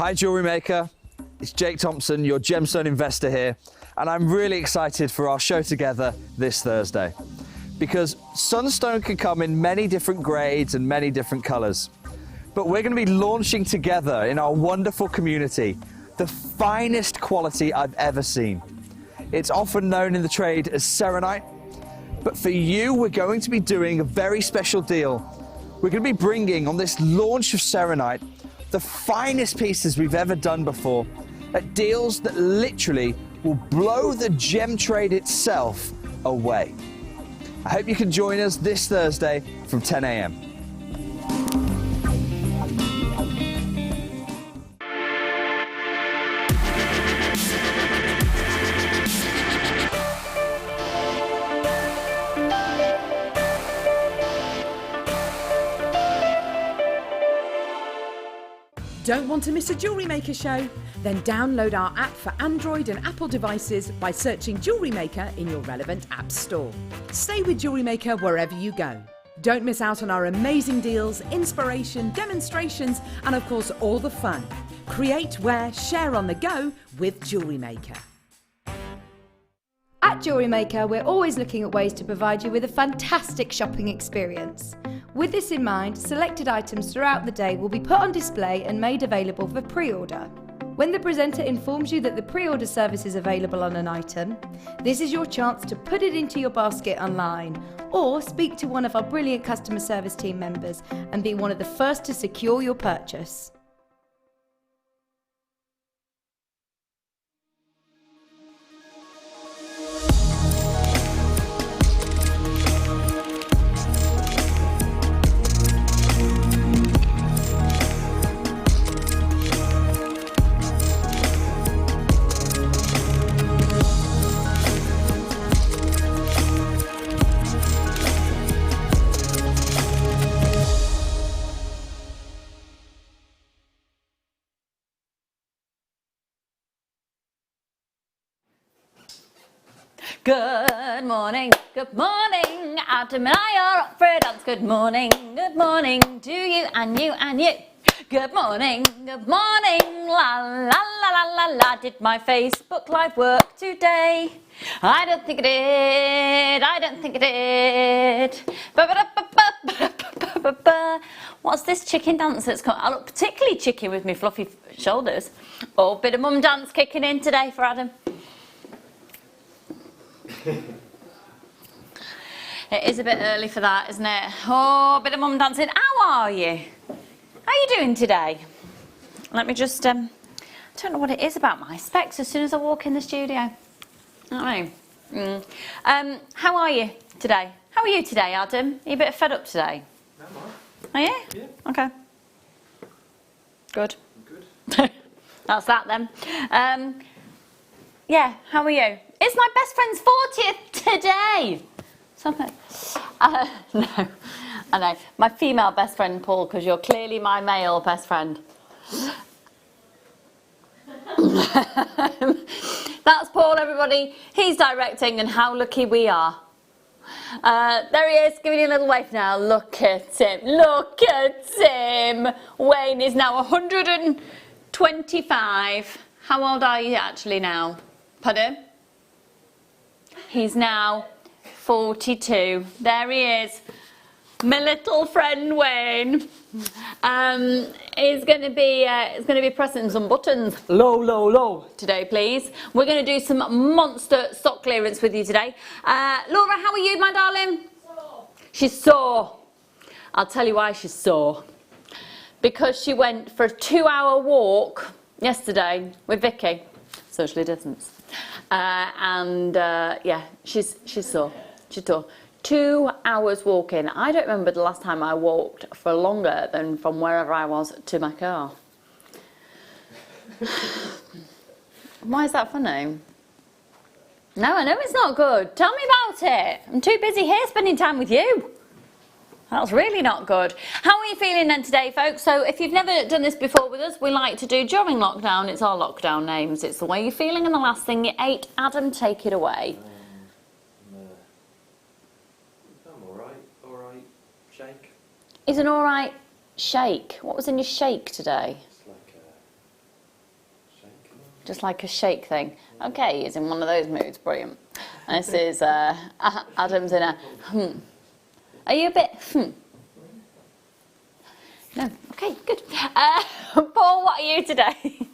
Hi Jewellery Maker, it's Jake Thompson, your gemstone investor here, and I'm really excited for our show together this Thursday because sunstone can come in many different grades and many different colours. But we're going to be launching together in our wonderful community the finest quality I've ever seen. It's often known in the trade as serenite, but for you we're going to be doing a very special deal. We're going to be bringing on this launch of serenite the finest pieces we've ever done before at deals that literally will blow the gem trade itself away. I hope you can join us this Thursday from 10 a.m. Don't want to miss a Jewellery Maker show? Then download our app for Android and Apple devices by searching Jewellery Maker in your relevant app store. Stay with Jewellery Maker wherever you go. Don't miss out on our amazing deals, inspiration, demonstrations, and of course all the fun. Create, wear, share on the go with Jewellery Maker. At Jewellery Maker, we're always looking at ways to provide you with a fantastic shopping experience. With this in mind, selected items throughout the day will be put on display and made available for pre-order. When the presenter informs you that the pre-order service is available on an item, this is your chance to put it into your basket online or speak to one of our brilliant customer service team members and be one of the first to secure your purchase. Good morning, Adam and I are up for a dance. Good morning to you and you and you. Good morning, la la la la la la. Did my Facebook Live work today? I don't think it did. What's this chicken dance that's come? I look particularly chicken with my fluffy shoulders. Oh, bit of mum dance kicking in today for Adam. It is a bit early for that, isn't it? Oh, a bit of mum dancing. How are you? How are you doing today? Let me just, I don't know what it is about my specs as soon as I walk in the studio. I don't know. How are you today? How are you today, Adam? Are you a bit fed up today? No, Are you? Yeah. Okay. Good. Good. That's that then. Yeah, how are you? It's my best friend's 40th today. Something. No, I know. My female best friend, Paul, because you're clearly my male best friend. That's Paul, everybody. He's directing, and how lucky we are. There he is, giving you a little wave now. Look at him. Look at him. Wayne is now 125. How old are you actually now? Pardon? He's now 42. There he is. My little friend Wayne is going to be pressing some buttons. Low today, please. We're going to do some monster stock clearance with you today. Laura, how are you, my darling? Sore. She's sore. I'll tell you why she's sore. Because she went for a 2-hour walk yesterday with Vicky, socially distanced. Yeah, she's sore. She's sore. 2 hours walking. I don't remember the last time I walked for longer than from wherever I was to my car. Why is that funny? No, I know it's not good. Tell me about it. I'm too busy here spending time with you. That's really not good. How are you feeling then today, folks? So if you've never done this before with us, we like to do during lockdown. It's our lockdown names. It's the way you're feeling and the last thing you ate. Adam, take it away. I'm all right. Shake. Is an all right shake? What was in your shake today? It's like just like a shake thing. Okay, he's in one of those moods, brilliant. And this is Adam's in a Are you a bit No, okay, good. Paul, what are you today?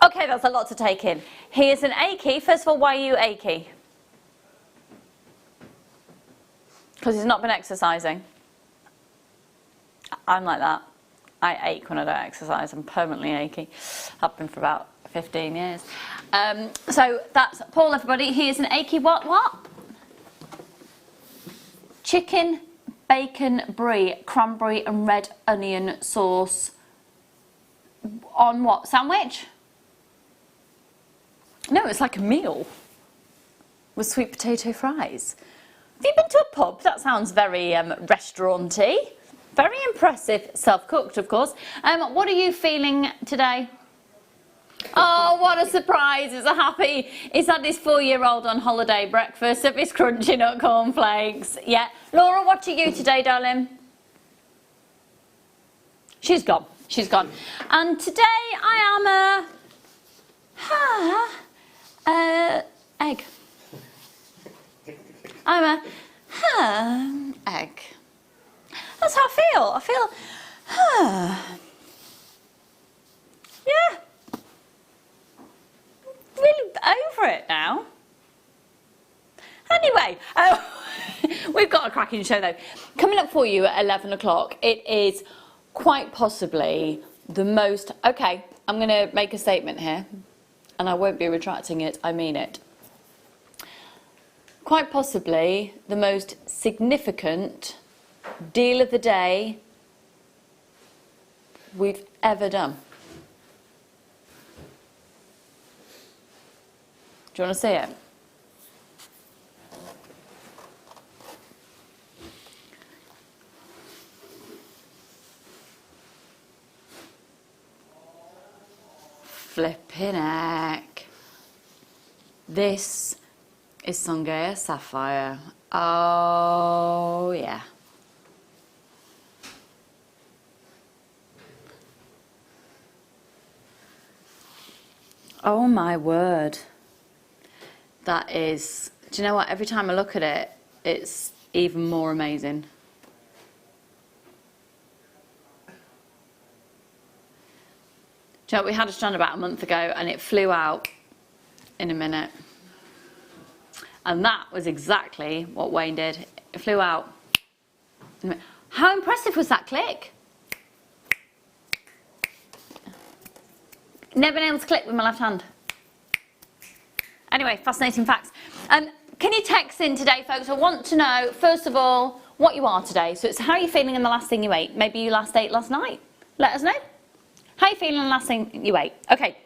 Okay, that's a lot to take in. He is an achy. First of all, why are you achy? Because he's not been exercising. I'm like that. I ache when I don't exercise. I'm permanently achy. I've been for about 15 years. So that's Paul, everybody. He is an achy what? Chicken, bacon, brie, cranberry and red onion sauce. On what? Sandwich? No, it's like a meal with sweet potato fries. Have you been to a pub? That sounds very restaurant-y. Very impressive. Self-cooked, of course. What are you feeling today? Oh, what a surprise. He's happy. He's had his 4-year-old on holiday breakfast of his crunchy nut cornflakes. Yeah. Laura, what are you today, darling? She's gone. She's gone. And today I am egg. I'm a egg. That's how I feel. Yeah. Really over it now. Anyway, we've got a cracking show though. Coming up for you at 11 o'clock, it is quite possibly the most... Okay, I'm going to make a statement here, and I won't be retracting it, I mean it. Quite possibly the most significant deal of the day we've ever done. Do you want to see it? Flipping heck. This is Sungaya Sapphire. Oh, yeah. Oh, my word. That is... Do you know what? Every time I look at it, it's even more amazing. Do you know, we had a strand about a month ago and it flew out in a minute. And that was exactly what Wayne did. It flew out in a minute. How impressive was that click? Never been able to click with my left hand. Anyway, fascinating facts. Can you text in today, folks? I want to know, first of all, what you are today. So it's how are you feeling and the last thing you ate. Maybe you last ate last night. Let us know. How are you feeling and the last thing you ate? Okay.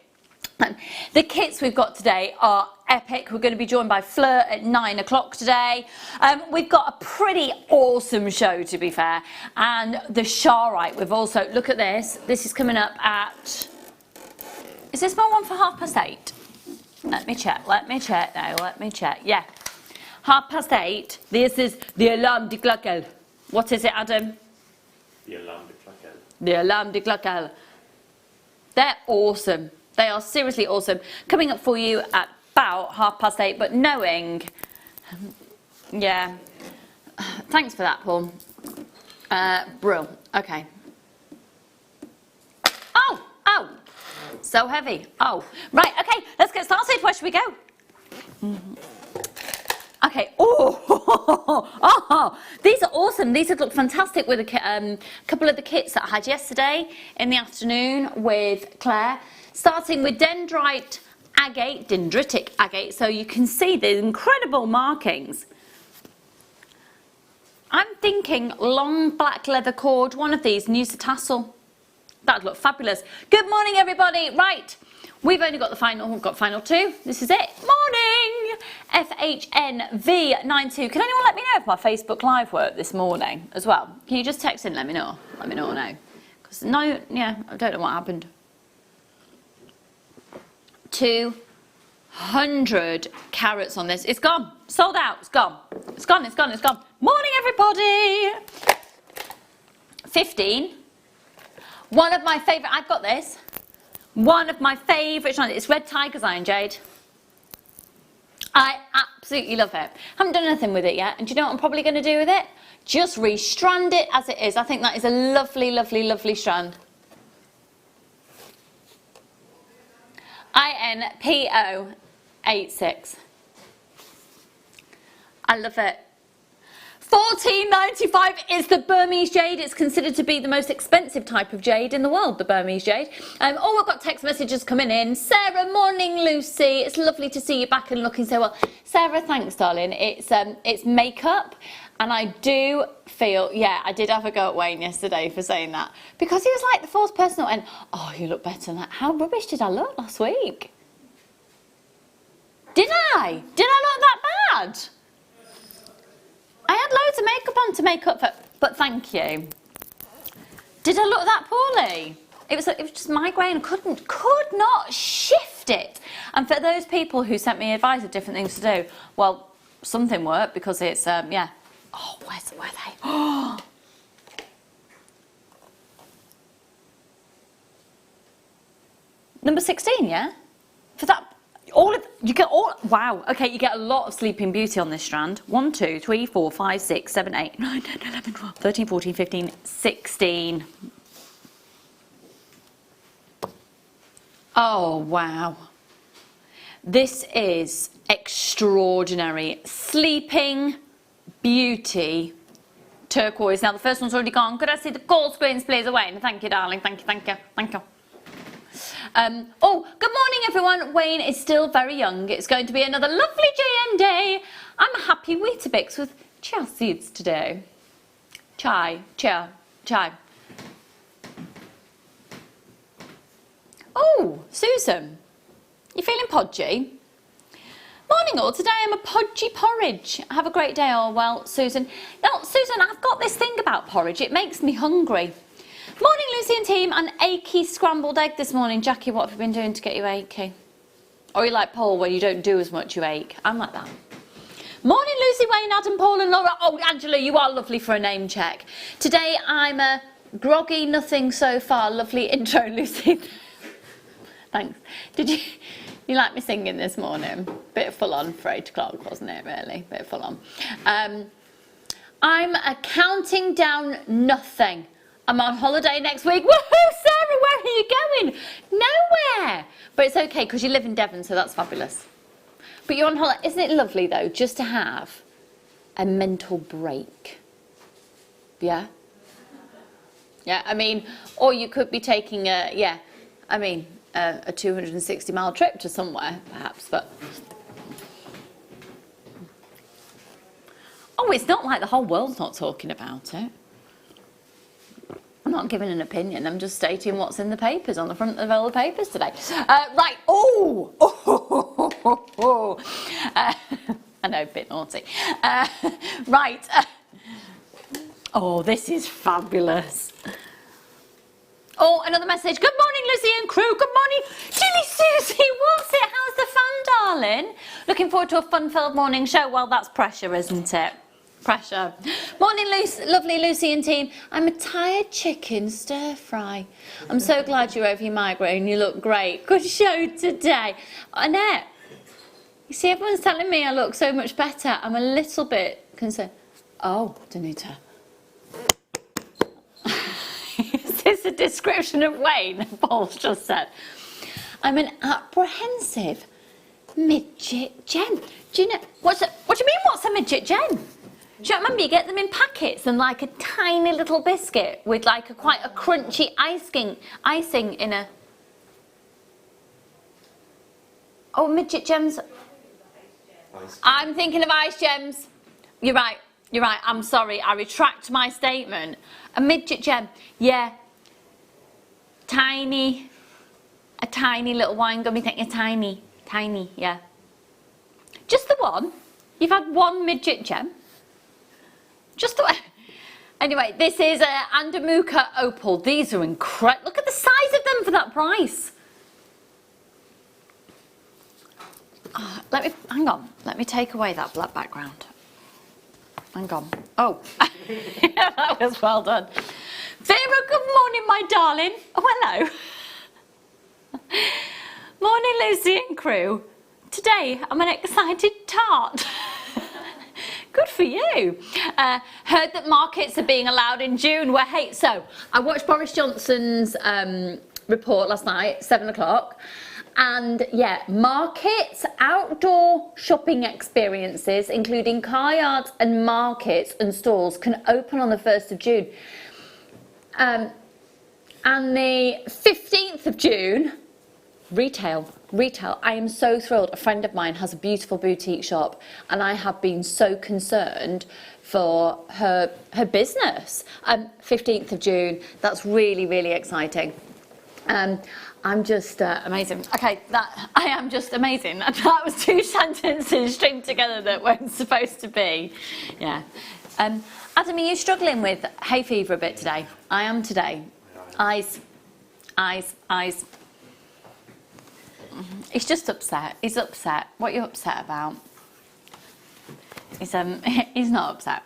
The kits we've got today are epic. We're going to be joined by Fleur at 9 o'clock today. We've got a pretty awesome show, to be fair. And the Sharite, we've also... Look at this. This is coming up at... Is this my one for 8:30? Let me check now, let me check. Yeah, 8:30. This is the Alarm de Claquel. What is it, Adam? The Alarm de Claquel. The Alarm de Claquel. They're awesome. They are seriously awesome. Coming up for you at about 8:30, but knowing... Yeah. Thanks for that, Paul. Brill. Okay. Oh! So heavy. Oh, right. Okay, let's get started. Where should we go? Okay. Oh, these are awesome. These have looked fantastic with a couple of the kits that I had yesterday in the afternoon with Claire. Starting with dendritic agate. So you can see the incredible markings. I'm thinking long black leather cord. One of these and use the tassel. That'd look fabulous. Good morning, everybody. Right, we've only got we've got final two. This is it. Morning! FHNV92. Can anyone let me know if my Facebook Live worked this morning as well? Can you just text in, let me know. Let me know now. Because I don't know what happened. 200 carats on this. It's gone. Sold out. It's gone. It's gone. Morning, everybody. 15. One of my favourite, I've got this. One of my favourite strands, it's Red Tiger's Iron Jade. I absolutely love it. Haven't done anything with it yet, and do you know what I'm probably going to do with it? Just restrand it as it is. I think that is a lovely, lovely, lovely strand. INPO86. I love it. $14.95 is the Burmese jade. It's considered to be the most expensive type of jade in the world, the Burmese jade. Oh, I've got text messages coming in. Sarah, morning, Lucy. It's lovely to see you back and looking so well. Sarah, thanks, darling. It's makeup, and I do feel, yeah, I did have a go at Wayne yesterday for saying that, because he was like the fourth person that went, oh, you look better than that. How rubbish did I look last week? Did I? Did I look that bad? I had loads of makeup on to make up for, but thank you. Did I look that poorly? It was just migraine. Could not shift it. And for those people who sent me advice of different things to do, well, something worked because it's yeah. Oh, where they? Oh. Number 16, yeah. For that. You get all, wow, okay, you get a lot of Sleeping Beauty on this strand. 1, 2, 3, 4, 5, 6, 7, 8, 9, 10, 11, 12, 13, 14, 15, 16. Oh, wow. This is extraordinary. Sleeping Beauty turquoise. Now, the first one's already gone. Could I see the call screens, please, Wayne? Thank you, darling. Thank you, thank you, thank you. Oh, good morning everyone. Wayne is still very young. It's going to be another lovely GM day. I'm happy Weetabix with chia seeds today. Chai. Oh, Susan, you feeling podgy? Morning all, today I'm a podgy porridge. Have a great day all. Well, Susan. Now, Susan, I've got this thing about porridge. It makes me hungry. Morning Lucy and team, an achy scrambled egg this morning. Jackie, what have you been doing to get you achy? Or you like Paul, when you don't do as much you ache? I'm like that. Morning Lucy, Wayne, Adam, Paul and Laura. Oh, Angela, you are lovely for a name check. Today I'm a groggy nothing so far. Lovely intro, Lucy. Thanks. Did you like me singing this morning? Bit full on for 8 o'clock, wasn't it, really? Bit full on. I'm a counting down nothing. I'm on holiday next week. Woohoo, Sarah, where are you going? Nowhere. But it's okay because you live in Devon, so that's fabulous. But you're on holiday. Isn't it lovely, though, just to have a mental break? Yeah? Yeah, I mean, or you could be taking a 260-mile trip to somewhere, perhaps, but... Oh, it's not like the whole world's not talking about it. I'm not giving an opinion, I'm just stating what's in the papers, on the front of all the papers today. Right, I know, a bit naughty. Right, oh, this is fabulous. Oh, another message. Good morning, Lucy and crew. Good morning, Julie Susie. What's it? How's the fun, darling? Looking forward to a fun-filled morning show. Well, that's pressure, isn't it? Pressure. Morning, lovely Lucy and team. I'm a tired chicken stir fry. I'm so glad you're over your migraine. You look great. Good show today. Annette, you see, everyone's telling me I look so much better. I'm a little bit concerned. Oh, Danita. Is this a description of Wayne? Paul's just said. I'm an apprehensive midget gem. Do you know what do you mean? What's a midget gem? Do you remember you get them in packets and like a tiny little biscuit with like quite a crunchy icing in a... Oh, midget gems. I'm thinking of ice gems. You're right. I'm sorry. I retract my statement. A midget gem. Yeah. A tiny little wine gummy thing. Tiny, yeah. Just the one. You've had one midget gem. Just the way. Anyway, this is Andamuka Opal. These are incredible. Look at the size of them for that price. Hang on. Let me take away that black background. Hang on. Oh, that was well done. Vera, good morning, my darling. Oh, hello. Morning, Lucy and crew. Today, I'm an excited tart. Good for you. Heard that markets are being allowed in June. Well, hey, so I watched Boris Johnson's report last night, 7 o'clock. And yeah, markets, outdoor shopping experiences, including car yards and markets and stalls, can open on the 1st of June. And the 15th of June, retail. I am so thrilled. A friend of mine has a beautiful boutique shop and I have been so concerned for her business. 15th of June, that's really, really exciting. I'm just amazing. Okay, I am just amazing. That was 2 sentences stringed together that weren't supposed to be. Yeah. Adam, are you struggling with hay fever a bit today? I am today. Eyes. He's just upset. He's upset. What are you upset about? He's not upset.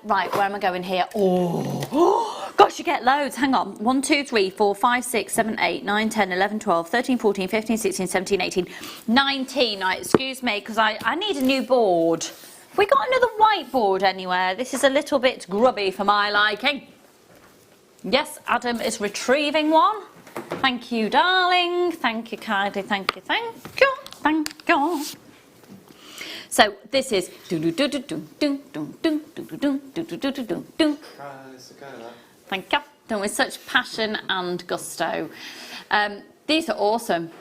Right, where am I going here? Oh, gosh, you get loads. Hang on. 1, 2, 3, 4, 5, 6, 7, 8, 9, 10, 11, 12, 13, 14, 15, 16, 17, 18, 19. Right, excuse me, because I need a new board. Have we got another whiteboard anywhere? This is a little bit grubby for my liking. Yes, Adam is retrieving one. Thank you, darling. Thank you, kindly. Thank you. So this is thank you. Done with such passion and gusto. These are awesome.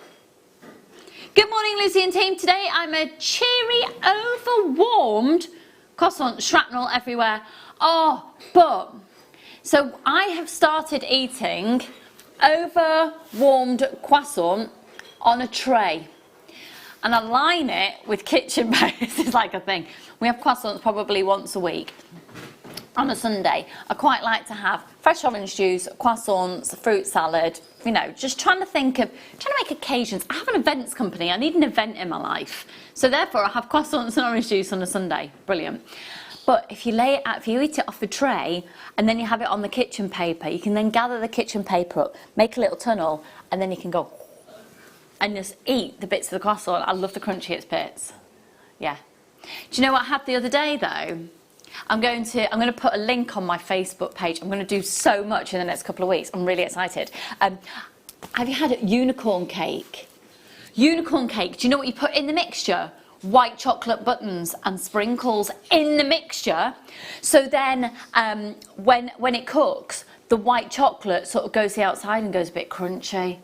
Good morning, Lucy and team. Today I'm a cheery, overwarmed croissant, shrapnel everywhere. Oh, but so I have started eating overwarmed croissant on a tray. And I line it with kitchen paper. This is like a thing. We have croissants probably once a week. On a Sunday, I quite like to have fresh orange juice, croissants, fruit salad, you know, just trying to make occasions. I have an events company. I need an event in my life. So therefore, I have croissants and orange juice on a Sunday. Brilliant. But if you lay it out, if you eat it off a tray and then you have it on the kitchen paper, you can then gather the kitchen paper up, make a little tunnel, and then you can go and just eat the bits of the croissant. I love the crunchy bits. Yeah. Do you know what I had the other day though? I'm going to put a link on my Facebook page. I'm going to do so much in the next couple of weeks. I'm really excited. Have you had unicorn cake? Unicorn cake. Do you know what you put in the mixture? White chocolate buttons and sprinkles in the mixture. So then when it cooks, the white chocolate sort of goes to the outside and goes a bit crunchy.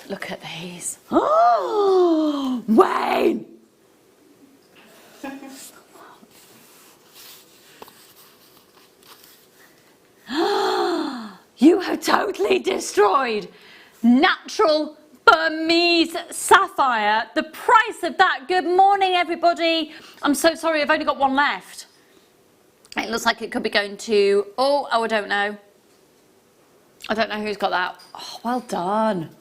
Look at these. Oh, Wayne! You have totally destroyed natural Burmese sapphire. The price of that. Good morning, everybody. I'm so sorry, I've only got one left. It looks like it could be going to, oh, I don't know. I don't know who's got that. Oh, well done.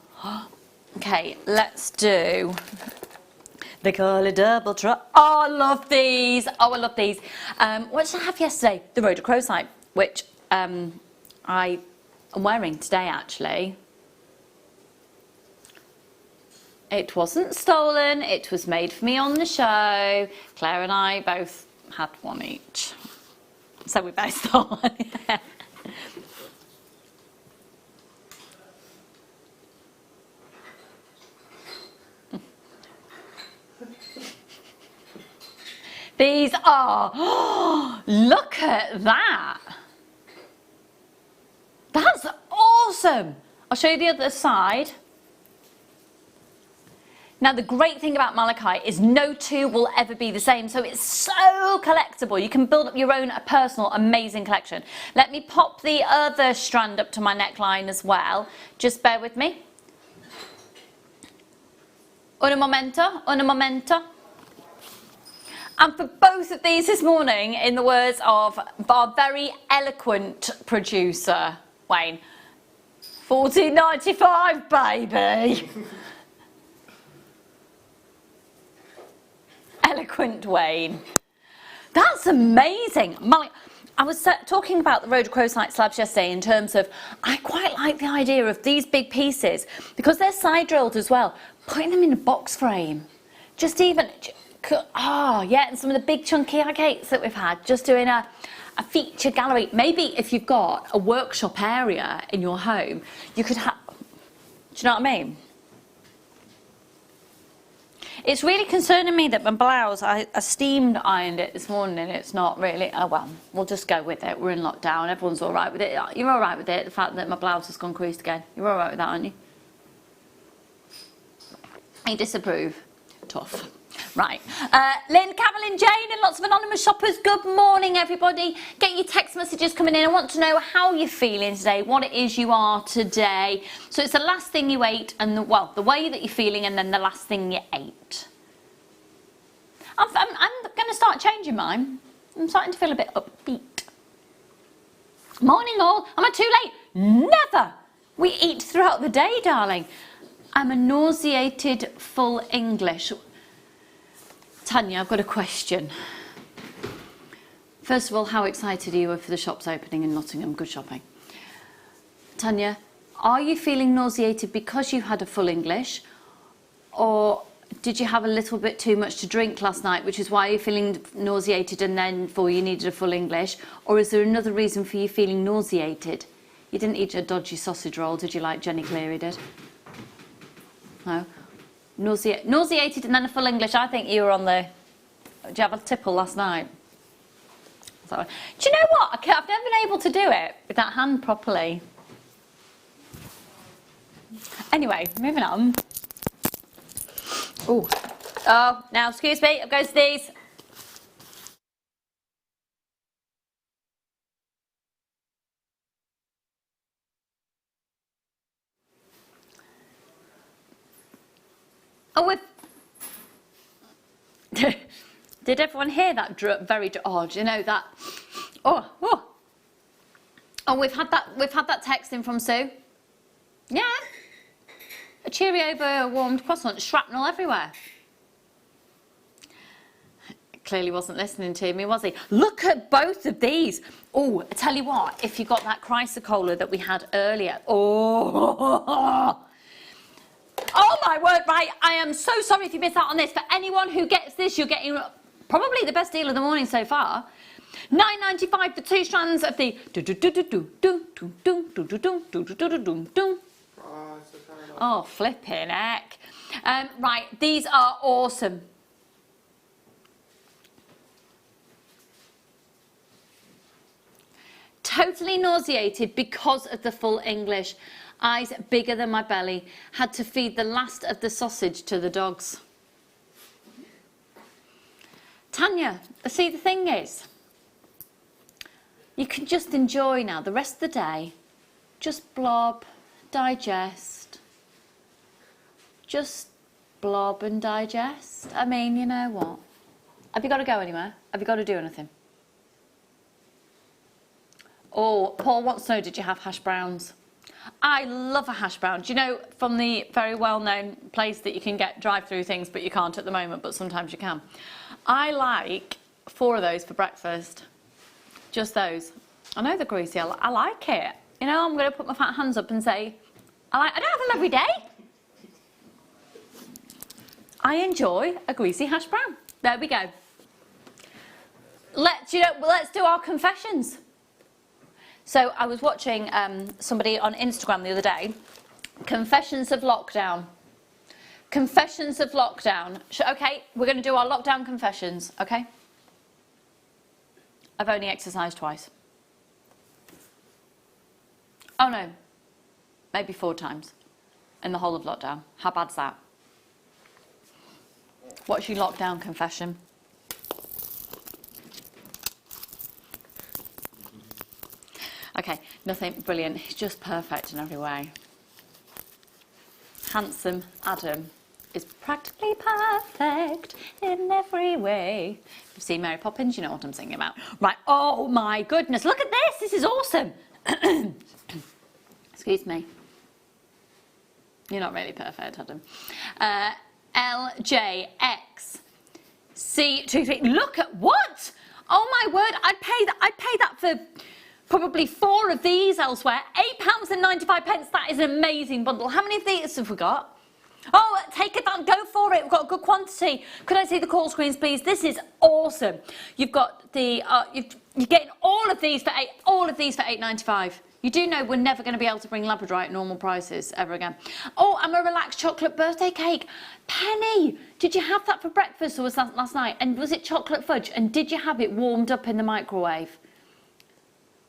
Okay, let's do, they call it double truck. Oh, I love these. Oh, I love these. What did I have yesterday? The Rhoda Crowsite, which I am wearing today, actually. It wasn't stolen. It was made for me on the show. Claire and I both had one each. So we both stole one. These are, oh, look at that. That's awesome. I'll show you the other side. Now, the great thing about malachite is no two will ever be the same, so it's so collectible. You can build up your own personal amazing collection. Let me pop the other strand up to my neckline as well. Just bear with me. Un momento, un momento. And for both of these this morning, in the words of our very eloquent producer, Wayne, $14.95, baby. Eloquent Wayne. That's amazing. I was talking about the rhodochrosite slabs yesterday in terms of, I quite like the idea of these big pieces, because they're side drilled as well, putting them in a box frame. Just even, yeah, and some of the big chunky agates that we've had, just doing a feature gallery. Maybe if you've got a workshop area in your home, you could have, do you know what I mean? It's really concerning me that my blouse, I steamed ironed it this morning and it's not really, oh well, we'll just go with it. We're in lockdown, everyone's all right with it. You're all right with it, the fact that my blouse has gone creased again. You're all right with that, aren't you? You disapprove? Tough. Right. Lynn, Carolyn, Jane and lots of anonymous shoppers, good morning everybody. Get your text messages coming in. I want to know how you're feeling today, what it is you are today. So it's the last thing you ate and the way that you're feeling and then the last thing you ate. I'm going to start changing mine. I'm starting to feel a bit upbeat. Morning all. Am I too late? Never. We eat throughout the day, darling. I'm a nauseated full English. Tanya, I've got a question. First of all, how excited are you for the shops opening in Nottingham? Good shopping. Tanya, are you feeling nauseated because you had a full English, or did you have a little bit too much to drink last night, which is why you're feeling nauseated and then for you needed a full English? Or is there another reason for you feeling nauseated? You didn't eat a dodgy sausage roll, did you, like Jenny Cleary did? No? Nauseated and then a full English. I think you were on the... Did you have a tipple last night? Do you know what? I've never been able to do it with that hand properly. Anyway, moving on. Oh, now excuse me, I've got to sneeze. Oh, did everyone hear that? Very odd, you know that. Oh, we've had that text in from Sue. Yeah, a Cheerio warmed croissant, shrapnel everywhere. Clearly wasn't listening to me, was he? Look at both of these. Oh, I tell you what, if you got that chrysocolla that we had earlier. Oh my word, right, I am so sorry if you missed out on this. For anyone who gets this, you're getting probably the best deal of the morning so far. £9.95 for 2 strands of the oh, flipping heck. Right, these are awesome. Totally nauseated because of the full English. Eyes bigger than my belly. Had to feed the last of the sausage to the dogs. Tanya, see, the thing is, you can just enjoy now the rest of the day. Just blob, digest. Just blob and digest. I mean, you know what? Have you got to go anywhere? Have you got to do anything? Oh, Paul wants to know, did you have hash browns? I love a hash brown. Do you know, from the very well-known place that you can get drive-through things, but you can't at the moment, but sometimes you can. I like 4 of those for breakfast. Just those. I know they're greasy. I like it. You know, I'm going to put my fat hands up and say, I don't have them every day. I enjoy a greasy hash brown. There we go. Let's do our confessions. So I was watching somebody on Instagram the other day. Confessions of lockdown. Confessions of lockdown. Okay, we're going to do our lockdown confessions, okay? I've only exercised twice. Oh no, maybe 4 times in the whole of lockdown. How bad's that? What's your lockdown confession? Okay, nothing brilliant. He's just perfect in every way. Handsome Adam is practically perfect in every way. If you've seen Mary Poppins, you know what I'm singing about. Right, oh my goodness, look at this. This is awesome. Excuse me. You're not really perfect, Adam. LJXC23. Look at what? Oh my word, I'd pay that for probably 4 of these elsewhere. £8.95. That is an amazing bundle. How many of these have we got? Oh, take it on, go for it. We've got a good quantity. Could I see the call screens, please? This is awesome. You've got the you're getting all of these for £8.95. You do know we're never going to be able to bring Labradorite at normal prices ever again. Oh, I'm a relaxed chocolate birthday cake. Penny, did you have that for breakfast or was that last night? And was it chocolate fudge? And did you have it warmed up in the microwave?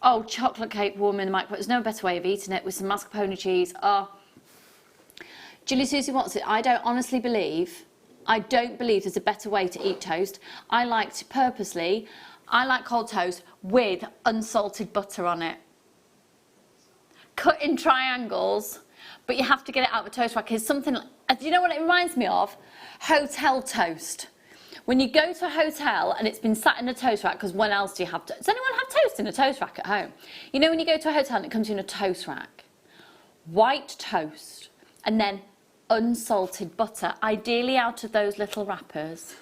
Oh, chocolate cake warm in the microwave. There's no better way of eating it with some mascarpone cheese. Oh. Julie Susie wants it. I don't believe there's a better way to eat toast. I like cold toast with unsalted butter on it. Cut in triangles, but you have to get it out of the toast rack. It's something, do you know what it reminds me of? Hotel toast. When you go to a hotel and it's been sat in a toast rack, because when else do you have to? Does anyone have toast in a toast rack at home? You know when you go to a hotel and it comes in a toast rack? White toast, and then unsalted butter, ideally out of those little wrappers.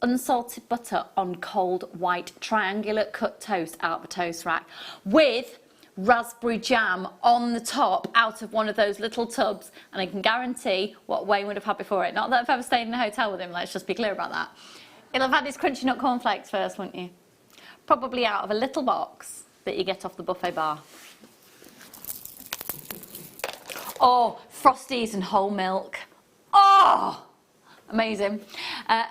Unsalted butter on cold white triangular cut toast out of a toast rack with raspberry jam on the top out of one of those little tubs, and I can guarantee what Wayne would have had before it. Not that I've ever stayed in a hotel with him, let's just be clear about that. He'll have had his crunchy nut cornflakes first, won't you? Probably out of a little box that you get off the buffet bar. Oh, Frosties and whole milk. Oh, amazing.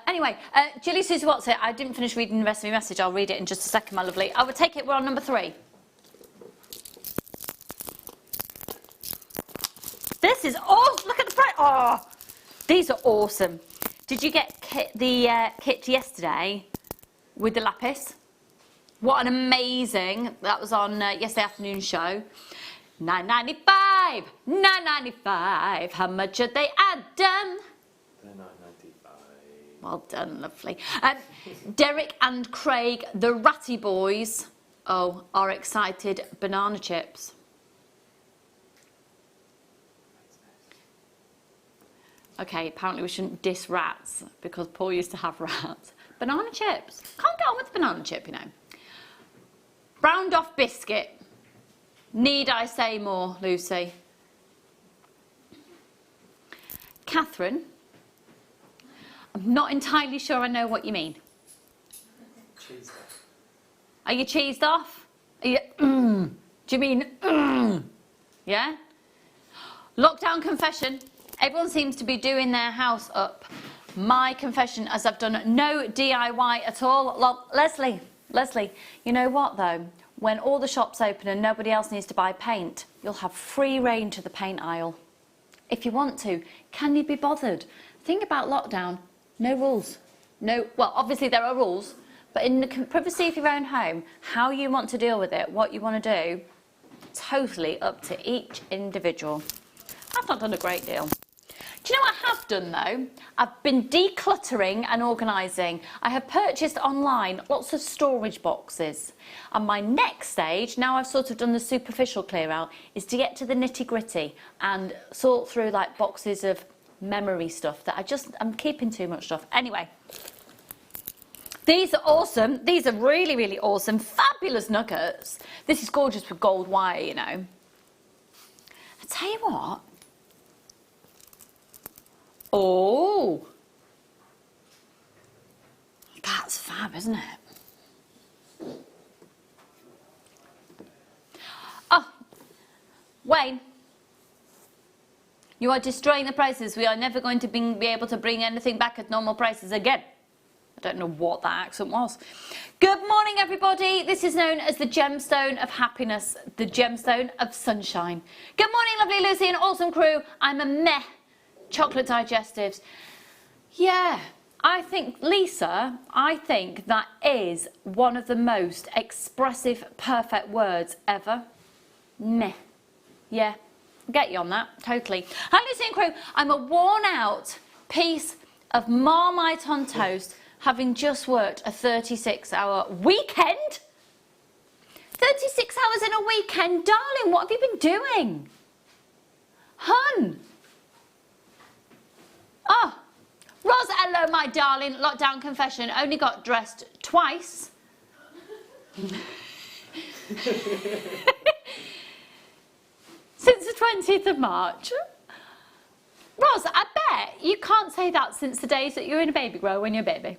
Anyway, Julie Susie what's it? I didn't finish reading the rest of your message. I'll read it in just a second, my lovely. I would take it we're on number 3. This is awesome. Look at the price. Oh, these are awesome. Did you get the kit yesterday with the lapis? What an amazing. That was on yesterday afternoon show. £9.95. £9.95. How much are they done? They're £9.95. Well done, lovely. Derek and Craig, the Ratty Boys, are excited banana chips. Okay, apparently we shouldn't diss rats because Paul used to have rats. Banana chips. Can't get on with the banana chip, you know. Browned off biscuit. Need I say more, Lucy? Catherine, I'm not entirely sure I know what you mean. Cheese off. Are you cheesed off? Are you, Do you mean, Yeah? Lockdown confession. Everyone seems to be doing their house up. My confession, as I've done no DIY at all. Leslie, you know what though? When all the shops open and nobody else needs to buy paint, you'll have free rein to the paint aisle. If you want to, can you be bothered? Think about lockdown. No rules. No, well, obviously there are rules, but in the privacy of your own home, how you want to deal with it, what you want to do, totally up to each individual. I've not done a great deal. Do you know what I have done though? I've been decluttering and organising. I have purchased online lots of storage boxes. And my next stage, now I've sort of done the superficial clear out, is to get to the nitty gritty and sort through like boxes of memory stuff that I'm keeping too much stuff. Anyway, these are awesome. These are really, really awesome. Fabulous nuggets. This is gorgeous with gold wire, you know. I tell you what. Oh, that's fab, isn't it? Oh, Wayne, you are destroying the prices. We are never going to be able to bring anything back at normal prices again. I don't know what that accent was. Good morning, everybody. This is known as the gemstone of happiness, the gemstone of sunshine. Good morning, lovely Lucy and awesome crew. I'm a meh. Chocolate digestives. Yeah, I think, Lisa, I think that is one of the most expressive, perfect words ever. Meh. Yeah, get you on that, totally. Hi, Lucy and crew. I'm a worn out piece of Marmite on toast, having just worked a 36-hour weekend. 36 hours in a weekend, darling, what have you been doing? Hun. Oh, Roz, hello, my darling. Lockdown confession. Only got dressed twice. Since the 20th of March. Roz, I bet you can't say that since the days that you were in a baby grow when you're a baby.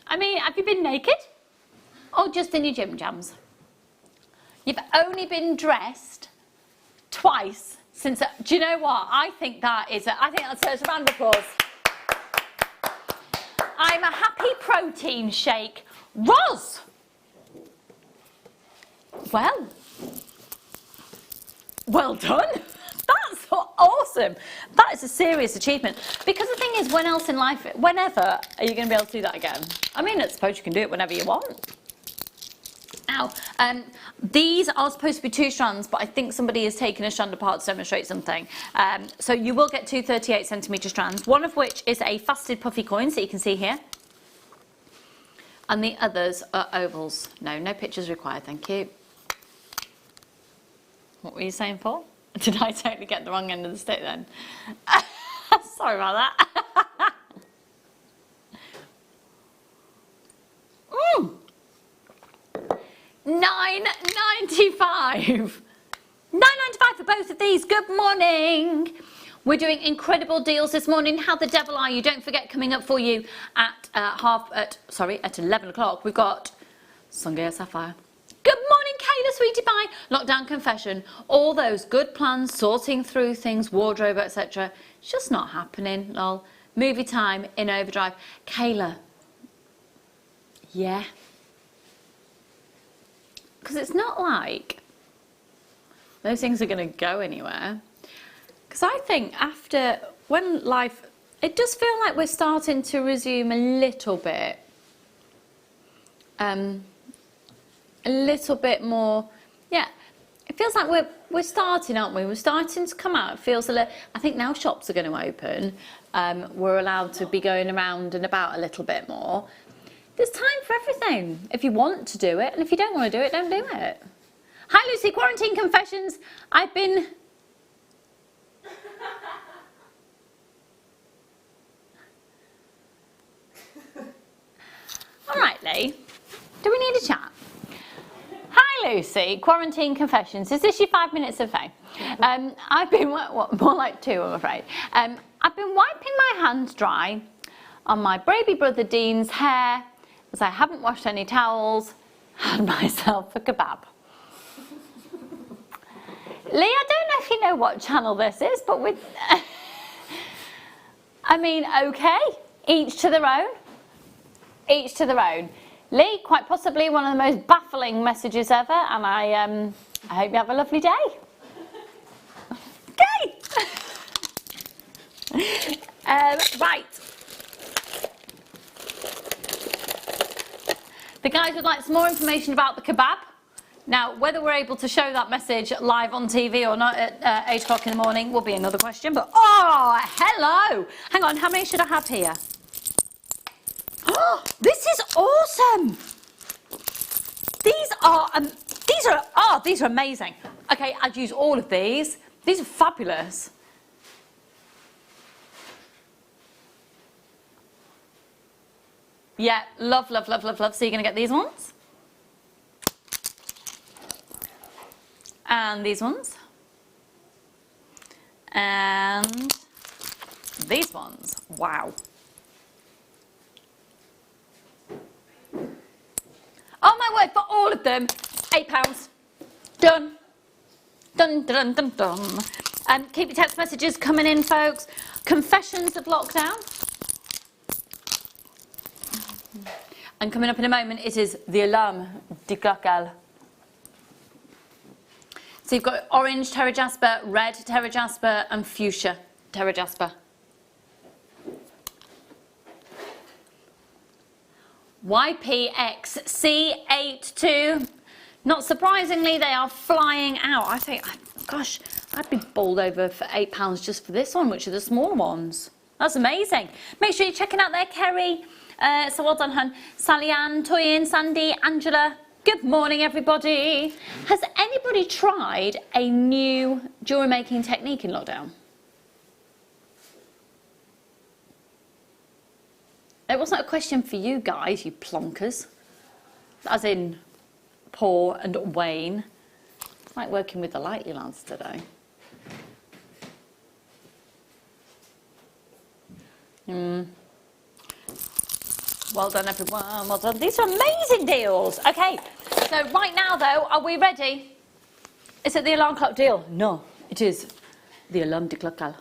I mean, have you been naked? Or just in your gym jams? You've only been dressed twice since... Do you know what? I think that deserves a round of applause. I'm a happy protein shake. Roz! Well done. That's awesome. That is a serious achievement. Because the thing is, whenever are you going to be able to do that again? I mean, I suppose you can do it whenever you want. Now, these are supposed to be 2 strands, but I think somebody has taken a strand apart to demonstrate something. So you will get 2 38cm strands, one of which is a faceted puffy coin, so you can see here. And the others are ovals. No pictures required, thank you. What were you saying, Paul? Did I totally get the wrong end of the stick then? Sorry about that. £9.95. £9.95 for both of these. Good morning. We're doing incredible deals this morning. How the devil are you? Don't forget, coming up for you at 11 o'clock, we've got Sungay Sapphire. Good morning, Kayla, sweetie pie. Lockdown confession. All those good plans, sorting through things, wardrobe, etc. It's just not happening, lol. Movie time in overdrive. Kayla. Yeah. Because it's not like those things are going to go anywhere. Because I think when life, it does feel like we're starting to resume a little bit more, yeah, it feels like we're starting, aren't we? We're starting to come out. It feels a little, I think now shops are going to open. We're allowed to be going around and about a little bit more. There's time for everything. If you want to do it, and if you don't want to do it, don't do it. Hi Lucy, quarantine confessions. I've been... All right, Lee. Do we need a chat? Hi Lucy, quarantine confessions. Is this your 5 minutes of fame? I've been, more like 2, I'm afraid. I've been wiping my hands dry on my baby brother Dean's hair, as I haven't washed any towels, had myself a kebab. Lee, I don't know if you know what channel this is, but with... I mean, okay, each to their own. Each to their own. Lee, quite possibly one of the most baffling messages ever, and I hope you have a lovely day. Okay. Right. The guys would like some more information about the kebab. Now, whether we're able to show that message live on TV or not at 8 o'clock in the morning will be another question, but oh, hello. Hang on, how many should I have here? Oh, this is awesome. These are amazing. Okay, I'd use all of these. These are fabulous. Yeah, love, love, love, love, love. So you're going to get these ones. And these ones. And these ones. Wow. Oh my word, for all of them, £8. Done. Done, done, done, done. Keep your text messages coming in, folks. Confessions of lockdown. And coming up in a moment, it is the alarm de Glockel. So you've got orange terra jasper, red terra jasper, and fuchsia terra jasper. YPXC82. Not surprisingly, they are flying out. I think, gosh, I'd be bowled over for £8 just for this one, which are the small ones. That's amazing. Make sure you're checking out there, Kerry. So well done, hun. Sally Ann, Toyin, Sandy, Angela. Good morning, everybody. Has anybody tried a new jewellery making technique in lockdown? It wasn't a question for you guys, you plonkers. As in Paul and Wayne. It's like working with the lightly lads today. Well done, everyone. Well done. These are amazing deals. Okay, so right now, though, are we ready? Is it the alarm clock deal? No, it is the alarm clock.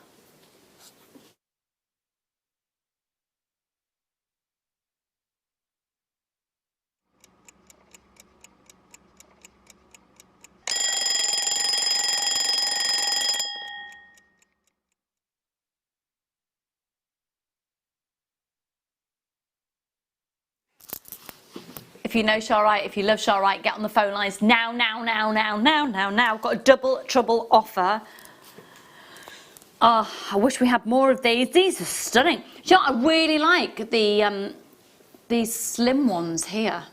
If you know Sharite, if you love Sharite, get on the phone lines now. Got a double trouble offer. Oh, I wish we had more of these. These are stunning. Do you know what? I really like these slim ones here.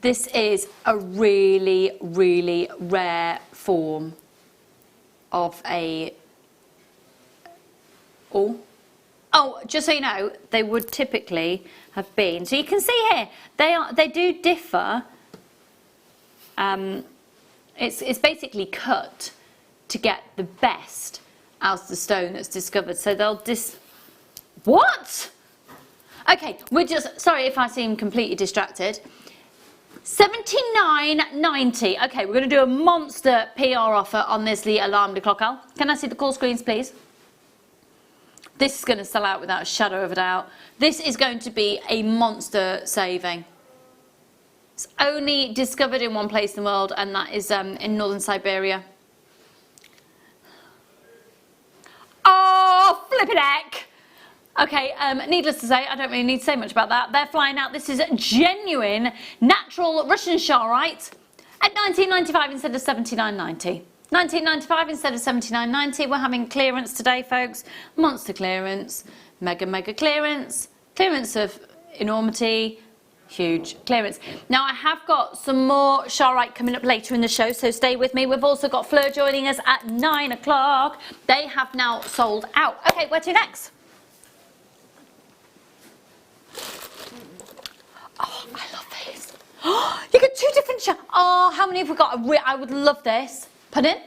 This is a really, really rare form of a... Oh, just so you know, they would typically have been. So you can see here, they do differ. It's basically cut to get the best out of the stone that's discovered. So they'll What? Okay, we're just... Sorry if I seem completely distracted. $79.90. Okay, we're going to do a monster PR offer on this the alarm clock. Can I see the call screens, please? This is going to sell out without a shadow of a doubt. This is going to be a monster saving. It's only discovered in one place in the world, and that is in northern Siberia. Oh, flippin' heck! Okay, needless to say, I don't really need to say much about that. They're flying out. This is genuine, natural Russian Sharite at $19.95 instead of $79.90. $19.95 instead of $79.90. We're having clearance today, folks. Monster clearance, mega clearance, clearance of enormity, huge clearance. Now, I have got some more Sharite coming up later in the show, so stay with me. We've also got Fleur joining us at 9 o'clock. They have now sold out. Okay, where to next? Oh, I love this. Oh, you get two different Oh, how many have we got? I would love this. Pardon?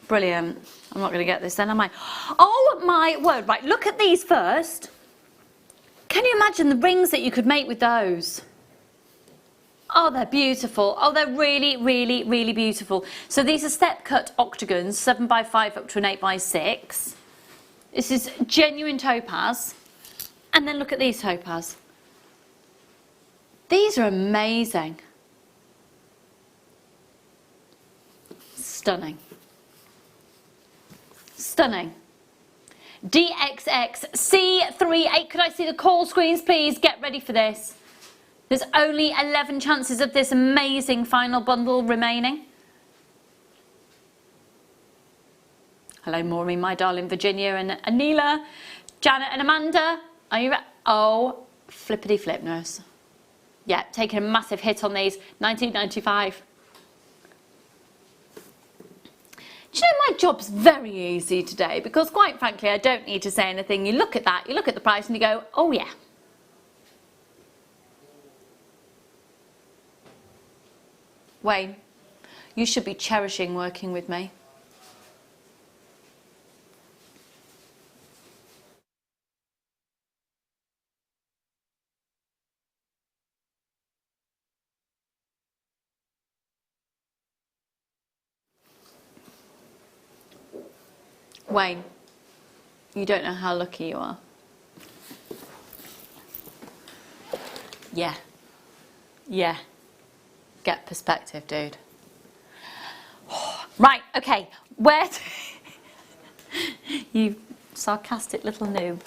Brilliant. I'm not going to get this then, am I? Oh, my word. Right, look at these first. Can you imagine the rings that you could make with those? Oh, they're beautiful. Oh, they're really beautiful. So these are step-cut octagons, 7x5 up to an 8x6. This is genuine topaz. And then look at these topaz. These are amazing. Stunning. Stunning. DXXC38. Could I see the call screens, please? Get ready for this. There's only 11 chances of this amazing final bundle remaining. Hello, Maureen, my darling, Virginia and Anila, Janet and Amanda. Are you ready? Oh, flippity flip, nurse. Yeah, taking a massive hit on these. $19.95. Do you know, my job's very easy today because, quite frankly, I don't need to say anything. You look at that, you look at the price and you go, oh yeah. Wayne, you should be cherishing working with me. Wayne, you don't know how lucky you are. Yeah. Yeah. Get perspective, dude. Right, okay. Where you sarcastic little noob.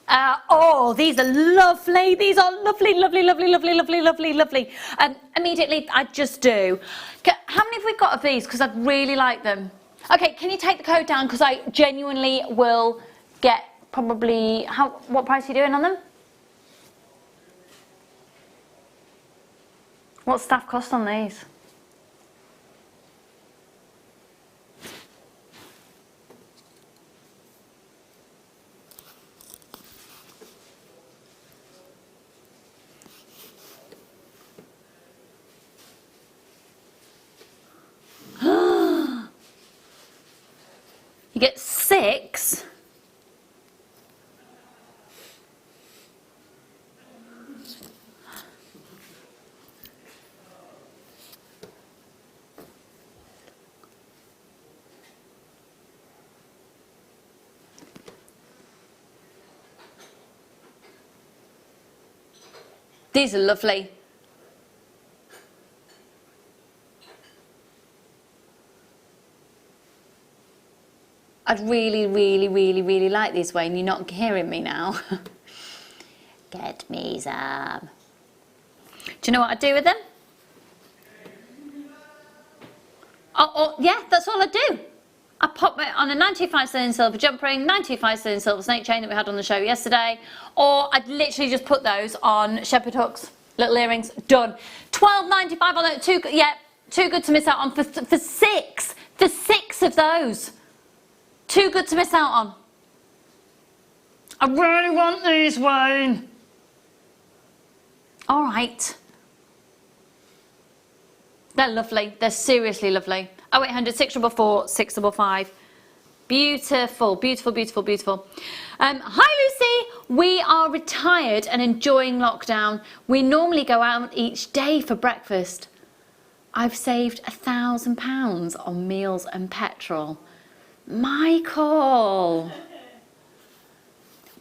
Oh, these are lovely. These are lovely. Immediately, I just do. How many have we got of these? Because I'd really like them. Okay, can you take the code down? Because I genuinely will get probably... What price are you doing on them? What staff cost on these? get 6. These are lovely. I'd really like these, Wayne. You're not hearing me now. Get me some. Do you know what I'd do with them? Oh, yeah, that's all I do. I pop it on a 925 sterling silver jump ring, 925 sterling silver snake chain that we had on the show yesterday, or I'd literally just put those on shepherd hooks, little earrings, done. £12.95 on it, too good to miss out on for 6. For 6 of those. Too good to miss out on. I really want these, Wayne. All right. They're lovely. They're seriously lovely. 0800 644 655. Beautiful, beautiful, beautiful, beautiful. Hi, Lucy. We are retired and enjoying lockdown. We normally go out each day for breakfast. I've saved £1,000 on meals and petrol. Michael.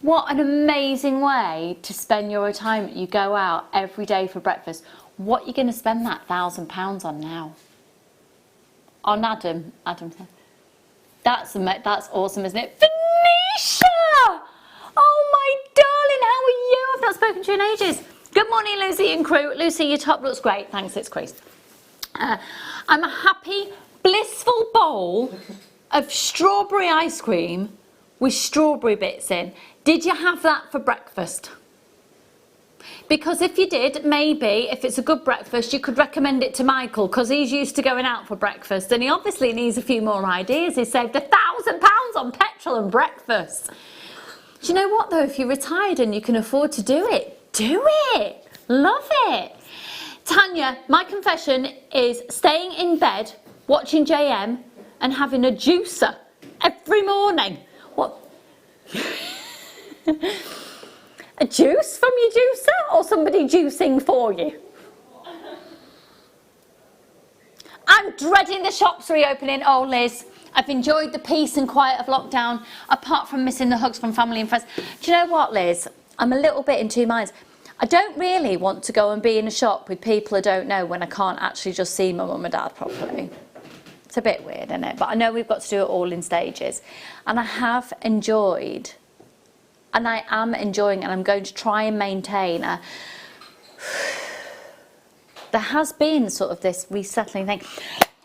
What an amazing way to spend your retirement. You go out every day for breakfast. What are you going to spend that £1,000 on now? On Adam. That's awesome, isn't it? Venetia! Oh my darling, how are you? I've not spoken to you in ages. Good morning, Lucy and crew. Lucy, your top looks great. Thanks, it's creased. I'm a happy, blissful bowl of strawberry ice cream with strawberry bits in. Did you have that for breakfast? Because if you did, maybe, if it's a good breakfast, you could recommend it to Michael, because he's used to going out for breakfast and he obviously needs a few more ideas. He saved £1,000 on petrol and breakfast. Do you know what though? If you're retired and you can afford to do it, do it. Love it. Tanya, my confession is staying in bed, watching JM and having a juicer every morning. What? A juice from your juicer or somebody juicing for you? I'm dreading the shops reopening. Oh, Liz, I've enjoyed the peace and quiet of lockdown, apart from missing the hugs from family and friends. Do you know what, Liz? I'm a little bit in two minds. I don't really want to go and be in a shop with people I don't know when I can't actually just see my mum and dad properly. It's a bit weird, isn't it? But I know we've got to do it all in stages. And I have enjoyed, and I am enjoying, and I'm going to try and maintain there has been sort of this resettling thing.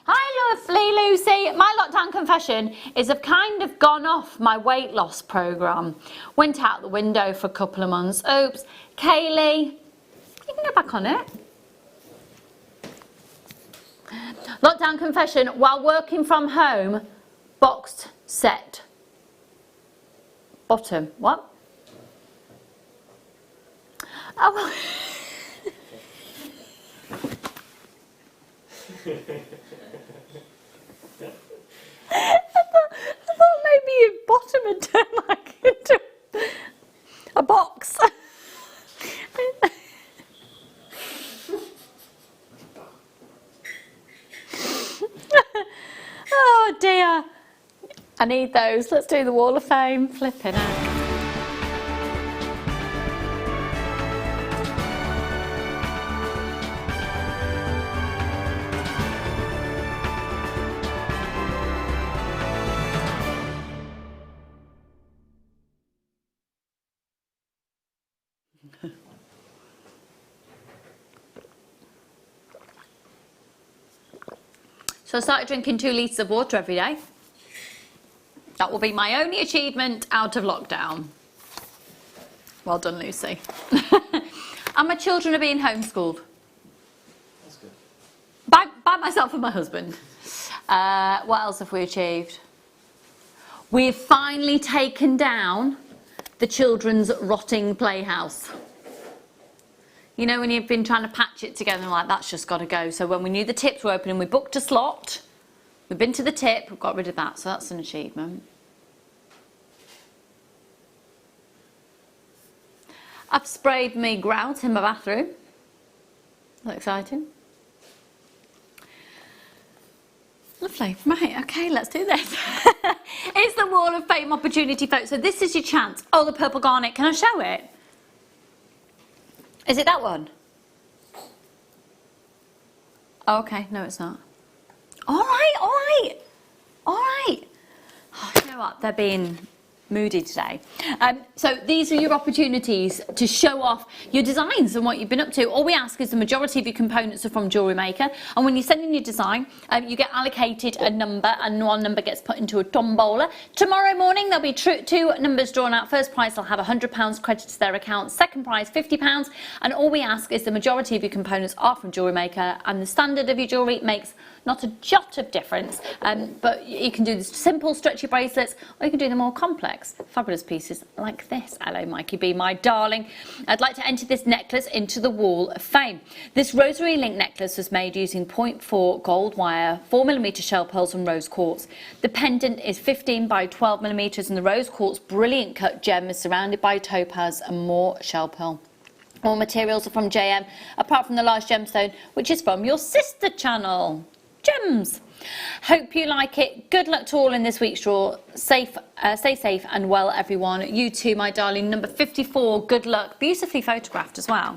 Hi, lovely Lucy. My lockdown confession is I've kind of gone off my weight loss programme. Went out the window for a couple of months. Oops. Kaylee, you can go back on it. Lockdown confession, while working from home, boxed set. Bottom. What? Oh. I thought maybe your bottom had turned like into a box. Oh dear. I need those. Let's do the Wall of Fame. Flipping out. So I started drinking 2 litres of water every day. That will be my only achievement out of lockdown. Well done, Lucy. And my children are being homeschooled. That's good. By myself and my husband. What else have we achieved? We've finally taken down the children's rotting playhouse. You know, when you've been trying to patch it together, like, that's just got to go. So when we knew the tips were opening, we booked a slot. We've been to the tip, we've got rid of that, so that's an achievement. I've sprayed me grout in my bathroom. That's exciting. Lovely. Right, okay, let's do this. It's the Wall of Fame opportunity, folks. So this is your chance. Oh, the purple garnet. Can I show it? Is it that one? Oh, okay, no, it's not. All right, all right, all right. Oh, you know what? They're being moody today. So these are your opportunities to show off your designs and what you've been up to. All we ask is the majority of your components are from Jewellery Maker, and when you send in your design, you get allocated a number, and one number gets put into a tombola. Tomorrow morning there'll be two numbers drawn out. First prize will have £100 credited to their account, second prize £50, and all we ask is the majority of your components are from Jewellery Maker, and the standard of your jewellery makes not a jot of difference, but you can do the simple stretchy bracelets, or you can do the more complex, fabulous pieces like this. Hello, Mikey B, my darling. I'd like to enter this necklace into the Wall of Fame. This rosary link necklace was made using 0.4 gold wire, 4mm shell pearls and rose quartz. The pendant is 15 by 12mm, and the rose quartz brilliant cut gem is surrounded by topaz and more shell pearl. All materials are from JM, apart from the large gemstone, which is from your sister channel, Gems. Hope you like it. Good luck to all in this week's draw. Stay safe and well, everyone. You too, my darling. Number 54, good luck. Beautifully photographed as well.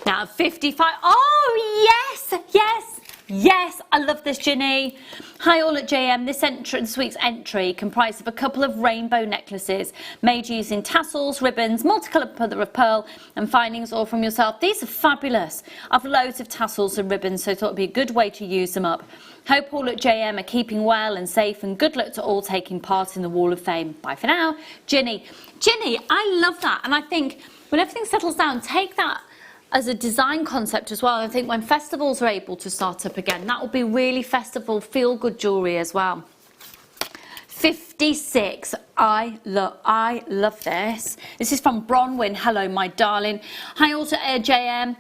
Now 55. Oh yes, yes, yes. I love this, Ginny. Hi all at JM. This week's entry comprised of a couple of rainbow necklaces made using tassels, ribbons, multicoloured mother of pearl, and findings all from yourself. These are fabulous. I've loads of tassels and ribbons, so I thought it'd be a good way to use them up. Hope all at JM are keeping well and safe, and good luck to all taking part in the Wall of Fame. Bye for now. Ginny. Ginny, I love that. And I think when everything settles down, take that as a design concept as well. I think when festivals are able to start up again, that will be really festival, feel-good jewellery as well. 56. I love this. This is from Bronwyn. Hello, my darling. Hi, also JM.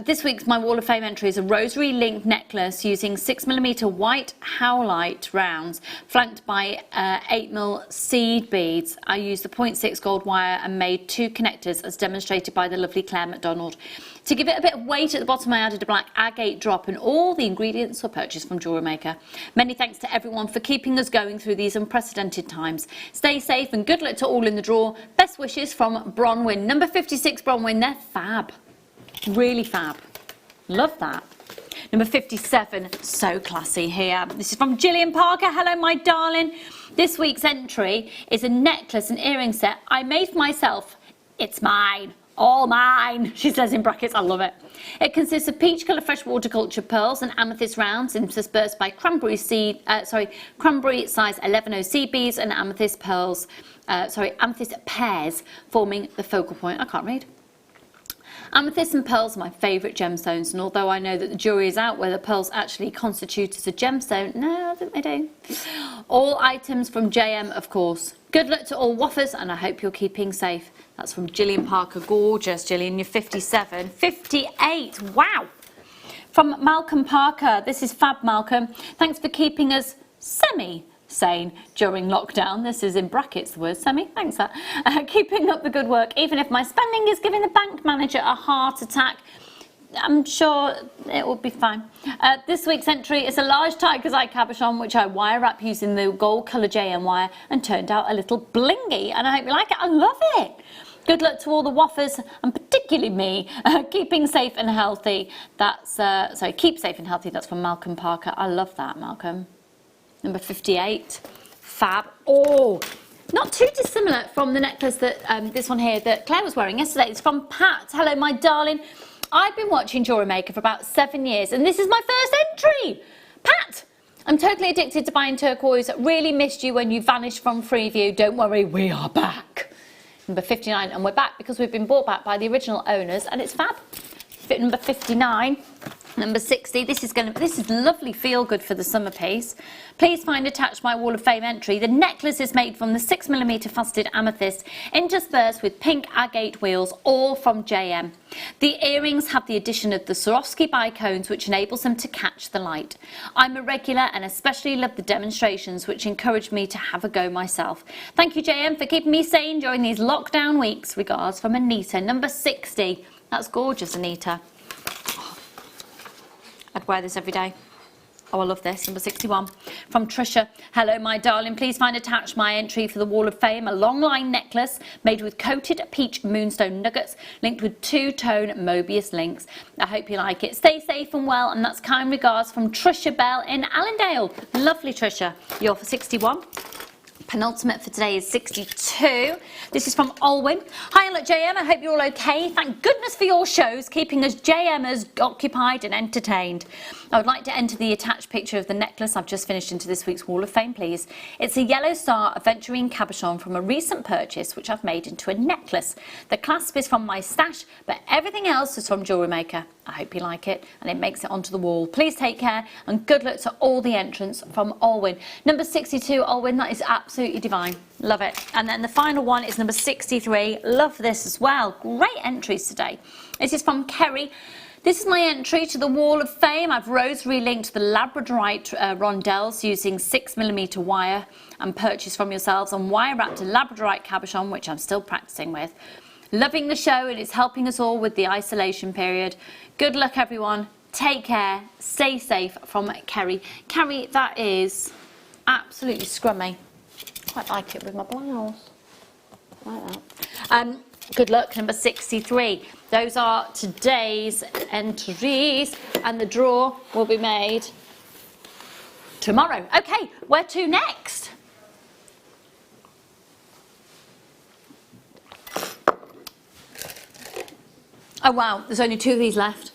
This week's my Wall of Fame entry is a rosary link necklace using 6mm white howlite rounds, flanked by 8mm seed beads. I used the 0.6 gold wire and made 2 connectors, as demonstrated by the lovely Claire McDonald. To give it a bit of weight at the bottom, I added a black agate drop, and all the ingredients were purchased from Jewellery Maker. Many thanks to everyone for keeping us going through these unprecedented times. Stay safe and good luck to all in the draw. Best wishes from Bronwyn. Number 56, Bronwyn, they're fab. Really fab. Love that. Number 57, so classy here. This is from Gillian Parker. Hello, my darling. This week's entry is a necklace and earring set I made for myself. It's mine. All mine, she says in brackets. I love it. It consists of peach colour freshwater culture pearls and amethyst rounds, interspersed by cranberry size 11 seed beads and amethyst pearls. Amethyst pairs forming the focal point. I can't read. Amethyst and pearls are my favourite gemstones, and although I know that the jury is out whether pearls actually constitute as a gemstone, no, I think they do. All items from JM, of course. Good luck to all waffers, and I hope you're keeping safe. That's from Gillian Parker. Gorgeous, Gillian. You're 57. 58. Wow. From Malcolm Parker. This is fab, Malcolm. Thanks for keeping us semi-sane during lockdown. This is in brackets, the word semi. Thanks, sir. Keeping up the good work, even if my spending is giving the bank manager a heart attack. I'm sure it will be fine. This week's entry is a large tiger's eye cabochon, which I wire wrap using the gold colour JM wire, and turned out a little blingy, and I hope you like it. I love it. Good luck to all the waffers, and particularly me, keeping safe and healthy. That's, keep safe and healthy. That's from Malcolm Parker. I love that, Malcolm. Number 58, fab. Oh, not too dissimilar from the necklace that, this one here that Claire was wearing yesterday. It's from Pat. Hello, my darling. I've been watching Jewellery Maker for about 7 years, and this is my first entry. Pat, I'm totally addicted to buying turquoise. Really missed you when you vanished from Freeview. Don't worry, we are back. Number 59, and we're back because we've been bought back by the original owners, and it's fab. Number 59, Number 60, this is lovely feel good for the summer piece. Please find attached my Wall of Fame entry. The necklace is made from the 6mm faceted amethyst interspersed with pink agate wheels, all from JM. The earrings have the addition of the Swarovski bicones, which enables them to catch the light. I'm a regular and especially love the demonstrations, which encouraged me to have a go myself. Thank you, JM, for keeping me sane during these lockdown weeks. Regards from Anita. Number 60. That's gorgeous, Anita. I'd wear this every day. Oh, I love this. Number 61 from Trisha. Hello, my darling. Please find attached my entry for the Wall of Fame, a long line necklace made with coated peach moonstone nuggets linked with two-tone Mobius links. I hope you like it. Stay safe and well, and that's kind regards from Trisha Bell in Allendale. Lovely, Trisha. You're for 61. Penultimate for today is 62. This is from Olwyn. Hi, look, JM. I hope you're all okay. Thank goodness for your shows, keeping us JMers occupied and entertained. I would like to enter the attached picture of the necklace I've just finished into this week's Wall of Fame, please. It's a yellow star aventurine cabochon from a recent purchase, which I've made into a necklace. The clasp is from my stash, but everything else is from Jewellery Maker. I hope you like it, and it makes it onto the wall. Please take care, and good luck to all the entrants from Olwyn. Number 62, Olwyn, that is absolutely divine. Love it. And then the final one is number 63. Love this as well. Great entries today. This is from Kerry. This is my entry to the Wall of Fame. I've rosary linked the labradorite rondelles using 6mm wire and purchased from yourselves, and wire wrapped a labradorite cabochon, which I'm still practicing with. Loving the show, and it's helping us all with the isolation period. Good luck, everyone. Take care. Stay safe, from Kerry. Kerry, that is absolutely scrummy. Quite like it with my blouse. Like that. Good luck, number 63. Those are today's entries, and the draw will be made tomorrow. Okay, where to next? Oh wow, there's only 2 of these left.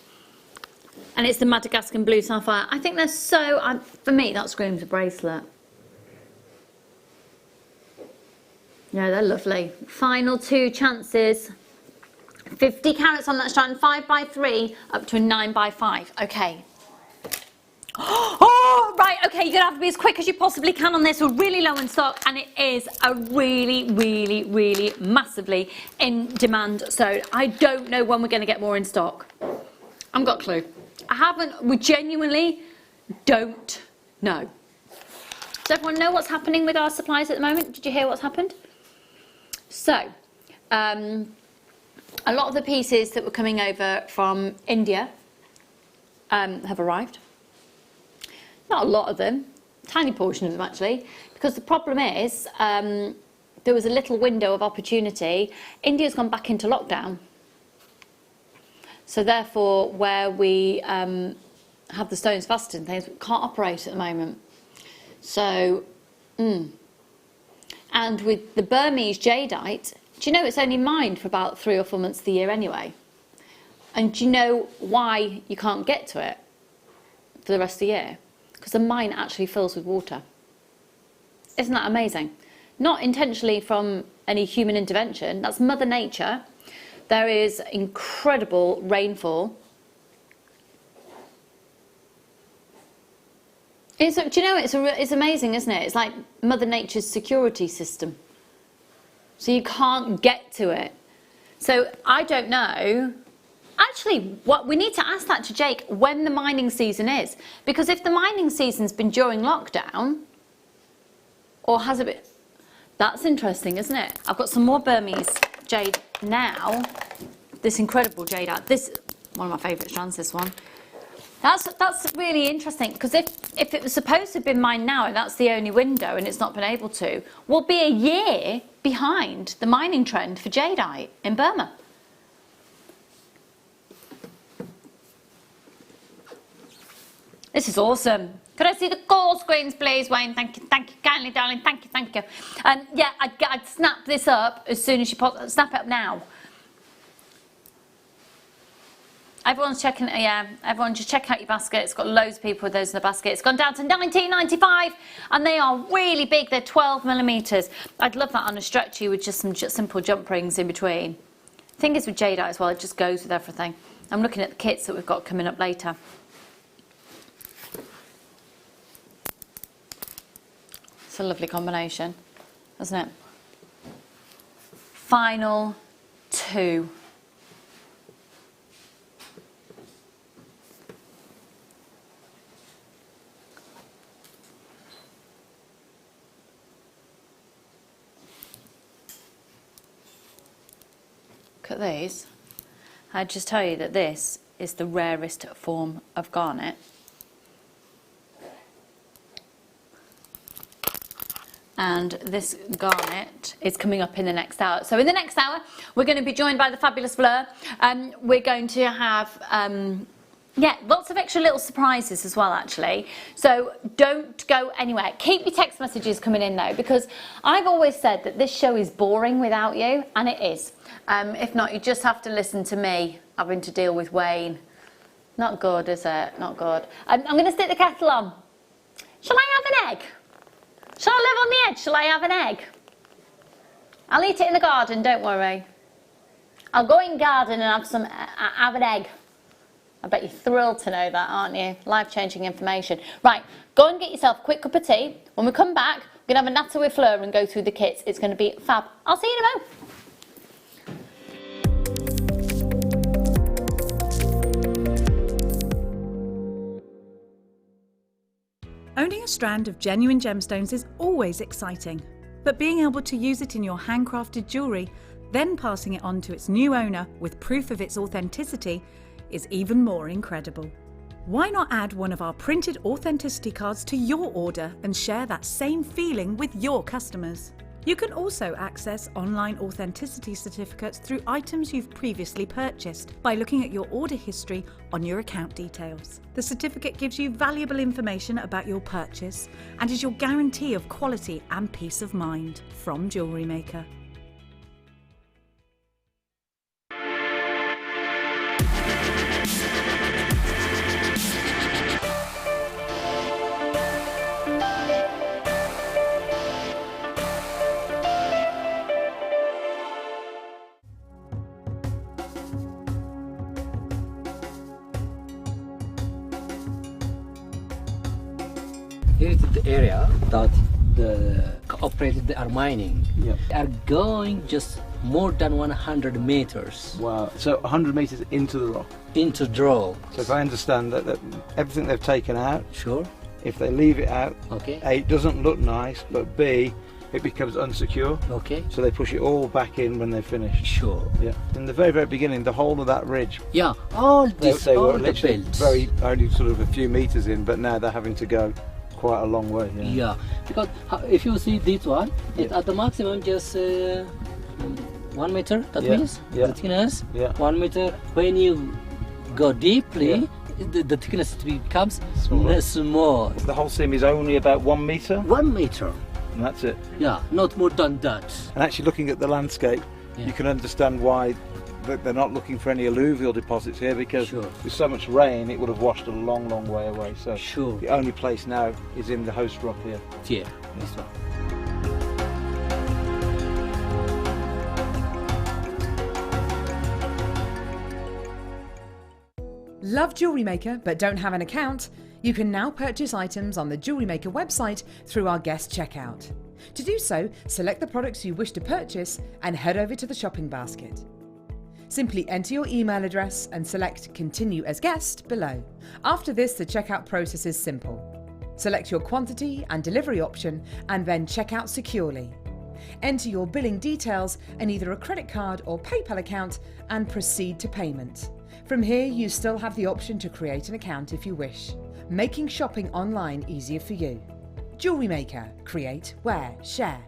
And it's the Madagascar Blue Sapphire. I think they're so, for me, that screams a bracelet. Yeah, they're lovely. Final 2 chances. 50 carats on that strand, 5x3 up to a 9x5. Okay. Oh, right, okay, you're gonna have to be as quick as you possibly can on this. We're really low in stock, and it is a really massively in demand. So I don't know when we're gonna get more in stock. I haven't got a clue. We genuinely don't know. Does everyone know what's happening with our supplies at the moment? Did you hear what's happened? So, a lot of the pieces that were coming over from India have arrived. Not a lot of them, tiny portion of them actually, because the problem is there was a little window of opportunity. India's gone back into lockdown. So therefore, where we have the stones fastened and things, we can't operate at the moment. So, And with the Burmese jadeite, do you know it's only mined for about 3 or 4 months of the year anyway? And do you know why you can't get to it for the rest of the year? Because the mine actually fills with water. Isn't that amazing? Not intentionally from any human intervention, that's Mother Nature. There is incredible rainfall. Do you know, it's amazing, isn't it? It's like Mother Nature's security system. So you can't get to it. So I don't know. Actually, what we need to ask that to Jake, when the mining season is. Because if the mining season's been during lockdown, or has it been... That's interesting, isn't it? I've got some more Burmese jade now. This incredible jade out. This, one of my favourite strands, this one. That's really interesting, because if it was supposed to have been mined now and that's the only window and it's not been able to, we'll be a year behind the mining trend for jadeite in Burma. This is awesome. Could I see the call screens, please, Wayne? Thank you kindly, darling. Thank you. Yeah, I'd snap this up as soon as you snap it up now. Everyone's checking, yeah, everyone just check out your basket. It's got loads of people with those in the basket. It's gone down to $19.95 and they are really big. They're 12mm. I'd love that on a stretchy with just some simple jump rings in between. The thing is with jadeite as well, it just goes with everything. I'm looking at the kits that we've got coming up later. a lovely combination, isn't it? Final 2. Look at these. I'd just tell you that this is the rarest form of garnet. And this garnet is coming up in the next hour. So in the next hour, we're going to be joined by the fabulous Fleur. We're going to have, yeah, lots of extra little surprises as well, actually. So don't go anywhere. Keep your text messages coming in, though, because I've always said that this show is boring without you, and it is. If not, you just have to listen to me having to deal with Wayne. Not good, is it? Not good. I'm going to stick the kettle on. Shall I have an egg? Shall I live on the edge? Shall I have an egg? I'll eat it in the garden, don't worry. I'll go in the garden and have an egg. I bet you're thrilled to know that, aren't you? Life-changing information. Right, go and get yourself a quick cup of tea. When we come back, we're going to have a natter with Fleur and go through the kits. It's going to be fab. I'll see you in a moment. Owning a strand of genuine gemstones is always exciting, but being able to use it in your handcrafted jewellery, then passing it on to its new owner with proof of its authenticity, is even more incredible. Why not add one of our printed authenticity cards to your order and share that same feeling with your customers? You can also access online authenticity certificates through items you've previously purchased by looking at your order history on your account details. The certificate gives you valuable information about your purchase and is your guarantee of quality and peace of mind from Jewellery Maker. Here is the area that the operators they are mining. Yep. They are going just more than 100 meters Wow. So 100 meters into the rock. into drill. So if I understand that everything they've taken out, Sure. if they leave it out, Okay. A, it doesn't look nice, but B, it becomes unsecure. Okay. So they push it all back in when they're finished. Sure. Yeah. In the very, very beginning, the whole of that ridge, Yeah. All they, this, they all were the literally belts. very only sort of a few meters in, but now they're having to go quite a long way. Yeah. Yeah. Because if you see this one, it's Yeah. at the maximum just 1 meter. That Yeah. means Yeah. the thickness. Yeah. 1 meter. When you go deeply, Yeah. the thickness becomes Smaller. small. The whole seam is only about 1 meter, 1 meter. and that's it. Yeah. Not more than that. And actually looking at the landscape, Yeah. you can understand why they're not looking for any alluvial deposits here, because Sure. with so much rain it would have washed a long, long way away. So Sure. the only place now is in the host rock here. Yeah. This one. Love Jewellery Maker but don't have an account? You can now purchase items on the Jewellery Maker website through our guest checkout. To do so, select the products you wish to purchase and head over to the shopping basket. Simply enter your email address and select Continue as Guest below. After this, the checkout process is simple. Select your quantity and delivery option and then check out securely. Enter your billing details and either a credit card or PayPal account and proceed to payment. From here, you still have the option to create an account if you wish, making shopping online easier for you. Jewellery Maker. Create, wear, share.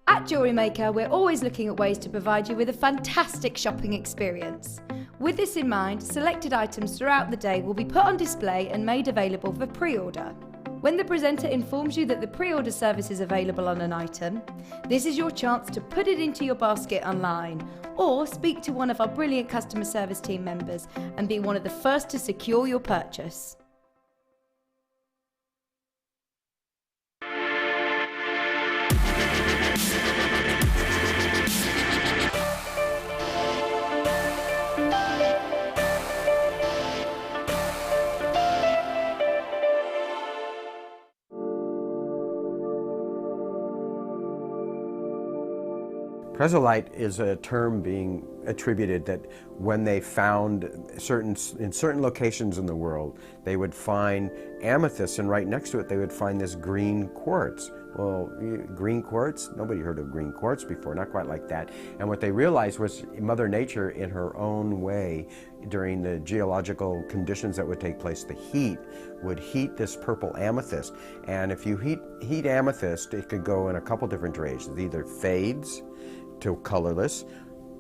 At Jewellery Maker, we're always looking at ways to provide you with a fantastic shopping experience. With this in mind, selected items throughout the day will be put on display and made available for pre-order. When the presenter informs you that the pre-order service is available on an item, this is your chance to put it into your basket online or speak to one of our brilliant customer service team members and be one of the first to secure your purchase. Presolite is a term being attributed that when they found in certain locations in the world, they would find amethyst, and right next to it they would find this green quartz. Well, green quartz? Nobody heard of green quartz before, not quite like that. And what they realized was Mother Nature, in her own way, during the geological conditions that would take place, the heat would heat this purple amethyst. And if you heat amethyst, it could go in a couple different directions. It either fades to colorless,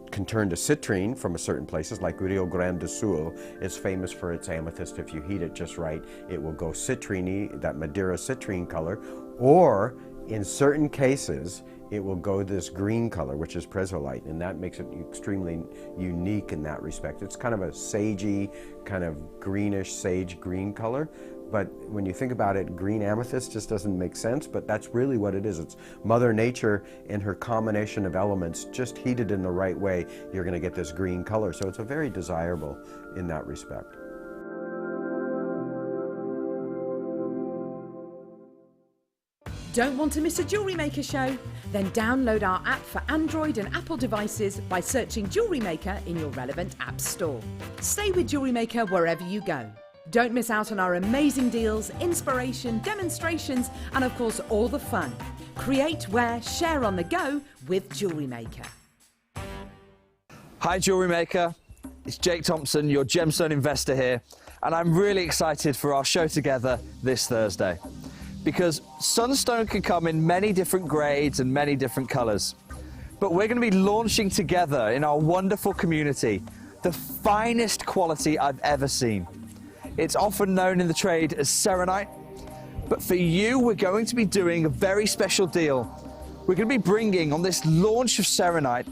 can turn to citrine from a certain places, like Rio Grande do Sul is famous for its amethyst. If you heat it just right, it will go citrine, that Madeira citrine color, or in certain cases, it will go this green color, which is presolite, and that makes it extremely unique in that respect. It's kind of a sagey, kind of greenish sage green color. But when you think about it, green amethyst just doesn't make sense, but that's really what it is. It's Mother Nature in her combination of elements, just heated in the right way, you're going to get this green color. So it's a very desirable in that respect. Don't want to miss a Jewellery Maker show? Then download our app for Android and Apple devices by searching Jewellery Maker in your relevant app store. Stay with Jewellery Maker wherever you go. Don't miss out on our amazing deals, inspiration, demonstrations, and of course all the fun. Create, wear, share on the go with Jewellery Maker. Hi Jewellery Maker, it's Jake Thompson, your gemstone investor here, and I'm really excited for our show together this Thursday. Because sunstone can come in many different grades and many different colors. But we're going to be launching together in our wonderful community the finest quality I've ever seen. It's often known in the trade as serenite, but for you, we're going to be doing a very special deal. We're going to be bringing on this launch of serenite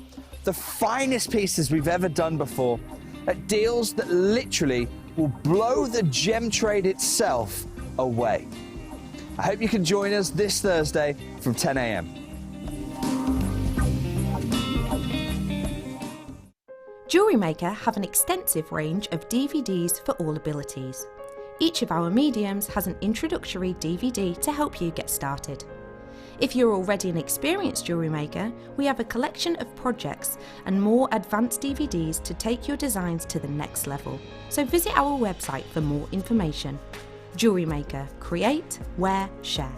the finest pieces we've ever done before at deals that literally will blow the gem trade itself away. I hope you can join us this Thursday from 10 a.m. Jewellery Maker have an extensive range of DVDs for all abilities. Each of our mediums has an introductory DVD to help you get started. If you're already an experienced Jewellery Maker, we have a collection of projects and more advanced DVDs to take your designs to the next level. So visit our website for more information. Jewellery Maker, create, wear, share.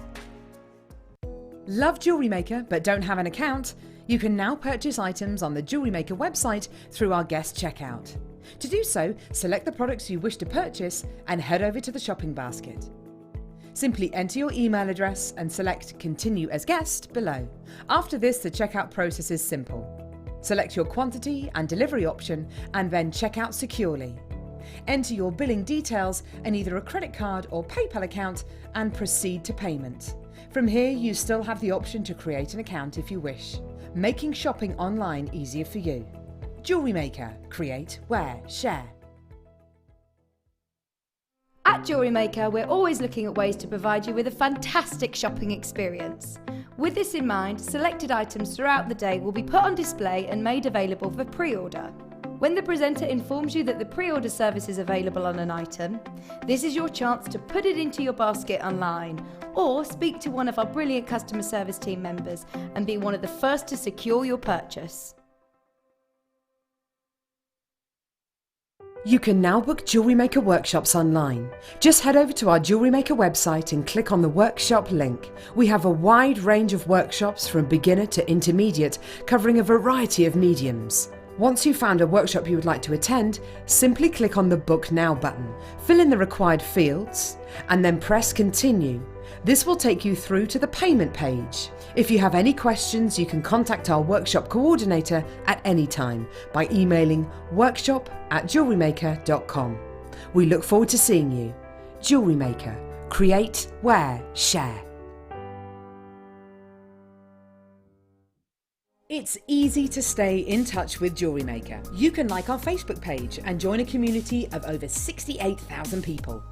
Love Jewellery Maker but don't have an account? You can now purchase items on the Jewellery Maker website through our guest checkout. To do so, select the products you wish to purchase and head over to the shopping basket. Simply enter your email address and select Continue as Guest below. After this, the checkout process is simple. Select your quantity and delivery option and then check out securely. Enter your billing details and either a credit card or PayPal account and proceed to payment. From here, you still have the option to create an account if you wish, making shopping online easier for you. Jewellery Maker, create, wear, share. At Jewellery Maker, we're always looking at ways to provide you with a fantastic shopping experience. With this in mind, selected items throughout the day will be put on display and made available for pre-order. When the presenter informs you that the pre-order service is available on an item, this is your chance to put it into your basket online or speak to one of our brilliant customer service team members and be one of the first to secure your purchase. You can now book Jewellery Maker workshops online. Just head over to our Jewellery Maker website and click on the workshop link. We have a wide range of workshops from beginner to intermediate, covering a variety of mediums. Once you've found a workshop you would like to attend, simply click on the Book Now button, fill in the required fields, and then press Continue. This will take you through to the payment page. If you have any questions, you can contact our workshop coordinator at any time by emailing workshop@jewellerymaker.com. We look forward to seeing you. Jewellery Maker, Create, wear, share. It's easy to stay in touch with Jewellery Maker. You can like our Facebook page and join a community of over 68,000 people.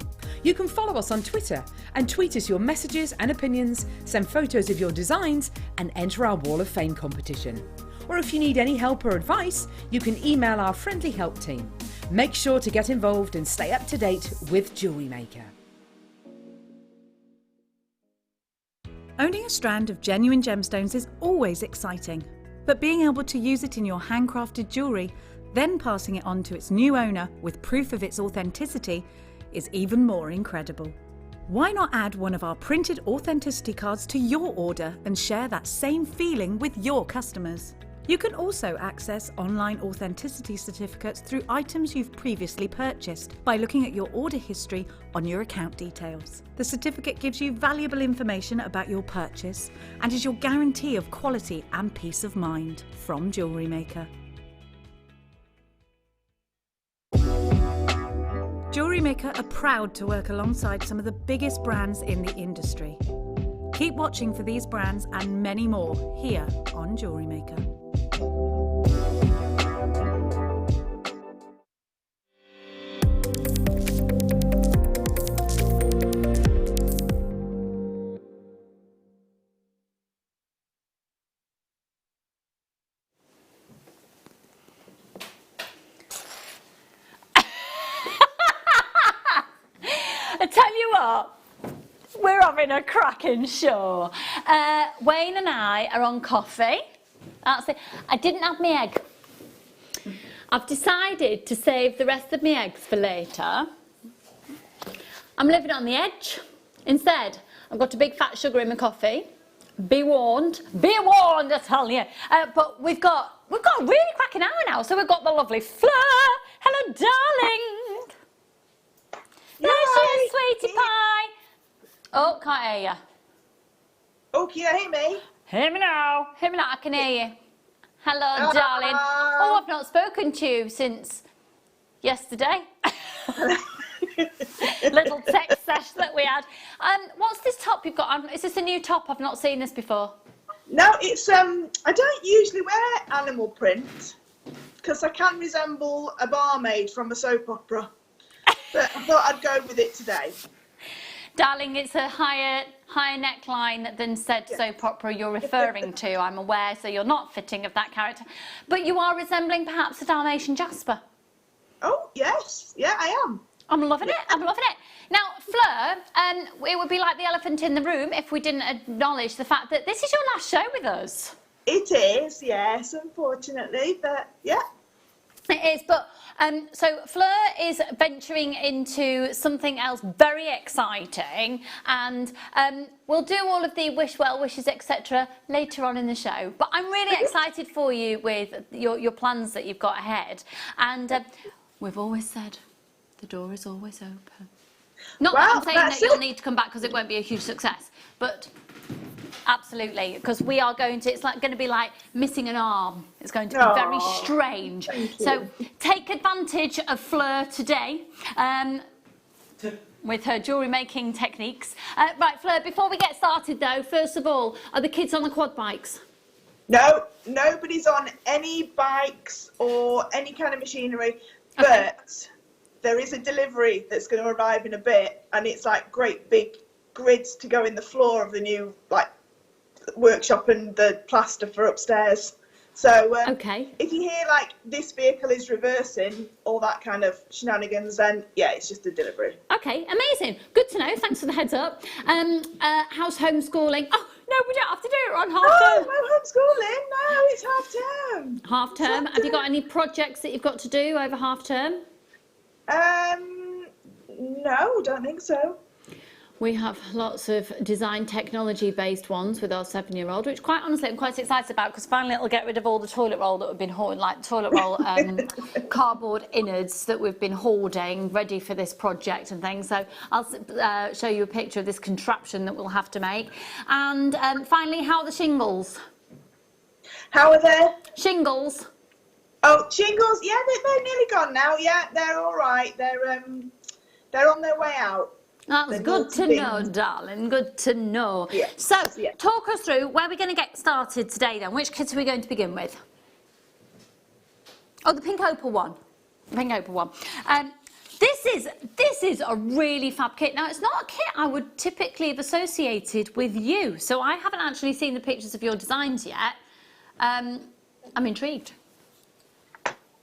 You can follow us on Twitter and tweet us your messages and opinions, send photos of your designs and enter our Wall of Fame competition. Or if you need any help or advice, you can email our friendly help team. Make sure to get involved and stay up to date with Jewellery Maker. Owning a strand of genuine gemstones is always exciting, but being able to use it in your handcrafted jewellery, then passing it on to its new owner with proof of its authenticity, is even more incredible. Why not add one of our printed authenticity cards to your order and share that same feeling with your customers? You can also access online authenticity certificates through items you've previously purchased by looking at your order history on your account details. The certificate gives you valuable information about your purchase and is your guarantee of quality and peace of mind from Jewellery Maker. Jewellery Maker are proud to work alongside some of the biggest brands in the industry. Keep watching for these brands and many more here on Jewellery Maker. I tell you what, we're having a cracking show. Wayne and I are on coffee. That's it. I didn't have my egg. I've decided to save the rest of my eggs for later. I'm leaving it on the edge. Instead, I've got a big fat sugar in my coffee. Be warned, I tell you. But we've got a really cracking hour now. So we've got the lovely Fleur. Hello, darling. There she is, sweetie pie. Oh, can't hear you. Oh, can you hear me? Hear me now. Hear me now, I can hear you. Hello, darling. Oh, I've not spoken to you since yesterday. Little text session that we had. What's this top you've got on? Is this a new top? I've not seen this before. No, it's I don't usually wear animal print because I can resemble a barmaid from a soap opera. But I thought I'd go with it today. Darling, it's a higher neckline than said soap opera you're referring to, I'm aware, so you're not fitting of that character. But you are resembling perhaps a Dalmatian Jasper. Oh, yes. Yeah, I am. I'm loving it. I'm loving it. Now, Fleur, it would be like the elephant in the room if we didn't acknowledge the fact that this is your last show with us. It is, yes, unfortunately, but yeah. It is, but so Fleur is venturing into something else very exciting, and we'll do all of the well wishes, etc. later on in the show. But I'm really excited for you with your plans that you've got ahead, and we've always said the door is always open. Not that I'm saying that you'll need to come back because it won't be a huge success, but absolutely, because we are going to, it's like going to be like missing an arm. It's going to be very strange. So take advantage of Fleur today with her jewellery making techniques. Right, Fleur, before we get started though, first of all, are the kids on the quad bikes? No, nobody's on any bikes or any kind of machinery, but there is a delivery that's going to arrive in a bit, and it's like great big grids to go in the floor of the new like workshop and the plaster for upstairs. So if you hear like this vehicle is reversing, all that kind of shenanigans, then yeah, it's just a delivery. Okay, amazing. Good to know. Thanks for the heads up. How's homeschooling? Oh no, we don't have to do it. We're on half term. No homeschooling. No, it's half term. Half term. Have you got any projects that you've got to do over half term? No, don't think so. We have lots of design technology based ones with our 7-year-old, which quite honestly I'm quite excited about, because finally it'll get rid of all the toilet roll that we've been hoarding, like toilet roll cardboard innards that we've been hoarding ready for this project and things. So I'll show you a picture of this contraption that we'll have to make. And finally, how are the shingles? How are they? Shingles. Oh, shingles, yeah, they're nearly gone now. Yeah, they're all right. They're on their way out. That was They're good to know, multi-beamed. darling. Good to know. Yes, So, yeah. talk us through where we're going to get started today then. Which kit are we going to begin with? Oh, the pink opal one. The pink opal one. This is a really fab kit. Now, it's not a kit I would typically have associated with you. So I haven't actually seen the pictures of your designs yet. I'm intrigued.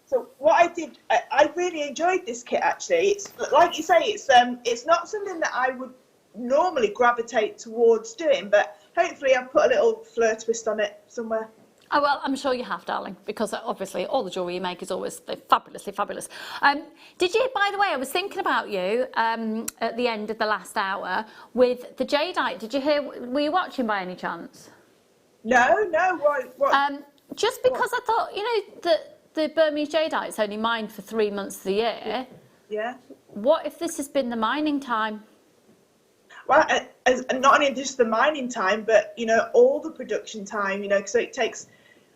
So what I did, I really enjoyed this kit actually. It's like you say, it's not something that I would normally gravitate towards doing, but hopefully I've put a little fleur twist on it somewhere. Oh, well, I'm sure you have, darling, because obviously all the jewellery you make is always fabulously fabulous. Did you, by the way, I was thinking about you at the end of the last hour with the jadeite. Did you hear, were you watching by any chance? No, what? Just because I thought, you know, that the Burmese jadeite is only mined for 3 months of the year. Yeah. What if this has been the mining time? Well, not only just the mining time, but, you know, all the production time, you know, so it takes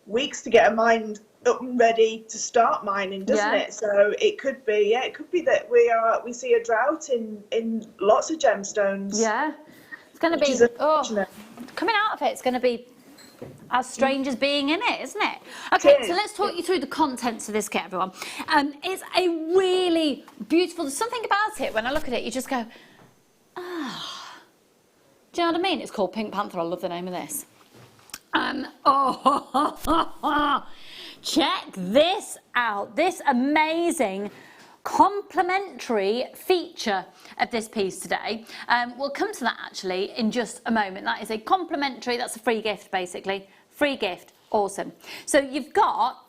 weeks to get a mine up and ready to start mining, doesn't it? So it could be, that we see a drought in lots of gemstones. Yeah. It's going to be, coming out of it, it's going to be as strange as being in it, isn't it? Okay, so let's talk you through the contents of this kit, everyone. It's a really beautiful, there's something about it, when I look at it, you just go, ah. Do you know what I mean? It's called Pink Panther. I love the name of this. Check this out. This amazing complementary feature of this piece today. We'll come to that actually in just a moment. That is a complimentary, that's a free gift basically. Free gift, awesome. So you've got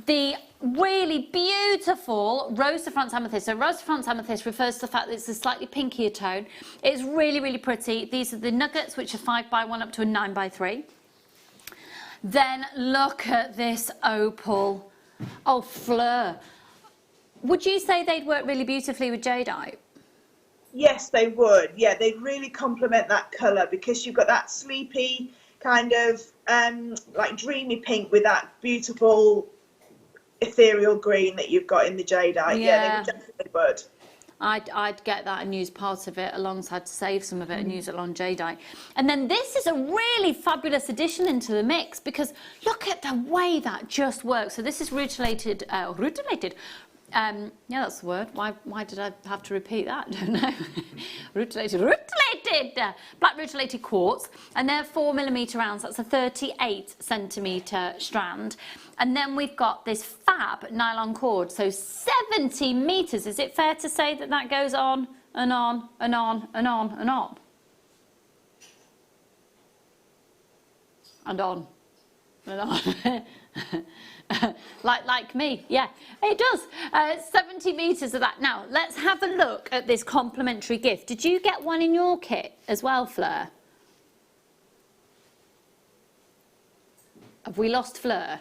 the really beautiful rose de France amethyst. So rose de France amethyst refers to the fact that it's a slightly pinkier tone. It's really, really pretty. These are the nuggets, which are 5x1 up to a 9x3. Then look at this opal. Oh, fleur. Would you say they'd work really beautifully with jadeite? Yes, they would. Yeah, they'd really complement that colour because you've got that sleepy kind of like dreamy pink with that beautiful ethereal green that you've got in the jadeite. Yeah, they definitely would. I'd get that and use part of it alongside to save some of it and use it along jadeite. And then this is a really fabulous addition into the mix because look at the way that just works. So this is rutilated, yeah, that's the word. Why did I have to repeat that? I don't know. rutilated, black rutilated quartz, and they're 4mm rounds. That's a 38cm strand. And then we've got this fab nylon cord, so 70 meters. Is it fair to say that that goes on and on and on and on and on? And on and on. like me, yeah, it does. 70 meters of that. Now, let's have a look at this complimentary gift. Did you get one in your kit as well, Fleur? Have we lost Fleur?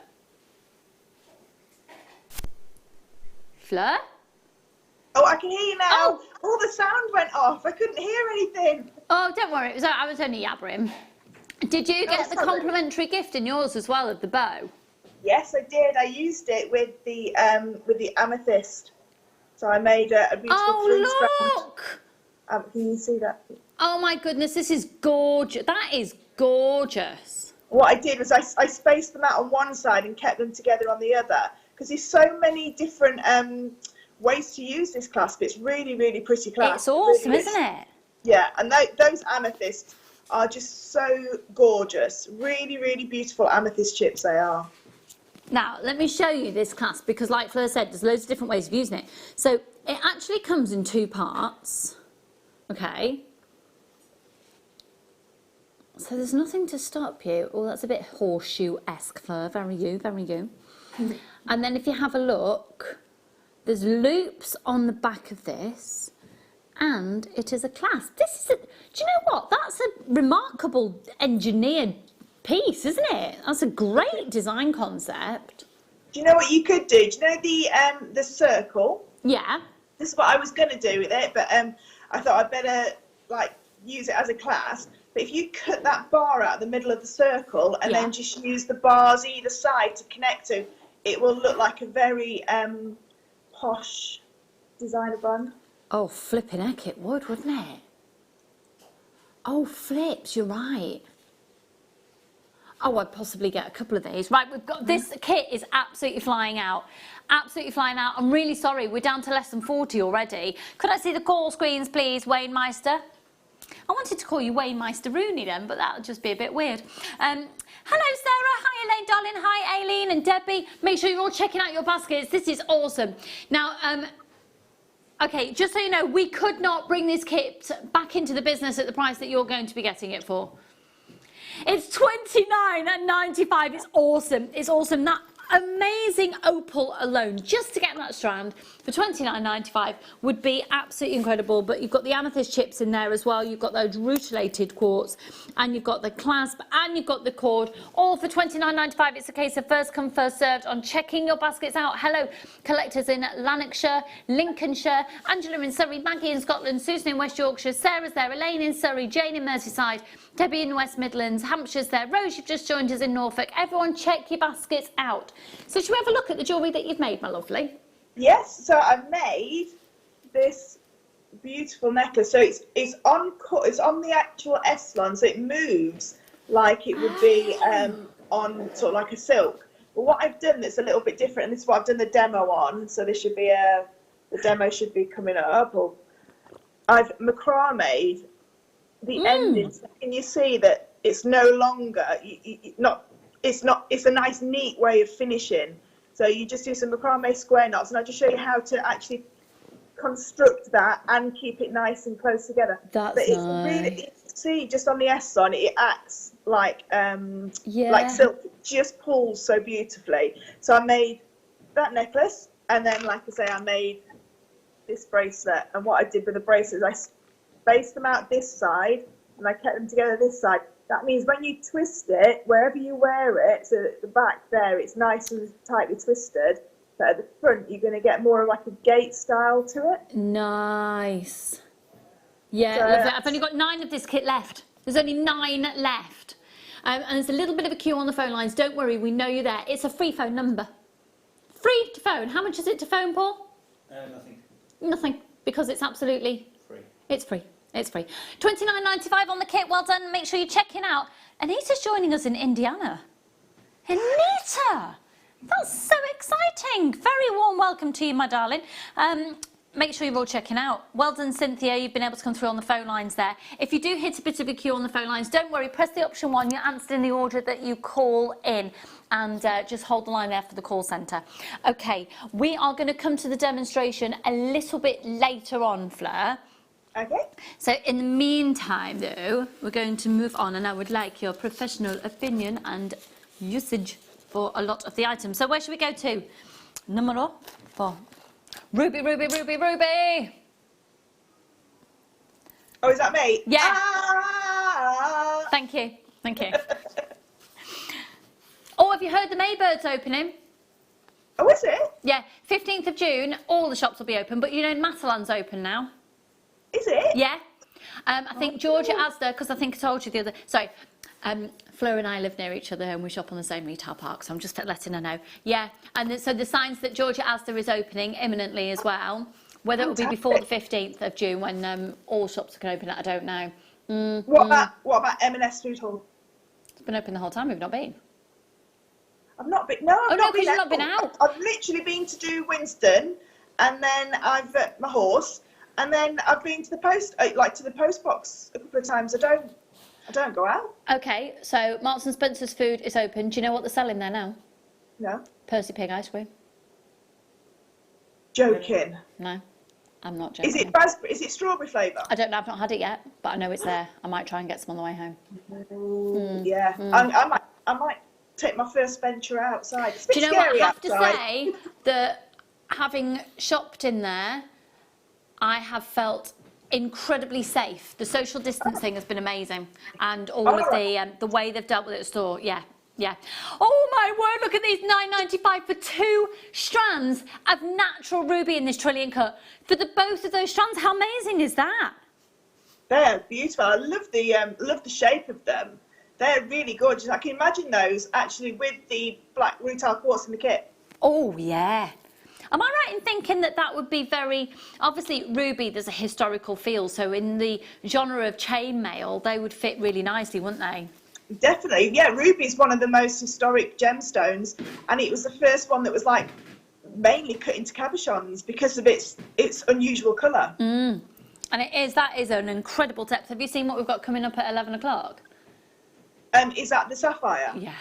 Fleur? Oh, I can hear you now. Oh, the sound went off. I couldn't hear anything. Oh, don't worry. I was only yabbering. Did you get the complimentary gift in yours as well of the bow? Yes, I did. I used it with the amethyst. So I made a beautiful look! Can you see that? Oh my goodness, this is gorgeous. That is gorgeous. What I did was I spaced them out on one side and kept them together on the other because there's so many different ways to use this clasp. It's really, really pretty clasp. It's awesome, really, isn't it? Yeah, and those amethysts are just so gorgeous. Really, really beautiful amethyst chips they are. Now, let me show you this clasp because like Fleur said, there's loads of different ways of using it. So it actually comes in 2 parts, okay? So there's nothing to stop you. Oh, that's a bit horseshoe-esque, Fleur, very you, very you. And then if you have a look, there's loops on the back of this and it is a clasp. This is a, do you know what? That's a remarkable engineered piece, isn't it? That's a great design concept. Do you know what you could do? Do you know the circle? Yeah. This is what I was going to do with it, but I thought I'd better like use it as a clasp. But if you cut that bar out of the middle of the circle and then just use the bars either side to connect to, it will look like a very posh designer bun. Oh, flipping heck, it would, wouldn't it? Oh, flips, you're right. Oh, I'd possibly get a couple of these. Right, we've got this kit is absolutely flying out. Absolutely flying out. I'm really sorry, we're down to less than 40 already. Could I see the call screens, please, Wayne Meister? I wanted to call you Wayne Meister Rooney then, but that would just be a bit weird. Hello, Sarah. Hi, Elaine, darling. Hi, Aileen and Debbie. Make sure you're all checking out your baskets. This is awesome. Now, okay, just so you know, we could not bring this kit back into the business at the price that you're going to be getting it for. It's $29.95. It's awesome. It's awesome. That amazing opal alone, just to get that strand for $29.95 would be absolutely incredible. But you've got the amethyst chips in there as well. You've got those rutilated quartz, and you've got the clasp, and you've got the cord, all for $29.95. It's a case of first come, first served on checking your baskets out. Hello, collectors in Lanarkshire, Lincolnshire, Angela in Surrey, Maggie in Scotland, Susan in West Yorkshire, Sarah's there, Elaine in Surrey, Jane in Merseyside, Debbie in West Midlands, Hampshire's there, Rose, you've just joined us in Norfolk. Everyone check your baskets out. So should we have a look at the jewellery that you've made, my lovely? Yes, so I've made this beautiful necklace. So it's on the actual S-line, so it moves like it would be on sort of like a silk. But what I've done that's a little bit different, and this is what I've done the demo on, so this should be the demo should be coming up, or I've macrame'd the endings, and you see that it's no longer it's a nice neat way of finishing. So you just do some macrame square knots, and I'll just show you how to actually construct that and keep it nice and close together. That's but it's nice. Really, see, just on the S on it acts like silk. It just pulls so beautifully. So I made that necklace, and then, like I say, I made this bracelet. And what I did with the bracelets, I spaced them out this side, and I kept them together this side. That means when you twist it, wherever you wear it, so at the back there, it's nice and tightly twisted. But at the front, you're going to get more of like a gate style to it. Nice. Yeah, So love it. I've only got 9 of this kit left. There's only 9 left. And there's a little bit of a queue on the phone lines. Don't worry, we know you're there. It's a free phone number. Free to phone. How much is it to phone, Paul? Nothing. Nothing, because it's absolutely Free. It's free. It's free. $29.95 on the kit. Well done. Make sure you check it out. Anita's joining us in Indiana. Anita! That's so exciting. Very warm welcome to you, my darling. Make sure you're all checking out. Well done, Cynthia. You've been able to come through on the phone lines there. If you do hit a bit of a queue on the phone lines, don't worry. Press the option 1. You're answered in the order that you call in. And just hold the line there for the call centre. Okay, we are going to come to the demonstration a little bit later on, Fleur. Okay. So in the meantime, though, we're going to move on, and I would like your professional opinion and usage for a lot of the items. So where should we go to? Numero 4. Ruby, Ruby, Ruby, Ruby! Oh, is that me? Yeah. Ah! Thank you. Thank you. Oh, have you heard the Maybird's opening? Oh, is it? Yeah, 15th of June, all the shops will be open, but you know Matalan's open now. Is it? Yeah. I think Georgia Asda, because I think I told you the other... Sorry, Fleur and I live near each other and we shop on the same retail park, so I'm just letting her know. Yeah, and so the signs that Georgia Asda is opening imminently as well. Whether it will be before the 15th of June when all shops can open, I don't know. What about M&S Food Hall? It's been open the whole time, we've not been. I've not been. No, I've not been. You've not been out. I've literally been to do Winston, and then I've my horse, and then I've been to the post, to the post box a couple of times. I don't go out. Okay, so Marks and Spencer's food is open. Do you know what they're selling there now? No. Percy Pig ice cream. Joking. No, I'm not joking. Is it raspberry? Is it strawberry flavour? I don't know. I've not had it yet, but I know it's there. I might try and get some on the way home. Yeah. I might take my first venture outside. It's a bit Do you know what? I have outside. to say that having shopped in there, I have felt incredibly safe. The social distancing has been amazing, and all of the way they've dealt with it at the store. Yeah. Yeah. Oh my word, look at these, $9.95 for 2 strands of natural ruby in this trillion cut. For both of those strands, how amazing is that? They're beautiful. I love the shape of them. They're really gorgeous. I can imagine those actually with the black rutile quartz in the kit. Oh yeah. Am I right in thinking that that would be very, obviously ruby, there's a historical feel, so in the genre of chainmail, they would fit really nicely, wouldn't they? Definitely, yeah. Ruby is one of the most historic gemstones, and it was the first one that was like mainly cut into cabochons because of its unusual colour. And that is an incredible depth. Have you seen what we've got coming up at 11 o'clock? Is that the sapphire? Yeah.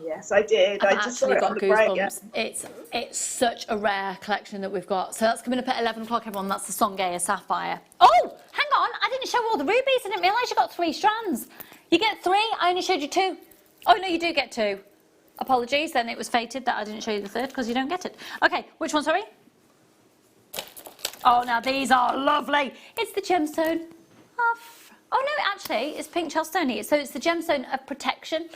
Yes, I did. I just saw it on the break. Yeah. It's such a rare collection that we've got. So that's coming up at 11 o'clock, everyone. That's the Songeia Sapphire. Oh, hang on. I didn't show all the rubies. I didn't realise you got 3 strands. You get 3. I only showed you 2. Oh, no, you do get 2. Apologies. Then it was fated that I didn't show you the 3rd because you don't get it. Okay, which one, sorry? Oh, now these are lovely. It's the gemstone of... Oh no, actually, it's pink chalcedony. So it's the gemstone of protection.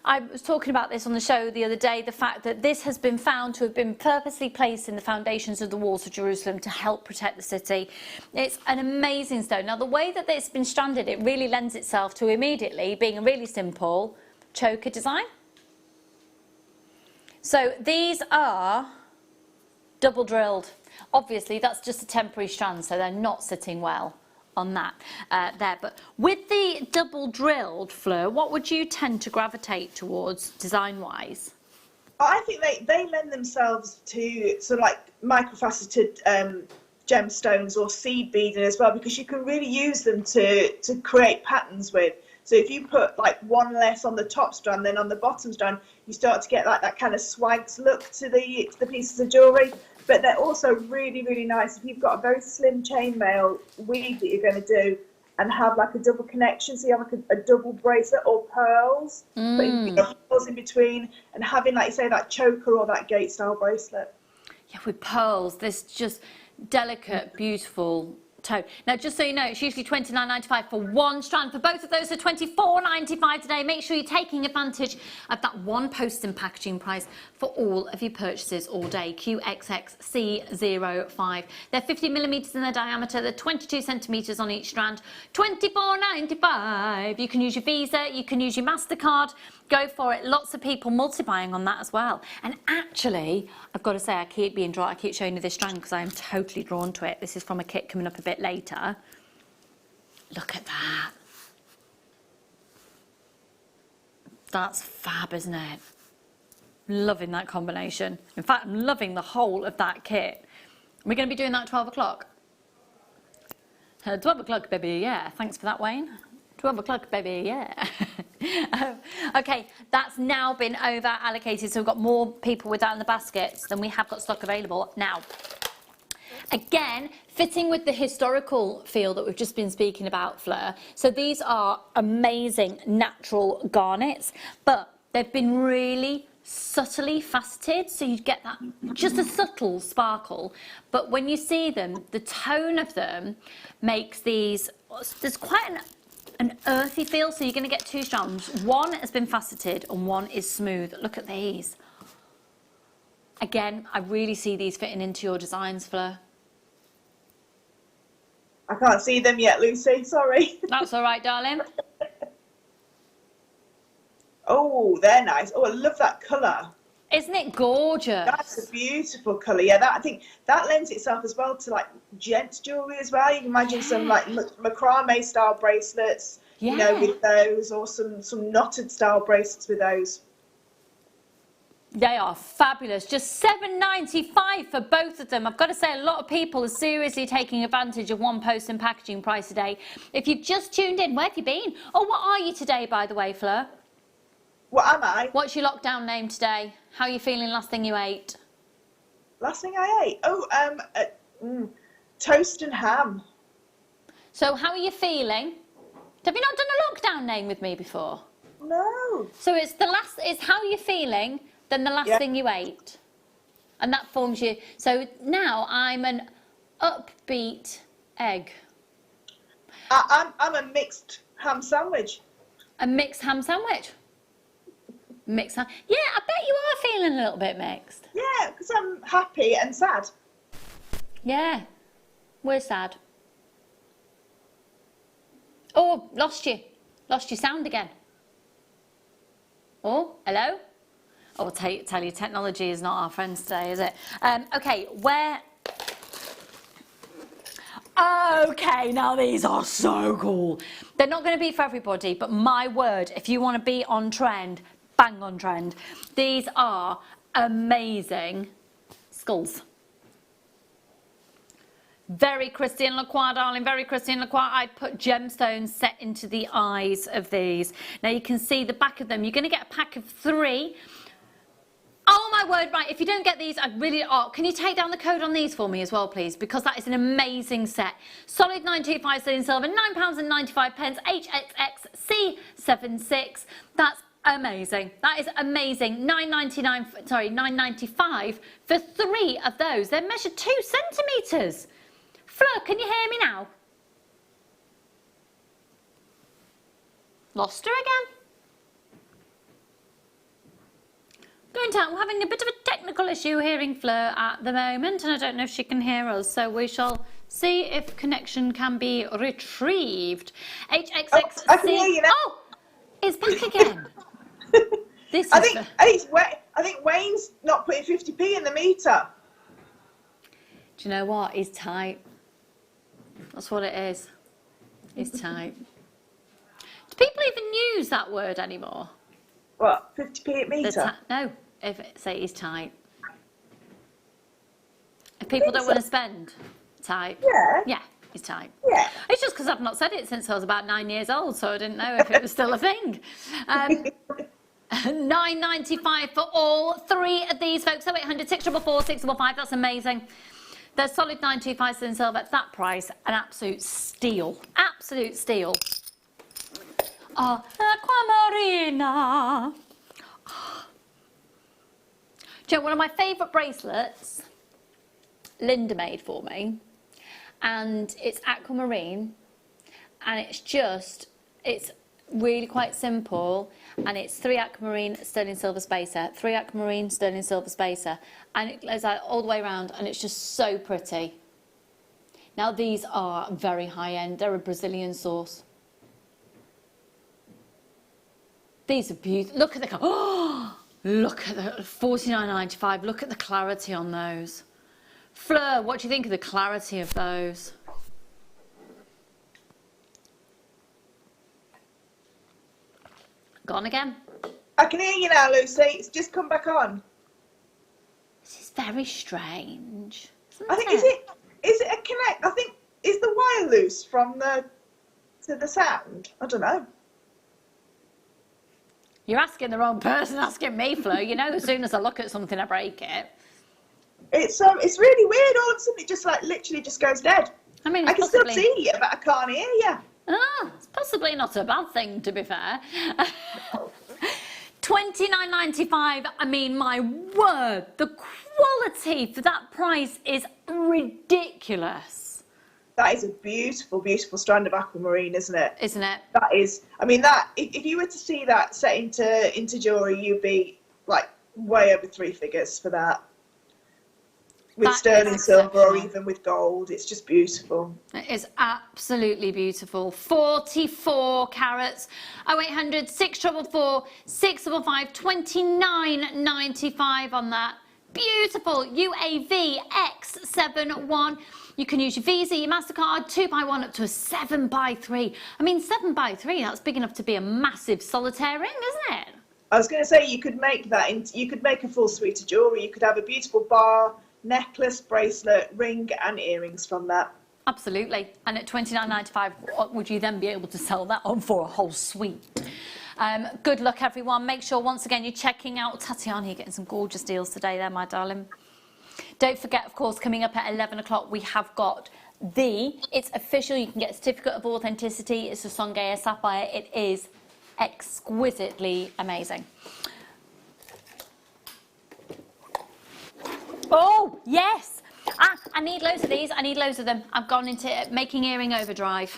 I was talking about this on the show the other day, the fact that this has been found to have been purposely placed in the foundations of the walls of Jerusalem to help protect the city. It's an amazing stone. Now, the way that it's been stranded, it really lends itself to immediately being a really simple choker design. So these are double drilled. Obviously, that's just a temporary strand, so they're not sitting well on that there. But with the double drilled, Fleur, what would you tend to gravitate towards design-wise? I think they lend themselves to sort of like microfaceted gemstones or seed beading as well, because you can really use them to create patterns with. So if you put like one less on the top strand than on the bottom strand, you start to get like that kind of swags look to the pieces of jewellery. But they're also really, really nice if you've got a very slim chainmail weave that you're going to do and have like a double connection. So you have like a double bracelet or pearls, but you have pearls in between, and having, like you say, that choker or that gate style bracelet. Yeah, with pearls, this just delicate, beautiful tone. Now, just so you know, it's usually $29.95 for 1 strand. For both of those, so $24.95 today. Make sure you're taking advantage of that 1 post and packaging price for all of your purchases all day. QXXC05. They're 50mm in their diameter. They're 22 centimetres on each strand. $24.95. You can use your Visa. You can use your MasterCard. Go for it. Lots of people multi-buying on that as well. And actually, I've got to say, I keep being drawn. I keep showing you this strand because I am totally drawn to it. This is from a kit coming up a bit later. Look at that. That's fab, isn't it? Loving that combination. In fact, I'm loving the whole of that kit. We're going to be doing that at 12 o'clock. 12 o'clock, baby, yeah. Thanks for that, Wayne. 12 o'clock, baby, yeah. Okay, that's now been over allocated, so we've got more people with that in the baskets than we have got stock available now. Again, fitting with the historical feel that we've just been speaking about, Fleur. So these are amazing natural garnets, but they've been really subtly faceted, so you get that just a subtle sparkle. But when you see them, the tone of them makes these, there's quite an earthy feel, so you're going to get 2 strands. 1 has been faceted and 1 is smooth. Look at these. Again, I really see these fitting into your designs, Fleur. I can't see them yet, Lucy, sorry. That's all right, darling. Oh, they're nice. Oh, I love that colour. Isn't it gorgeous? That's a beautiful colour. Yeah, I think that lends itself as well to like gents jewellery as well. You can imagine some like macrame style bracelets, you know, with those, or some knotted style bracelets with those. They are fabulous. Just $7.95 for both of them. I've got to say, a lot of people are seriously taking advantage of 1 post and packaging price today. If you've just tuned in, where have you been? Oh, what are you today, by the way, Fleur? What am I? What's your lockdown name today? How are you feeling last thing you ate? Last thing I ate? Oh, toast and ham. So how are you feeling? Have you not done a lockdown name with me before? No. So it's how you're feeling, then the last thing you ate. And that forms you. So now I'm an upbeat egg. I'm a mixed ham sandwich. A mixed ham sandwich? Mixed ham. Yeah, I bet you are feeling a little bit mixed. Yeah, because I'm happy and sad. Yeah, we're sad. Oh, lost you. Lost your sound again. Oh, hello? I'll tell you, technology is not our friend today, is it? Okay, okay, now these are so cool. They're not going to be for everybody, but my word, if you want to be on trend, bang on trend. These are amazing skulls. Very Christian Lacroix, darling, very Christian Lacroix. I put gemstones set into the eyes of these. Now you can see the back of them. You're going to get a pack of 3. Oh my word, right, if you don't get these, can you take down the code on these for me as well, please? Because that is an amazing set. Solid 925 sterling silver, £9.95, HXX C76. That's amazing. That is amazing. £9.95 for 3 of those. They're measured 2 centimetres. Fleur, can you hear me now? Lost her again. Going down, we're having a bit of a technical issue hearing Fleur at the moment, and I don't know if she can hear us, so we shall see if connection can be retrieved. HXXC. I can hear you now. Oh, it's back again. I think Wayne's not putting 50p in the meter. Do you know what? He's tight. That's what it is. He's tight. Do people even use that word anymore? What, 50p a meter? No, if say he's tight. If people don't want to spend, tight. Yeah, he's tight. Yeah. It's just because I've not said it since I was about 9 years old, so I didn't know if it was still a thing. £9.95 for all 3 of these, folks. 0800 644 655. That's amazing. They're solid 925 sterling silver at that price. An absolute steal. Absolute steal. Oh, aquamarina. Do you know, one of my favourite bracelets, Linda made for me, and it's aquamarine, and it's really quite simple, and it's 3 aquamarine sterling silver spacer, 3 aquamarine sterling silver spacer, and it goes out all the way around, and it's just so pretty. Now these are very high end. They're a Brazilian source. These are beautiful. Look at the look at the £49.95. Look at the clarity on those. Fleur, what do you think of the clarity of those? Gone again? I can hear you now, Lucy. It's just come back on. This is very strange. I think is it a connect? I think is the wire loose from the sound? I don't know. You're asking the wrong person, asking me, Flo. You know, as soon as I look at something, I break it. It's really weird. All of a sudden, it just literally just goes dead. I mean, I can still see you, but I can't hear you. It's possibly not a bad thing, to be fair. £29.95. I mean, my word, the quality for that price is ridiculous. That is a beautiful, beautiful strand of aquamarine, isn't it? Isn't it? That is. I mean, that if you were to see that set into jewellery, you'd be like way over 3 figures for that. With That sterling is silver or exceptional. even with gold, it's just beautiful. It is absolutely beautiful. 44 carats. 0800 644 655. £29.95 on that. Beautiful UAV X71. You can use your Visa, your MasterCard, 2x1 up to a 7x3. I mean, 7x3, that's big enough to be a massive solitaire ring, isn't it? I was going to say you could make that. You could make a full suite of jewellery. You could have a beautiful bar, necklace, bracelet, ring, and earrings from that. Absolutely. And at £29.95, would you then be able to sell that on for a whole suite? Good luck, everyone. Make sure, once again, you're checking out Tatiana. You're getting some gorgeous deals today there, my darling. Don't forget, of course, coming up at 11 o'clock, we have got it's official. You can get a certificate of authenticity. It's a Songhai sapphire. It is exquisitely amazing. Oh, yes. I need loads of these. I need loads of them. I've gone into making earring overdrive.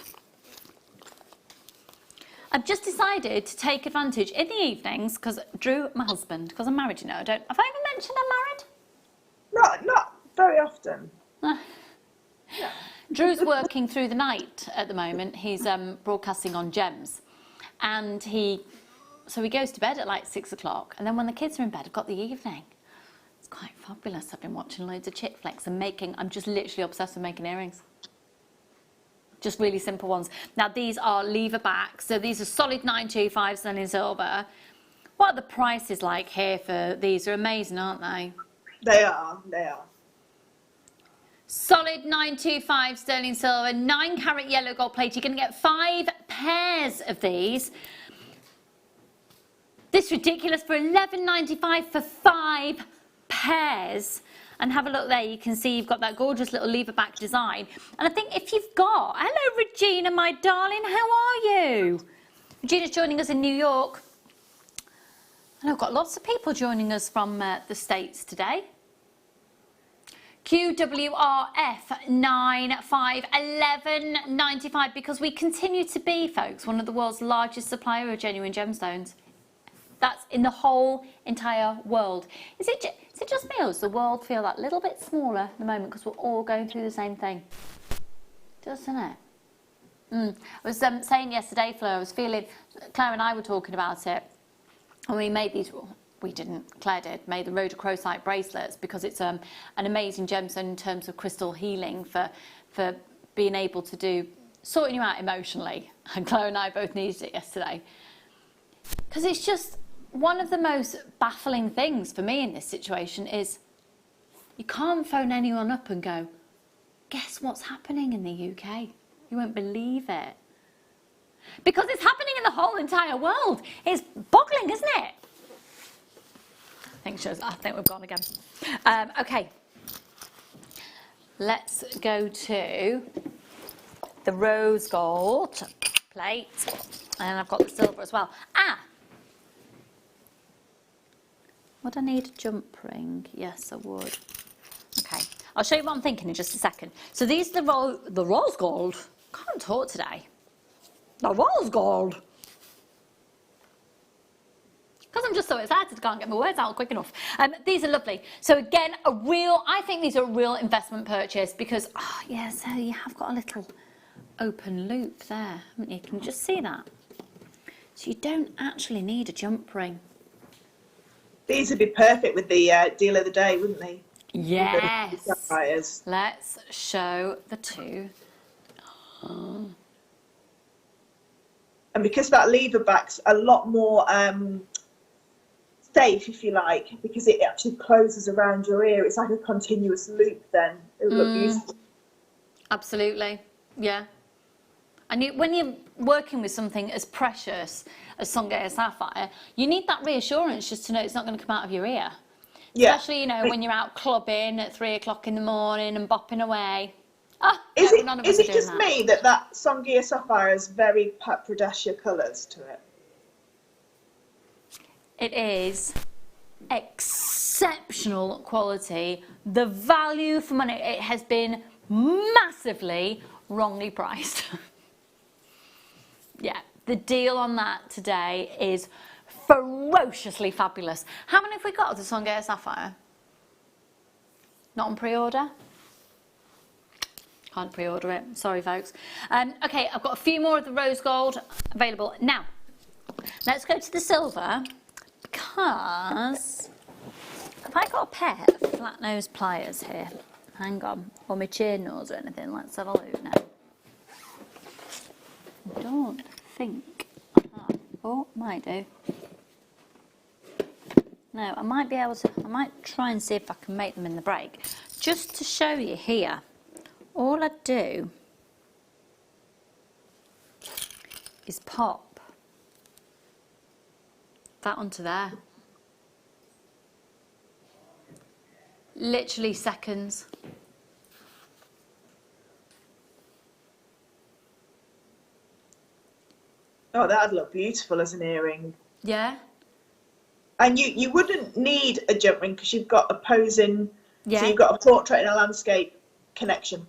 I've just decided to take advantage in the evenings, because Drew, my husband, because I'm married, you know, have I ever mentioned I'm married? Not very often. Drew's working through the night at the moment. He's broadcasting on Gems, and he So he goes to bed at like 6 o'clock, and then when the kids are in bed, I've got the evening. It's quite fabulous. I've been watching loads of chick flicks and I'm just literally obsessed with making earrings. Just really simple ones. Now these are lever back, so these are solid 925 sterling silver. What are the prices like here for these? They're amazing, aren't they? They are, they are. Solid 925 sterling silver, 9 carat yellow gold plate. You're going to get 5 pairs of these. This is ridiculous for £11.95 for 5 pairs. And have a look there, you can see you've got that gorgeous little lever back design. And I think if you've got, hello Regina, my darling, how are you? Regina's joining us in New York. And I've got lots of people joining us from the States today. QWRF 95 11.95, because we continue to be, folks, one of the world's largest supplier of genuine gemstones. That's in the whole entire world. Is it just me, or does the world feel that little bit smaller at the moment because we're all going through the same thing? Doesn't it? I was saying yesterday, Fleur, I was feeling, Claire and I were talking about it, and we made these, we didn't, Claire did, made the rhodochrosite bracelets because it's an amazing gemstone in terms of crystal healing for being able to do, sorting you out emotionally. And Claire and I both needed it yesterday. Because it's just, one of the most baffling things for me in this situation is you can't phone anyone up and go, guess what's happening in the UK? You won't believe it. Because it's happening in the whole entire world. It's boggling, isn't it? I think we've gone again. Okay. Let's go to the rose gold plate. And I've got the silver as well. Would I need a jump ring? Yes, I would. Okay, I'll show you what I'm thinking in just a second. So these are the rose gold. Can't talk today. The rose gold. Because I'm just so excited, I can't get my words out quick enough. These are lovely. So again, I think these are a real investment purchase because, yeah, so you have got a little open loop there, haven't you? Can you just see that? So you don't actually need a jump ring. These would be perfect with the deal of the day, wouldn't they? Yes. The Let's show the two. And because that lever back's a lot more safe, if you like, because it actually closes around your ear. It's like a continuous loop then. It would look beautiful. Absolutely, yeah. And when you're working with something as precious as Songea Sapphire, you need that reassurance just to know it's not going to come out of your ear. Yeah. Especially, you know, when you're out clubbing at 3 o'clock in the morning and bopping away. Is it just me that Songea Sapphire has very Pat Pradesha colours to it? It is exceptional quality. The value for money, it has been massively wrongly priced. Yeah, the deal on that today is ferociously fabulous. How many have we got of the Songea Sapphire? Not on pre-order? Can't pre-order it, sorry folks. Okay, I've got a few more of the rose gold available. Now, let's go to the silver, because have I got a pair of flat nose pliers here? Hang on, or my chain nose or anything, let's have a look now. I don't think I have. Oh, might do. No, I might be able to, I might try and see if I can make them in the break. Just to show you here, all I do is pop that onto there. Literally seconds. Oh, that'd look beautiful as an earring. Yeah. And you wouldn't need a jump ring because you've got a posing, yeah. So you've got a portrait and a landscape connection.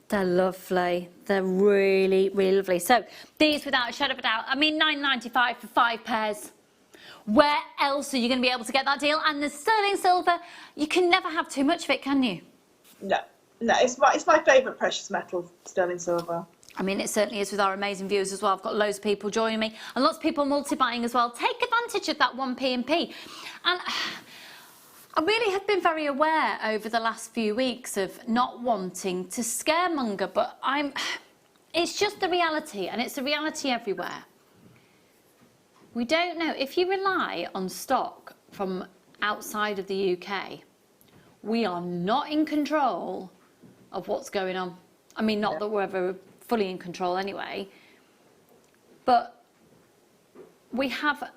They're lovely. They're really, really lovely. So these, without a shadow of a doubt, I mean, £9.95 for 5 pairs. Where else are you going to be able to get that deal? And the sterling silver, you can never have too much of it, can you? No, it's my favourite precious metal, sterling silver. I mean, it certainly is with our amazing viewers as well. I've got loads of people joining me and lots of people multi-buying as well. Take advantage of that 1p&p. And I really have been very aware over the last few weeks of not wanting to scaremonger, but it's just the reality, and it's the reality everywhere. We don't know. If you rely on stock from outside of the UK, we are not in control of what's going on. I mean, not that we're ever fully in control anyway, but we have, no,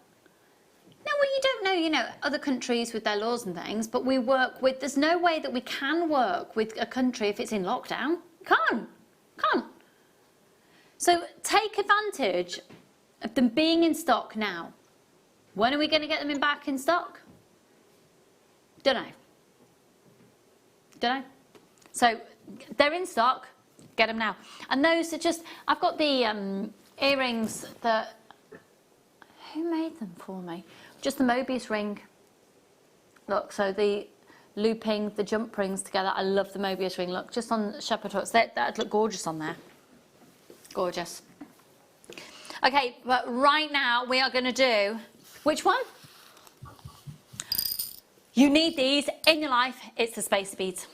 well, you don't know, you know, other countries with their laws and things, but we work with, there's no way that we can work with a country if it's in lockdown. Can't. So take advantage of them being in stock now. When are we going to get them back in stock? Don't know. So they're in stock, get them now. And those are just, I've got the earrings that, who made them for me? Just the Mobius ring. Look, so the looping, the jump rings together. I love the Mobius ring. Look, just on shepherd hooks. That'd look gorgeous on there. Gorgeous. Okay, but right now we are going to do, which one? You need these in your life. It's the spacer beads.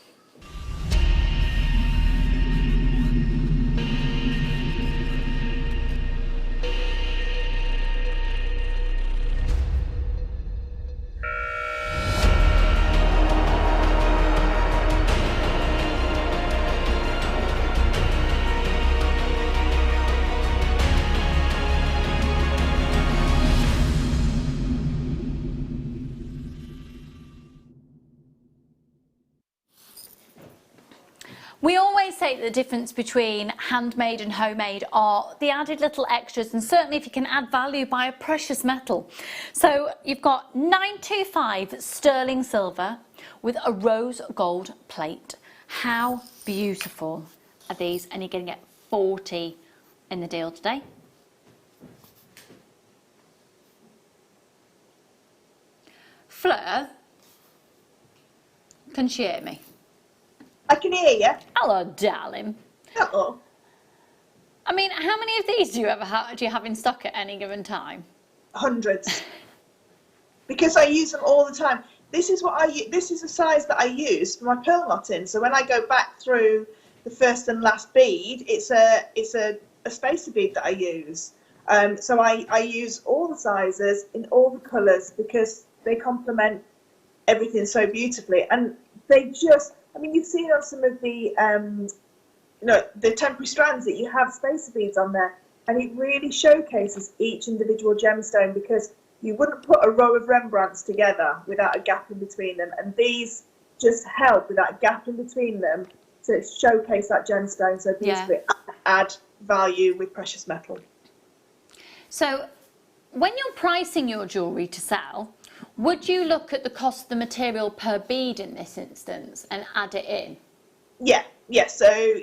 We always say that the difference between handmade and homemade are the added little extras, and certainly if you can add value by a precious metal. So you've got 925 sterling silver with a rose gold plate. How beautiful are these? And you're going to get 40 in the deal today. Fleur, can she hear me? I can hear you. Hello, darling. Hello. I mean, how many of these do you have in stock at any given time? Hundreds. Because I use them all the time. This is the size that I use for my pearl knotting. So when I go back through the first and last bead, it's a spacer bead that I use. So I use all the sizes in all the colours because they complement everything so beautifully, and they just. I mean, you've seen on some of the, the temporary strands that you have spacer beads on there, and it really showcases each individual gemstone because you wouldn't put a row of Rembrandts together without a gap in between them, and these just help with that gap in between them to showcase that gemstone so beautifully, add value with precious metal. So, when you're pricing your jewellery to sell, would you look at the cost of the material per bead in this instance and add it in? Yeah. So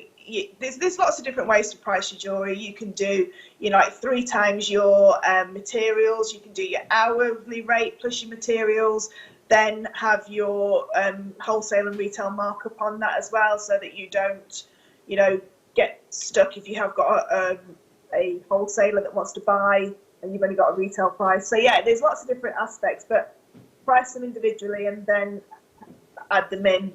there's lots of different ways to price your jewellery. You can do, like 3 times your materials. You can do your hourly rate plus your materials. Then have your wholesale and retail markup on that as well, so that you don't, get stuck if you have got a wholesaler that wants to buy and you've only got a retail price. So yeah, there's lots of different aspects, but price them individually and then add them in,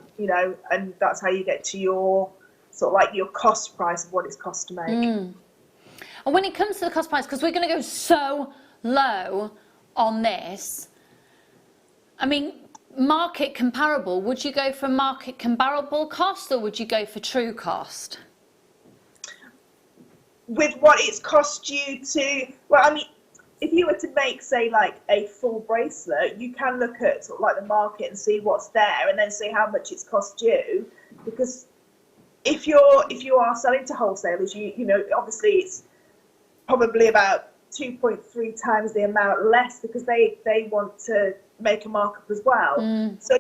and that's how you get to your sort of like your cost price of what it's cost to make. And when it comes to the cost price, because we're going to go so low on this, I mean, market comparable, would you go for market comparable cost or would you go for true cost? With what it's cost you to, well, I mean, if you were to make, say, like a full bracelet, you can look at sort of like the market and see what's there and then see how much it's cost you. Because if you are selling to wholesalers, obviously it's probably about 2.3 times the amount less because they want to make a markup as well. So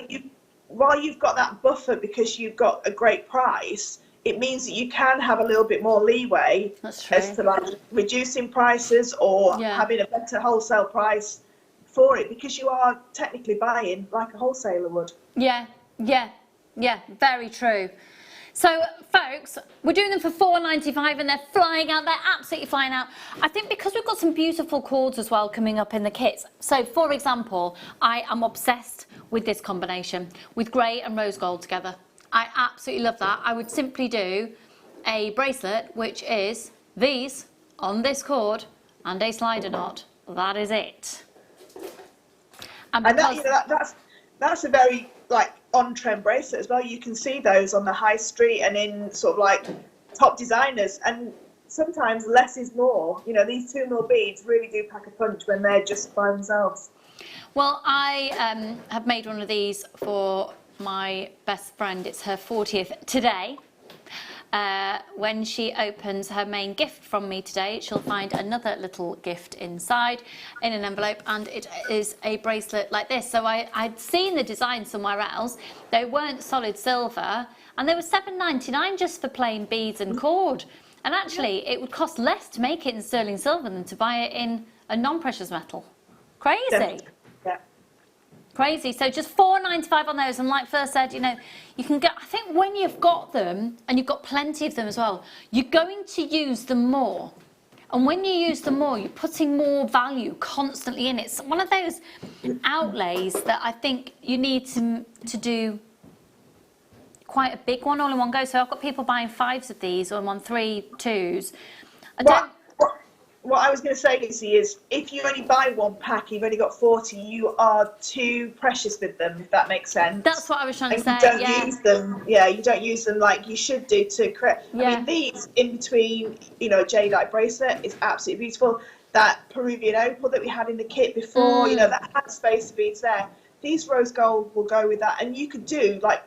while you've got that buffer because you've got a great price, it means that you can have a little bit more leeway as to like reducing prices or having a better wholesale price for it because you are technically buying like a wholesaler would. Yeah, very true. So, folks, we're doing them for £4.95 and they're flying out. They're absolutely flying out. I think because we've got some beautiful cords as well coming up in the kits. So, for example, I am obsessed with this combination with grey and rose gold together. I absolutely love that. I would simply do a bracelet, which is these on this cord and a slider knot. That is it. And because that's a very like on-trend bracelet as well. You can see those on the high street and in sort of like top designers, and sometimes less is more. You know, these 2mm beads really do pack a punch when they're just by themselves. Well, I have made one of these for my best friend. It's her 40th today. When she opens her main gift from me today, she'll find another little gift inside in an envelope, and it is a bracelet like this. So I'd seen the design somewhere else. They weren't solid silver, and they were £7.99 just for plain beads and cord. And actually, it would cost less to make it in sterling silver than to buy it in a non-precious metal. Crazy. Yeah. Crazy. So just £4.95 on those, and like Fleur said, you know, you can get, I think when you've got them and you've got plenty of them as well, you're going to use them more, and when you use them more, you're putting more value constantly in it. It's one of those outlays that I think you need to do quite a big one all in one go. So I've got people buying 5s of these, or I'm on 3 2s. What I was going to say, Lucy, is if you only buy one pack, you've only got 40, you are too precious with them, if that makes sense. That's what I was trying to say. You don't use them, you don't use them like you should do to create. I mean, these in between, you know, a jadeite bracelet is absolutely beautiful. That Peruvian opal that we had in the kit before, you know, that had space beads there. These rose gold will go with that, and you could do like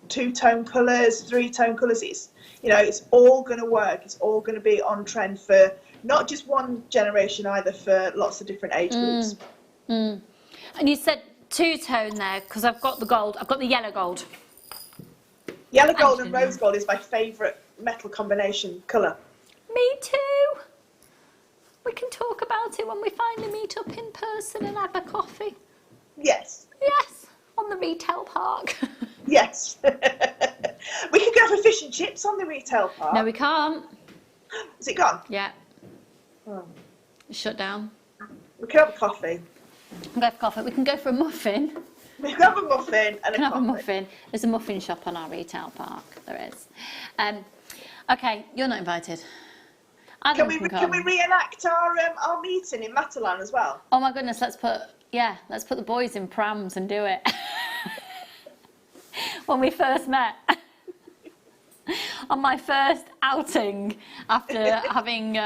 2-tone colours, 3-tone colours. It's, you know, it's all going to work. It's all going to be on trend for not just one generation either, for lots of different age groups. And you said 2-tone there, because I've got the gold, I've got the yellow gold. Yellow gold and rose gold is my favourite metal combination colour. Me too. We can talk about it when we finally meet up in person and have a coffee. Yes. Yes, on the retail park. Yes. We could go for fish and chips on the retail park. No, we can't. Is it gone? Yeah. Oh. Shut down. We could have a coffee. We can go for coffee. We can go for a muffin. We can have a muffin and We can have a muffin. There's a muffin shop on our retail park. There is. Okay, you're not invited. Can we reenact our meeting in Matalan as well? Oh my goodness, let's put the boys in prams and do it. When we first met. On my first outing after having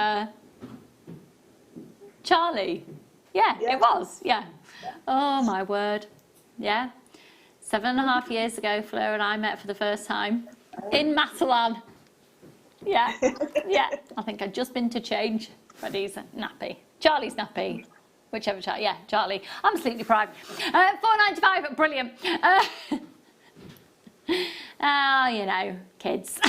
Charlie. Yeah, it was. Yeah. Oh my word. Yeah. 7.5 years ago, Fleur and I met for the first time in Matalan. Yeah. Yeah. I think I'd just been to change Freddie's nappy. Charlie's nappy. Whichever child. Yeah, Charlie. I'm sleep deprived. £4.95. Brilliant. Oh, you know, kids.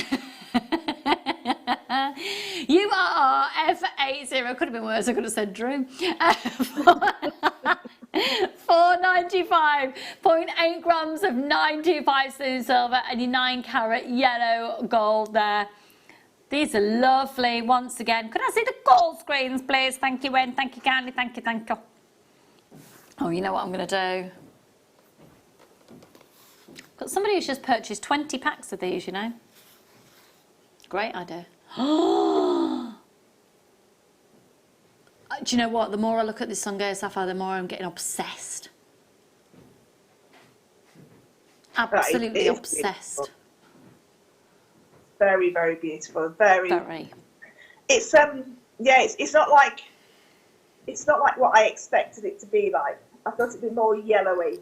You are F80. Could have been worse. I could have said Drew. 495. 0.8 grams of 925 sterling silver and your 9-carat yellow gold there. These are lovely. Once again, could I see the gold screens, please? Thank you, Wen. Thank you, kindly. Thank you, thank you. Oh, you know what I'm going to do? Got somebody who's just purchased 20 packs of these, you know. Great idea. Do you know what? The more I look at this Sungay Sapphire, the more I'm getting obsessed. Absolutely obsessed. Beautiful. Very, very beautiful. Very. It's it's not like what I expected it to be like. I thought it'd be more yellowy.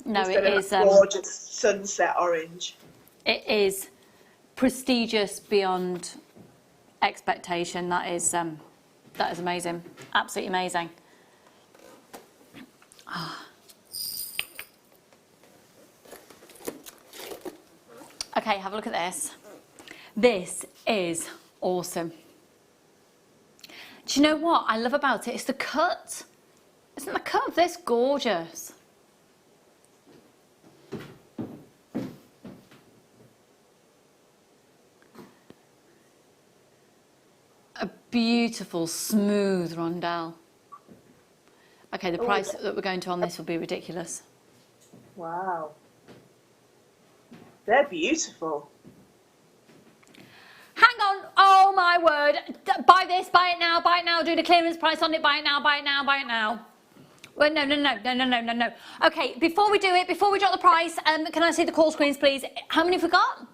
No, it is gorgeous sunset orange. It is prestigious beyond expectation. That is amazing. Absolutely amazing. Oh. Okay, have a look at this. This is awesome. Do you know what I love about it? It's the cut. Isn't the cut of this gorgeous? beautiful, smooth rondelle. Okay, the price that we're going to on this will be ridiculous. Wow. They're beautiful. Hang on, oh my word. Buy this, buy it now, do the clearance price on it, buy it now, buy it now, buy it now. Well, no. Okay, before we do it, before we drop the price, can I see the call screens, please? How many have we got?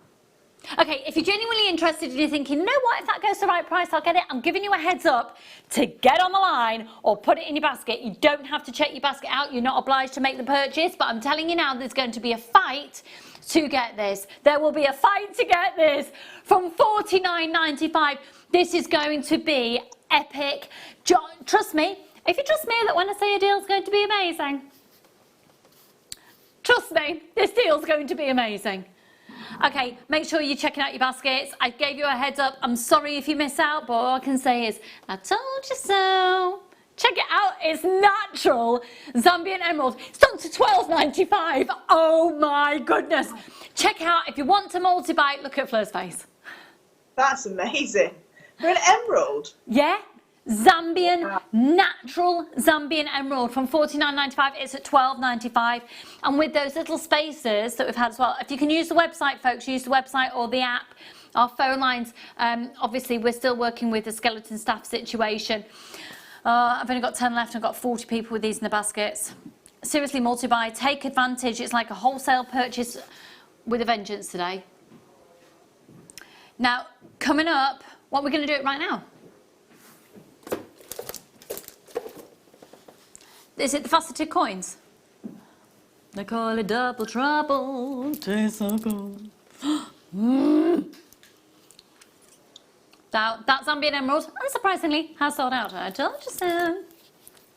Okay, if you're genuinely interested and you're thinking, you know what, if that goes to the right price, I'll get it. I'm giving you a heads up to get on the line or put it in your basket. You don't have to check your basket out. You're not obliged to make the purchase, but I'm telling you now, there's going to be a fight to get this. There will be a fight to get this from $49.95. This is going to be epic. Trust me, if you trust me that when I say a deal is going to be amazing, trust me, this deal is going to be amazing. Okay, make sure you're checking out your baskets. I gave you a heads up. I'm sorry if you miss out, but all I can say is, I told you so. Check it out. It's natural Zambian emerald. It's done to $12.95. Oh my goodness. Check it out. If you want to multi-buy, look at Fleur's face. That's amazing. For an emerald? Yeah. Zambian, natural Zambian emerald from $49.95. It's at $12.95. And with those little spaces that we've had as well, if you can use the website, folks, use the website or the app, our phone lines. Obviously, we're still working with the skeleton staff situation. I've only got 10 left. I've got 40 people with these in the baskets. Seriously, multi-buy, take advantage. It's like a wholesale purchase with a vengeance today. Now, coming up, what we're going to do it right now. Is it the faceted coins? They call it double trouble. Tastes so good. Now, that Zambian emerald, unsurprisingly, has sold out. I told you so.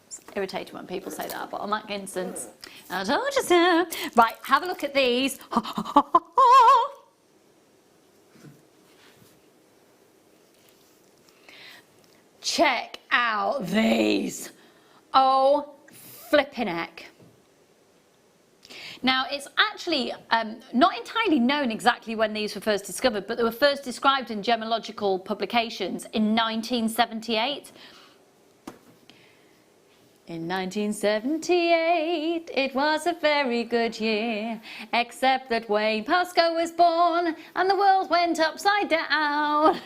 It's irritating when people say that, but on that instance, I told you so. Right, have a look at these. Check out these. Oh, flipping heck. Now, it's actually not entirely known exactly when these were first discovered, but they were first described in gemological publications in 1978. In 1978, it was a very good year, except that Wayne Pascoe was born and the world went upside down.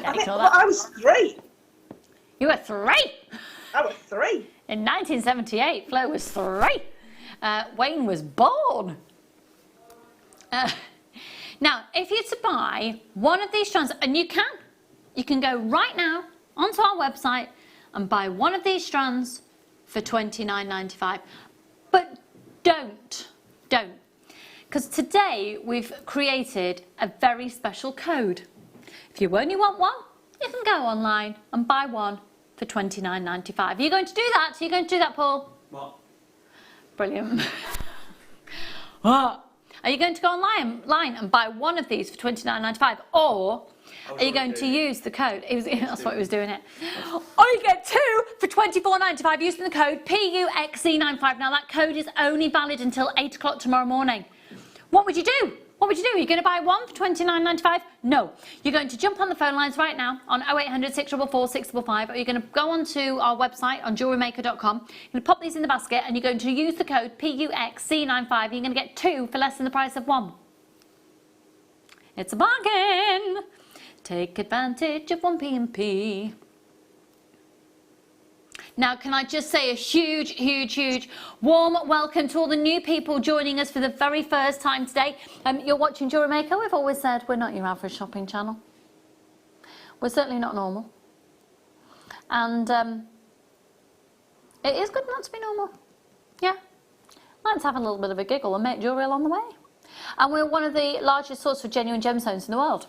I was 3. You were 3? I was 3. In 1978, Flo was 3. Wayne was born. Now, if you're to buy one of these strands, and you can go right now onto our website and buy one of these strands for $29.95. But don't. Because today we've created a very special code. If you only want one, you can go online and buy one for $29.95. Are you going to do that? Are you going to do that, Paul? What? Brilliant. What? Are you going to go online and buy one of these for $29.95, or are you going to use the code? That's what he was doing it. Or you get 2 for $24.95 using the code PUXC95. Now that code is only valid until 8 o'clock tomorrow morning. What would you do? What would you do? Are you going to buy one for $29.95? No. You're going to jump on the phone lines right now on 0800 644 655, or you're going to go onto our website on JewelleryMaker.com. You're going to pop these in the basket and you're going to use the code PUXC95. You're going to get 2 for less than the price of 1. It's a bargain. Take advantage of 1pm. Now, can I just say a huge warm welcome to all the new people joining us for the very first time today. You're watching Jewellery Maker. We've always said we're not your average shopping channel. We're certainly not normal. And it is good not to be normal. Yeah. Let's have a little bit of a giggle and make jewellery along the way. And we're one of the largest sources of genuine gemstones in the world.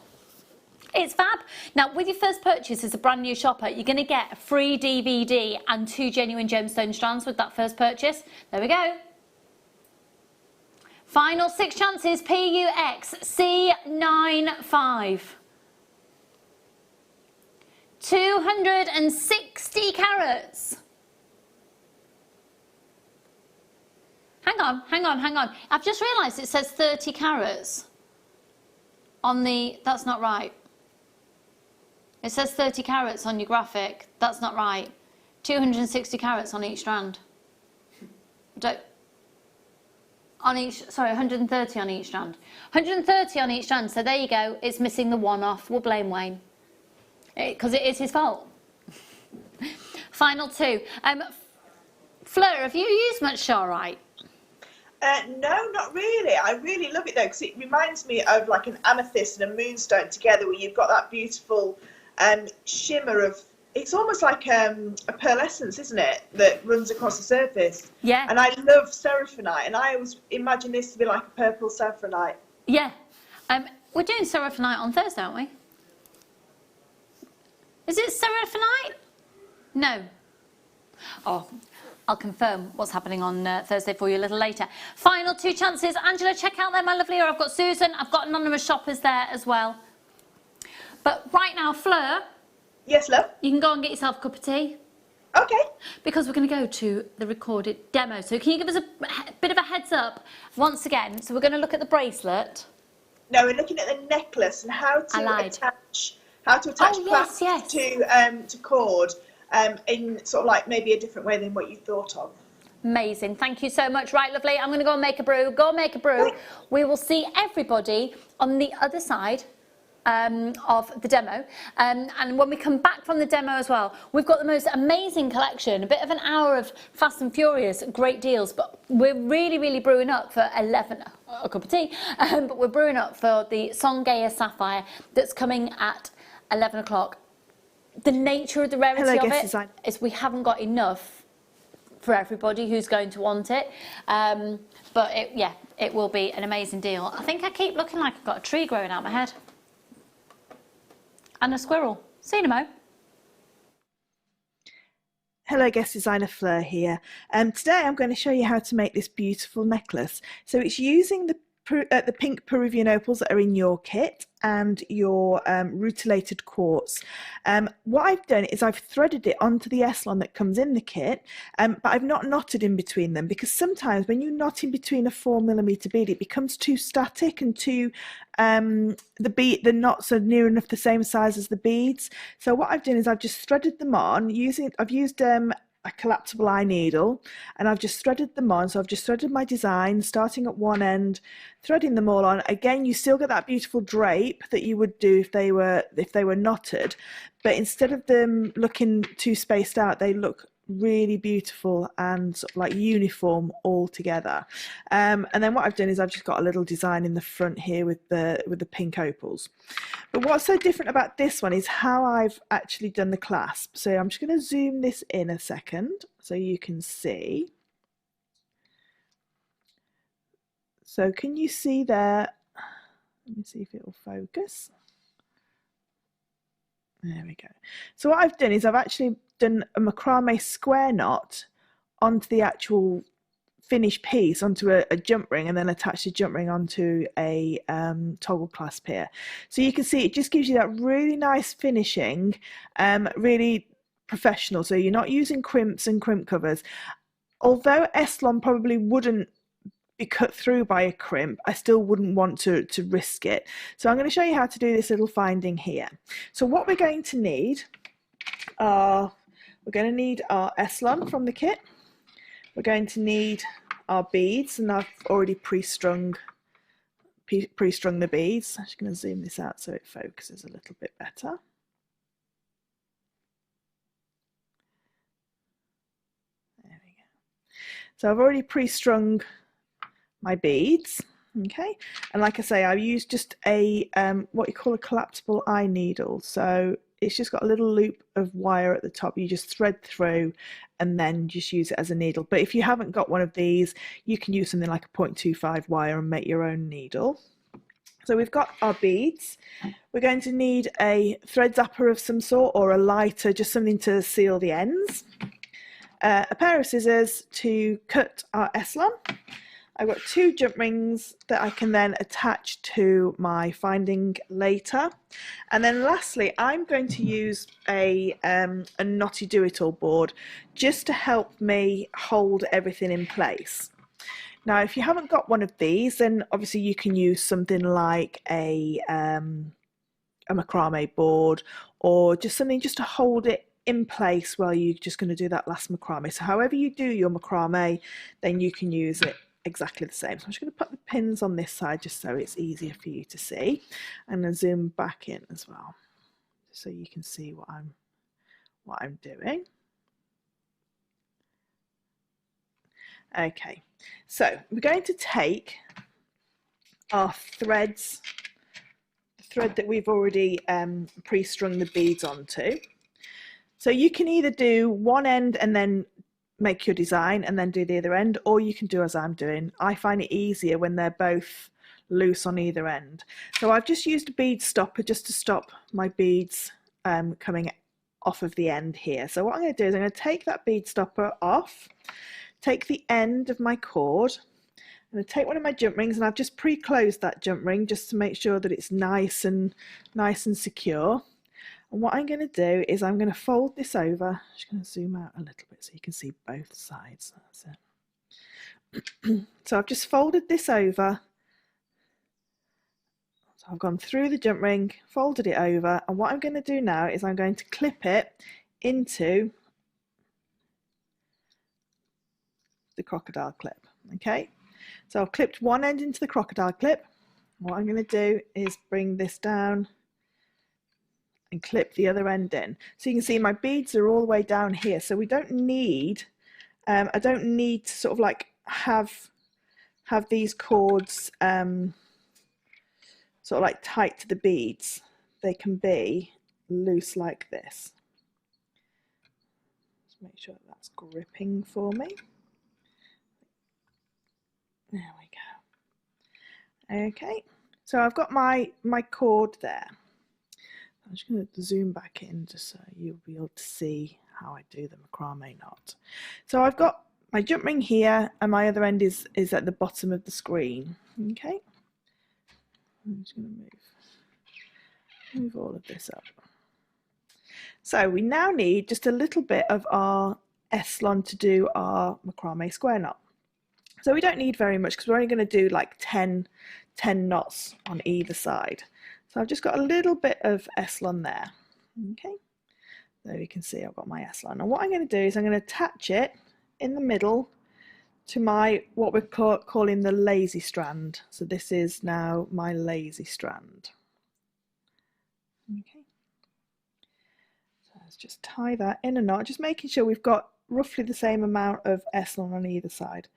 It's fab. Now, with your first purchase as a brand new shopper, you're going to get a free DVD and 2 genuine gemstone strands with that first purchase. There we go. Final 6 chances, PUXC95. 260 carats. Hang on. I've just realised it says 30 carats on the... That's not right. It says 30 carats on your graphic. That's not right. 260 carats on each strand. Sorry, 130 on each strand. 130 on each strand, so there you go. It's missing the one off. We'll blame Wayne. Because it is his fault. Final two. Fleur, have you used much Charite? No, not really. I really love it though, because it reminds me of like an amethyst and a moonstone together, where you've got that beautiful shimmer of, it's almost like a pearlescence, isn't it, that runs across the surface. Yeah. And I love seraphinite, and I always imagine this to be like a purple sapphirite. Yeah. We're doing seraphinite on Thursday, aren't we? Is it seraphinite? No. Oh, I'll confirm what's happening on Thursday for you a little later. Final two chances. Angela, check out there, my lovely. Or I've got Susan. I've got anonymous shoppers there as well. But right now, Fleur. Yes, love? You can go and get yourself a cup of tea. Okay. Because we're going to go to the recorded demo. So can you give us a bit of a heads up once again? So we're going to look at the bracelet. No, we're looking at the necklace and how to attach clasps to cord in sort of like maybe a different way than what you thought of. Amazing. Thank you so much. Right, lovely. I'm going to go and make a brew. Go and make a brew. We will see everybody on the other side of the demo, and when we come back from the demo as well, we've got the most amazing collection, a bit of an hour of Fast and Furious, great deals, but we're really brewing up for 11, a cup of tea, but we're brewing up for the Songeia Sapphire that's coming at 11 o'clock. The nature of the rarity of it is we haven't got enough for everybody who's going to want it, but it will be an amazing deal. I think I keep looking like I've got a tree growing out my head. And a squirrel. See you in a mo. Hello, guest designer Fleur here. Today I'm going to show you how to make this beautiful necklace. So it's using the pink Peruvian opals that are in your kit and your rutilated quartz. What I've done is I've threaded it onto the S-lon that comes in the kit, but I've not knotted in between them, because sometimes when you knot in between a 4mm bead, it becomes too static and too the knots are near enough the same size as the beads. So what I've done is I've just threaded them on I've used a collapsible eye needle, and I've just threaded them on. So I've just threaded my design, starting at one end, threading them all on. Again, you still get that beautiful drape that you would do if they were knotted, but instead of them looking too spaced out, they look really beautiful and sort of like uniform all together. And then what I've done is I've just got a little design in the front here with the pink opals. But what's so different about this one is how I've actually done the clasp. So I'm just going to zoom this in a second so you can see. So can you see there? Let me see if it will focus. There we go. So what I've done is I've actually done a macrame square knot onto the actual finished piece, onto a jump ring, and then attached the jump ring onto a toggle clasp here. So you can see it just gives you that really nice finishing, really professional. So you're not using crimps and crimp covers. Although S-lon probably wouldn't be cut through by a crimp, I still wouldn't want to risk it. So I'm going to show you how to do this little finding here. So what we're going to need are, we're going to need our S-lon from the kit. We're going to need our beads, and I've already pre-strung the beads. I'm just going to zoom this out so it focuses a little bit better. There we go. So I've already pre-strung my beads, okay, and like I say, I used just a what you call a collapsible eye needle. So it's just got a little loop of wire at the top. You just thread through and then just use it as a needle. But if you haven't got one of these, you can use something like a 0.25 wire and make your own needle. So we've got our beads. We're going to need a thread zapper of some sort, or a lighter, just something to seal the ends. A pair of scissors to cut our S-lon. I've got 2 jump rings that I can then attach to my finding later. And then lastly, I'm going to use a knotty do-it-all board just to help me hold everything in place. Now, if you haven't got one of these, then obviously you can use something like a macrame board or just something just to hold it in place while you're just going to do that last macrame. So however you do your macrame, then you can use it exactly the same. So I'm just going to put the pins on this side just so it's easier for you to see, and then zoom back in as well so you can see what I'm doing. Okay, so we're going to take our threads, the thread that we've already pre-strung the beads onto. So you can either do one end and then make your design and then do the other end, or you can do as I'm doing. I find it easier when they're both loose on either end. So I've just used a bead stopper just to stop my beads coming off of the end here. So what I'm going to do is I'm going to take that bead stopper off, take the end of my cord, I'm going to take one of my jump rings, and I've just pre-closed that jump ring just to make sure that it's nice and secure. And what I'm going to do is I'm going to fold this over. I'm just going to zoom out a little bit so you can see both sides. That's it. So I've just folded this over. So I've gone through the jump ring, folded it over, and what I'm going to do now is I'm going to clip it into the crocodile clip. Okay, so I've clipped one end into the crocodile clip. What I'm going to do is bring this down and clip the other end in. So you can see my beads are all the way down here, so we don't need I don't need to sort of like have these cords sort of like tight to the beads. They can be loose like this. Just make sure that's gripping for me. There we go. Okay, so I've got my cord there. I'm just going to zoom back in just so you'll be able to see how I do the macrame knot. So I've got my jump ring here, and my other end is at the bottom of the screen. Okay, I'm just going to move all of this up. So we now need just a little bit of our S-lon to do our macrame square knot. So we don't need very much because we're only going to do like 10 knots on either side. So I've just got a little bit of S-lon there. Okay, there you can see I've got my S-lon. And what I'm going to do is I'm going to attach it in the middle to my, what we're calling the lazy strand. So this is now my lazy strand. Okay, so let's just tie that in a knot, just making sure we've got roughly the same amount of S-lon on either side.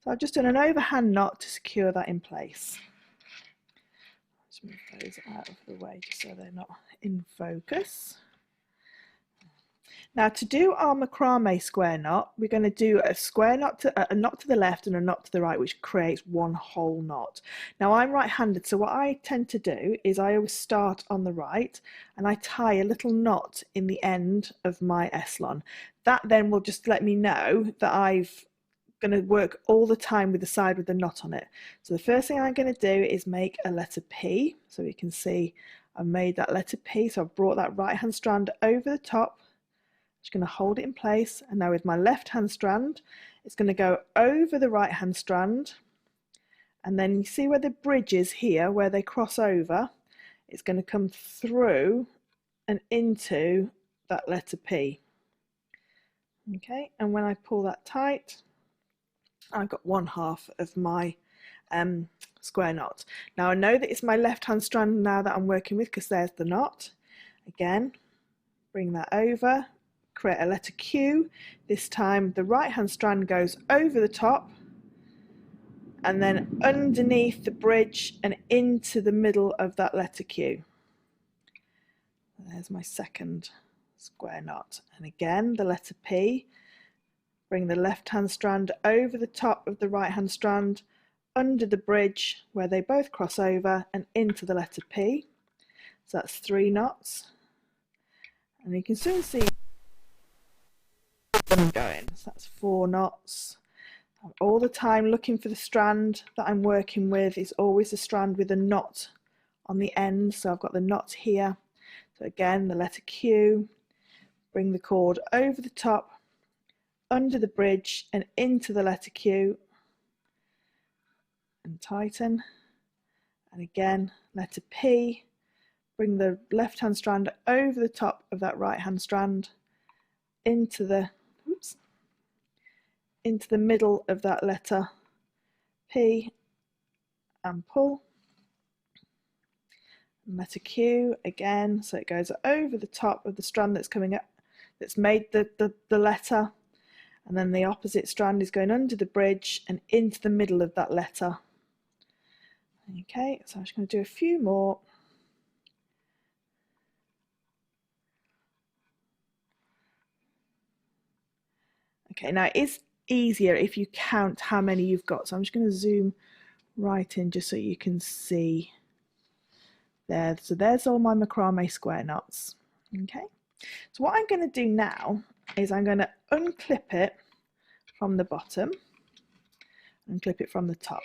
So I've just done an overhand knot to secure that in place. Let's move those out of the way just so they're not in focus. Now to do our macrame square knot, we're going to do a square knot a knot to the left and a knot to the right, which creates one whole knot. Now I'm right-handed, so what I tend to do is I always start on the right and I tie a little knot in the end of my S-lon. That then will just let me know that I've going to work all the time with the side with the knot on it. So the first thing I'm going to do is make a letter P. So you can see I've made that letter P. So I've brought that right hand strand over the top. I'm just going to hold it in place, and now with my left hand strand it's going to go over the right hand strand, and then you see where the bridge is here, where they cross over, it's going to come through and into that letter P. Okay, and when I pull that tight, I've got one half of my square knot. Now I know that it's my left hand strand now that I'm working with, because there's the knot. Again, bring that over, create a letter Q. This time the right hand strand goes over the top and then underneath the bridge and into the middle of that letter Q. There's my second square knot, and again the letter P. Bring the left hand strand over the top of the right hand strand, under the bridge where they both cross over, and into the letter P. So that's 3 knots, and you can soon see I'm going. So that's 4 knots. I'm all the time looking for the strand that I'm working with. Is always a strand with a knot on the end. So I've got the knot here. So again, the letter Q. Bring the cord over the top, under the bridge and into the letter Q, and tighten. And again, letter P. bring the left hand strand over the top of that right hand strand into the middle of that letter P and pull. Letter Q again, so it goes over the top of the strand that's coming up, that's made the letter, and then the opposite strand is going under the bridge and into the middle of that letter. Okay, so I'm just going to do a few more. Okay, now it is easier if you count how many you've got, so I'm just going to zoom right in just so you can see there. So there's all my macrame square knots. Okay, so what I'm going to do now is I'm going to unclip it from the bottom and clip it from the top.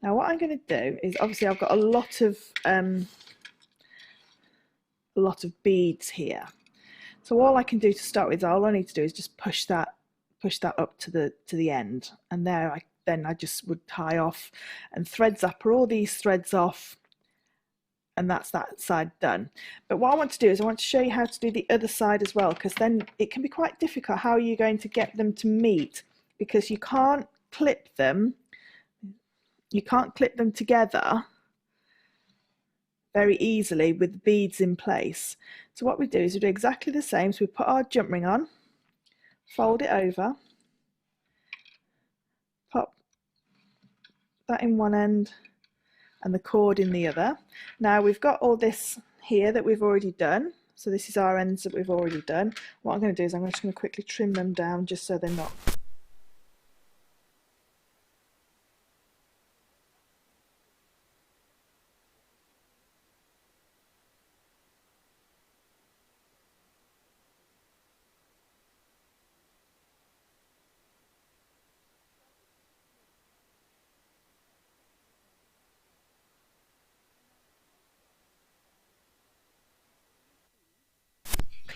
Now what I'm going to do is, obviously I've got a lot of beads here, so all I can do to start with, all I need to do is just push that up to the end, and then I just would tie off and thread zapper all these threads off, and that's that side done. But what I want to do is I want to show you how to do the other side as well, because then it can be quite difficult how you're going to get them to meet, because you can't clip them together very easily with the beads in place. So what we do is we do exactly the same. So we put our jump ring on, fold it over, pop that in one end and the cord in the other. Now we've got all this here that we've already done, so this is our ends that we've already done. What I'm going to do is I'm just going to quickly trim them down just so they're not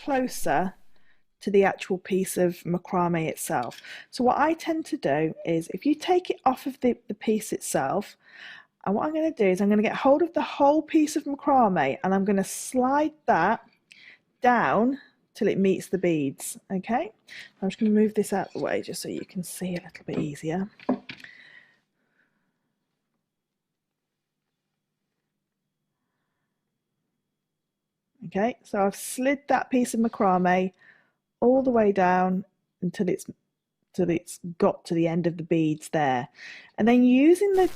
closer to the actual piece of macrame itself. So what I tend to do is, if you take it off of the piece itself, and what I'm going to do is I'm going to get hold of the whole piece of macrame and I'm going to slide that down till it meets the beads. Okay, I'm just going to move this out of the way just so you can see a little bit easier. Okay, so I've slid that piece of macrame all the way down until it's got to the end of the beads there, and then using the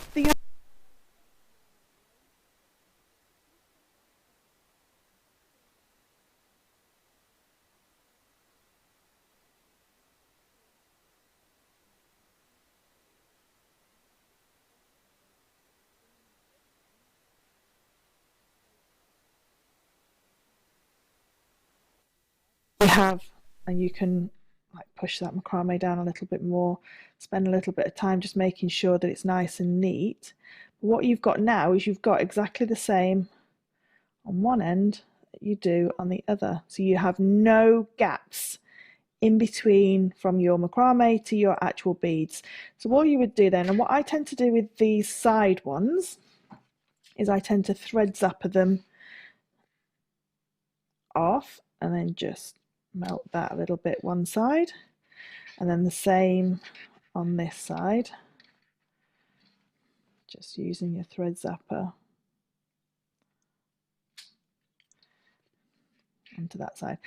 have, and you can like push that macrame down a little bit more, spend a little bit of time just making sure that it's nice and neat. But what you've got now is you've got exactly the same on one end that you do on the other, so you have no gaps in between from your macrame to your actual beads. So all you would do then, and what I tend to do with these side ones, is I tend to thread zapper them off and then just melt that a little bit one side, and then the same on this side, just using your thread zapper onto that side.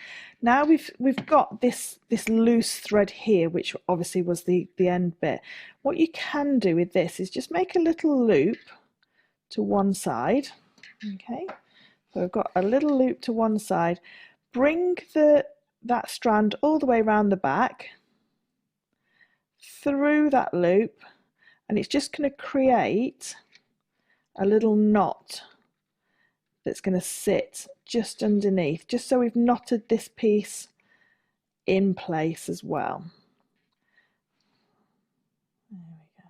Now we've got this loose thread here, which obviously was the end bit. What you can do with this is just make a little loop to one side. Okay, so I've got a little loop to one side, bring that strand all the way around the back through that loop, and it's just going to create a little knot that's going to sit just underneath, just so we've knotted this piece in place as well. There we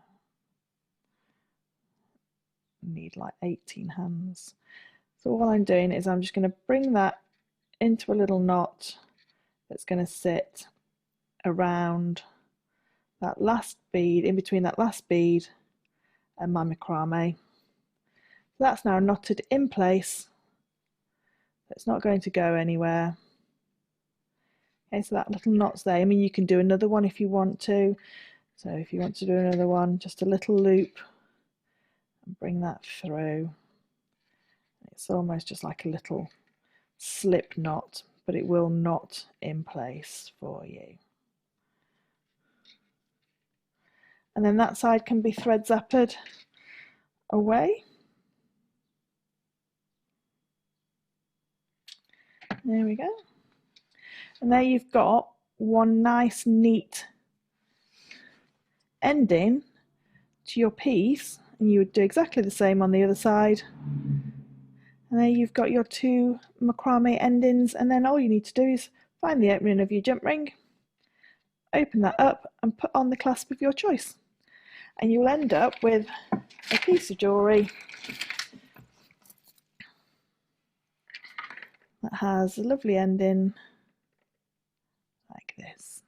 go. Need like 18 hands. So all I'm doing is I'm just going to bring that into a little knot that's going to sit around that last bead, in between that last bead and my macrame. So that's now knotted in place, It's not going to go anywhere. Okay, so that little knot's there. I mean, you can do another one if you want to. So if you want to do another one, just a little loop and bring that through. It's almost just like a little slip knot, but it will knot in place for you. And then that side can be thread zappered away. There we go. And there you've got one nice neat ending to your piece, and you would do exactly the same on the other side. And there you've got your two macrame endings, and then all you need to do is find the opening of your jump ring, open that up and put on the clasp of your choice, and you'll end up with a piece of jewellery that has a lovely ending like this.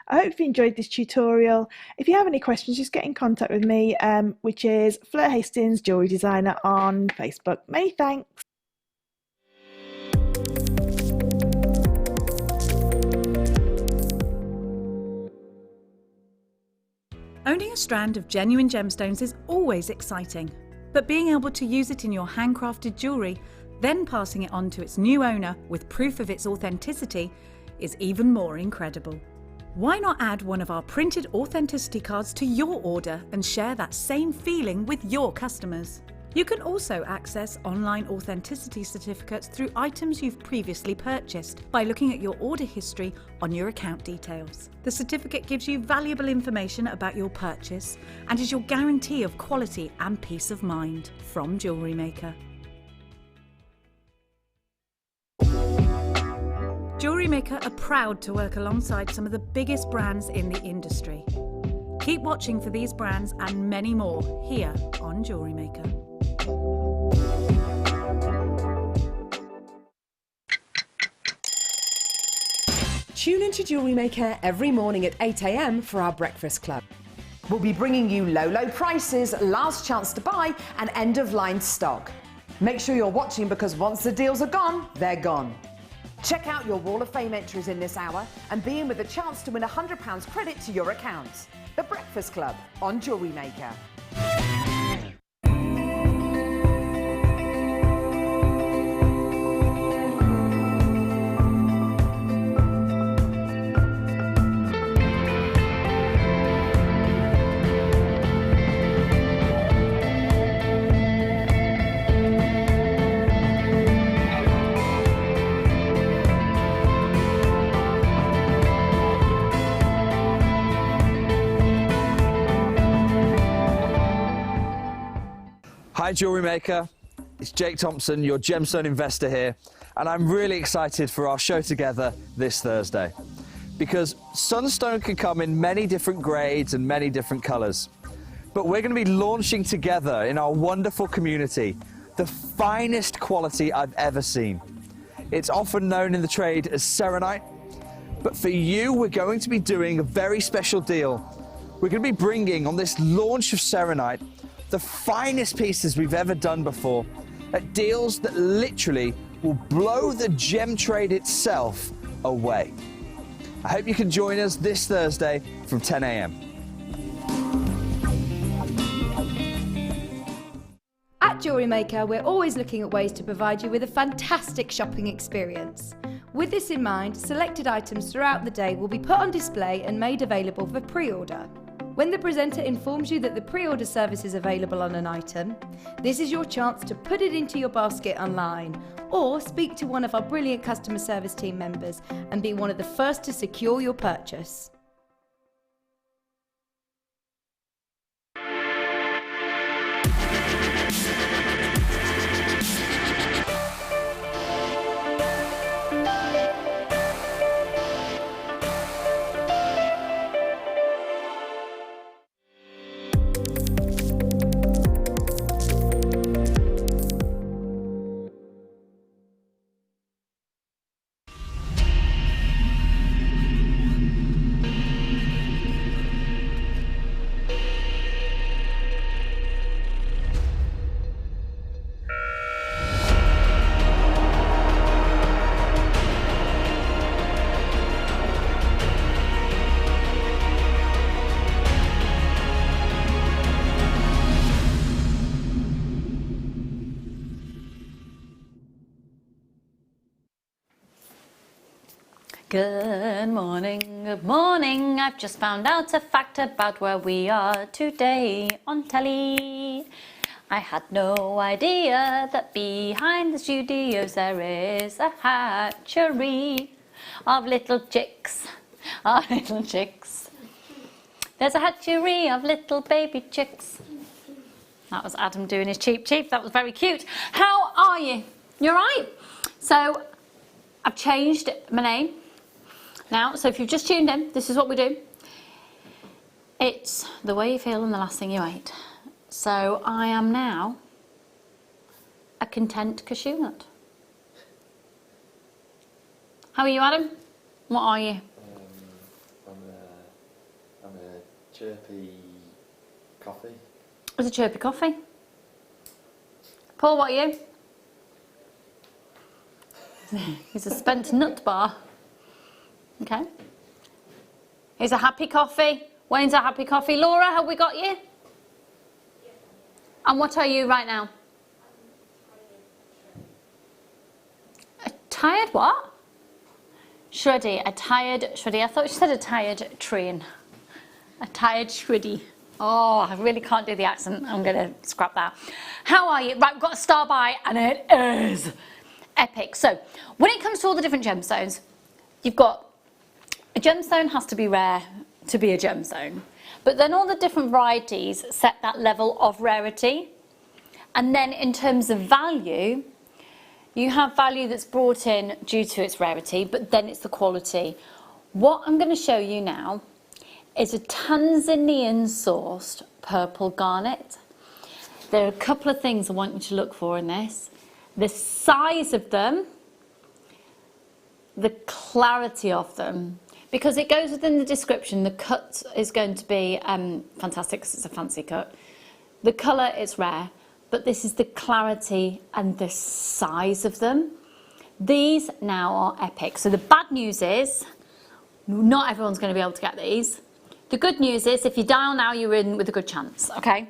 I hope you enjoyed this tutorial. If you have any questions, just get in contact with me, which is Fleur Hastings, Jewellery Designer on Facebook. Many thanks. Owning a strand of genuine gemstones is always exciting, but being able to use it in your handcrafted jewellery, then passing it on to its new owner with proof of its authenticity, is even more incredible. Why not add one of our printed authenticity cards to your order and share that same feeling with your customers? You can also access online authenticity certificates through items you've previously purchased by looking at your order history on your account details. The certificate gives you valuable information about your purchase and is your guarantee of quality and peace of mind from Jewellery Maker. Jewellery Maker are proud to work alongside some of the biggest brands in the industry. Keep watching for these brands and many more here on Jewellery Maker. Tune into Jewellery Maker every morning at 8 a.m. for our breakfast club. We'll be bringing you low prices, last chance to buy and end-of-line stock. Make sure you're watching because once the deals are gone, they're gone. Check out your Wall of Fame entries in this hour and be in with a chance to win £100 credit to your account. The Breakfast Club on Jewellery Maker. Hi Jewellery Maker, it's Jake Thompson, your gemstone investor here, and I'm really excited for our show together this Thursday because sunstone can come in many different grades and many different colours, but we're going to be launching together in our wonderful community the finest quality I've ever seen. It's often known in the trade as serenite, but for you we're going to be doing a very special deal. We're going to be bringing on this launch of serenite the finest pieces we've ever done before at deals that literally will blow the gem trade itself away. I hope you can join us this Thursday from 10 a.m. At Jewellery Maker, we're always looking at ways to provide you with a fantastic shopping experience. With this in mind, selected items throughout the day will be put on display and made available for pre-order. When the presenter informs you that the pre-order service is available on an item, this is your chance to put it into your basket online or speak to one of our brilliant customer service team members and be one of the first to secure your purchase. Good morning, good morning. I've just found out a fact about where we are today on telly. I had no idea that behind the studios there is a hatchery of little chicks, of little chicks. There's a hatchery of little baby chicks. That was Adam doing his cheep cheep. That was very cute. How are you? You all right? So I've changed my name now. So if you've just tuned in, this is what we do. It's the way you feel and the last thing you ate. So I am now a content cashew nut. How are you, Adam? What are you? I'm a chirpy coffee. It's a chirpy coffee. Paul, what are you? He's a spent nut bar. Okay. He's a happy coffee. Wayne's a happy coffee. Laura, have we got you? And what are you right now? A tired what? Shreddy. A tired shreddy. I thought you said a tired train. A tired shreddy. Oh, I really can't do the accent. I'm going to scrap that. How are you? Right, we've got a star by and it is epic. So, when it comes to all the different gemstones, you've got a gemstone has to be rare to be a gemstone. But then all the different varieties set that level of rarity. And then in terms of value, you have value that's brought in due to its rarity, but then it's the quality. What I'm going to show you now is a Tanzanian sourced purple garnet. There are a couple of things I want you to look for in this. The size of them, the clarity of them, because it goes within the description. The cut is going to be fantastic because it's a fancy cut. The colour is rare, but this is the clarity and the size of them. These now are epic. So the bad news is not everyone's going to be able to get these. The good news is if you dial now, you're in with a good chance, okay?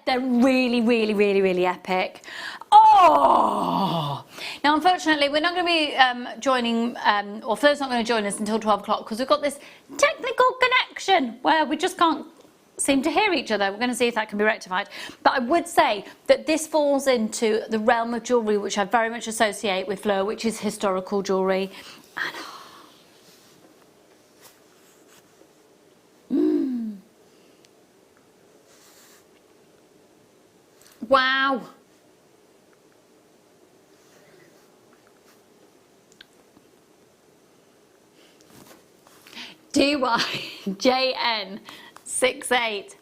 They're really, really, really, really epic. Oh! Now, unfortunately, we're not going to be joining, or Flir's not going to join us until 12 o'clock because we've got this technical connection where we just can't seem to hear each other. We're going to see if that can be rectified. But I would say that this falls into the realm of jewellery which I very much associate with Fleur, which is historical jewellery. And wow. DYJN68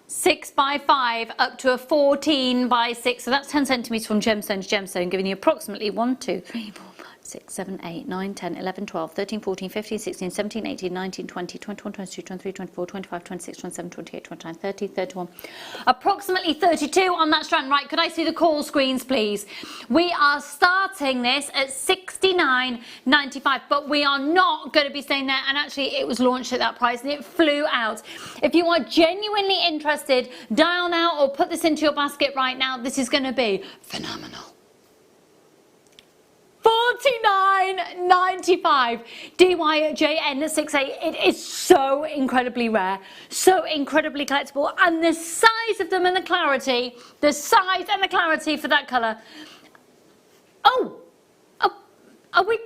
6x5 up to a 14x6, so that's 10 centimetres from gemstone to gemstone, giving you approximately 1, 2, 3, 4, 5, 6, 7, 8, 9, 10, 11, 12, 13, 14, 15, 16, 17, 18, 19, 20, 21, 22, 23, 24, 25, 26, 27, 28, 29, 30, 31. Approximately 32 on that strand. Right, could I see the call screens, please? We are starting this at $69.95, but we are not going to be staying there. And actually, it was launched at that price and it flew out. If you are genuinely interested, dial now or put this into your basket right now. This is going to be phenomenal. $49.95 DYJN68. It is so incredibly rare, so incredibly collectible, and the size of them and the clarity, the size and the clarity for that colour. Oh, are we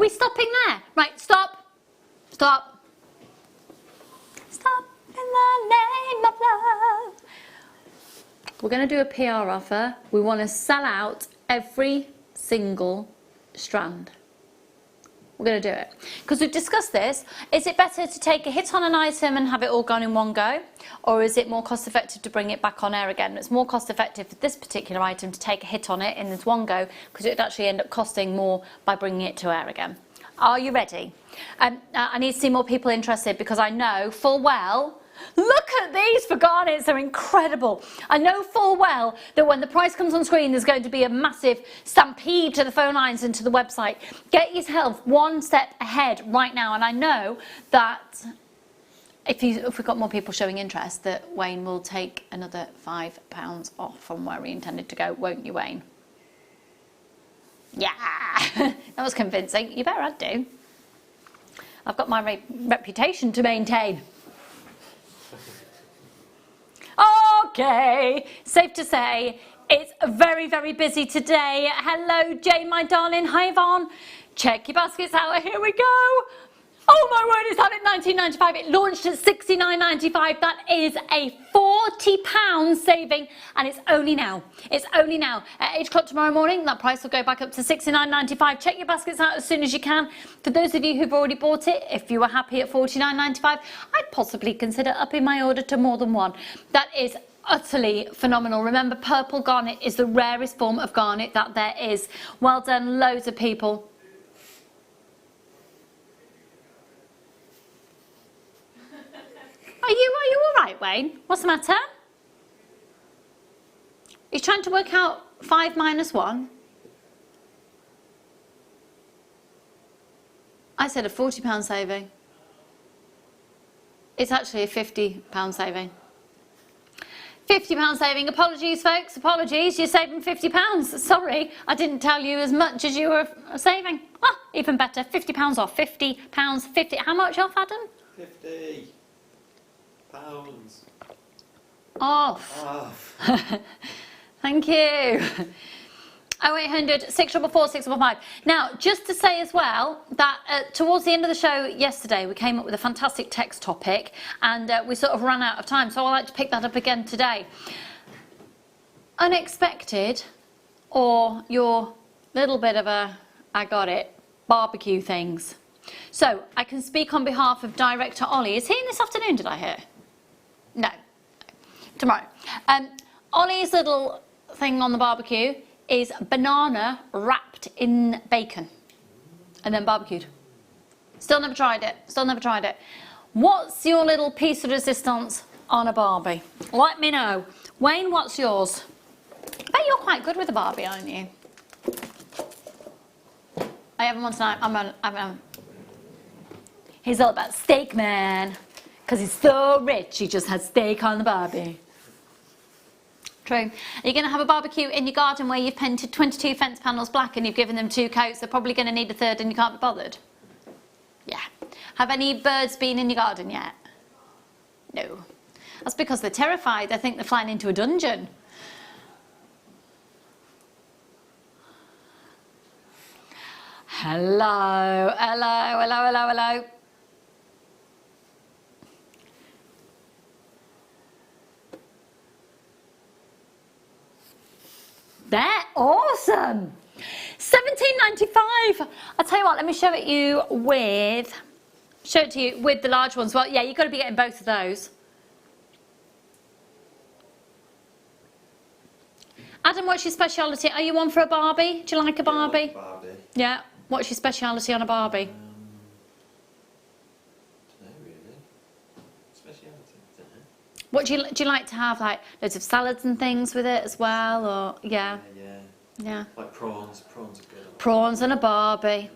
stopping there? Right, stop, stop, stop in the name of love. We're going to do a PR offer. We want to sell out every single strand. We're going to do it because we've discussed this. Is it better to take a hit on an item and have it all gone in one go, or is it more cost effective to bring it back on air again? It's more cost effective for this particular item to take a hit on it in this one go because it would actually end up costing more by bringing it to air again. Are you ready? I need to see more people interested because I know full well. Look at these for garnets, they're incredible. I know full well that when the price comes on screen there's going to be a massive stampede to the phone lines and to the website. Get yourself one step ahead right now, and I know that if we've got more people showing interest that Wayne will take another £5 off from where he intended to go, won't you, Wayne? Yeah, that was convincing. You better I'd do. I've got my reputation to maintain. Okay, safe to say it's very, very busy today. Hello, Jane, my darling. Hi, Yvonne. Check your baskets out. Here we go. Oh my word, it's out at £19.95. It launched at £69.95. That is a £40 saving, and it's only now. It's only now. At 8 o'clock tomorrow morning, that price will go back up to £69.95. Check your baskets out as soon as you can. For those of you who've already bought it, if you were happy at £49.95, I'd possibly consider upping my order to more than one. That is utterly phenomenal. Remember, purple garnet is the rarest form of garnet that there is. Well done, loads of people. Are you all right, Wayne? What's the matter? You're trying to work out 5 minus 1? I said a £40 saving. It's actually a £50 saving. £50 saving. Apologies, folks. Apologies. You're saving £50. Sorry, I didn't tell you as much as you were saving. Ah, even better. £50 off. £50. 50. How much off, Adam? 50 pounds. Off. Thank you. 0800 644 655. Now, just to say as well that towards the end of the show yesterday, we came up with a fantastic text topic, and we sort of ran out of time, so I'd like to pick that up again today. Unexpected, or your little bit of a, I got it, barbecue things. So, I can speak on behalf of Director Ollie. Is he in this afternoon, did I hear? No. Tomorrow. Ollie's little thing on the barbecue is banana wrapped in bacon and then barbecued. Still never tried it. Still never tried it. What's your little piece of resistance on a Barbie? Let me know. Wayne, what's yours? I bet you're quite good with a Barbie, aren't you? I have one tonight. I'm He's all about steak, man. Because he's so rich, he just has steak on the Barbie. True. Are you going to have a barbecue in your garden where you've painted 22 fence panels black and you've given them 2 coats? They're probably going to need a third and you can't be bothered. Yeah. Have any birds been in your garden yet? No. That's because they're terrified. They think they're flying into a dungeon. Hello, hello, hello, hello, hello. They're awesome. £17.95. I'll tell you what, let me show it to you with the large ones. Well, yeah, you've got to be getting both of those. Adam, what's your speciality? Are you on for a Barbie? Do you like a Barbie? Yeah, Barbie. Yeah. What's your speciality on a Barbie? Don't know really. Speciality, don't know. What do you like to have? Like loads of salads and things with it as well, or yeah. Yeah. Like prawns. Prawns are good. Prawns and a Barbie.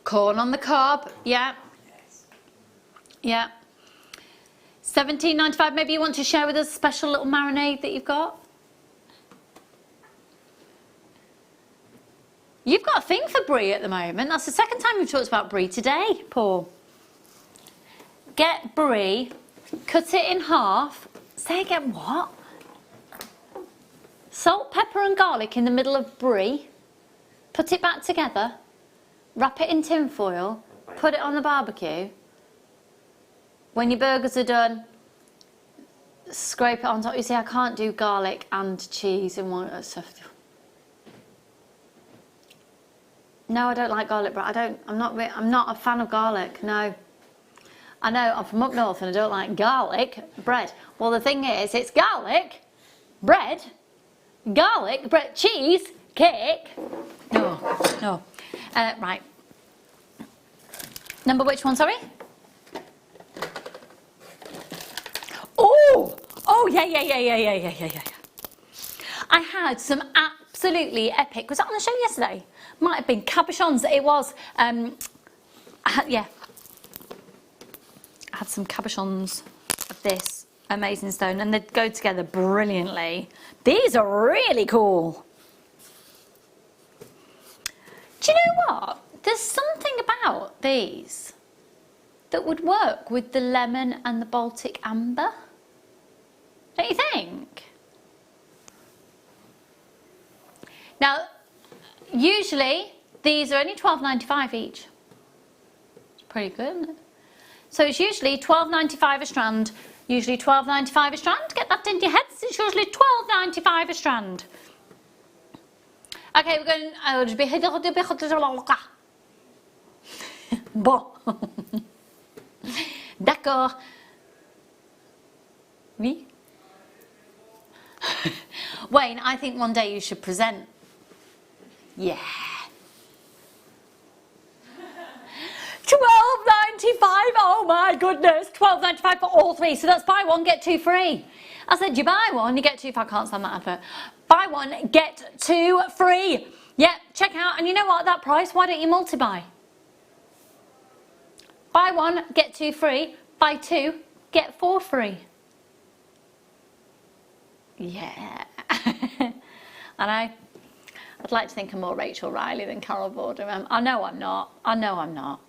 Corn on the cob. Yeah. Yes. Yeah. £17.95. Maybe you want to share with us a special little marinade that you've got. You've got a thing for brie at the moment. That's the second time we've talked about brie today, Paul. Get brie, cut it in half. Say again, what? Salt, pepper and garlic in the middle of brie. Put it back together. Wrap it in tin foil. Put it on the barbecue. When your burgers are done, scrape it on top. You see, I can't do garlic and cheese in one stuff. No, I don't like garlic bread. I'm not a fan of garlic. No. I know I'm from up north and I don't like garlic bread. Well, the thing is, it's garlic bread, cheese, cake. No. Right. Number which one? Sorry. Oh, yeah. I had some absolutely epic. Was that on the show yesterday? Might have been cabochons. It was. Yeah. I had some cabochons of this amazing stone, and they go together brilliantly. These are really cool. Do you know what? There's something about these that would work with the lemon and the Baltic amber. Don't you think? Now, usually these are only £12.95 each. It's pretty good, isn't it? So it's usually £12.95 a strand. Usually £12.95 a strand. Get that into your heads. It's usually £12.95 a strand. Okay, we're going. Bon. D'accord. Oui. Wayne, I think one day you should present. Yeah. £12.95. Oh my goodness. £12.95 for all three. So that's buy one, get two free. I said you buy one, you get two. If I can't stand that advert. Buy one, get two free. Yeah, check out. And you know what? At that price, why don't you multi-buy? Buy one, get two free. Buy two, get four free. Yeah. I know. I'd like to think I'm more Rachel Riley than Carol Vorderman. I know I'm not. I know I'm not.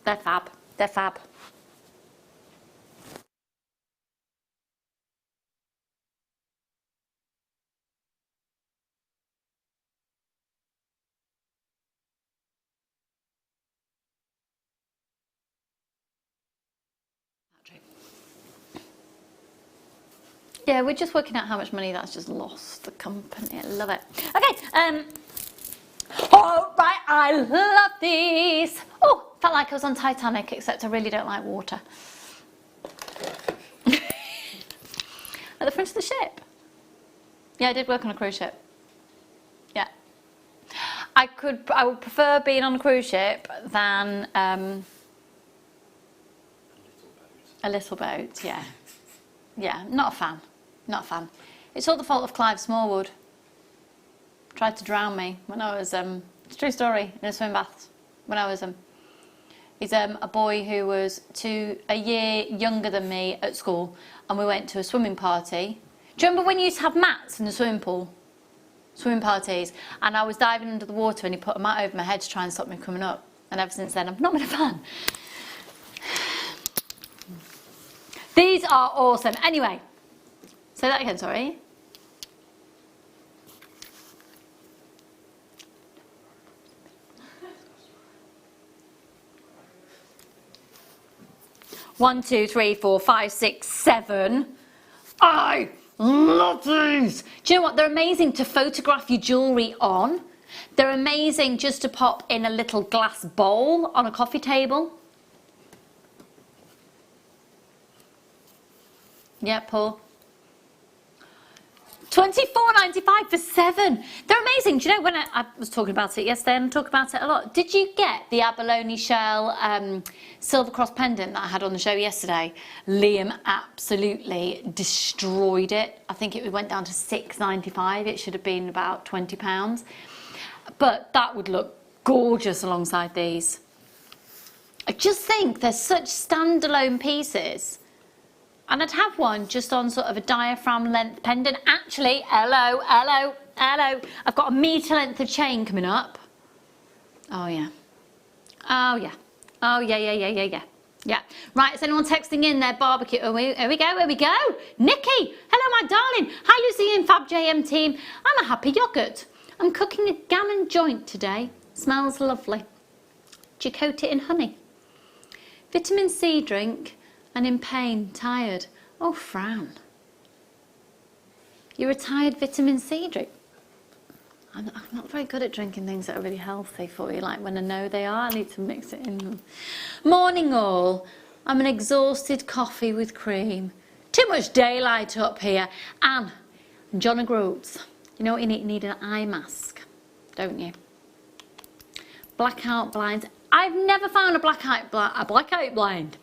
They're fab. They're fab. Yeah, we're just working out how much money that's just lost the company. I love it. Okay, all right, I love these. Oh, felt like I was on Titanic, except I really don't like water. At the front of the ship. Yeah, I did work on a cruise ship. Yeah. I would prefer being on a cruise ship than a little boat, yeah. Yeah, not a fan. Not a fan. It's all the fault of Clive Smallwood. Tried to drown me when I was, it's a true story, in a swim bath. When I was, he's a boy who was a year younger than me at school, and we went to a swimming party. Do you remember when you used to have mats in the swimming pool? Swimming parties. And I was diving under the water and he put a mat over my head to try and stop me coming up. And ever since then, I've not been a fan. These are awesome. Anyway, say that again, sorry. One, two, three, four, five, six, seven. I love these. Do you know what? They're amazing to photograph your jewellery on. They're amazing just to pop in a little glass bowl on a coffee table. Yeah, Paul. £24.95 for 7. They're amazing. Do you know, when I was talking about it yesterday and I talk about it a lot, did you get the abalone shell silver cross pendant that I had on the show yesterday? Liam absolutely destroyed it. I think it went down to £6.95. It should have been about £20. But that would look gorgeous alongside these. I just think they're such standalone pieces. And I'd have one just on sort of a diaphragm length pendant. Actually, hello. I've got a metre length of chain coming up. Oh yeah. Oh yeah. Oh yeah. Yeah. Right, is anyone texting in their barbecue? Oh, here we go. Nikki, hello my darling. Hi Lucy and Fab JM team. I'm a happy yogurt. I'm cooking a gammon joint today. Smells lovely. Do you coat it in honey? Vitamin C drink. And in pain, tired. Oh, Fran. You're a tired vitamin C drink. I'm not very good at drinking things that are really healthy for you. Like when I know they are, I need to mix it in. Morning all. I'm an exhausted coffee with cream. Too much daylight up here. Anne, John O'Groats. You know what you need? You need an eye mask, don't you? Blackout blinds. I've never found a blackout blind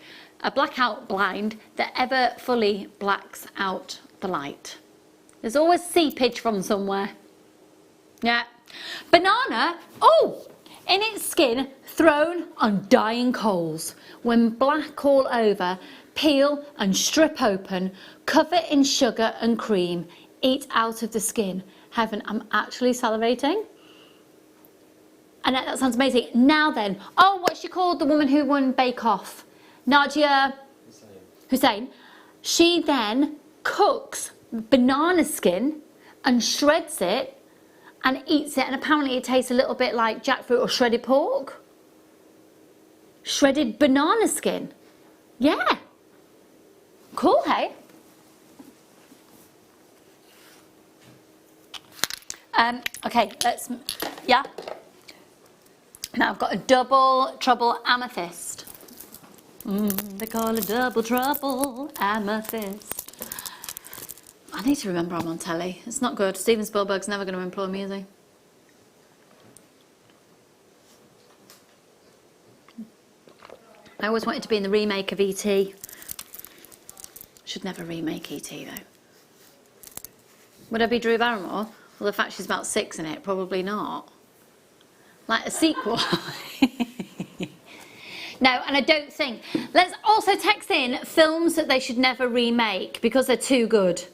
that ever fully blacks out the light. There's always seepage from somewhere. Yeah, Banana, oh, in its skin, thrown on dying coals. When black all over, peel and strip open, cover in sugar and cream, eat out of the skin. Heaven, I'm actually salivating. Annette, that sounds amazing. Now then, oh, what's she called? The woman who won Bake Off? Nadia Hussein. She then cooks banana skin and shreds it and eats it, and apparently it tastes a little bit like jackfruit or shredded pork. Shredded banana skin. Yeah. Cool, hey? Okay, let's, yeah. Now I've got a double trouble amethyst. They call it double trouble amethyst. I need to remember I'm on telly. It's not good. Steven Spielberg's never going to employ me, is he? I always wanted to be in the remake of E.T. Should never remake E.T. though. Would I be Drew Barrymore? Well, the fact she's about 6 in it, probably not. Like a sequel. No, and I don't think. Let's also text in films that they should never remake because they're too good.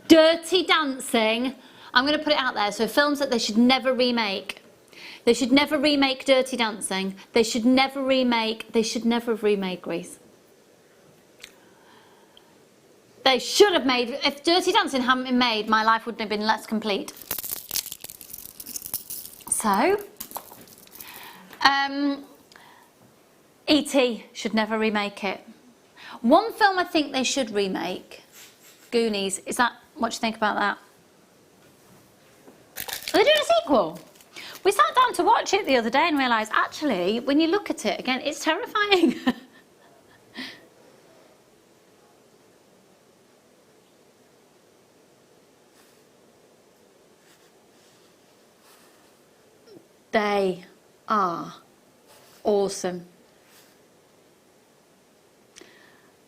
Dirty Dancing. I'm going to put it out there. So films that they should never remake. They should never remake Dirty Dancing. They should never remake Grease. They should have made, if Dirty Dancing hadn't been made, my life wouldn't have been less complete. So, E.T. should never remake it. One film I think they should remake, Goonies. Is that, what do you think about that? Are they doing a sequel? We sat down to watch it the other day and realised, actually, when you look at it again, it's terrifying. They are awesome.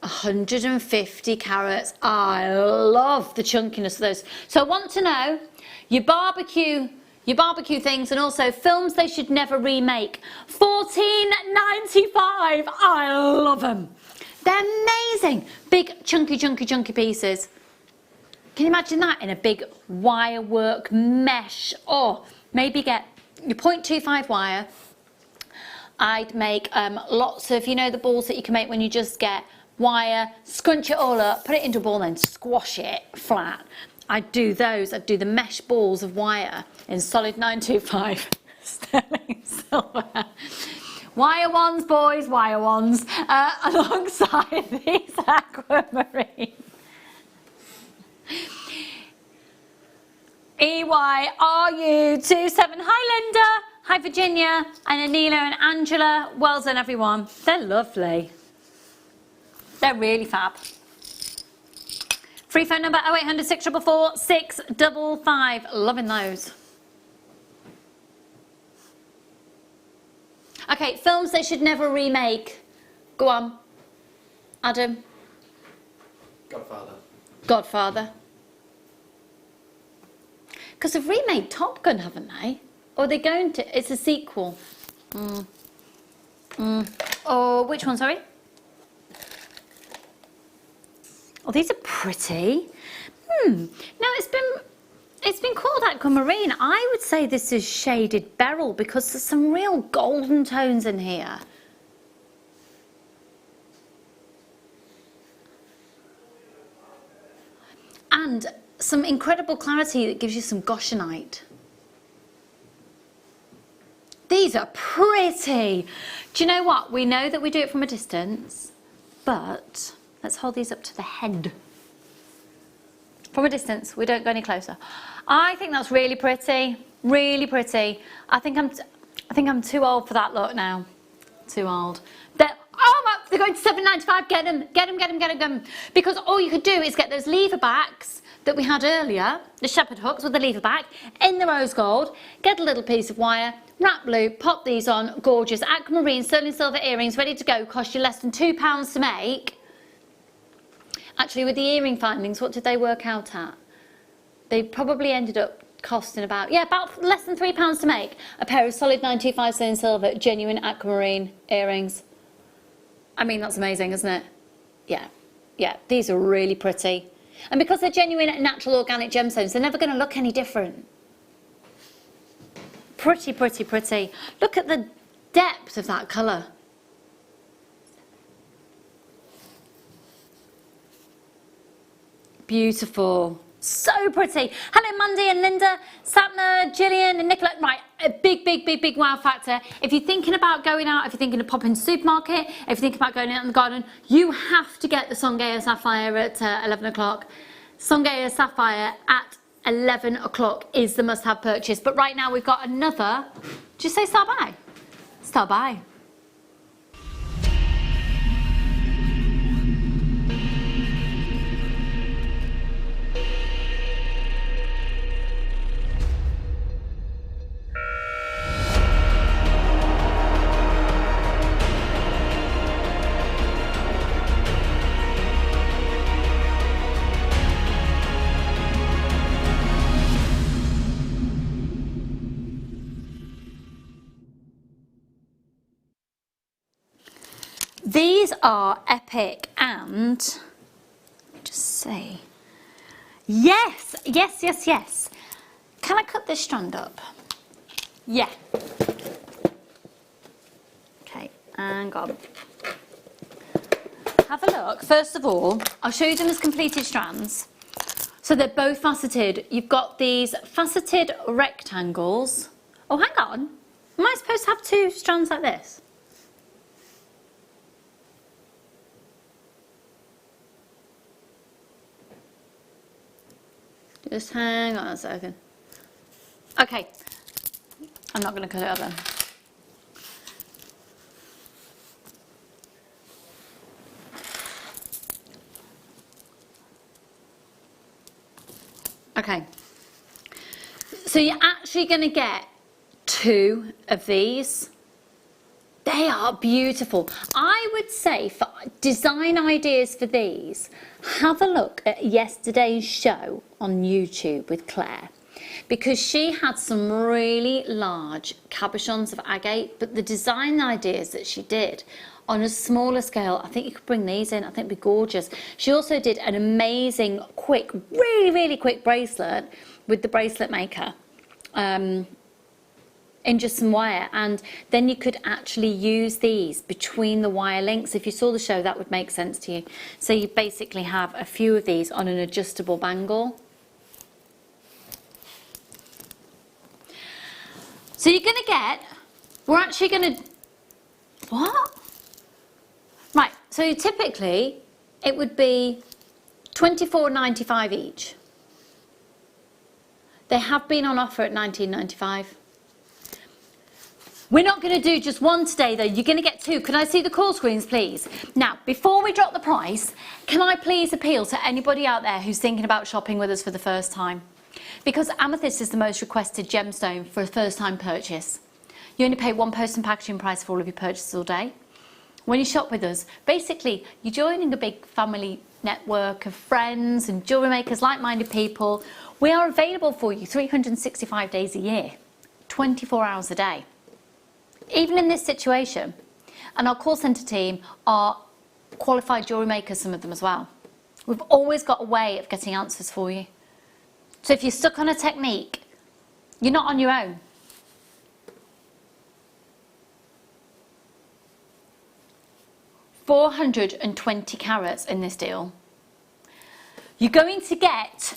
150 carats. I love the chunkiness of those. So I want to know your barbecue things, and also films they should never remake. $14.95. I love them. They're amazing. Big chunky pieces. Can you imagine that in a big wire work mesh? Or maybe get your 0.25 wire. I'd make lots of, you know, the balls that you can make when you just get wire, scrunch it all up, put it into a ball, then squash it flat. I'd do those. I'd do the mesh balls of wire in solid 925 sterling silver. Wire ones, boys, wire ones, alongside these aquamarine. EYRU27. Hi Linda, hi Virginia, and Anila and Angela. Well done everyone. They're lovely. They're really fab. Free phone number 0800 644 655. Loving those. Okay, films they should never remake. Go on. Adam. Godfather. Because they've remade Top Gun, haven't they? Or are they going to? It's a sequel. Oh, which one, sorry? Oh, these are pretty. No, it's been called aquamarine. I would say this is shaded beryl because there's some real golden tones in here. And some incredible clarity that gives you some goshenite. These are pretty. Do you know what? We know that we do it from a distance, but let's hold these up to the head. From a distance, we don't go any closer. I think that's really pretty, really pretty. I think I'm too old for that look now. Too old. They're going to $7.95. Get them. Because all you could do is get those lever backs that we had earlier, the shepherd hooks with the lever back, in the rose gold, get a little piece of wire, wrap blue, pop these on, gorgeous. Aquamarine, sterling silver earrings, ready to go, cost you less than £2 to make. Actually, with the earring findings, what did they work out at? They probably ended up costing about less than £3 to make. A pair of solid 925 sterling silver, genuine aquamarine earrings. I mean, that's amazing, isn't it? Yeah, these are really pretty. And because they're genuine, natural, organic gemstones, they're never going to look any different. Pretty, pretty, pretty. Look at the depth of that colour. Beautiful. So pretty. Hello, Mandy and Linda, Sapna, Gillian and Nicola. Right, a big, big, big, big wow factor. If you're thinking about going out, if you're thinking of popping to the supermarket, if you're thinking about going out in the garden, you have to get the Songeia Sapphire at 11 o'clock. Songeia Sapphire at 11 o'clock is the must-have purchase. But right now we've got another, did you say start by? Start by. These are epic and, let me just see, yes. Can I cut this strand up? Yeah. Okay, hang on. Have a look. First of all, I'll show you them as completed strands. So they're both faceted. You've got these faceted rectangles. Oh, hang on. Am I supposed to have two strands like this? Just hang on a second. Okay, I'm not going to cut it up then. Okay, so you're actually going to get two of these. They are beautiful. I would say for design ideas for these, have a look at yesterday's show on YouTube with Claire, because she had some really large cabochons of agate, but the design ideas that she did on a smaller scale, I think you could bring these in. I think it'd be gorgeous. She also did an amazing quick, really quick bracelet with the bracelet maker. In just some wire, and then you could actually use these between the wire links. If you saw the show, that would make sense to you. So you basically have a few of these on an adjustable bangle. So you're going to get, we're actually going to, what? Right, so typically it would be £24.95 each. They have been on offer at £19.95. We're not going to do just one today though, you're going to get two. Can I see the call screens please? Now, before we drop the price, can I please appeal to anybody out there who's thinking about shopping with us for the first time? Because amethyst is the most requested gemstone for a first time purchase. You only pay one post and packaging price for all of your purchases all day. When you shop with us, basically you're joining a big family network of friends and jewellery makers, like-minded people. We are available for you 365 days a year, 24 hours a day. Even in this situation, and our call centre team are qualified jewellery makers, some of them as well. We've always got a way of getting answers for you. So if you're stuck on a technique, you're not on your own. £420 carats in this deal. You're going to get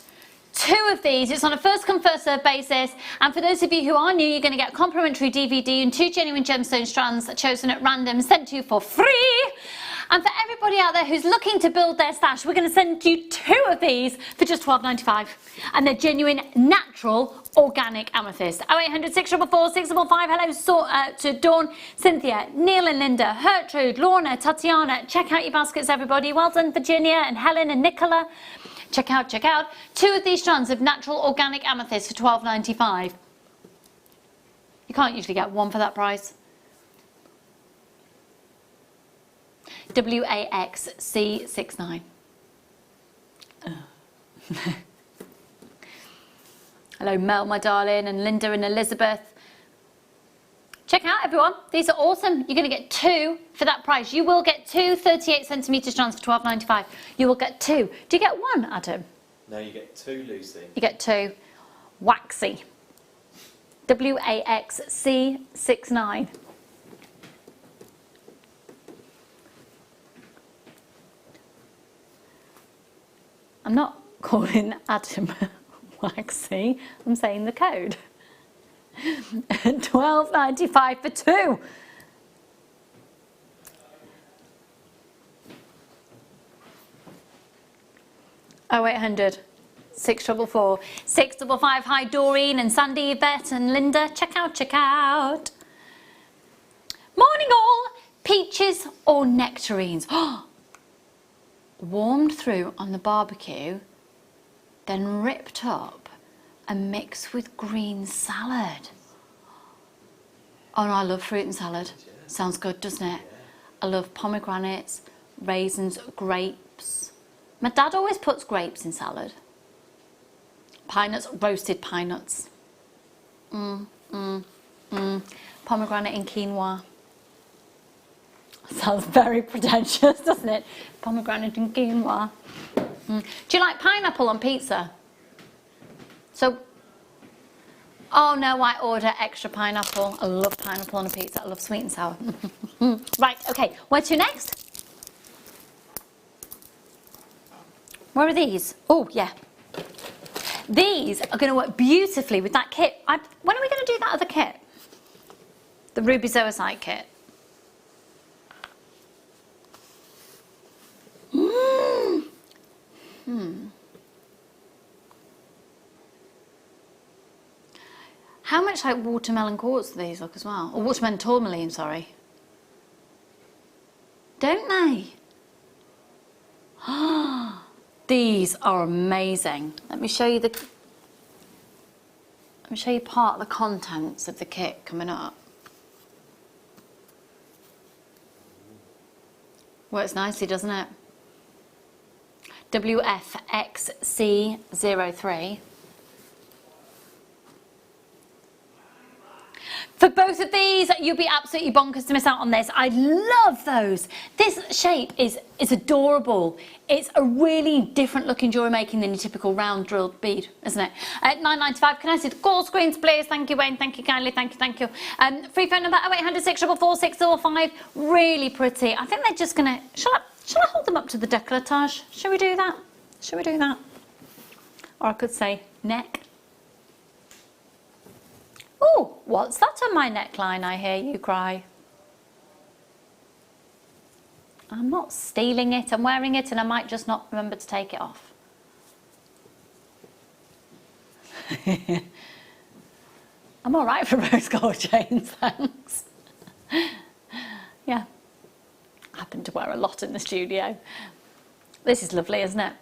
two of these. It's on a first come first serve basis, and for those of you who are new, you're going to get a complimentary DVD and two genuine gemstone strands chosen at random sent to you for free. And for everybody out there who's looking to build their stash, we're going to send you two of these for just £12.95, and they're genuine natural organic amethyst. 0800 644 655. Hello to Dawn, Cynthia, Neil and Linda, Gertrude, Lorna, Tatiana. Check out your baskets, everybody. Well done, Virginia and Helen and Nicola. Check out. Two of these strands of natural organic amethyst for £12.95. You can't usually get one for that price. WAXC69. Hello Mel, my darling, and Linda and Elizabeth. Check out everyone, these are awesome. You're going to get 2 for that price. You will get 2 38cm strands for £12.95. You will get 2. Do you get 1, Adam? No, you get 2, Lucy. You get 2. Waxy. WAXC69. I'm not calling Adam Waxy, I'm saying the code. £12.95 for 2. Oh, 800 644 655. Hi Doreen and Sandy, Yvette and Linda. Check out, check out. Morning all. Peaches or nectarines? Warmed through on the barbecue, then ripped up and mixed with green salad. Oh no, I love fruit and salad. Sounds good, doesn't it? I love pomegranates, raisins, grapes. My dad always puts grapes in salad. Pine nuts, roasted pine nuts. Pomegranate in quinoa. Sounds very pretentious, doesn't it? Pomegranate in quinoa. Do you like pineapple on pizza? So, oh no, I order extra pineapple. I love pineapple on a pizza. I love sweet and sour. Right, okay, where to next? Where are these? Oh, yeah. These are going to work beautifully with that kit. When are we going to do that other kit? The Ruby Zoisite kit. How much like watermelon quartz do these look as well? Or watermelon tourmaline, sorry. Don't they? These are amazing. Let me show you part of the contents of the kit coming up. Works nicely, doesn't it? WFXC03. For both of these, you'll be absolutely bonkers to miss out on this. I love those. This shape is adorable. It's a really different looking jewellery making than your typical round drilled bead, isn't it? At £9.95, can I see the call screens, please? Thank you, Wayne. Thank you kindly. Thank you, thank you. Free phone number 0800 644 645. Really pretty. I think they're just going to... Shall I hold them up to the décolletage? Shall we do that? Shall we do that? Or I could say neck. Oh, what's that on my neckline, I hear you cry? I'm not stealing it, I'm wearing it and I might just not remember to take it off. I'm all right for rose gold chains, thanks. Yeah, I happen to wear a lot in the studio. This is lovely, isn't it?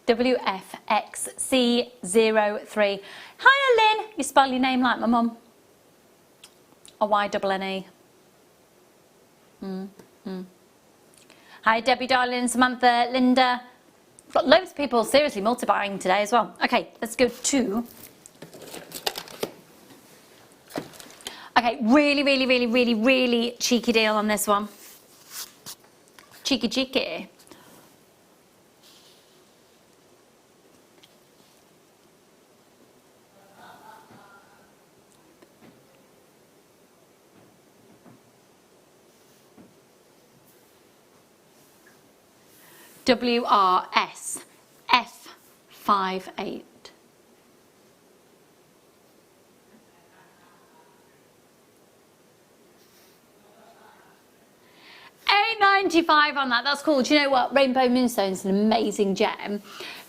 WFXC03. Hiya Lynn, you spell your name like my mum. A Y-double-N-E. Hi Debbie, darling, Samantha, Linda. We've got loads of people seriously multi-buying today as well. Okay, let's go to... Okay, really cheeky deal on this one. Cheeky. WRS F58. £8.95 on that. That's cool. Do you know what? Rainbow Moonstone is an amazing gem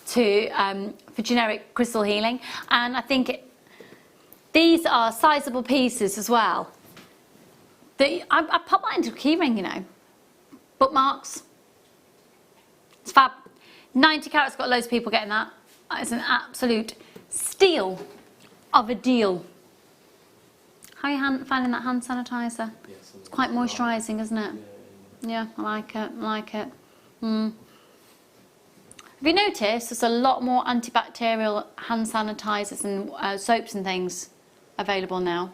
for generic crystal healing, and I think these are sizable pieces as well. I pop that into a keyring, you know. Bookmarks. It's fab. 90 carats, got loads of people getting that. It's an absolute steal of a deal. How are you finding that hand sanitizer? Yes, it's quite moisturising, isn't it? Yeah, I like it. I like it. Have you noticed there's a lot more antibacterial hand sanitizers and soaps and things available now?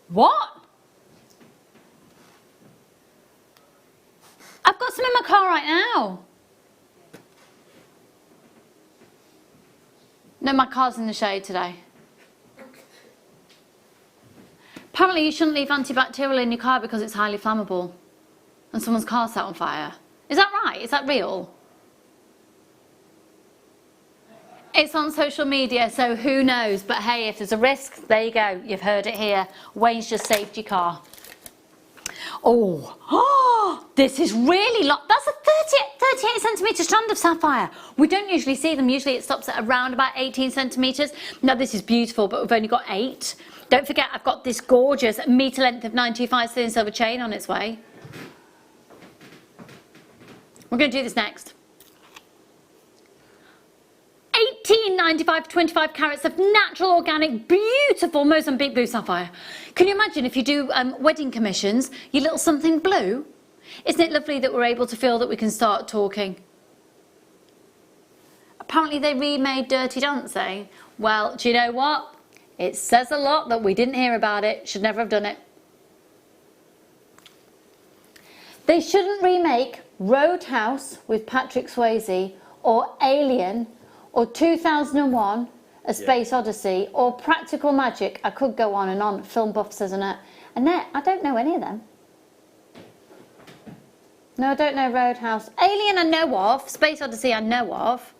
What? I've got some in my car right now. No, my car's in the shade today. Apparently you shouldn't leave antibacterial in your car because it's highly flammable and someone's car set on fire. Is that right? Is that real? It's on social media, so who knows? But hey, if there's a risk, there you go. You've heard it here. Wayne's just saved your car. Oh, this is really long. That's a 38 centimetre strand of sapphire. We don't usually see them. Usually it stops at around about 18 centimetres. Now this is beautiful, but we've only got 8. Don't forget, I've got this gorgeous metre length of 925 sterling silver chain on its way. We're going to do this next. 18.95 for 25 carats of natural, organic, beautiful Mozambique blue sapphire. Can you imagine if you do wedding commissions, your little something blue? Isn't it lovely that we're able to feel that we can start talking? Apparently they remade Dirty Dancing. Well, do you know what? It says a lot that we didn't hear about it. Should never have done it. They shouldn't remake Roadhouse with Patrick Swayze or Alien or 2001 A Space Odyssey or Practical Magic. I could go on and on. Film buff says Annette. Annette, I don't know any of them. No, I don't know Roadhouse. Alien I know of. Space Odyssey I know of.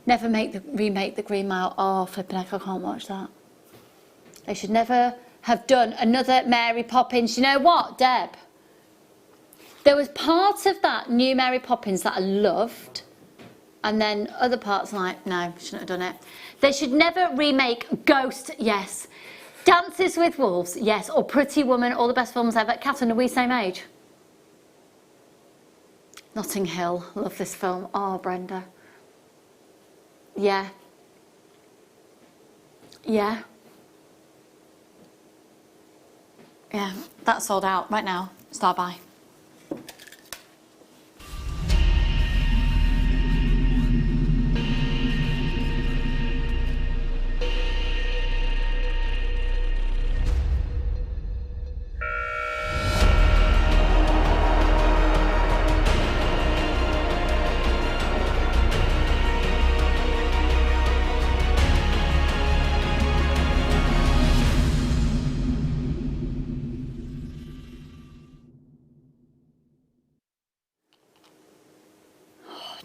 Never remake The Green Mile. Oh, flipping heck, I can't watch that. They should never have done another Mary Poppins. You know what, Deb? There was parts of that new Mary Poppins that I loved. And then other parts like, no, shouldn't have done it. They should never remake Ghost, yes. Dances with Wolves, yes. Or Pretty Woman, all the best films ever. Catherine, are we same age? Notting Hill, love this film. Oh, Brenda. Yeah. Yeah. Yeah, that's sold out right now. Start by.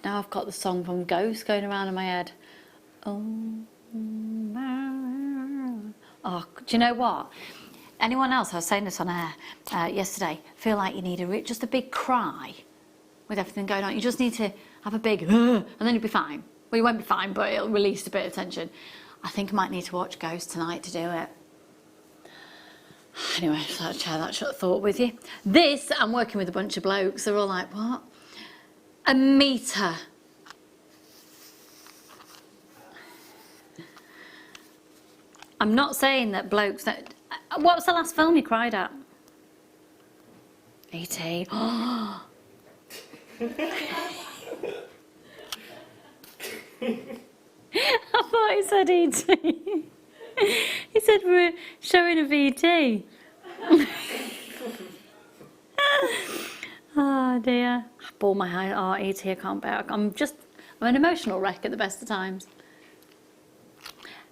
Now I've got the song from Ghost going around in my head. Oh, do you know what? Anyone else, I was saying this on air yesterday, feel like you need just a big cry with everything going on. You just need to have a big, and then you'll be fine. Well, you won't be fine, but it'll release a bit of tension. I think I might need to watch Ghost tonight to do it. Anyway, so I'll share that thought with you. This, I'm working with a bunch of blokes. They're all like, what? A metre. I'm not saying that blokes... What was the last film you cried at? E.T. Oh. I thought he said E.T. He said we're showing a VT. Oh dear. I bore my heart, E.T. I can't bear it. I'm an emotional wreck at the best of times.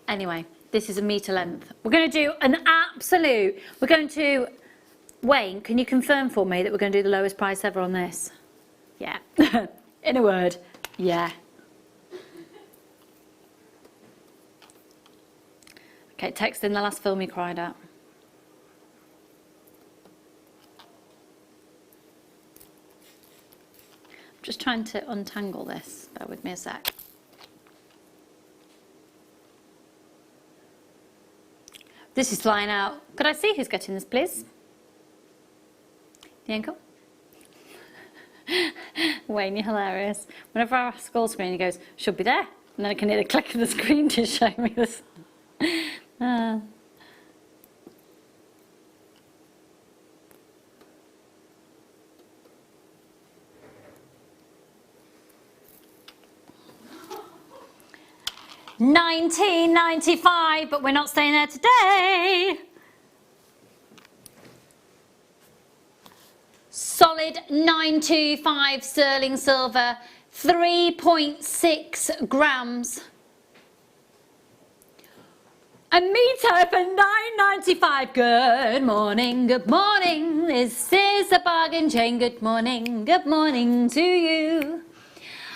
Anyway, this is a metre length. We're going to do an absolute... We're going to... Wayne, can you confirm for me that we're going to do the lowest price ever on this? Yeah. In a word, yeah. Okay, text in the last film you cried at. I'm just trying to untangle this. Bear with me a sec. This is flying out. Could I see who's getting this, please? The uncle? Wayne, you're hilarious. Whenever I ask call screen, he goes, should be there. And then I can hear the click of the screen to show me this. 1995, but we're not staying there today. Solid 925 sterling silver, 3.6 grams. A meter for 9.95. Good morning, good morning. This is a bargain chain. Good morning to you.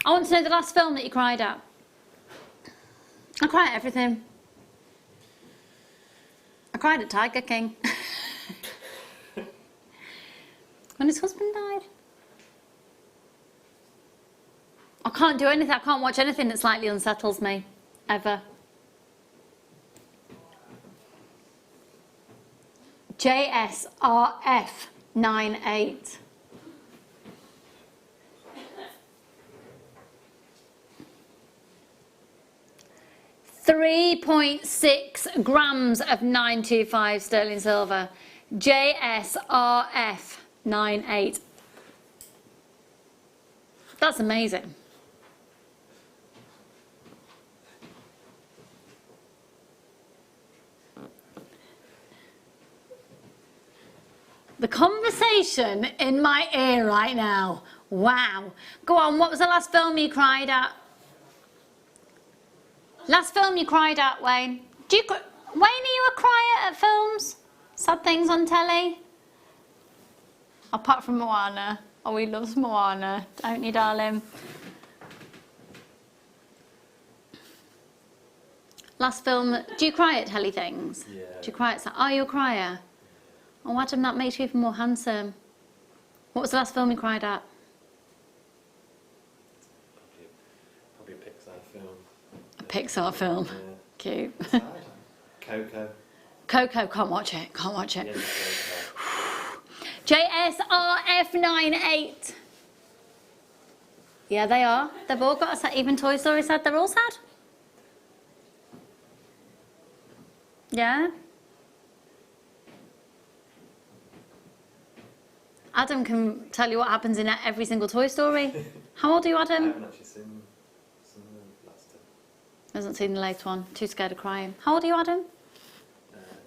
I want to know the last film that you cried at. I cry at everything. I cried at Tiger King. When his husband died. I can't do anything. I can't watch anything that slightly unsettles me. Ever. JSRF 98. .6 grams of 925 sterling silver. JSRF 98. That's amazing. The conversation in my ear right now. Wow. Go on, what was the last film you cried at? Last film you cried at, Wayne? Wayne, are you a crier at films? Sad things on telly? Apart from Moana. Oh, he loves Moana, don't you, darling? Last film, do you cry at telly things? Yeah. Do you cry at... Oh, you're a crier? Oh, Adam, that makes you even more handsome. What was the last film you cried at? Probably a Pixar film. A Pixar film. Yeah. Cute. Coco. Coco, can't watch it, can't watch it. Yeah, JSRF 98. Yeah, they are. They've all got a sad. Even Toy Story sad. They're all sad. Yeah. Adam can tell you what happens in every single Toy Story. How old are you, I Adam? haven't actually seen the last two. Hasn't seen the latest one. Too scared of crying. How old are you, Adam?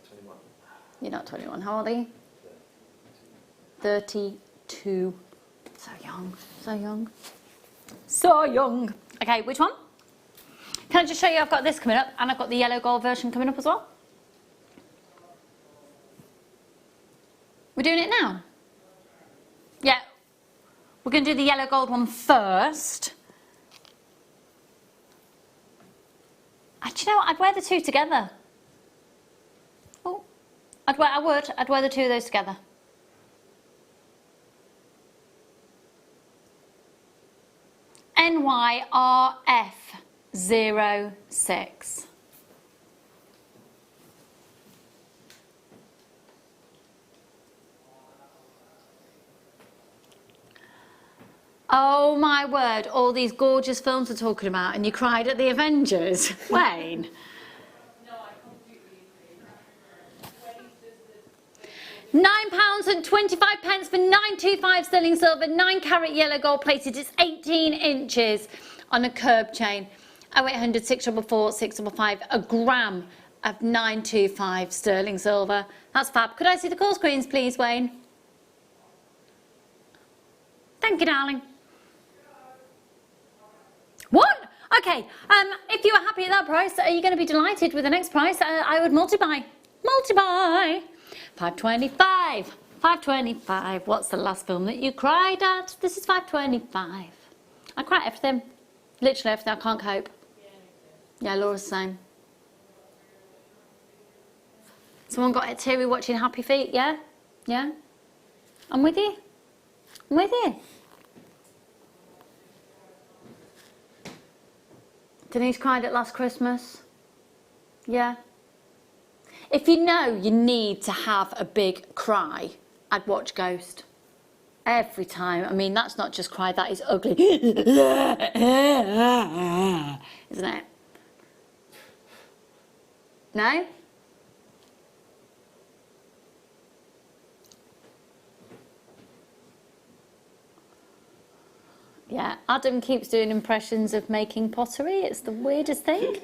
21. You're not 21. How old are you? 32. So young. So young. So young. Okay, which one? Can I just show you I've got this coming up and I've got the yellow gold version coming up as well? We're doing it now? Yeah. We're going to do the yellow gold one first. Do you know what? I'd wear the two together. Oh. I'd wear the two of those together. NYRF06. Oh my word, all these gorgeous films we're talking about and you cried at the Avengers. Wayne. £9.25 for 925 sterling silver, 9 carat yellow gold plated. It's 18 inches on a curb chain. 0800 644 655, a gram of 925 sterling silver. That's fab. Could I see the call screens, please, Wayne? Thank you, darling. What? Okay, if you are happy at that price, are you going to be delighted with the next price? I would multiply. Multiply. 525. 525. What's the last film that you cried at? This is 525. I cry at everything. Literally everything. I can't cope. Yeah, Laura's the same. Someone got it teary watching Happy Feet, yeah? Yeah? I'm with you. I'm with you. Denise cried at last Christmas. Yeah. If you know you need to have a big cry, I'd watch Ghost. Every time. I mean, that's not just cry, that is ugly. Isn't it? No? Yeah, Adam keeps doing impressions of making pottery. It's the weirdest thing.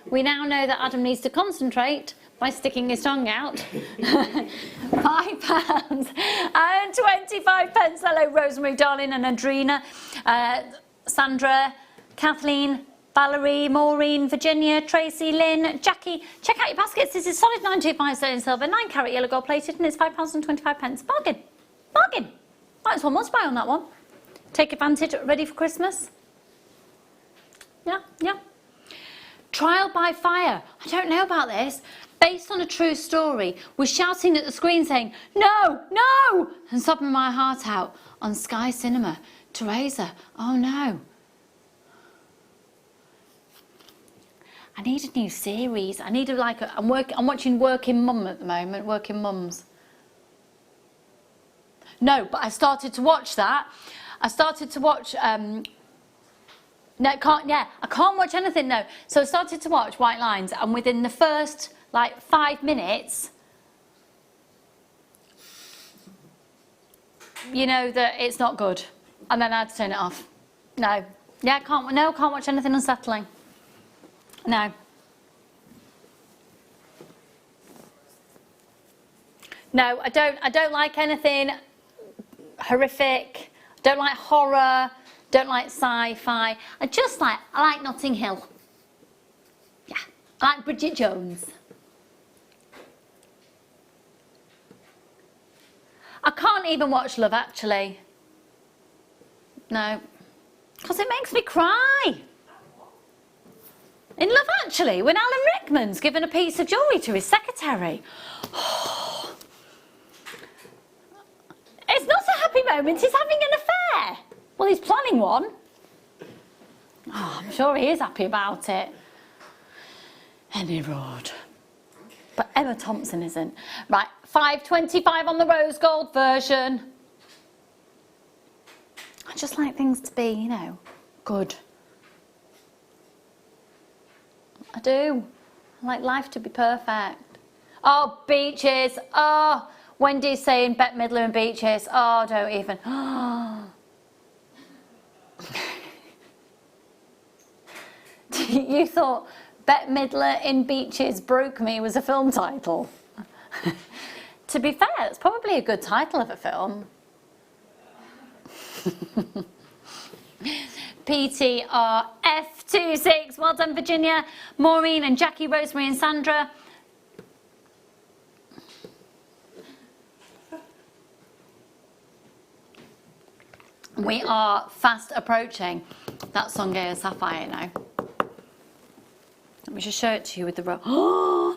We now know that Adam needs to concentrate by sticking his tongue out. £5 and 25 pence. Hello, Rosemary, darling, and Adrina, Sandra, Kathleen, Valerie, Maureen, Virginia, Tracy, Lynn, Jackie. Check out your baskets. This is solid 925 sterling silver, 9 carat yellow gold plated, and it's £5 and 25 pence. Bargain. Bargain. Might as well multiply on that one. Take advantage. Ready for Christmas? Yeah, yeah. Trial by fire. I don't know about this. Based on a true story, was shouting at the screen saying, "No, no!" and sobbing my heart out on Sky Cinema. Teresa, oh no. I need a new series. I need I'm watching Working Mum at the moment, Working Mums. No, but I started to watch that. I started to watch, I can't watch anything, no. So I started to watch White Lines, and within the first, 5 minutes, you know that it's not good. And then I had to turn it off. No. Yeah, can't watch anything unsettling. No. No, I don't like anything horrific. Don't like horror. Don't like sci-fi. I like Notting Hill. Yeah. I like Bridget Jones. I can't even watch Love Actually. No. Because it makes me cry. In Love Actually, when Alan Rickman's given a piece of jewellery to his secretary. It's not a happy moment, he's having an affair. Well, he's planning one. Oh, I'm sure he is happy about it. Any road. But Emma Thompson isn't. Right, £5.25 on the rose gold version. I just like things to be, good. I do. I like life to be perfect. Oh, beaches. Oh, Wendy's saying Bette Midler and beaches. Oh, don't even. You thought Bette Midler in Beaches Broke Me was a film title? To be fair, it's probably a good title of a film. PTRF26, well done Virginia, Maureen and Jackie, Rosemary and Sandra. We are fast approaching that Songhai Sapphire now. Let me just show it to you with the row.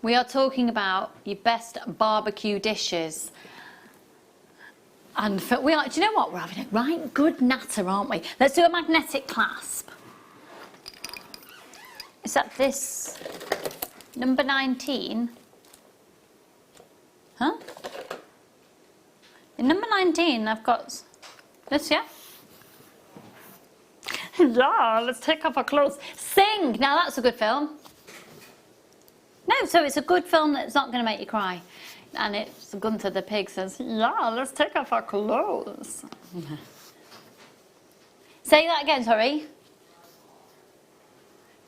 We are talking about your best barbecue dishes. And do you know what? We're having a right good natter, aren't we? Let's do a magnetic clasp. Is that this? Number 19? Huh? In number 19, I've got this, yeah? Yeah, let's take off our clothes. Sing! Now that's a good film. No, so it's a good film that's not going to make you cry. And it's Gunther the pig says, yeah, let's take off our clothes. Say that again, sorry.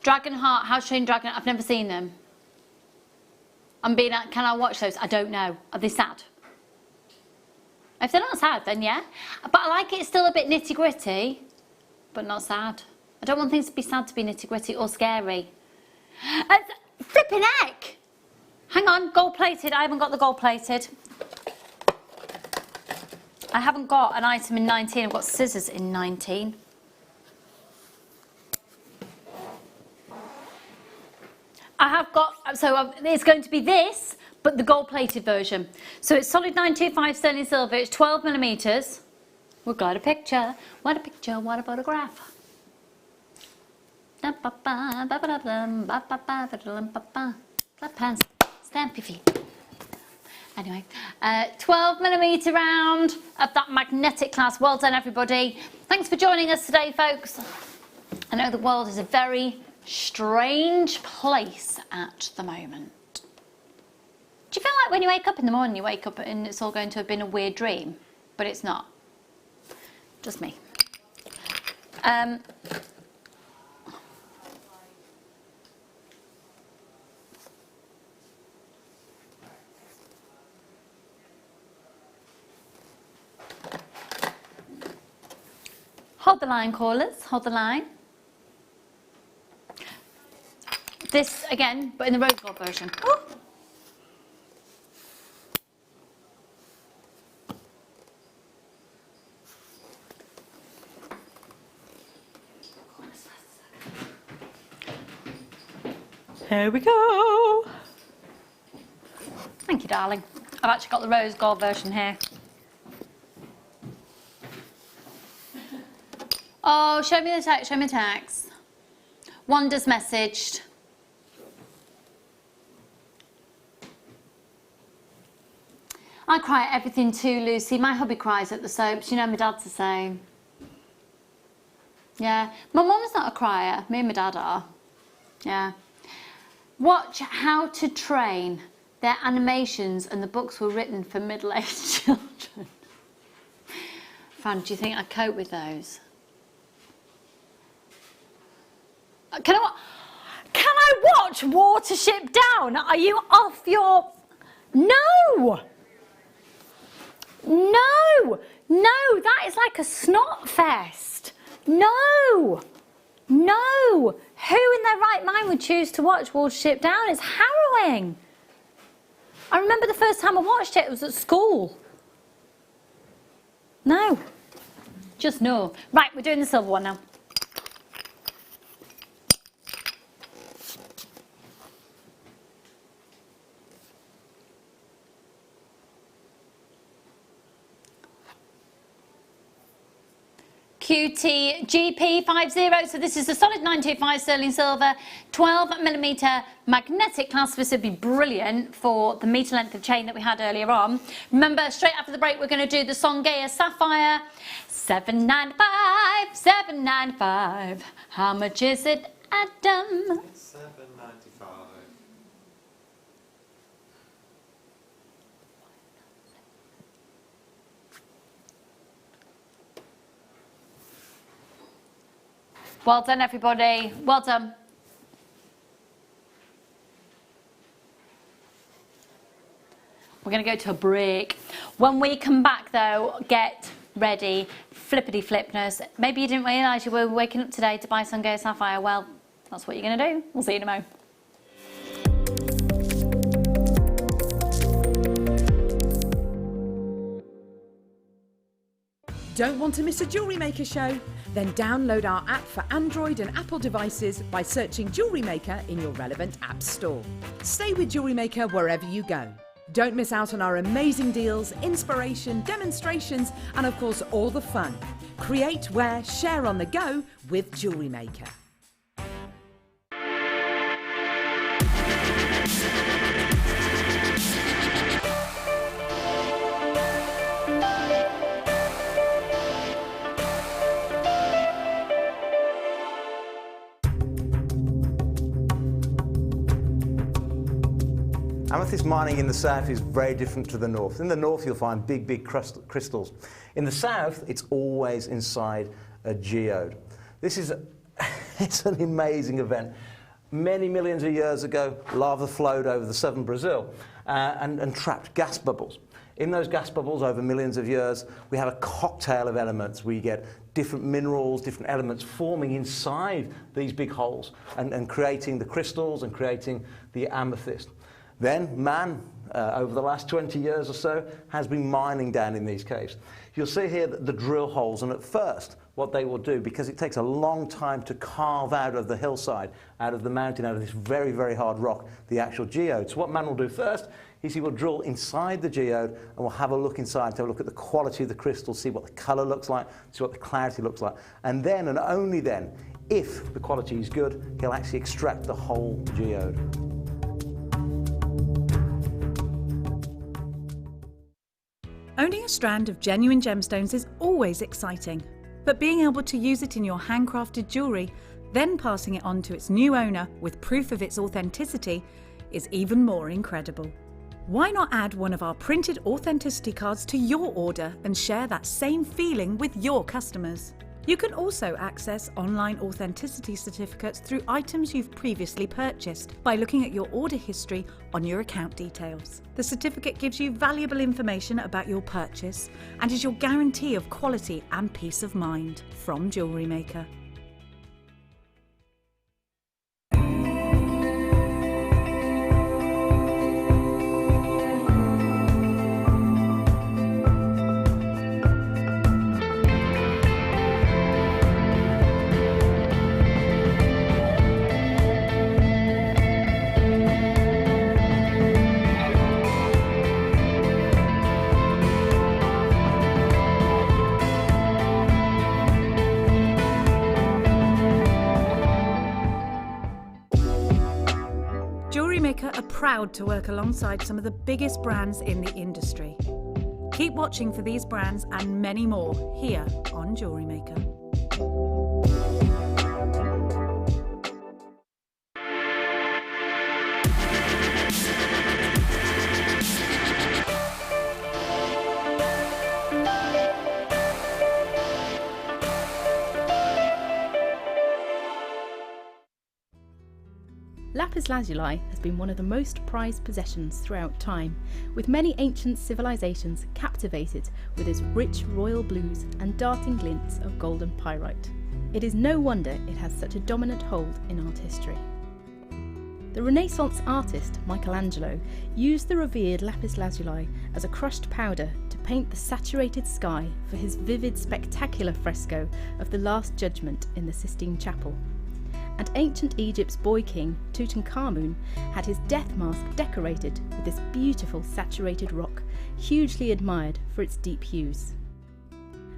Dragonheart, How to Train Dragon, I've never seen them. Can I watch those? I don't know. Are they sad? If they're not sad, then yeah. But I like it still a bit nitty gritty, but not sad. I don't want things to be sad to be nitty gritty or scary. Flipping heck! Hang on, gold plated. I haven't got the gold plated. I haven't got an item in 19. I've got scissors in 19. I have got, it's going to be this, but the gold plated version. So it's solid 925 sterling silver, it's 12 millimeters. We've got a picture. What a picture, what a photograph. Clap hands, stamp your feet. Anyway, 12 millimeter round of that magnetic class. Well done, everybody. Thanks for joining us today, folks. I know the world is a very strange place at the moment. Do you feel like when you wake up in the morning, you wake up and it's all going to have been a weird dream? But it's not. Just me. Hold the line, callers, hold the line. This again, but in the rose gold version. Oh. Here we go. Thank you, darling. I've actually got the rose gold version here. Oh, show me the text, show me the text. Wanda's messaged. I cry at everything too, Lucy. My hubby cries at the soaps. You know, my dad's the same. Yeah. My mum's not a crier. Me and my dad are. Yeah. Watch How to Train. Their animations and the books were written for middle-aged children. Fran, do you think I'd cope with those? Can I watch Watership Down? Are you off your... No! No! No, that is like a snot fest. No! No! Who in their right mind would choose to watch Watership Down? It's harrowing. I remember the first time I watched it, it was at school. No. Just no. Right, we're doing the silver one now. QTGP50, so this is the solid 925 sterling silver, 12mm magnetic clasp. This would be brilliant for the metre length of chain that we had earlier on. Remember, straight after the break, we're going to do the Songeia Sapphire. 795, 795. How much is it, Adam? 7.95. Well done, everybody. Well done. We're going to go to a break. When we come back, though, get ready. Flippity flipness. Maybe you didn't realise you were waking up today to buy Songeia Sapphire. Well, that's what you're going to do. We'll see you in a moment. Don't want to miss a Jewellery Maker show? Then download our app for Android and Apple devices by searching Jewellery Maker in your relevant app store. Stay with Jewellery Maker wherever you go. Don't miss out on our amazing deals, inspiration, demonstrations, and of course all the fun. Create, wear, share on the go with Jewellery Maker. Amethyst mining in the south is very different to the north. In the north you'll find big crystals. In the south it's always inside a geode. This is it's an amazing event. Many millions of years ago, lava flowed over the southern Brazil and trapped gas bubbles. In those gas bubbles over millions of years, we have a cocktail of elements. We get different minerals, different elements forming inside these big holes and creating the crystals and creating the amethyst. Then man, over the last 20 years or so, has been mining down in these caves. You'll see here the drill holes, and at first what they will do, because it takes a long time to carve out of the hillside, out of the mountain, out of this very hard rock, the actual geode. So what man will do first is he will drill inside the geode and we'll have a look inside to have a look at the quality of the crystal, see what the colour looks like, see what the clarity looks like. And then, and only then, if the quality is good, he'll actually extract the whole geode. Owning a strand of genuine gemstones is always exciting, but being able to use it in your handcrafted jewellery, then passing it on to its new owner with proof of its authenticity, is even more incredible. Why not add one of our printed authenticity cards to your order and share that same feeling with your customers? You can also access online authenticity certificates through items you've previously purchased by looking at your order history on your account details. The certificate gives you valuable information about your purchase and is your guarantee of quality and peace of mind from Jewellery Maker. Jewellery Maker are proud to work alongside some of the biggest brands in the industry. Keep watching for these brands and many more here on Jewellery Maker. Lapis lazuli has been one of the most prized possessions throughout time, with many ancient civilizations captivated with its rich royal blues and darting glints of golden pyrite. It is no wonder it has such a dominant hold in art history. The Renaissance artist Michelangelo used the revered lapis lazuli as a crushed powder to paint the saturated sky for his vivid, spectacular fresco of the Last Judgment in the Sistine Chapel. And ancient Egypt's boy king, Tutankhamun, had his death mask decorated with this beautiful saturated rock, hugely admired for its deep hues.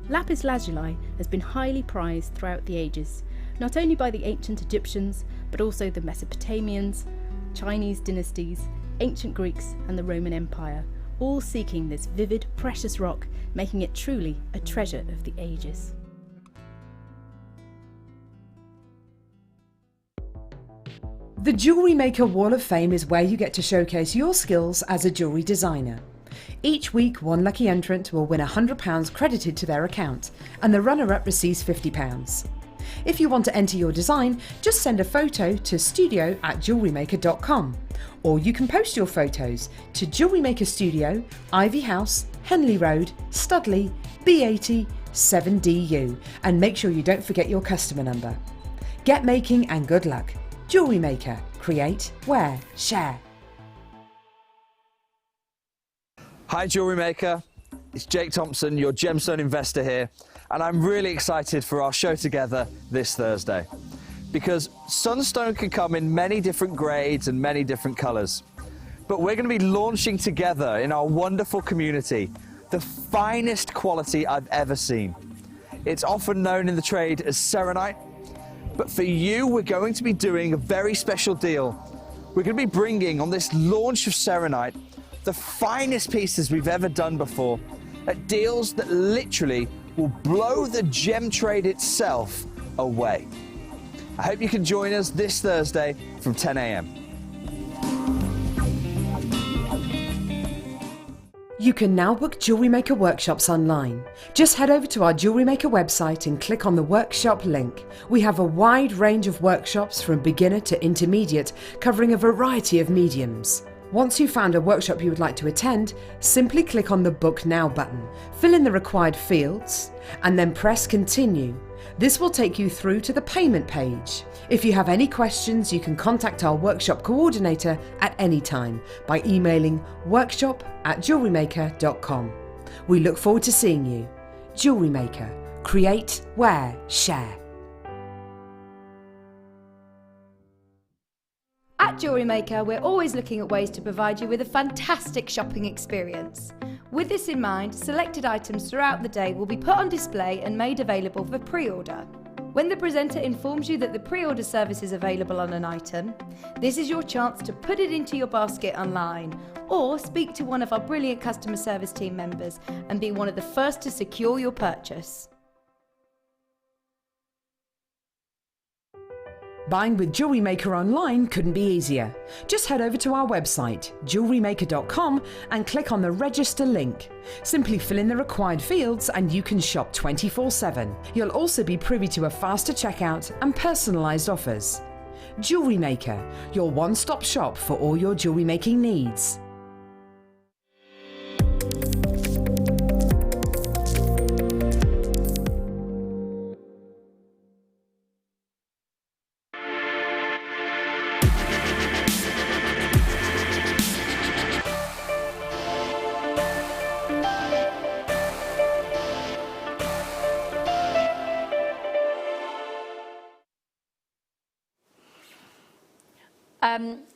Lapis lazuli has been highly prized throughout the ages, not only by the ancient Egyptians, but also the Mesopotamians, Chinese dynasties, ancient Greeks and the Roman Empire, all seeking this vivid, precious rock, making it truly a treasure of the ages. The Jewellery Maker Wall of Fame is where you get to showcase your skills as a jewellery designer. Each week, one lucky entrant will win £100 credited to their account, and the runner-up receives £50. If you want to enter your design, just send a photo to studio@jewellerymaker.com, or you can post your photos to Jewellery Maker Studio, Ivy House, Henley Road, Studley, B80 7DU, and make sure you don't forget your customer number. Get making and good luck. Jewellery Maker. Create, wear, share. Hi Jewellery Maker, it's Jake Thompson, your gemstone investor here, and I'm really excited for our show together this Thursday, because sunstone can come in many different grades and many different colours. But we're going to be launching together in our wonderful community the finest quality I've ever seen. It's often known in the trade as serenite, but for you, we're going to be doing a very special deal. We're going to be bringing on this launch of serenite the finest pieces we've ever done before at deals that literally will blow the gem trade itself away. I hope you can join us this Thursday from 10 a.m. You can now book Jewellery Maker workshops online. Just head over to our Jewellery Maker website and click on the workshop link. We have a wide range of workshops from beginner to intermediate, covering a variety of mediums. Once you've found a workshop you would like to attend, simply click on the Book Now button, fill in the required fields, and then press Continue. This will take you through to the payment page. If you have any questions, you can contact our workshop coordinator at any time by emailing workshop@jewellerymaker.com. We look forward to seeing you. Jewellery Maker. Create, wear, share. At Jewellery Maker, we're always looking at ways to provide you with a fantastic shopping experience. With this in mind, selected items throughout the day will be put on display and made available for pre-order. When the presenter informs you that the pre-order service is available on an item, this is your chance to put it into your basket online, or speak to one of our brilliant customer service team members and be one of the first to secure your purchase. Buying with Jewellery Maker online couldn't be easier. Just head over to our website, JewelleryMaker.com, and click on the register link. Simply fill in the required fields and you can shop 24/7. You'll also be privy to a faster checkout and personalised offers. Jewellery Maker, your one-stop shop for all your jewellery making needs.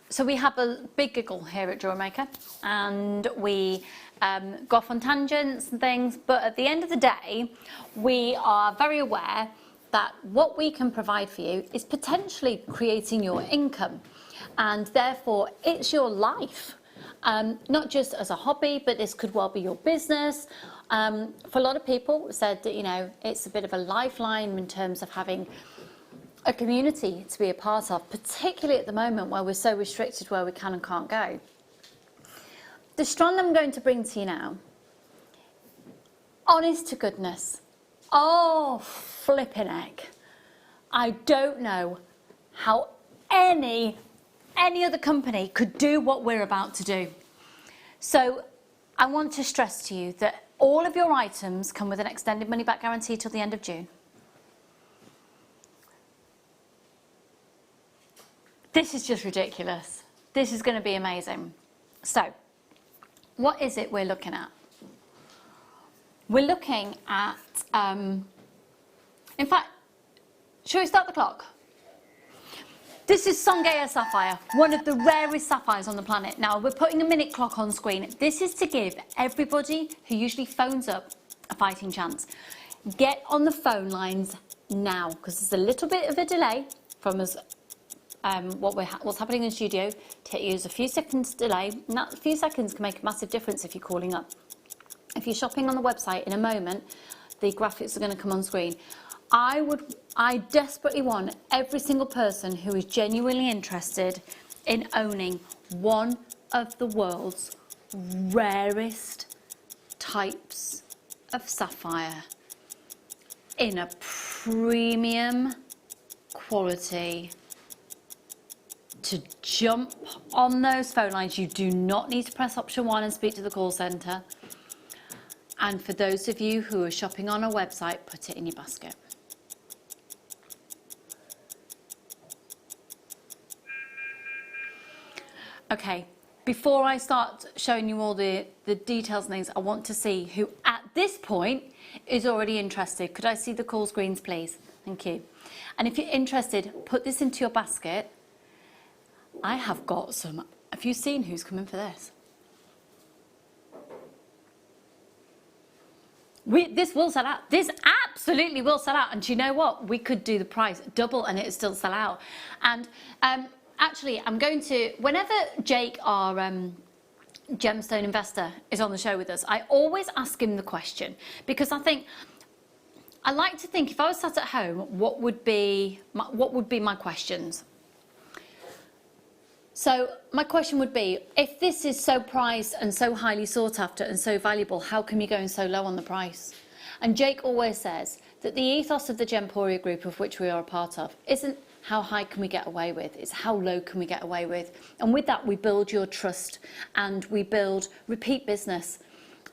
So we have a big giggle here at Jewellery Maker, and we go off on tangents and things, but at the end of the day, we are very aware that what we can provide for you is potentially creating your income, and therefore it's your life. Not just as a hobby, but this could well be your business. For a lot of people said that, you know, it's a bit of a lifeline in terms of having a community to be a part of, particularly at the moment where we're so restricted where we can and can't go. The strand I'm going to bring to you now, honest to goodness, oh flipping heck, I don't know how any other company could do what we're about to do. So I want to stress to you that all of your items come with an extended money back guarantee till the end of June. This is just ridiculous. This is going to be amazing. So, what is it we're looking at? We're looking at, in fact, shall we start the clock? This is Songhai Sapphire, one of the rarest sapphires on the planet. Now, we're putting a minute clock on screen. This is to give everybody who usually phones up a fighting chance. Get on the phone lines now, because there's a little bit of a delay from us. What's happening in the studio, use a few seconds delay. And that few seconds can make a massive difference if you're calling up. If you're shopping on the website, in a moment, the graphics are going to come on screen. I desperately want every single person who is genuinely interested in owning one of the world's rarest types of sapphire in a premium quality to jump on those phone lines. You do not need to press option 1 and speak to the call centre. And for those of you who are shopping on a website, put it in your basket. Okay, before I start showing you all the details and things, I want to see who at this point is already interested. Could I see the call screens, please? Thank you. And if you're interested, put this into your basket. I have got some. Have you seen who's coming for this? This will sell out. This absolutely will sell out. And do you know what? We could do the price double and it would still sell out. And actually, I'm going to, whenever Jake, our gemstone investor, is on the show with us, I always ask him the question, because I like to think if I was sat at home, what would be my questions? So my question would be, if this is so prized and so highly sought after and so valuable, how come you're going so low on the price? And Jake always says that the ethos of the Gemporia group, of which we are a part of, isn't how high can we get away with, it's how low can we get away with. And with that, we build your trust and we build repeat business.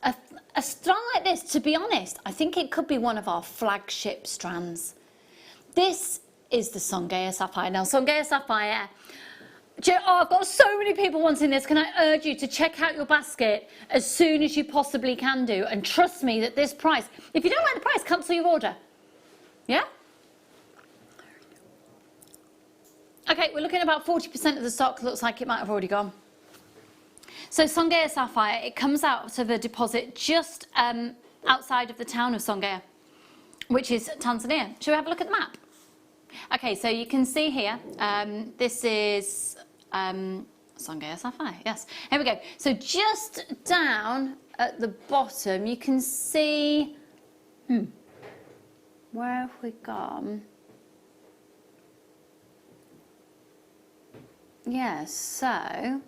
A strand like this, to be honest, I think it could be one of our flagship strands. This is the Songhai Sapphire. Now, Songhai Sapphire, I've got so many people wanting this. Can I urge you to check out your basket as soon as you possibly can do? And trust me that this price, if you don't like the price, cancel your order. Yeah? Okay, we're looking at about 40% of the stock. Looks like it might have already gone. So Songhai Sapphire, it comes out of a deposit just outside of the town of Songhai, which is Tanzania. Shall we have a look at the map? Okay, so you can see here, this is Songhai Sapphire, yes. Here we go. So just down at the bottom, you can see, where have we gone? Yeah, so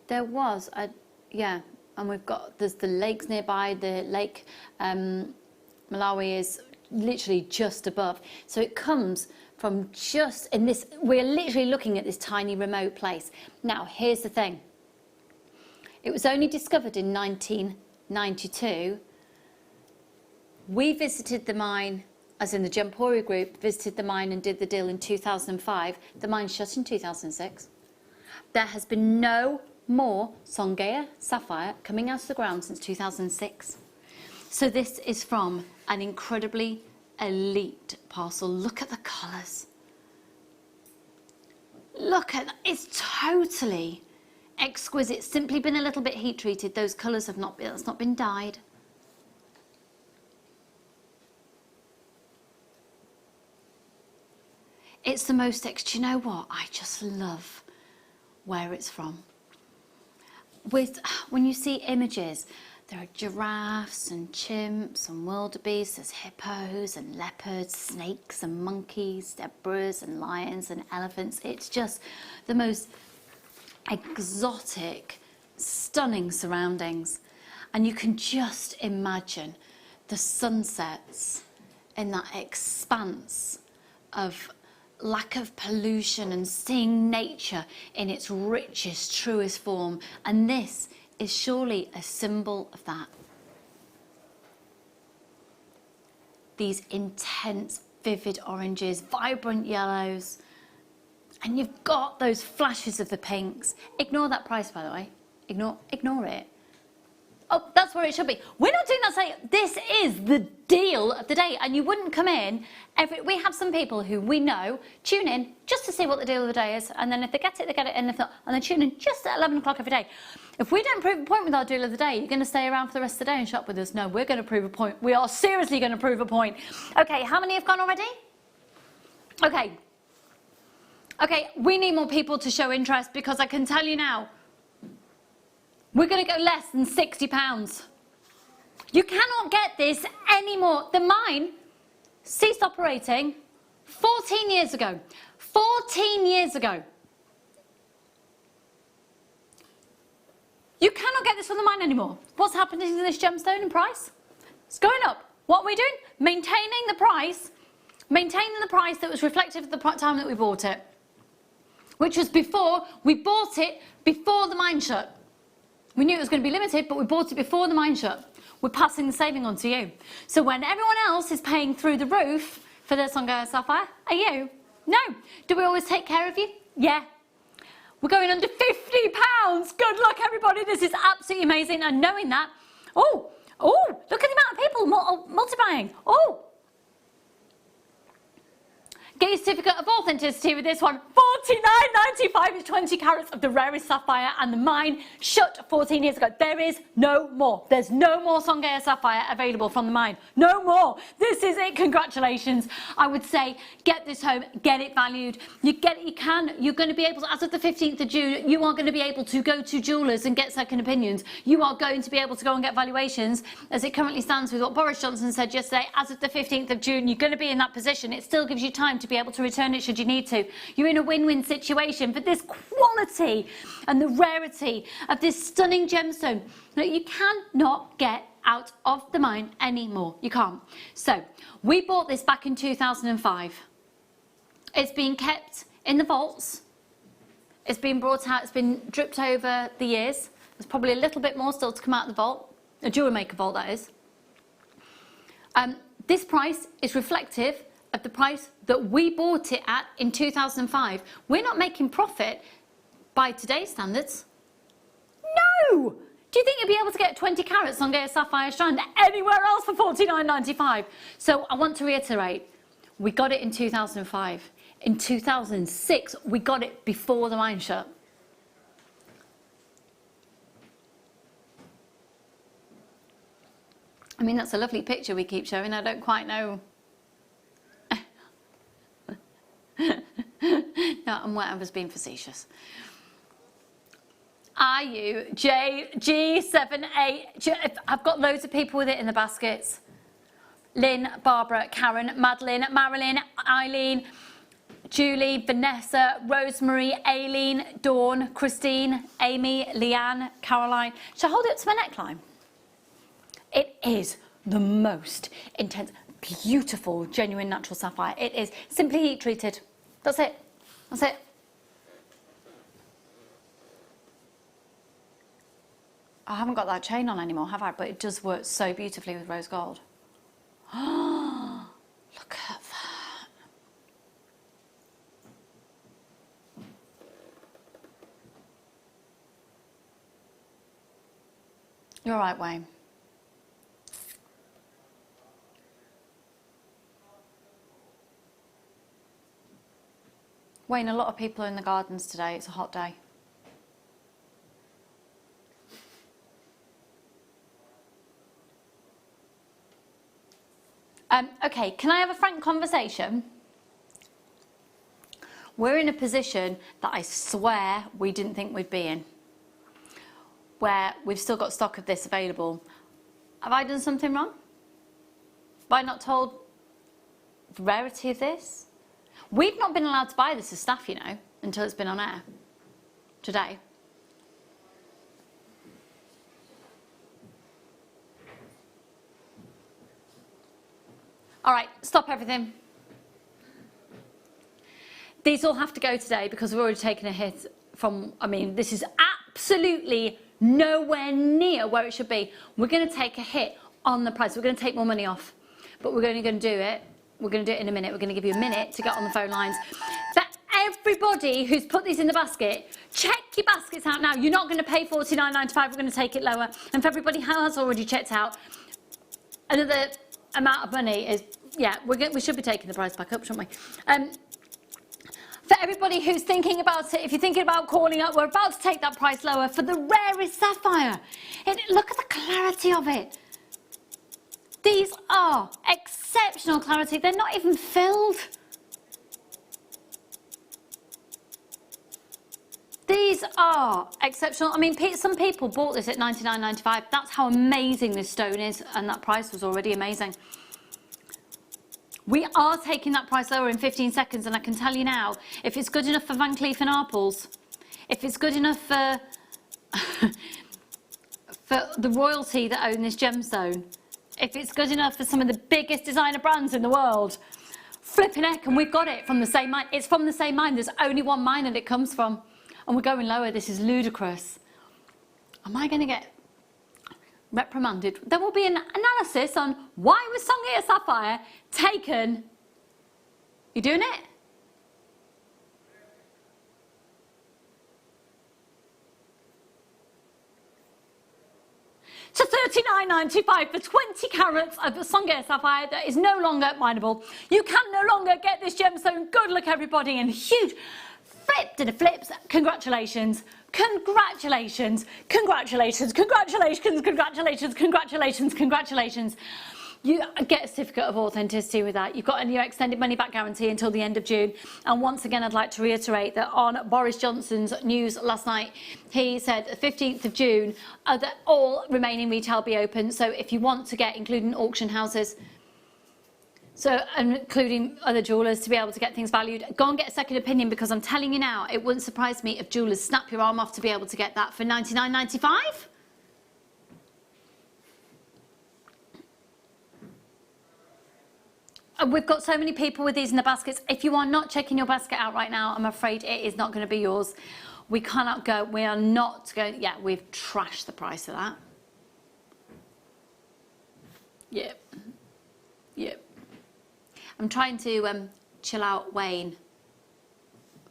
there was a, yeah, and we've got, there's the lakes nearby, the lake Malawi is literally just above. So it comes from just in this, we're literally looking at this tiny remote place. Now, here's the thing. It was only discovered in 1992. We visited the mine, as in the Jempori group, visited the mine and did the deal in 2005. The mine shut in 2006. There has been no more Songea sapphire coming out of the ground since 2006. So this is from an incredibly elite parcel. Look at the colours. Look at that. It's totally exquisite. It's simply been a little bit heat treated. Those colours have not been, it's not been dyed. It's the most, do you know what? I just love where it's from. When you see images, there are giraffes and chimps and wildebeests, there's hippos and leopards, snakes and monkeys, zebras and lions and elephants. It's just the most exotic, stunning surroundings. And you can just imagine the sunsets in that expanse of lack of pollution and seeing nature in its richest, truest form. And this is surely a symbol of that. These intense, vivid oranges, vibrant yellows, and you've got those flashes of the pinks. Ignore that price, by the way. Ignore it. Oh, that's where it should be. We're not doing that sale. This is the deal of the day, and you wouldn't come in we have some people who we know tune in just to see what the deal of the day is, and then if they get it, they get it, and if not, and they tune in just at 11 o'clock every day. If we don't prove a point with our deal of the day, you're going to stay around for the rest of the day and shop with us. No, we're going to prove a point. We are seriously going to prove a point. Okay, how many have gone already? Okay, we need more people to show interest, because I can tell you now, we're going to go less than £60. You cannot get this anymore. The mine ceased operating 14 years ago. 14 years ago. You cannot get this from the mine anymore. What's happening to this gemstone in price? It's going up. What are we doing? Maintaining the price that was reflective of the time that we bought it, which was before we bought it, before the mine shut. We knew it was going to be limited, but we bought it before the mine shut. We're passing the saving on to you. So when everyone else is paying through the roof for their Songea sapphire, are you? No. Do we always take care of you? Yeah. We're going under £50. Good luck, everybody. This is absolutely amazing. And knowing that, oh, look at the amount of people multi-buying. Oh. Get your certificate of authenticity with this one. $49.95 is 20 carats of the rarest sapphire, and the mine shut 14 years ago. There is no more. There's no more Songea sapphire available from the mine. No more. This is it. Congratulations. I would say get this home, get it valued. You're going to be able to, as of the 15th of June, you are going to be able to go to jewellers and get second opinions. You are going to be able to go and get valuations. As it currently stands with what Boris Johnson said yesterday, as of the 15th of June, you're going to be in that position. It still gives you time to be able to return it should you need to. You're in a win-win situation, but this quality and the rarity of this stunning gemstone that you cannot get out of the mine anymore. You can't. So we bought this back in 2005. It's been kept in the vaults. It's been brought out. It's been dripped over the years. There's probably a little bit more still to come out of the vault, a Jewellery Maker vault, that is. This price is reflective of the price that we bought it at in 2005. We're not making profit by today's standards. No! Do you think you'll be able to get 20 carats Songea sapphire strand anywhere else for $49.95? So I want to reiterate, we got it in 2005. In 2006, we got it before the mine shut. I mean, that's a lovely picture we keep showing. I don't quite know. No, I was being facetious. Are you G78? I've got loads of people with it in the baskets. Lynn, Barbara, Karen, Madeline, Marilyn, Eileen, Julie, Vanessa, Rosemary, Aileen, Dawn, Christine, Amy, Leanne, Caroline. Shall I hold it up to my neckline? It is the most intense, beautiful, genuine natural sapphire. It is simply heat treated. That's it. That's it. I haven't got that chain on anymore, have I? But it does work so beautifully with rose gold. Oh, look at that. You're right, Wayne. Wayne, a lot of people are in the gardens today. It's a hot day. Okay, can I have a frank conversation? We're in a position that I swear we didn't think we'd be in, where we've still got stock of this available. Have I done something wrong? Have I not told the rarity of this? We've not been allowed to buy this as staff, you know, until it's been on air today. All right, stop everything. These all have to go today because we've already taken a hit from, I mean, this is absolutely nowhere near where it should be. We're going to take a hit on the price. We're going to take more money off, but we're only going to do it. We're going to do it in a minute. We're going to give you a minute to get on the phone lines. For everybody who's put these in the basket, check your baskets out now. You're not going to pay $49.95. We're going to take it lower. And for everybody who has already checked out, another amount of money is, yeah, we should be taking the price back up, shouldn't we? For everybody who's thinking about it, if you're thinking about calling up, we're about to take that price lower for the rarest sapphire. Look at the clarity of it. These are exceptional clarity. They're not even filled. These are exceptional. I mean, some people bought this at $99.95. That's how amazing this stone is, and that price was already amazing. We are taking that price lower in 15 seconds, and I can tell you now, if it's good enough for Van Cleef & Arpels, if it's good enough for, for the royalty that own this gemstone, if it's good enough for some of the biggest designer brands in the world, flipping heck, and we've got it from the same mine. It's from the same mine. There's only one mine that it comes from. And we're going lower. This is ludicrous. Am I going to get reprimanded? There will be an analysis on why was Songea Sapphire taken. You doing it? To $39.95 for 20 carats of Songea Sapphire that is no longer mineable. You can no longer get this gemstone. Good luck, everybody, and huge flip to the flips. Congratulations. Congratulations. Congratulations. Congratulations. Congratulations. Congratulations. Congratulations. You get a certificate of authenticity with that. You've got a new extended money back guarantee until the end of June. And once again, I'd like to reiterate that on Boris Johnson's news last night, he said the 15th of June that all remaining retail be open. So if you want to get, including auction houses, so including other jewellers, to be able to get things valued, go and get a second opinion, because I'm telling you now, it wouldn't surprise me if jewellers snap your arm off to be able to get that for $99.95. We've got so many people with these in the baskets. If you are not checking your basket out right now, I'm afraid it is not going to be yours. We cannot go. We are not going. Yeah, we've trashed the price of that. Yep. Yep. I'm trying to chill out Wayne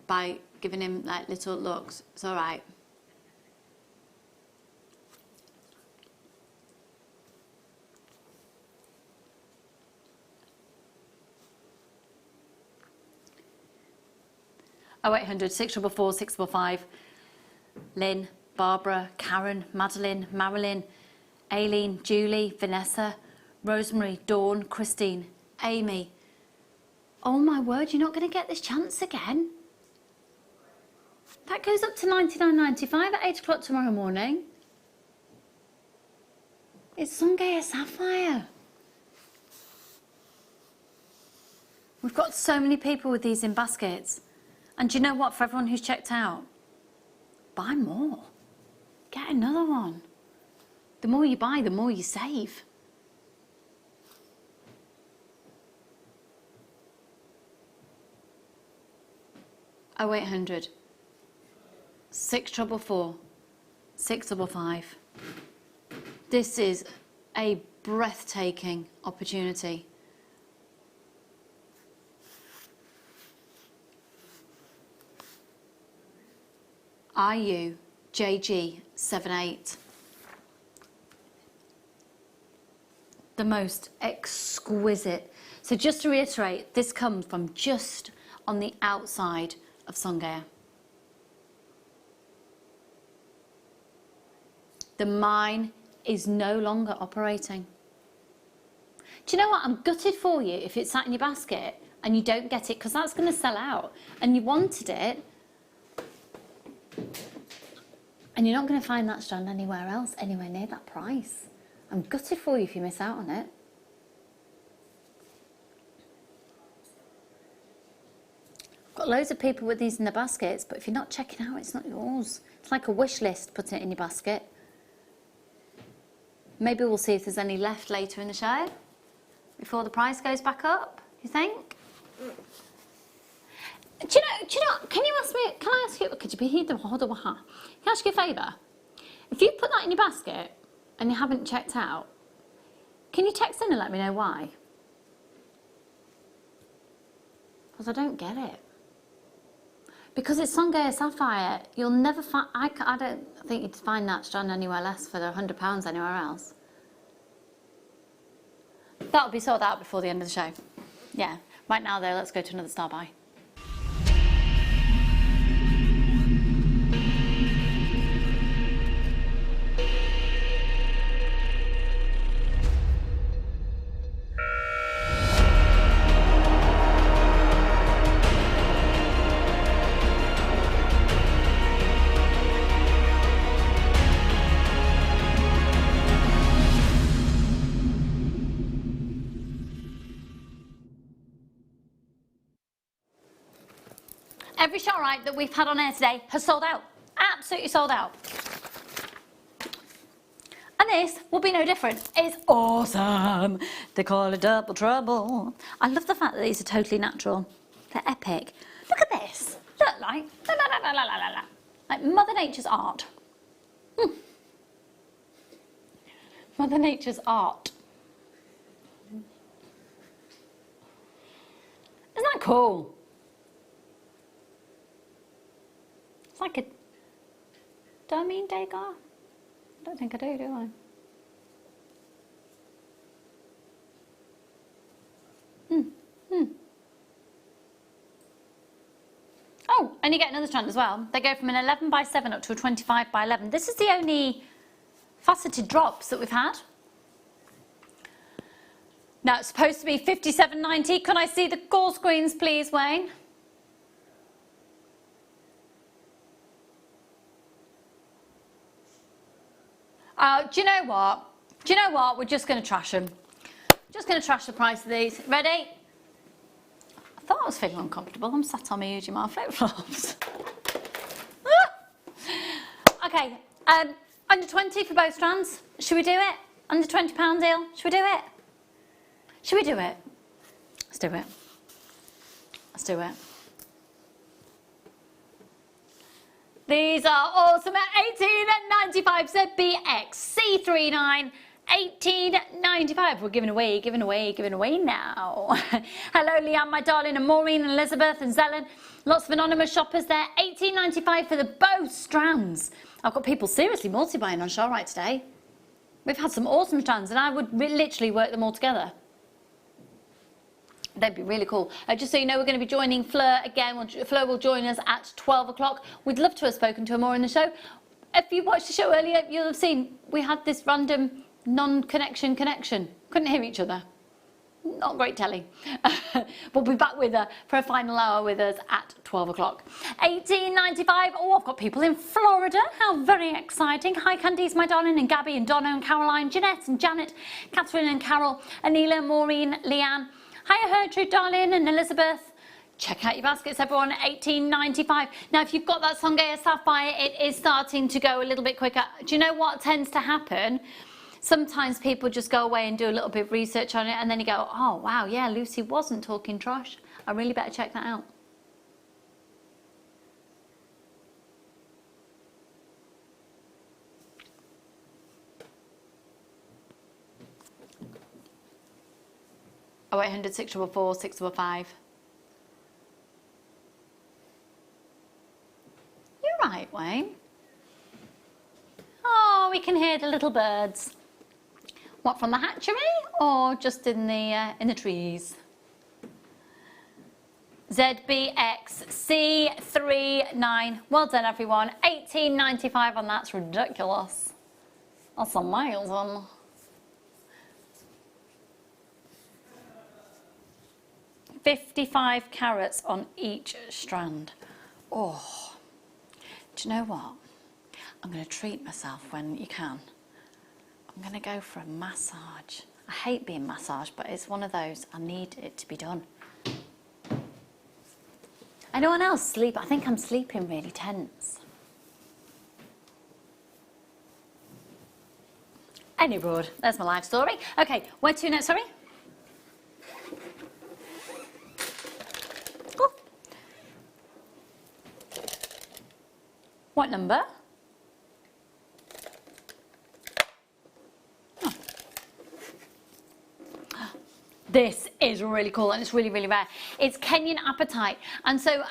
by giving him like little looks. It's all right. Oh, 0800 644 655. Lynn, Barbara, Karen, Madeline, Marilyn, Aileen, Julie, Vanessa, Rosemary, Dawn, Christine, Amy. Oh my word, you're not going to get this chance again. That goes up to $99.95 at 8 o'clock tomorrow morning. It's Songea Sapphire. We've got so many people with these in baskets. And do you know what? For everyone who's checked out, buy more. Get another one. The more you buy, the more you save. Oh, 0800 644 655. This is a breathtaking opportunity. JG78. The most exquisite. So just to reiterate, this comes from just on the outside of Songea. The mine is no longer operating. Do you know what? I'm gutted for you if it's sat in your basket and you don't get it, because that's going to sell out and you wanted it. And you're not going to find that strand anywhere else, anywhere near that price. I'm gutted for you if you miss out on it. I've got loads of people with these in the baskets, but if you're not checking out, it's not yours. It's like a wish list, putting it in your basket. Maybe we'll see if there's any left later in the show, before the price goes back up, you think? Do you know, can I ask you, could you be here? Can I ask you a favour? If you put that in your basket and you haven't checked out, can you text in and let me know why? Because I don't get it. Because it's Songea Sapphire, you'll never find, I don't think you'd find that strand anywhere less for £100 anywhere else. That'll be sold out before the end of the show. Yeah, right now though, let's go to another star buy. Every ShopRite that we've had on air today has sold out. Absolutely sold out. And this will be no different. It's awesome. They call it double trouble. I love the fact that these are totally natural. They're epic. Look at this. Look, like Mother Nature's art. Mother Nature's art. Isn't that cool? It's like a... Do I mean Degas? I don't think I do I? Oh, and you get another strand as well. They go from an 11 by 7 up to a 25 by 11. This is the only faceted drops that we've had. Now it's supposed to be £57.90. Can I see the call screens, please, Wayne? Do you know what? Do you know what? We're just going to trash them. Just going to trash the price of these. Ready? I thought I was feeling uncomfortable. I'm sat on my Ujima flip-flops. Okay, under 20 for both strands. Should we do it? Under £20 deal. Should we do it? Should we do it? Let's do it. Let's do it. These are awesome at £18.95. ZBX C39 £18.95. We're giving away now. Hello, Leanne, my darling, and Maureen, and Elizabeth, and Zelen. Lots of anonymous shoppers there. £18.95 for the both strands. I've got people seriously multi-buying on ShopRite today. We've had some awesome strands, and I would literally work them all together. That'd be really cool. Just so you know, we're going to be joining Fleur again. Fleur will join us at 12 o'clock. We'd love to have spoken to her more in the show. If you watched the show earlier, you'll have seen we had this random non-connection connection. Couldn't hear each other. Not great telly. We'll be back with her for a final hour with us at 12 o'clock. £18.95. Oh, I've got people in Florida. How very exciting. Hi, Candice, my darling, and Gabby, and Donna, and Caroline, Jeanette, and Janet, Catherine, and Carol, Anila, Maureen, Leanne, Hiya Gertrude, darling, and Elizabeth. Check out your baskets, everyone, $18.95. Now, if you've got that Songhai sapphire, it is starting to go a little bit quicker. Do you know what tends to happen? Sometimes people just go away and do a little bit of research on it, and then you go, oh, wow, yeah, Lucy wasn't talking trash. I really better check that out. Oh, 800 644 655. You're right, Wayne. Oh, we can hear the little birds. What, from the hatchery or just in the trees? ZBXC39. Well done, everyone. $18.95 on that's ridiculous. That's amazing. $55 carats on each strand. Oh, do you know what? I'm going to treat myself when you can. I'm going to go for a massage. I hate being massaged, but it's one of those, I need it to be done. Anyone else sleep? I think I'm sleeping really tense. Any road. There's my life story. Okay, where to next, sorry? Oh. What number? This is really cool and it's really, really rare. It's Kenyan apatite. And so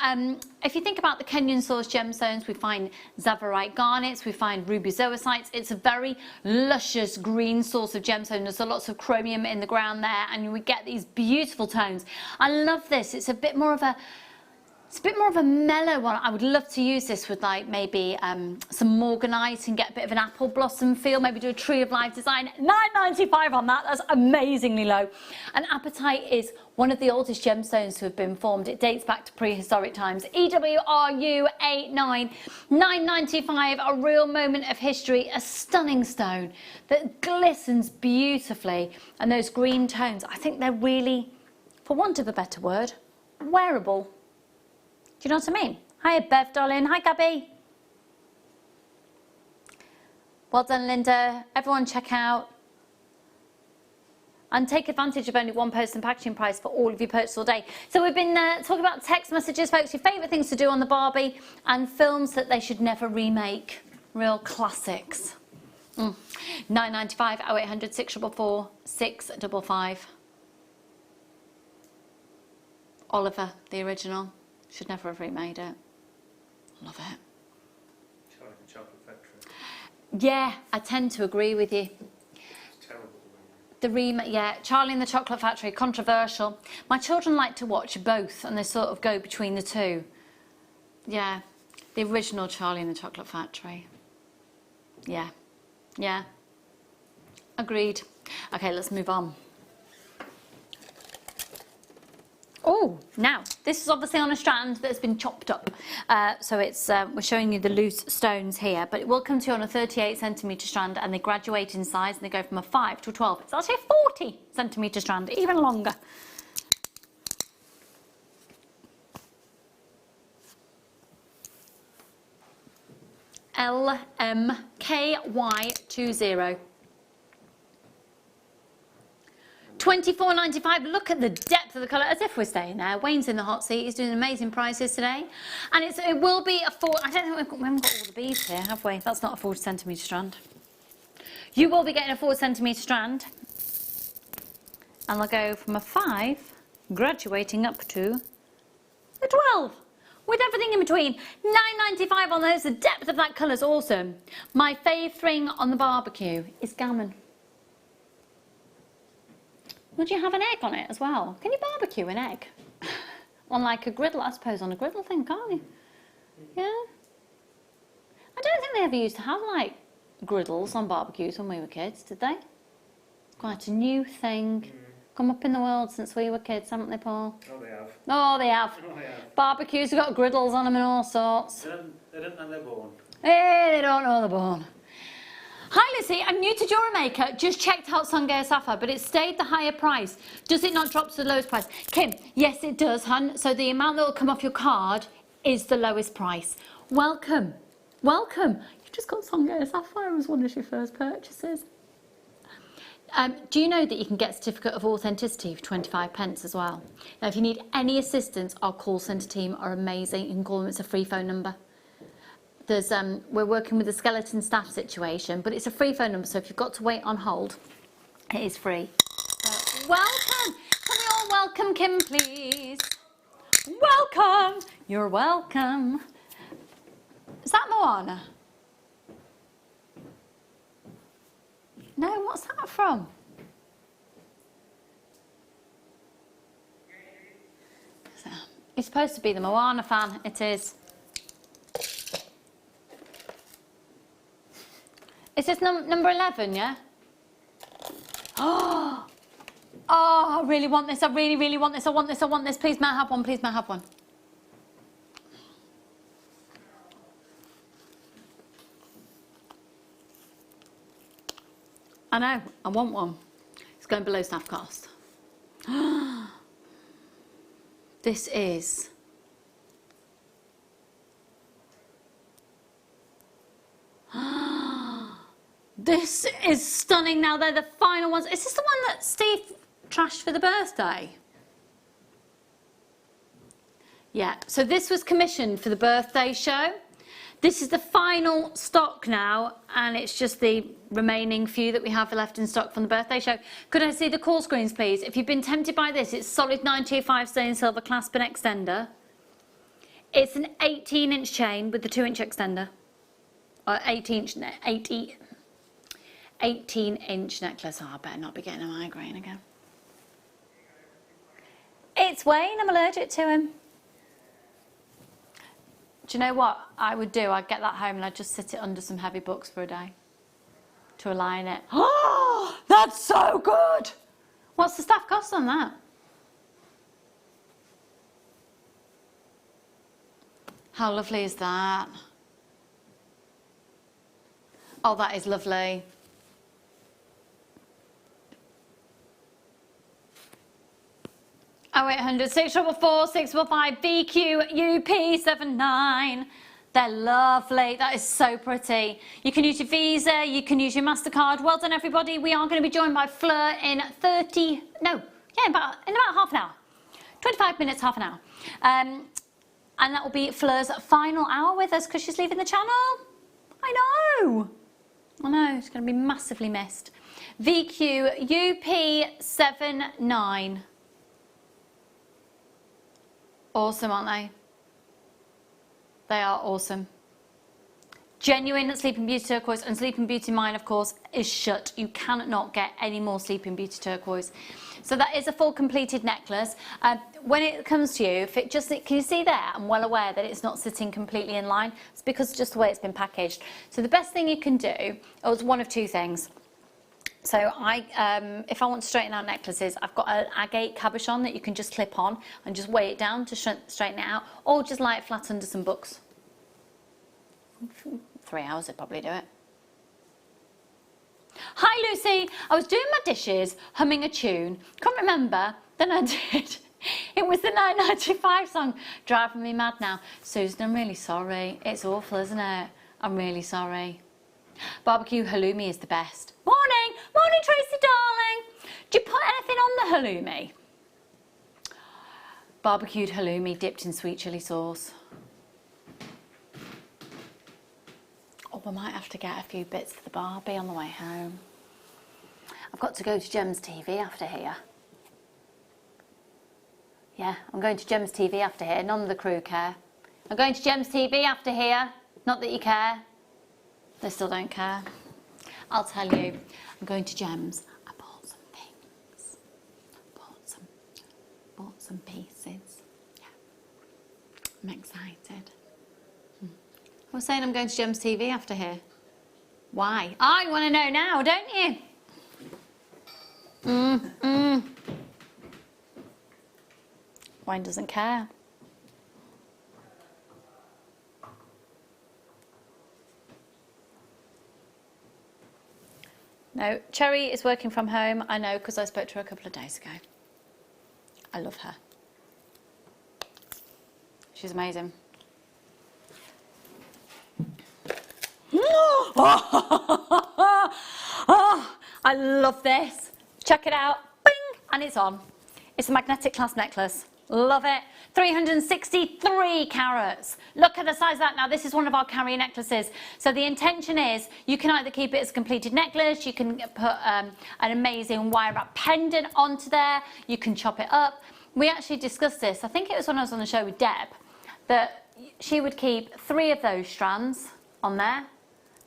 if you think about the Kenyan source gemstones, we find zavarite garnets, we find ruby zoisites. It's a very luscious green source of gemstone. There's lots of chromium in the ground there and we get these beautiful tones. I love this. It's a bit more of a mellow one. I would love to use this with like maybe some morganite and get a bit of an apple blossom feel. Maybe do a tree of life design. $9.95 on that. That's amazingly low. And apatite is one of the oldest gemstones to have been formed. It dates back to prehistoric times. EWRU89. $9.95. A real moment of history. A stunning stone that glistens beautifully. And those green tones, I think they're really, for want of a better word, wearable. Do you know what I mean? Hiya, Bev, darling. Hi, Gabby. Well done, Linda. Everyone check out. And take advantage of only one post and packaging price for all of your purchase all day. So we've been talking about text messages, folks, your favourite things to do on the Barbie and films that they should never remake. Real classics. $9.95, 0800 644 655. Oliver, the original. Should never have remade it. Love it. Charlie and the Chocolate Factory. Yeah, I tend to agree with you. It's terrible. The remake, yeah, Charlie and the Chocolate Factory, controversial. My children like to watch both and they sort of go between the two. Yeah, the original Charlie and the Chocolate Factory. Yeah, yeah. Agreed. Okay, let's move on. Oh, now, this is obviously on a strand that's been chopped up. So it's we're showing you the loose stones here, but it will come to you on a 38cm strand and they graduate in size and they go from a 5 to a 12. It's actually a 40cm strand, even longer. LMKY20. $24.95. Look at the depth of the colour, as if we're staying there. Wayne's in the hot seat. He's doing amazing prices today, and it will be a 4. I don't think we haven't got all the beads here, have we? That's not a 40cm strand. You will be getting a 4cm strand, and they'll go from a 5, graduating up to a 12, with everything in between. $9.95 on those. The depth of that colour is awesome. My fave thing on the barbecue is gammon. Would you have an egg on it as well? Can you barbecue an egg? On like a griddle, I suppose, on a griddle thing, can't you? Yeah. I don't think they ever used to have like griddles on barbecues when we were kids, did they? It's quite a new thing. Come up in the world since we were kids, haven't they, Paul? Oh, they have. Oh, they have. Oh, they have. Barbecues have got griddles on them and all sorts. They don't know they're born. Hey, they don't know they're born. Hi Lucy, I'm new to Jewellery Maker. Just checked out Sungay Sapphire, but it stayed the higher price. Does it not drop to the lowest price? Kim, yes it does, hun. So the amount that will come off your card is the lowest price. Welcome. Welcome. You've just got Sungay Sapphire as one of your first purchases. Do you know that you can get a certificate of authenticity for 25 pence as well? Now, if you need any assistance, our call centre team are amazing. You can call them, it's a free phone number. There's, we're working with a skeleton staff situation, but it's a free phone number, so if you've got to wait on hold, it is free. Welcome! Can we all welcome Kim, please? Welcome! You're welcome. Is that Moana? No, what's that from? It's supposed to be the Moana fan. It is. Is this number 11, yeah? Oh, I really want this. I really, really want this. I want this. I want this. Please, may I have one? Please, may I have one? I know, I want one. It's going below staff cost. This is... This is stunning. Now they're the final ones. Is this the one that Steve trashed for the birthday? Yeah, so this was commissioned for the birthday show. This is the final stock now, and it's just the remaining few that we have left in stock from the birthday show. Could I see the call screens, please? If you've been tempted by this, it's solid 925 sterling silver clasp and extender. It's an 18-inch chain with the 2-inch extender. Or 18-inch necklace. Oh, I better not be getting a migraine again. It's Wayne. I'm allergic to him. Do you know what I would do? I'd get that home and I'd just sit it under some heavy books for a day to align it. Oh, that's so good! What's the staff cost on that? How lovely is that? Oh, that is lovely. Oh, 0800 644 655 VQ UP79. They're lovely. That is so pretty. You can use your Visa, you can use your MasterCard. Well done, everybody. We are going to be joined by Fleur in in about half an hour. 25 minutes, half an hour. And that will be Fleur's final hour with us because she's leaving the channel. I know, she's going to be massively missed. VQ UP79. Awesome, aren't they? They are awesome. Genuine Sleeping Beauty turquoise, and Sleeping Beauty mine, of course, is shut. You cannot get any more Sleeping Beauty turquoise. So that is a full completed necklace. When it comes to you, if it just, can you see there? I'm well aware that it's not sitting completely in line. It's because just the way it's been packaged. So the best thing you can do is one of two things. So if I want to straighten out necklaces, I've got an agate cabochon that you can just clip on and just weigh it down to straighten it out, or just lie it flat under some books. 3 hours would probably do it. Hi Lucy, I was doing my dishes, humming a tune. Can't remember, then I did. It was the 995 song, driving me mad now. Susan, I'm really sorry. It's awful, isn't it? I'm really sorry. Barbecue halloumi is the best. Morning! Morning, Tracy, darling! Do you put anything on the halloumi? Barbecued halloumi dipped in sweet chilli sauce. Oh, I might have to get a few bits for the Barbie on the way home. I've got to go to Gem's TV after here. Yeah, I'm going to Gem's TV after here. None of the crew care. I'm going to Gem's TV after here. Not that you care. They still don't care. I'll tell you, I'm going to Gem's. I bought some things. Bought some pieces. Yeah. I'm excited. I was saying I'm going to Gem's TV after here. Why? I want to know now, don't you? Wayne doesn't care. No, Cherry is working from home. I know because I spoke to her a couple of days ago. I love her. She's amazing. Oh, I love this. Check it out. Bing! And it's on. It's a magnetic clasp necklace. Love it. 363 carats. Look at the size of that. Now, this is one of our carrier necklaces. So the intention is you can either keep it as a completed necklace, you can put an amazing wire wrap pendant onto there, you can chop it up. We actually discussed this, I think it was when I was on the show with Deb, that she would keep 3 of those strands on there.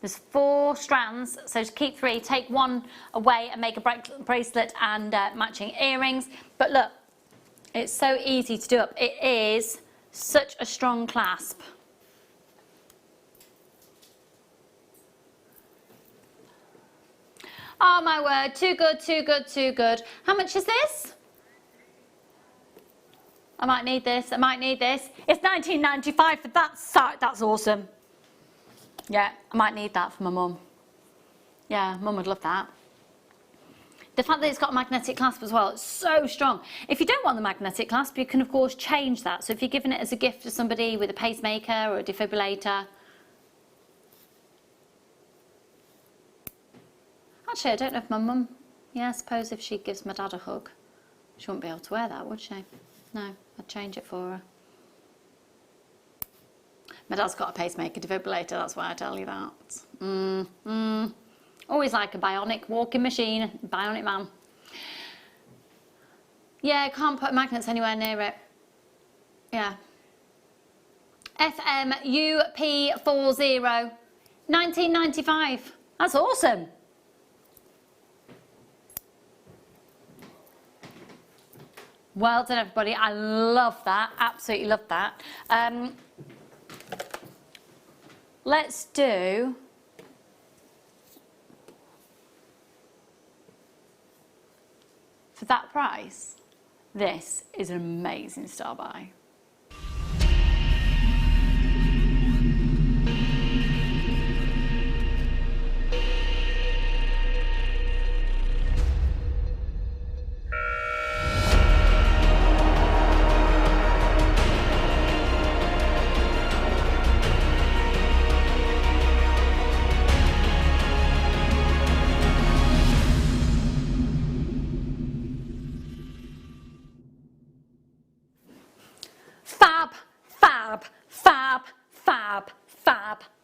There's 4 strands, so just keep 3, take 1 away and make a bracelet and matching earrings. But look, it's so easy to do up. It is such a strong clasp. Oh my word, too good, too good, too good. How much is this? I might need this, I might need this. It's $19.95 for that site, that's awesome. Yeah, I might need that for my mum. Yeah, mum would love that. The fact that it's got a magnetic clasp as well, it's so strong. If you don't want the magnetic clasp, you can of course change that. So if you're giving it as a gift to somebody with a pacemaker or a defibrillator. Actually, I don't know if my mum, yeah, I suppose if she gives my dad a hug, she wouldn't be able to wear that, would she? No, I'd change it for her. My dad's got a pacemaker defibrillator, that's why I tell you that. Always like a bionic walking machine, bionic man. Yeah, can't put magnets anywhere near it. Yeah. FMUP40, 1995. That's awesome. Well done, everybody. I love that. Absolutely love that. Let's do... For that price, this is an amazing star buy.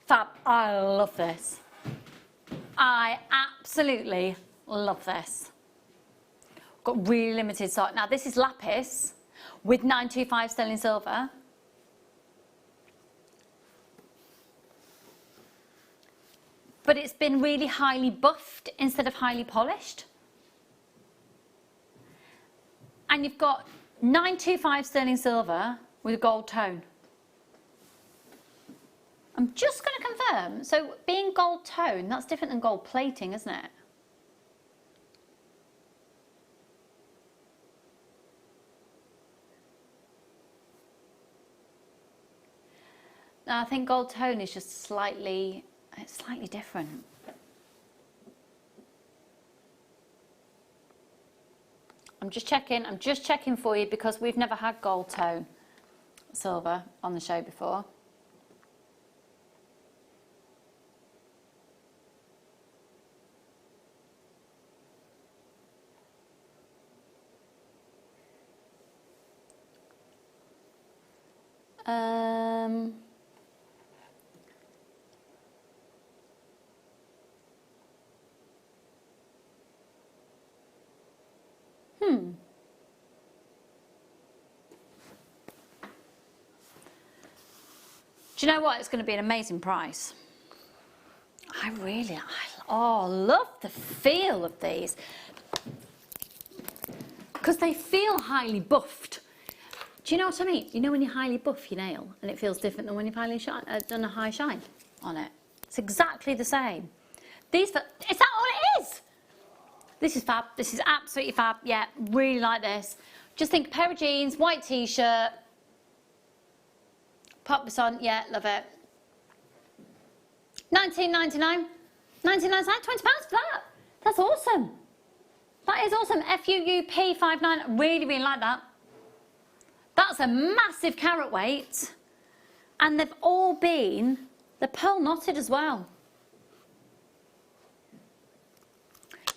Fab. I love this. I absolutely love this. Got really limited stock. Now this is lapis with 925 sterling silver. But it's been really highly buffed instead of highly polished. And you've got 925 sterling silver with a gold tone. I'm just going to confirm, so being gold tone, that's different than gold plating, isn't it? No, I think gold tone is just slightly different. I'm just checking for you because we've never had gold tone silver on the show before. Do you know what? It's going to be an amazing price. I love the feel of these. Because they feel highly buffed. Do you know what I mean? You know when you highly buff your nail and it feels different than when you've done a high shine on it? It's exactly the same. Is that all it is? This is fab. This is absolutely fab. Yeah, really like this. Just think pair of jeans, white t-shirt. Pop this on. Yeah, love it. $19.99. £19.99, £20 for that. That's awesome. That is awesome. FUUP59. Really, really like that. That's a massive carat weight. And they've all been, they're pearl knotted as well.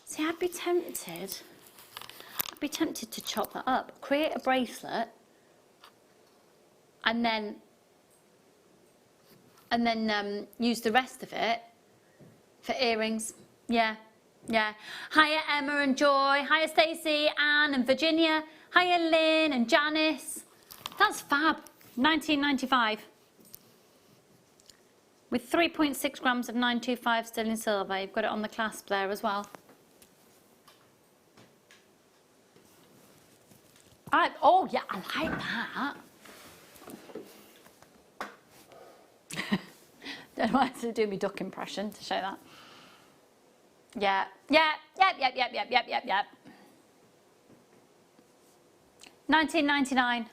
See, I'd be tempted to chop that up, create a bracelet, and then use the rest of it for earrings. Yeah. Yeah. Hiya Emma and Joy. Hiya Stacey, Anne and Virginia. Hiya Lynn and Janice. That's fab. 1995. With 3.6 grams of 925 sterling silver. You've got it on the clasp there as well. Oh yeah, I like that. Don't know why I had to do my duck impression to show that. Yeah. 1999.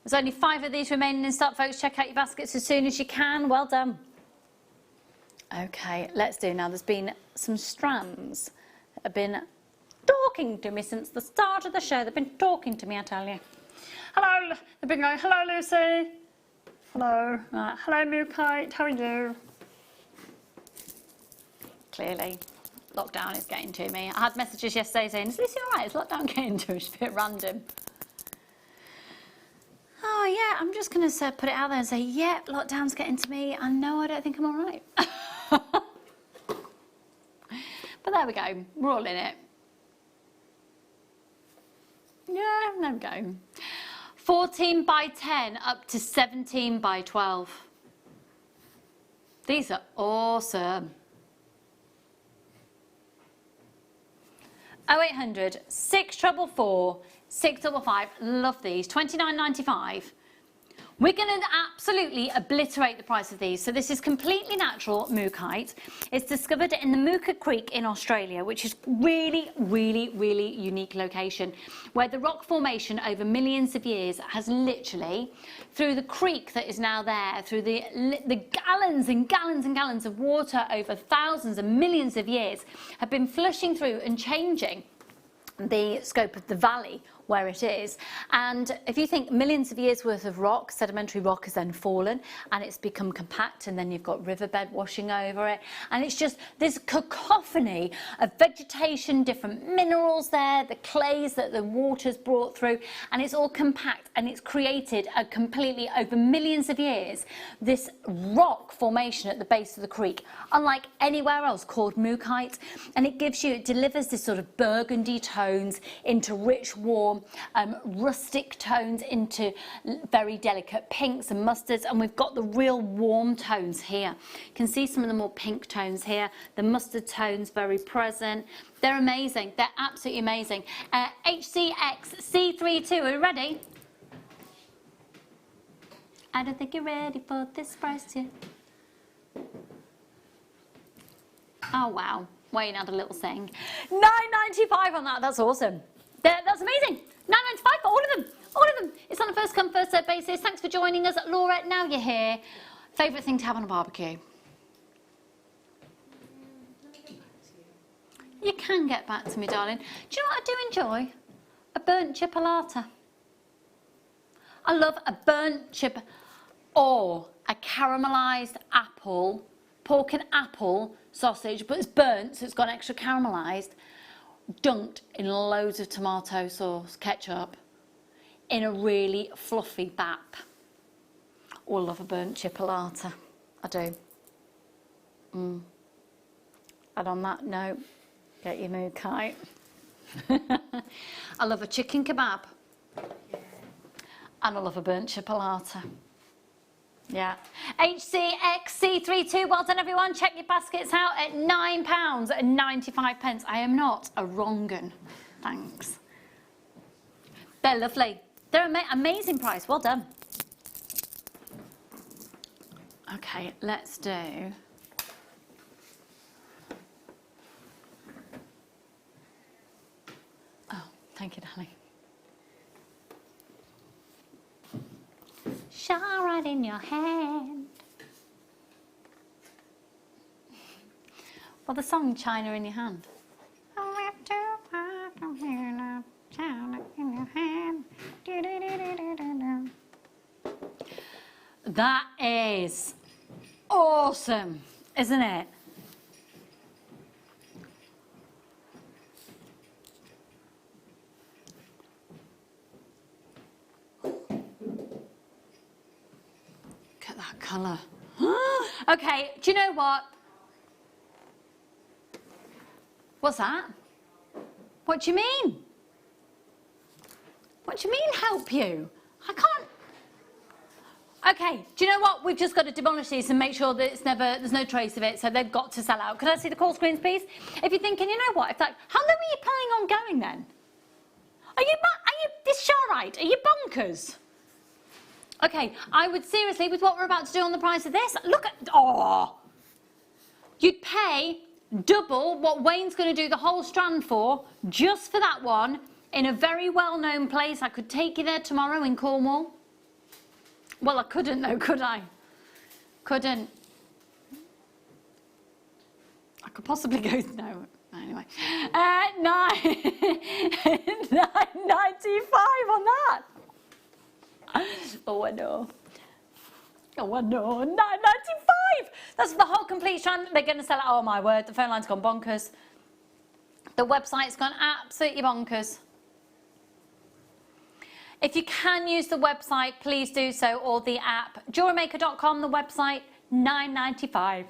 There's only 5 of these remaining in stock, folks. Check out your baskets as soon as you can. Well done. Okay, let's do now. There's been some strands that have been talking to me since the start of the show. They've been talking to me, I tell you. Hello. They've been going, hello, Lucy. Hello. Hello, Mookite. How are you? Clearly, lockdown is getting to me. I had messages yesterday saying, is Lucy all right? Is lockdown getting to her? It's a bit random. Oh, yeah, I'm just going to put it out there and say, yeah, lockdown's getting to me. And no, I don't think I'm all right. But there we go. We're all in it. Yeah, there we go. 14 by 10 up to 17 by 12. These are awesome. 0800 644 655. Love these. £29.95. We're going to absolutely obliterate the price of these. So this is completely natural mookite. It's discovered in the Mooka Creek in Australia, which is really, really, really unique location, where the rock formation over millions of years has literally, through the creek that is now there, through the gallons and gallons and gallons of water over thousands and millions of years, have been flushing through and changing the scope of the valley where it is. And if you think millions of years worth of rock, sedimentary rock has then fallen and it's become compact, and then you've got riverbed washing over it, and it's just this cacophony of vegetation, different minerals there, the clays that the water's brought through, and it's all compact, and it's created a completely, over millions of years, this rock formation at the base of the creek, unlike anywhere else, called mookite. And it gives you, it delivers this sort of burgundy tones into rich, warm, rustic tones, into very delicate pinks and mustards, and we've got the real warm tones here. You can see some of the more pink tones here, the mustard tones very present. They're amazing. They're absolutely amazing. HCX C32, are you ready? I don't think you're ready for this price yet. Oh wow, Wayne had a little sing. £9.95 on that. That's awesome. That's amazing. £9.95 for all of them. All of them. It's on a first come, first served basis. Thanks for joining us. Laura, now you're here. Favourite thing to have on a barbecue? You can get back to me, darling. Do you know what I do enjoy? A burnt chipolata. I love a burnt chip, or a caramelised apple, pork and apple sausage, but it's burnt, so it's got extra caramelised, dunked in loads of tomato sauce, ketchup, in a really fluffy bap. Oh, I love a burnt chipolata. I do. And on that note, get your mood kite. I love a chicken kebab. And I love a burnt chipolata. Yeah. HCXC32, well done everyone. Check your baskets out at £9.95. I am not a wrong 'un. Thanks. They're lovely. They're amazing price. Well done. Okay, let's do... Oh, thank you, darling. Shine right in your hand. Or the song China in Your Hand. That is awesome, isn't it? Look at that colour. Okay, do you know what? What's that? What do you mean? What do you mean help you? I can't. Okay, do you know what? We've just got to demolish these and make sure that it's there's no trace of it, so they've got to sell out. Could I see the call screens, please? If you're thinking, you know what, if that, how long are you planning on going then? Are you this show right? Are you bonkers? Okay, I would seriously, with what we're about to do on the price of this, look at, you'd pay double what Wayne's going to do the whole strand for, just for that one, in a very well-known place. I could take you there tomorrow in Cornwall. Well, I couldn't though, could I? Couldn't. I could possibly go, no, anyway. 9.95 on that. Oh, I know. Oh, I know, 9.95. That's the whole complete strand. They're going to sell it. Oh my word, the phone line's gone bonkers. The website's gone absolutely bonkers. If you can use the website, please do so, or the app. JewelleryMaker.com, the website, $9.95.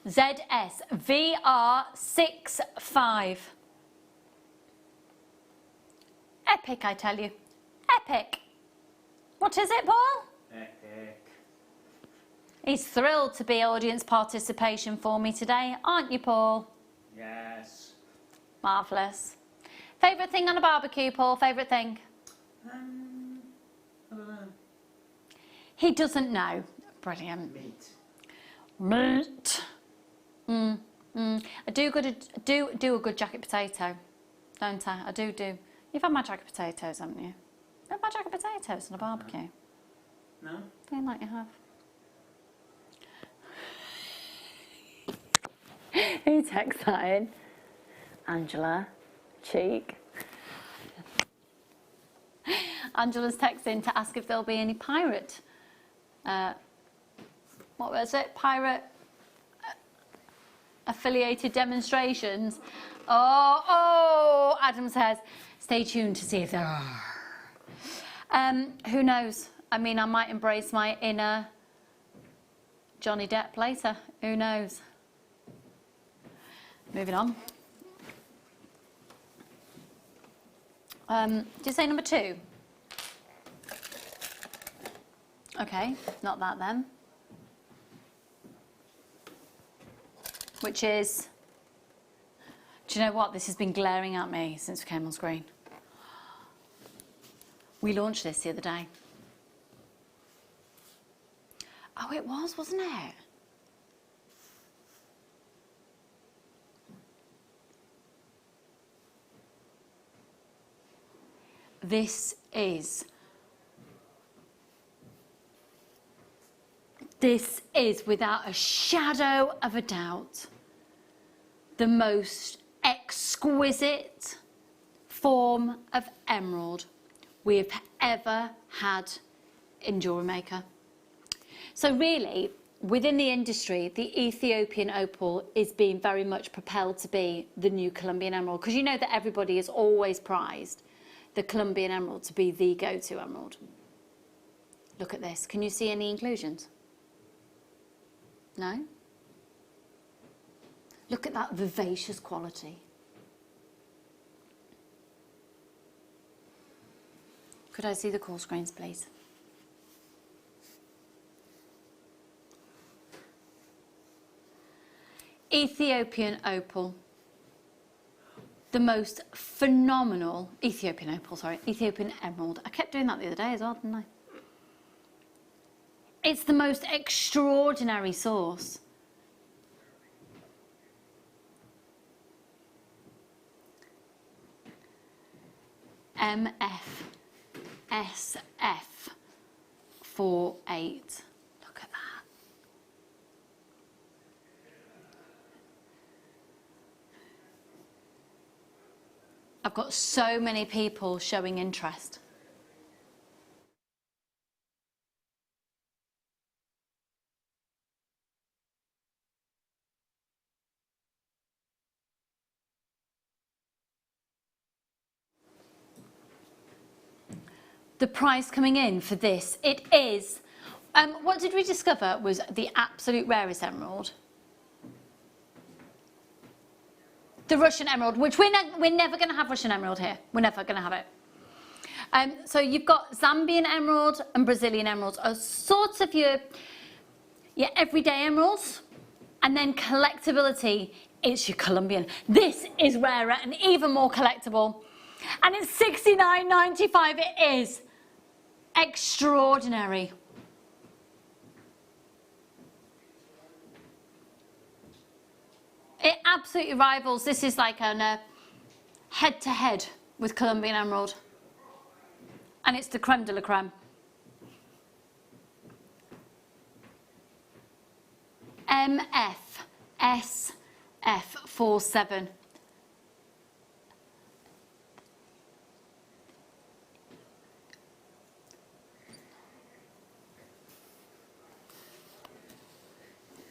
ZSVR65. Epic, I tell you. Epic. What is it, Paul? Epic. He's thrilled to be audience participation for me today, aren't you, Paul? Yes. Marvellous. Favourite thing on a barbecue, Paul? Favourite thing? I don't know. He doesn't know. Brilliant. Meat. Meat. I do a good jacket potato, don't I? I do. You've had my jacket potatoes, haven't you? You've had my jacket potatoes on a barbecue. No? Feel like you have. Who texted that in? Angela. Cheek. Angela's texting to ask if there'll be any pirate. What was it? Pirate affiliated demonstrations. Oh, Adam says, stay tuned to see if there are. Who knows? I mean, I might embrace my inner Johnny Depp later. Who knows? Moving on. Do you say number 2? Okay, not that then. Which is, do you know what? This has been glaring at me since we came on screen. We launched this the other day. Oh, it was, wasn't it? This is, without a shadow of a doubt, the most exquisite form of emerald we have ever had in Jewellery Maker. So really, within the industry, the Ethiopian opal is being very much propelled to be the new Colombian emerald, because you know that everybody has always prized the Colombian emerald to be the go-to emerald. Look at this. Can you see any inclusions? No? Look at that vivacious quality. Could I see the call screens, please? Ethiopian opal. The most phenomenal Ethiopian emerald. I kept doing that the other day as well, didn't I? It's the most extraordinary source. MFSF 48. Look at that. I've got so many people showing interest. The price coming in for this, it is, what did we discover was the absolute rarest emerald? The Russian emerald, which we're never going to have Russian emerald here. We're never going to have it. So you've got Zambian emerald and Brazilian emeralds are sort of your everyday emeralds, and then collectability, it's your Colombian. This is rarer and even more collectible, and it's $69.95. It is extraordinary. It absolutely rivals. This is like a head-to-head with Colombian emerald, and it's the creme de la creme. MFSF47.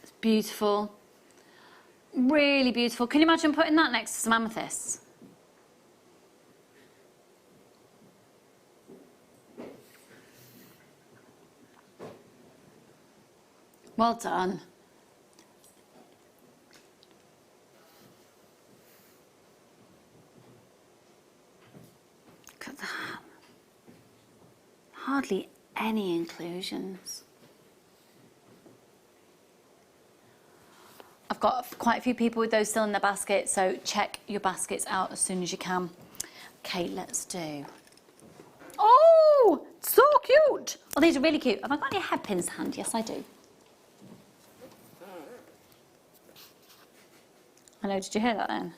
It's beautiful. Really beautiful. Can you imagine putting that next to some amethysts? Well done. Look at that. Hardly any inclusions. I've got quite a few people with those still in their basket, so check your baskets out as soon as you can. Okay, let's do. Oh, so cute. Oh, these are really cute. Have I got any hairpins to hand? Yes, I do. I know, did you hear that then?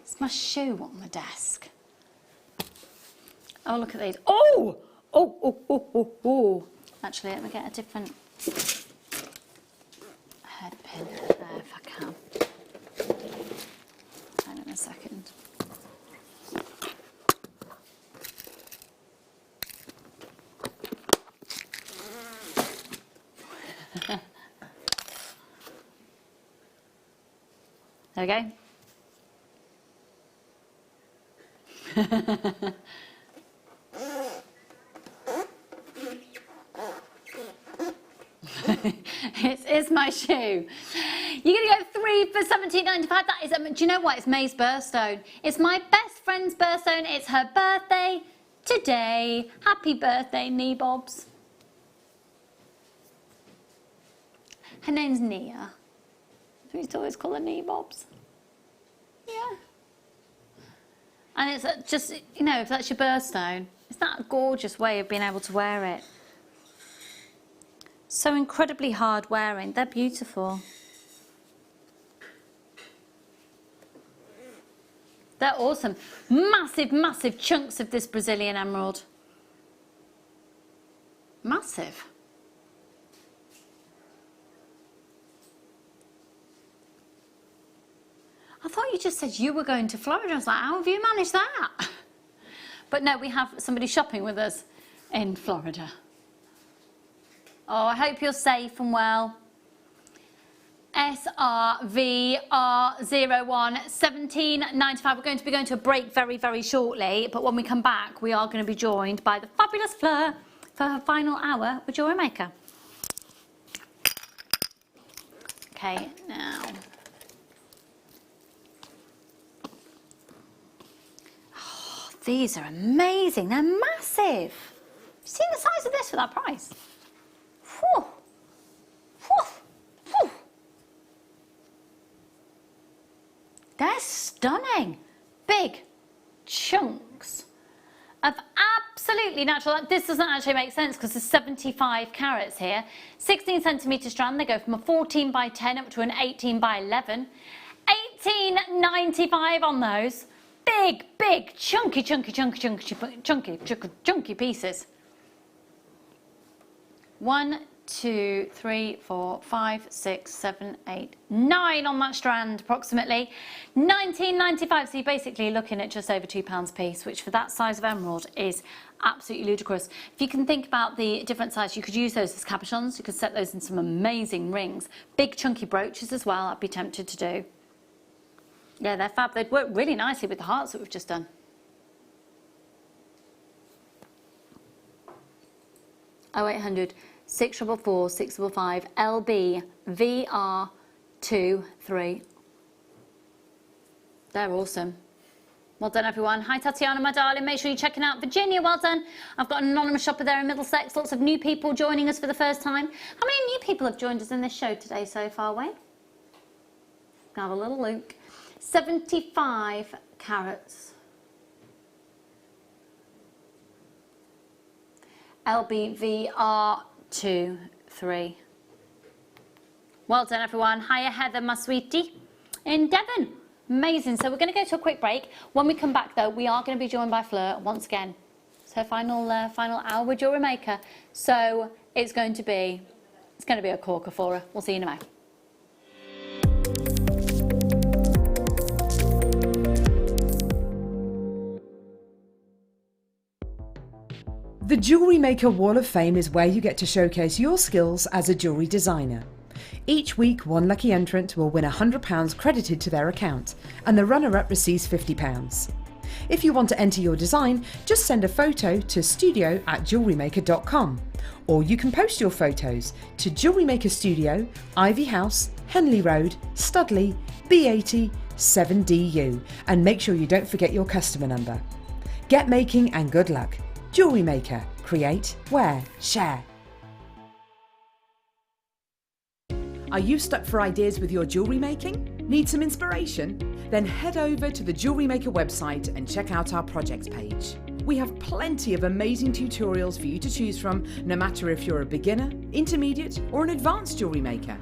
It's my shoe on the desk. Oh, look at these. Oh! Oh, oh, oh, oh, oh. Actually, let me get a different hairpin there if I can. Hang on a second. There we go. It's my shoe. You're gonna go 3 for $17.95. That is, do you know what? It's May's birthstone. It's my best friend's birthstone. It's her birthday today. Happy birthday, Knee-Bobs. Her name's Nia. We used to always call her Knee-Bobs. Yeah. And it's just, you know, if that's your birthstone, it's that a gorgeous way of being able to wear it. So incredibly hard wearing. They're beautiful. They're awesome. Massive, massive chunks of this Brazilian emerald. Massive. I thought you just said you were going to Florida. I was like, how have you managed that? But no, we have somebody shopping with us in Florida. Oh, I hope you're safe and well. SRVR01 17.95. We're going to be going to a break very, very shortly, but when we come back, we are going to be joined by the fabulous Fleur for her final hour with Jewellery Maker. Okay, now. Oh, these are amazing. They're massive. You've seen the size of this for that price? Whew. Whew. Whew. They're stunning. Big chunks of absolutely natural. This doesn't actually make sense because there's 75 carats here. 16 centimetre strand. They go from a 14 by 10 up to an 18 by 11. $18.95 on those. Big, big, chunky pieces. 1, 2, 3, 4, 5, 6, 7, 8, 9 on that strand approximately. £19.95, so you're basically looking at just over £2 a piece, which for that size of emerald is absolutely ludicrous. If you can think about the different sizes, you could use those as cabochons, you could set those in some amazing rings. Big chunky brooches as well, I'd be tempted to do. Yeah, they're fab. They'd work really nicely with the hearts that we've just done. Oh, 0800 644 655 LB VR 23. They're awesome. Well done, everyone. Hi, Tatiana, my darling. Make sure you're checking out Virginia. Well done. I've got an anonymous shopper there in Middlesex. Lots of new people joining us for the first time. How many new people have joined us in this show today so far, Wayne? Have a little look. 75 carats. LBVR 23. Well done, everyone. Hiya, Heather, my sweetie, in Devon. Amazing. So we're going to go to a quick break. When we come back, though, we are going to be joined by Fleur once again. It's her final hour with Jewellery Maker. So it's going to be a corker for her. We'll see you in a moment. The Jewellery Maker Wall of Fame is where you get to showcase your skills as a jewellery designer. Each week, one lucky entrant will win £100 credited to their account, and the runner-up receives £50. If you want to enter your design, just send a photo to studio@jewellerymaker.com, or you can post your photos to Jewellery Maker Studio, Ivy House, Henley Road, Studley, B80 7DU, and make sure you don't forget your customer number. Get making and good luck. Jewellery Maker. Create, wear, share. Are you stuck for ideas with your jewellery making? Need some inspiration? Then head over to the Jewellery Maker website and check out our projects page. We have plenty of amazing tutorials for you to choose from, no matter if you're a beginner, intermediate, or an advanced jewellery maker.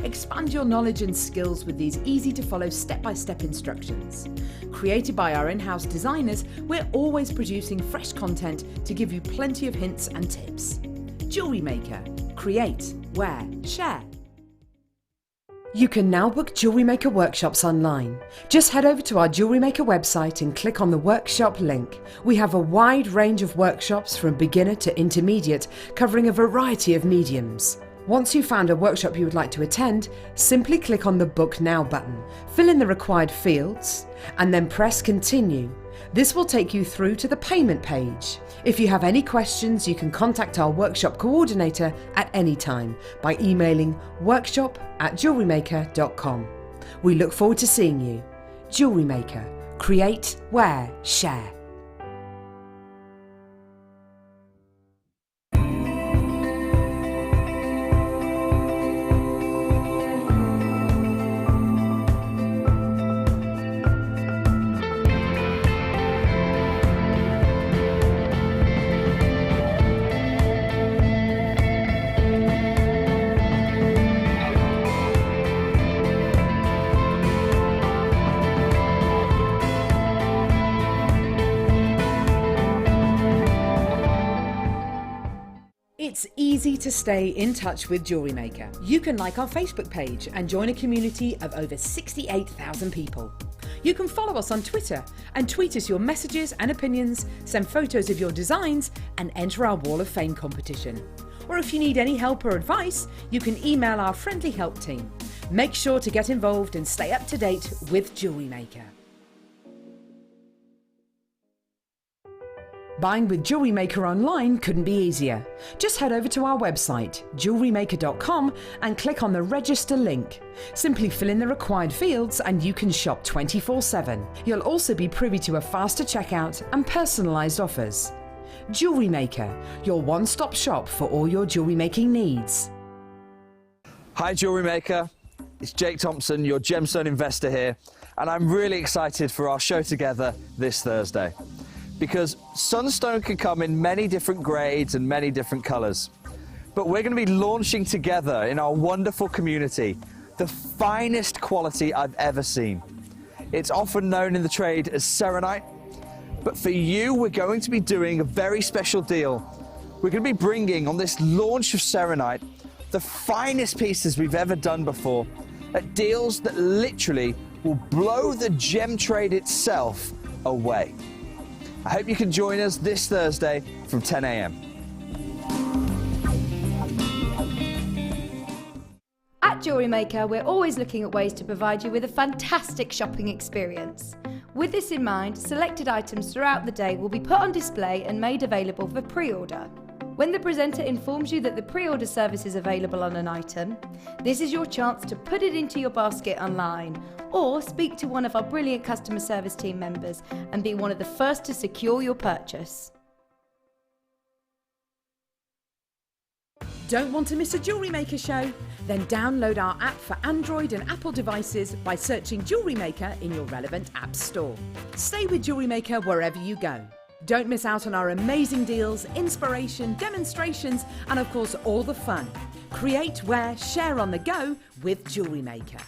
Expand your knowledge and skills with these easy-to-follow step-by-step instructions. Created by our in-house designers, we're always producing fresh content to give you plenty of hints and tips. Jewellery Maker. Create, wear, share. You can now book Jewellery Maker workshops online. Just head over to our Jewellery Maker website and click on the workshop link. We have a wide range of workshops from beginner to intermediate, covering a variety of mediums. Once you've found a workshop you would like to attend, simply click on the Book Now button, fill in the required fields, and then press Continue. This will take you through to the payment page. If you have any questions, you can contact our workshop coordinator at any time by emailing workshop@jewellerymaker.com. We look forward to seeing you. Jewellery Maker. Create, wear, share. It's easy to stay in touch with Jewellery Maker. You can like our Facebook page and join a community of over 68,000 people. You can follow us on Twitter and tweet us your messages and opinions, send photos of your designs, and enter our Wall of Fame competition. Or if you need any help or advice, you can email our friendly help team. Make sure to get involved and stay up to date with Jewellery Maker. Buying with Jewellery Maker online couldn't be easier. Just head over to our website, jewellerymaker.com, and click on the register link. Simply fill in the required fields and you can shop 24/7. You'll also be privy to a faster checkout and personalised offers. Jewellery Maker, your one-stop shop for all your jewellery making needs. Hi Jewellery Maker, it's Jake Thompson, your gemstone investor here, and I'm really excited for our show together this Thursday. Because sunstone can come in many different grades and many different colours. But we're going to be launching together in our wonderful community the finest quality I've ever seen. It's often known in the trade as serenite, but for you we're going to be doing a very special deal. We're going to be bringing on this launch of serenite the finest pieces we've ever done before at deals that literally will blow the gem trade itself away. I hope you can join us this Thursday from 10 a.m. At Jewellery Maker, we're always looking at ways to provide you with a fantastic shopping experience. With this in mind, selected items throughout the day will be put on display and made available for pre-order. When the presenter informs you that the pre-order service is available on an item, this is your chance to put it into your basket online or speak to one of our brilliant customer service team members and be one of the first to secure your purchase. Don't want to miss a Jewellery Maker show? Then download our app for Android and Apple devices by searching Jewellery Maker in your relevant app store. Stay with Jewellery Maker wherever you go. Don't miss out on our amazing deals, inspiration, demonstrations, and of course all the fun. Create, wear, share on the go with Jewellery Maker.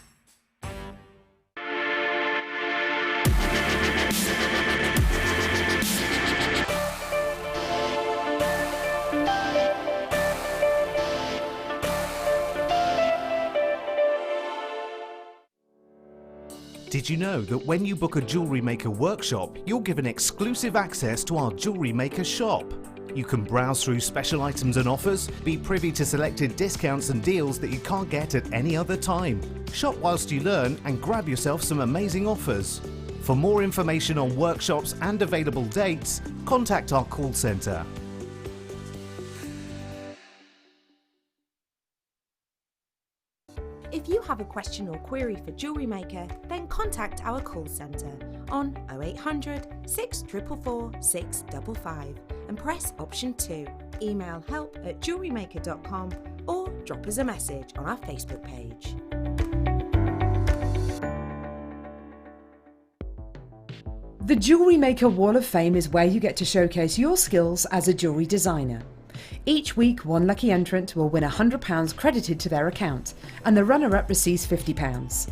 Did you know that when you book a Jewellery Maker workshop, you're given exclusive access to our Jewellery Maker shop? You can browse through special items and offers, be privy to selected discounts and deals that you can't get at any other time. Shop whilst you learn and grab yourself some amazing offers. For more information on workshops and available dates, contact our call centre. If you have a question or query for Jewellery Maker, then contact our call centre on 0800 644 655 and press option 2. Email help@jewellerymaker.com or drop us a message on our Facebook page. The Jewellery Maker Wall of Fame is where you get to showcase your skills as a jewellery designer. Each week, one lucky entrant will win £100 credited to their account, and the runner-up receives £50.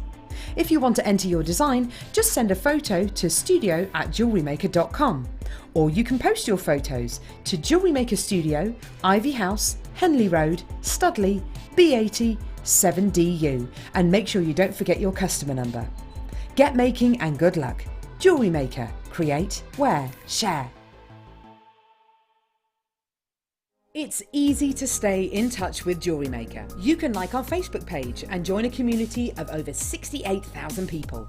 If you want to enter your design, just send a photo to studio@jewellerymaker.com, or you can post your photos to Jewellery Maker Studio, Ivy House, Henley Road, Studley, B80 7DU, and make sure you don't forget your customer number. Get making and good luck. Jewellery Maker. Create, wear, share. It's easy to stay in touch with Jewellery Maker. You can like our Facebook page and join a community of over 68,000 people.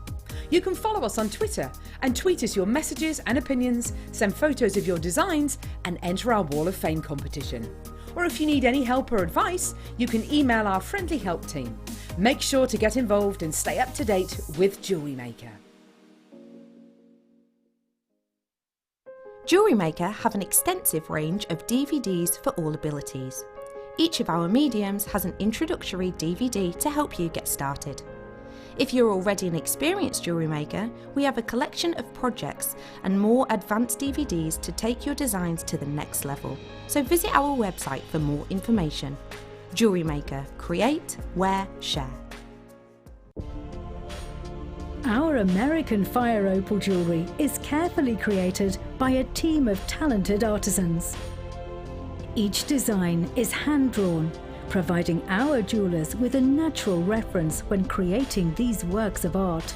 You can follow us on Twitter and tweet us your messages and opinions, send photos of your designs and enter our Wall of Fame competition. Or if you need any help or advice, you can email our friendly help team. Make sure to get involved and stay up to date with Jewellery Maker. Jewellery Maker have an extensive range of DVDs for all abilities. Each of our mediums has an introductory DVD to help you get started. If you're already an experienced jewellery maker, we have a collection of projects and more advanced DVDs to take your designs to the next level. So visit our website for more information. Jewellery Maker. Create, wear, share. Our American fire opal jewellery is carefully created by a team of talented artisans. Each design is hand-drawn, providing our jewellers with a natural reference when creating these works of art.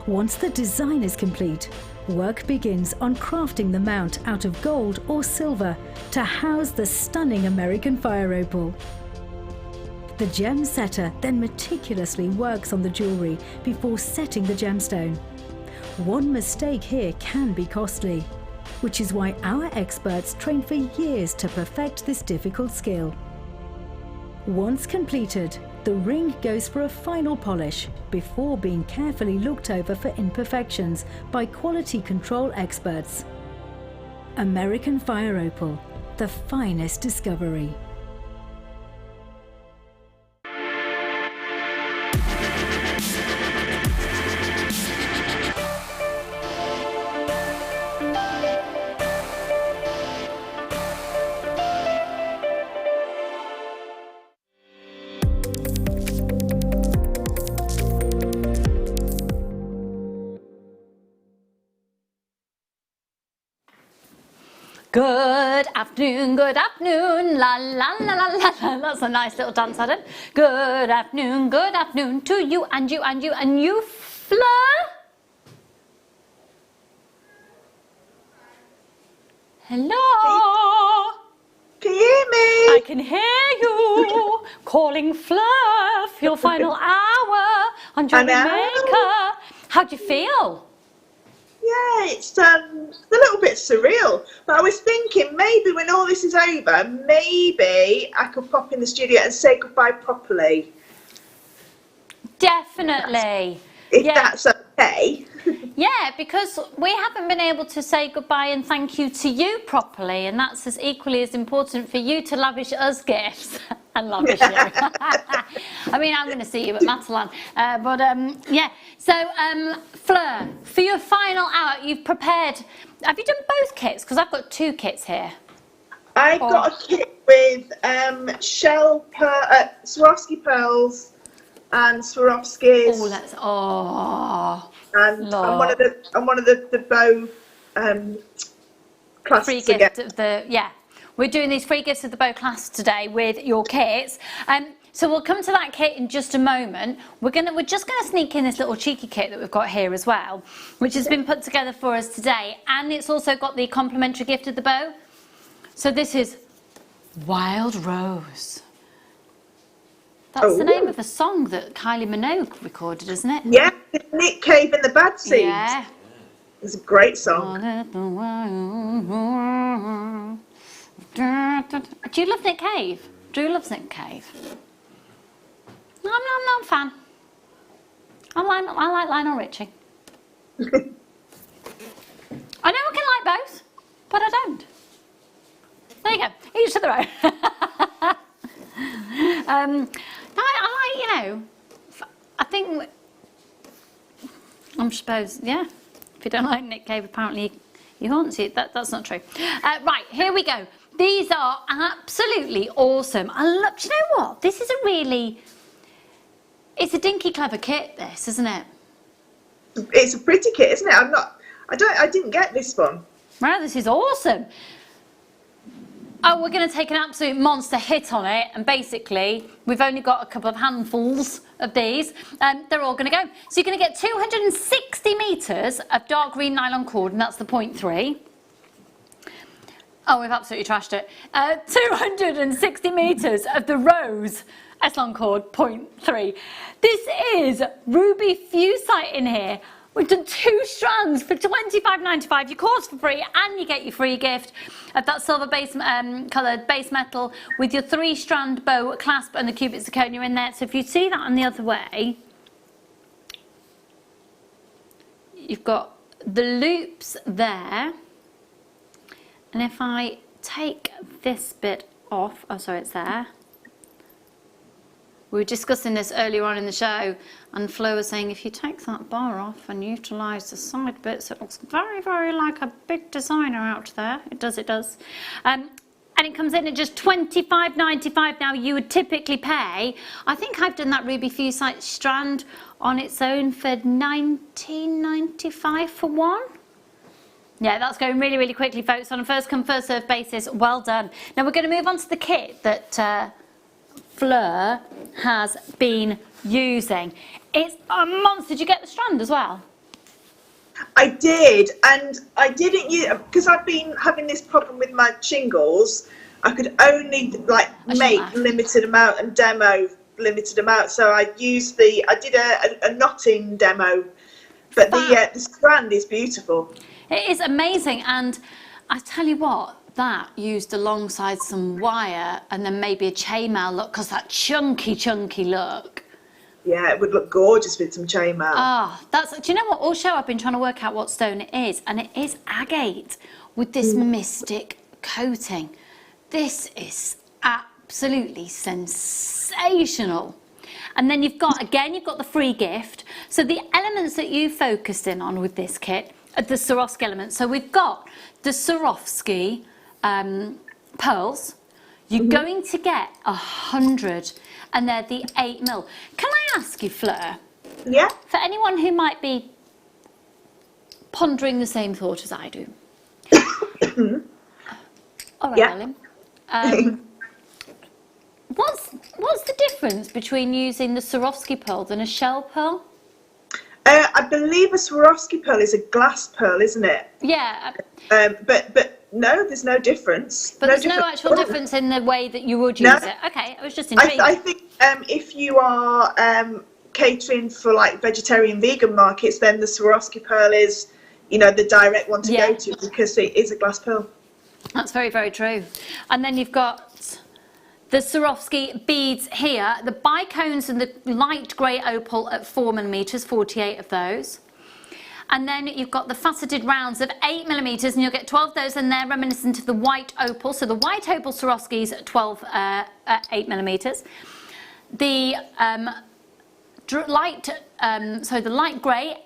Once the design is complete, work begins on crafting the mount out of gold or silver to house the stunning American fire opal. The gem setter then meticulously works on the jewellery before setting the gemstone. One mistake here can be costly, which is why our experts train for years to perfect this difficult skill. Once completed, the ring goes for a final polish before being carefully looked over for imperfections by quality control experts. American fire opal, the finest discovery. Good afternoon, la la la la la la. That's a nice little dance I did. Good afternoon to you and you and you and you, Fleur. Hello. Can you hear me? I can hear you. Calling Fleur for your final hour on Jewellery Maker. How do you feel? Yeah, it's a little bit surreal. But I was thinking maybe when all this is over, maybe I could pop in the studio and say goodbye properly. Definitely. If that's okay. Yeah, because we haven't been able to say goodbye and thank you to you properly, and that's as equally as important for you to lavish us gifts and lavish you. I mean, I'm going to see you at Matalan, yeah. So, Fleur, for your final hour, you've prepared. Have you done both kits? Because I've got 2 kits here. I've got a kit with Swarovski pearls and Swarovskis. And I'm one of the bow clasps free gift of the we're doing these free gifts of the bow class today with your kits. So we'll come to that kit in just a moment. We're just gonna sneak in this little cheeky kit that we've got here as well, which has been put together for us today, and it's also got the complimentary gift of the bow. So this is Wild Rose. That's the name of a song that Kylie Minogue recorded, isn't it? Yeah, Nick Cave and the Bad Seeds. Yeah. It's a great song. Do you love Nick Cave? Drew loves Nick Cave. No, I'm not a fan. I like Lionel Richie. I know I can like both, but I don't. There you go, each to their own. I like, you know, I think, I suppose, yeah, if you don't like Nick Cave, apparently he haunts you. That's not true. Right, here we go. These are absolutely awesome. I love, do you know what? This is a really, it's a dinky clever kit, this, isn't it? It's a pretty kit, isn't it? I didn't get this one. Wow, this is awesome. Oh, we're going to take an absolute monster hit on it, and basically we've only got a couple of handfuls of these. They're all going to go. So you're going to get 260 metres of dark green nylon cord, and that's the 0.3. Oh, we've absolutely trashed it. 260 metres of the rose S-long cord, 0.3. This is ruby fusite in here. We've done 2 strands for £25.95. Your cord's for free, and you get your free gift of that silver base coloured base metal with your 3-strand bow clasp and the cubic zirconia in there. So if you see that on the other way, you've got the loops there. And if I take this bit off, oh sorry, it's there. We were discussing this earlier on in the show, and Flo was saying if you take that bar off and utilise the side bits, it looks very, very like a big designer out there. It does, it does. And it comes in at just £25.95. Now, you would typically pay, I think I've done that ruby fusite strand on its own for £19.95 for one. Yeah, that's going really, really quickly, folks, on a first come, first served basis. Well done. Now, we're going to move on to the kit that Fleur has been using. It's a monster. Did you get the strand as well? I did, and I didn't use, because I've been having this problem with my shingles. I could only make limited amount and demo limited amount, so I did a knotting demo, but the strand is beautiful. It is amazing, and I tell you what, that used alongside some wire and then maybe a chainmail look, because that chunky look. Yeah, it would look gorgeous with some chainmail. Ah, do you know what? All show I've been trying to work out what stone it is, and it is agate with this mystic coating. This is absolutely sensational. And then you've got the free gift. So the elements that you focused in on with this kit are the Swarovski elements. So we've got the Swarovski pearls. You're going to get 100, and they're the 8mm. Can I ask you, Fleur? Yeah? For anyone who might be pondering the same thought as I do, All right, darling. What's the difference between using the Swarovski pearls and a shell pearl? I believe a Swarovski pearl is a glass pearl, isn't it? Yeah. But no, there's no difference. But there's no actual difference in the way that you would use it. Okay, I was just intrigued. I think if you are catering for like vegetarian vegan markets, then the Swarovski pearl is, you know, the direct one to go to because it is a glass pearl. That's very, very true. And then you've got the Swarovski beads here, the bicones and the light grey opal at 4mm, 48 of those. And then you've got the faceted rounds of 8mm, and you'll get 12 of those, and they're reminiscent of the white opal. So the white opal Swarovskis at 8mm. The the light grey,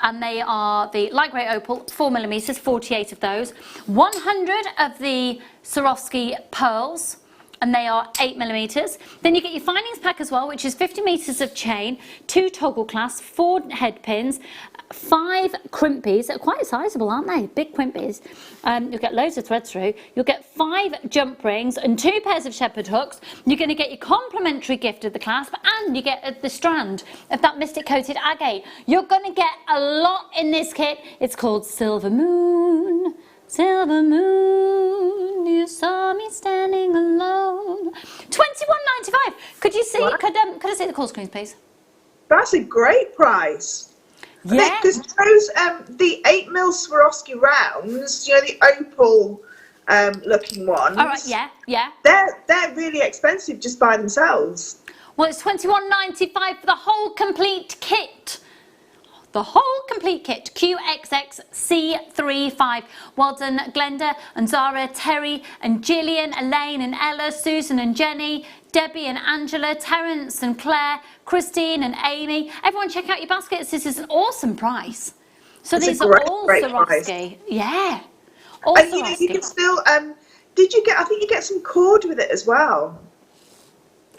and they are the light grey opal, 4mm, 48 of those. 100 of the Swarovski pearls, and they are 8mm. Then you get your findings pack as well, which is 50 meters of chain, 2 toggle clasps, 4 head pins, 5 crimpies. They're quite sizable, aren't they? Big crimpies. You'll get loads of thread through. You'll get 5 jump rings and 2 pairs of shepherd hooks. You're going to get your complimentary gift of the clasp, and you get the strand of that mystic coated agate. You're going to get a lot in this kit. It's called Silver Moon. Silver moon, you saw me standing alone. $21.95. Could you see? Could I see the call screens, please? That's a great price. Yeah. Because those the 8mm Swarovski rounds, you know, the opal looking ones. All right. Yeah. Yeah. They're really expensive just by themselves. Well, it's $21.95 for the whole complete kit. The whole complete kit, QXXC35. Well done, Glenda and Zara, Terry and Gillian, Elaine and Ella, Susan and Jenny, Debbie and Angela, Terence and Claire, Christine and Amy. Everyone check out your baskets. This is an awesome price. So these are all Swarovski. Yeah. All and Swarovski. You can still, I think you get some cord with it as well.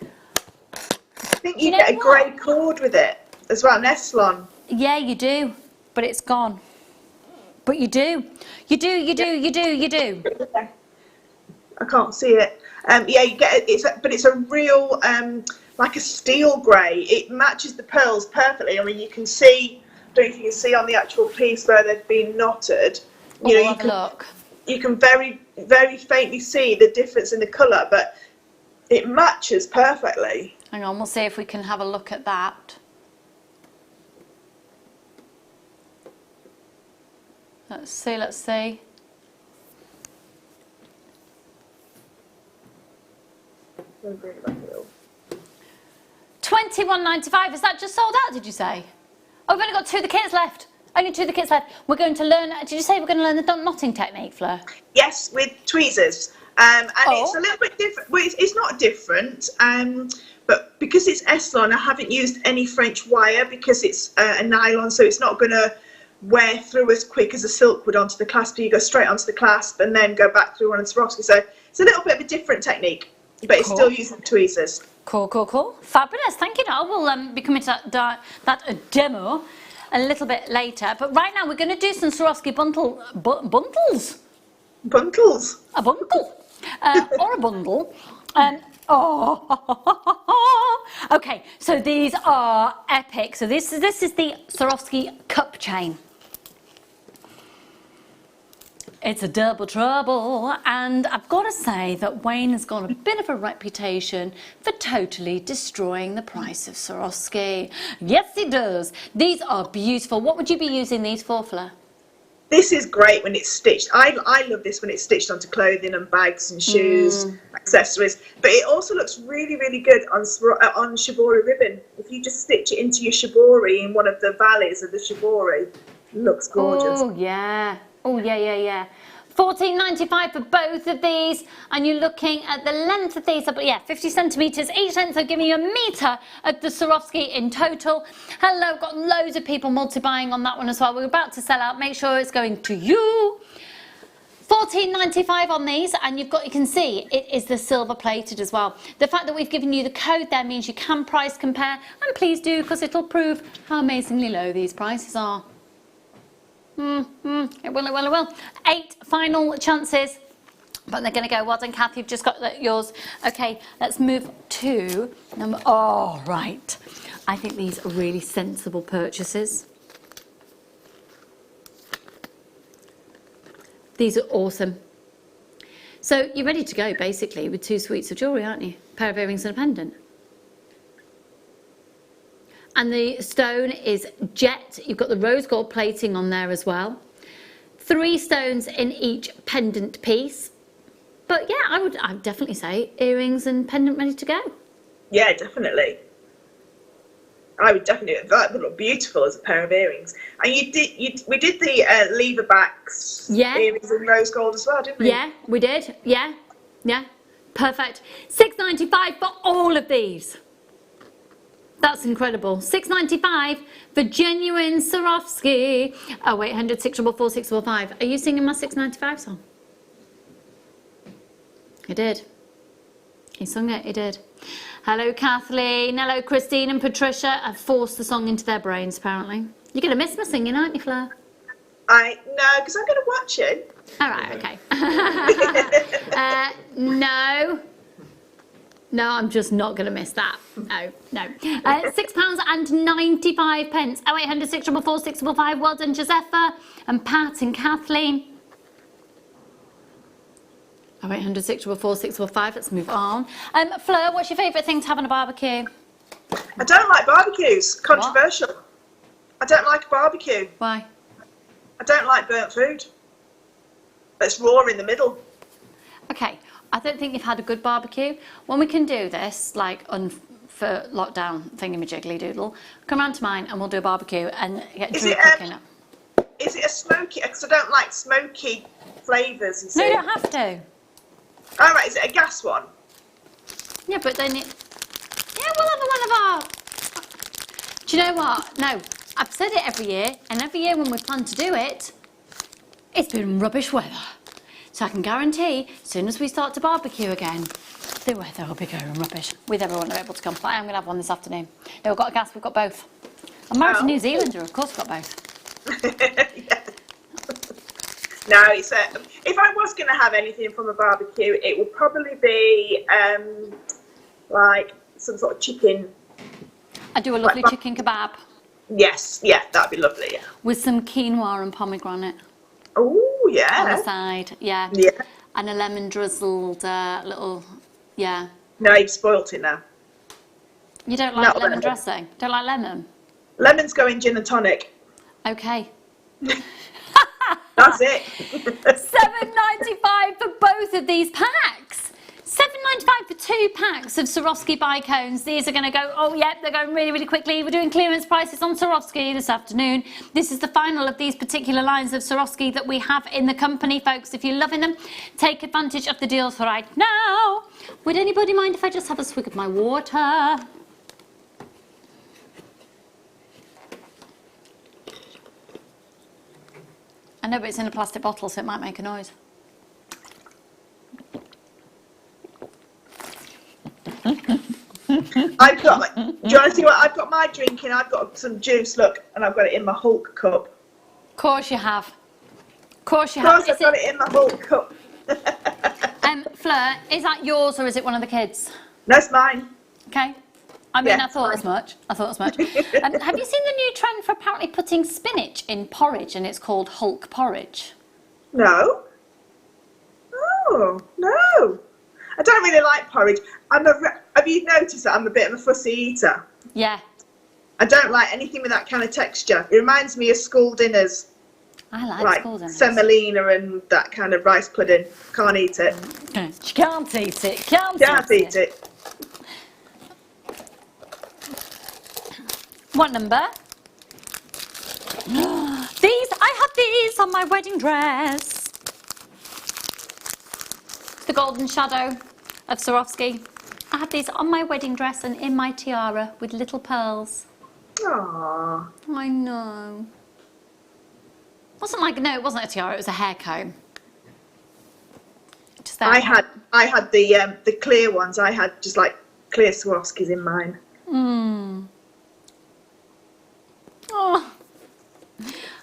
I think you get a grey cord with it as well, an Eslon. Yeah, you do, but it's gone. But you do. You do. I can't see it. Yeah, you get it. But it's a real, like a steel grey. It matches the pearls perfectly. I mean, you can see. I don't know if you can see on the actual piece where they've been knotted. You know, you can very, very faintly see the difference in the colour, but it matches perfectly. Hang on, we'll see if we can have a look at that. Let's see. $21.95. Is that just sold out, did you say? Oh, we've only got 2 of the kits left. Only 2 of the kits left. We're going to learn, did you say we're going to learn the knotting technique, Fleur? Yes, with tweezers. And it's a little bit different. Well, it's not different. But because it's Eslon, I haven't used any French wire because it's a nylon, so it's not going to wear through as quick as a silk would onto the clasp. You go straight onto the clasp and then go back through on a Swarovski. So it's a little bit of a different technique, but it's still using tweezers. Cool. Fabulous. Thank you. I will be coming to that demo a little bit later. But right now we're going to do some Swarovski bundles. Bundles? A bundle. Or a bundle. Okay, so these are epic. So this is the Swarovski cup chain. It's a double trouble, and I've got to say that Wayne has got a bit of a reputation for totally destroying the price of Swarovski. Yes, he does. These are beautiful. What would you be using these for, Fleur? This is great when it's stitched. I love this when it's stitched onto clothing and bags and shoes, accessories. But it also looks really, really good on shibori ribbon. If you just stitch it into your shibori in one of the valleys of the shibori, it looks gorgeous. Oh, yeah. $14.95 for both of these, and you're looking at the length of these, 50 centimetres each length, so giving you a metre of the Swarovski in total. Hello, got loads of people multi-buying on that one as well. We're about to sell out. Make sure it's going to you. $14.95 on these, and you can see it is the silver plated as well. The fact that we've given you the code there means you can price compare, and please do, because it'll prove how amazingly low these prices are. It will. 8 final chances. But they're going to go, well done, Kath, you've just got yours. Okay, let's move to number, oh, right. I think these are really sensible purchases. These are awesome. So you're ready to go, basically, with 2 suites of jewellery, aren't you? A pair of earrings and a pendant. And the stone is jet. You've got the rose gold plating on there as well. 3 stones in each pendant piece. But yeah, I'd definitely say earrings and pendant ready to go. Yeah, definitely. I would definitely. That would look beautiful as a pair of earrings. And we did the lever backs earrings in rose gold as well, didn't we? Yeah, we did. Yeah, perfect. $6.95 for all of these. That's incredible. $6.95 for genuine Swarovski. Oh wait, 100 644 645. Are you singing my $6.95 song? He did. He sung it, he did. Hello Kathleen, hello Christine and Patricia. I've forced the song into their brains apparently. You're going to miss my singing, aren't you, Fleur? No, because I'm going to watch it. All right, okay. No, I'm just not going to miss that. No. £6.95. 0800 644 645. Well done, Josepha and Pat and Kathleen. 0800 644 645. Let's move on. Fleur, what's your favourite thing to have on a barbecue? I don't like barbecues. Controversial. What? I don't like a barbecue. Why? I don't like burnt food. It's raw in the middle. Okay, I don't think you've had a good barbecue. When we can do this, like for lockdown thingy-majiggly doodle, come round to mine and we'll do a barbecue and get Drew cooking up. Is it a smoky? Because I don't like smoky flavours. No, you don't have to. All right, is it a gas one? Yeah, but then yeah, we'll have one of our... Do you know what? No, I've said it every year, and every year when we plan to do it, it's been rubbish weather. So I can guarantee, as soon as we start to barbecue again, the weather will be going rubbish. With everyone able to come. But I am going to have one this afternoon. No, we've got a gas, we've got both. I'm married to a New Zealander, of course we've got both. Yeah. No, it's if I was going to have anything from a barbecue, it would probably be like some sort of chicken. I do a lovely chicken kebab. Yes, yeah, that'd be lovely. Yeah. With some quinoa and pomegranate. Oh, yeah. On the side, yeah. Yeah. And a lemon drizzled little, yeah. No, you've spoilt it now. You don't like lemon dressing? Don't like lemon? Lemons go in gin and tonic. Okay. That's it. $7.95 for both of these packs. $7.95 for 2 packs of Swarovski bicones. These are going to go, oh yeah, they're going really, really quickly. We're doing clearance prices on Swarovski this afternoon. This is the final of these particular lines of Swarovski that we have in the company, folks. If you're loving them, take advantage of the deals right now. Would anybody mind if I just have a swig of my water? I know, but it's in a plastic bottle, so it might make a noise. I've got, do you want to see what I've got my drink in? I've got some juice, look, and I've got it in my Hulk cup. Of course you have. Of course you have. I've got it in my Hulk cup. Fleur, is that yours or is it one of the kids? No, it's mine. Okay. I mean, yeah, I thought as much. Have you seen the new trend for apparently putting spinach in porridge and it's called Hulk porridge? No. Oh, no. I don't really like porridge. Have you noticed that I'm a bit of a fussy eater? Yeah. I don't like anything with that kind of texture. It reminds me of school dinners. I like school dinners. Semolina and that kind of rice pudding. Can't eat it. You can't eat it. Can't eat it. What number? I had these on my wedding dress. The golden shadow of Swarovski. I had these on my wedding dress and in my tiara with little pearls. Aww. I know. It wasn't a tiara, it was a hair comb. Just that. I had the clear ones. I had just like clear Swarovskis in mine. Oh,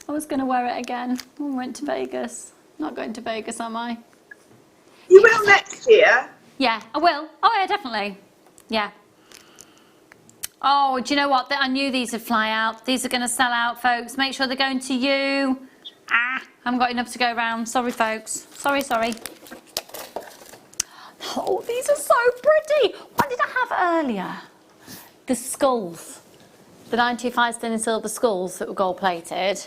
I was going to wear it again when we went to Vegas. Not going to Vegas, am I? You will next year. Yeah, I will. Oh yeah, definitely. Yeah. Oh, do you know what? I knew these would fly out. These are going to sell out, folks. Make sure they're going to you. I haven't got enough to go around. Sorry, folks. Sorry. Oh, these are so pretty. What did I have earlier? The skulls. The 925 stainless silver skulls that were gold plated.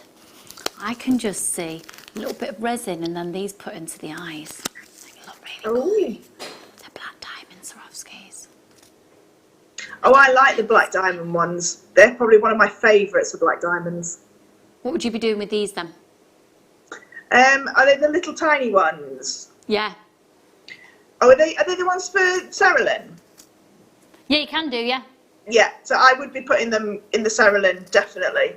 I can just see a little bit of resin and then these put into the eyes. They look really cool. They're black diamond Swarovskis. Oh, I like the black diamond ones. They're probably one of my favourites for black diamonds. What would you be doing with these then? Are they the little tiny ones? Yeah. Oh, are they the ones for Cerulean? Yeah, you can do, yeah. Yeah, so I would be putting them in the Cerulean, definitely.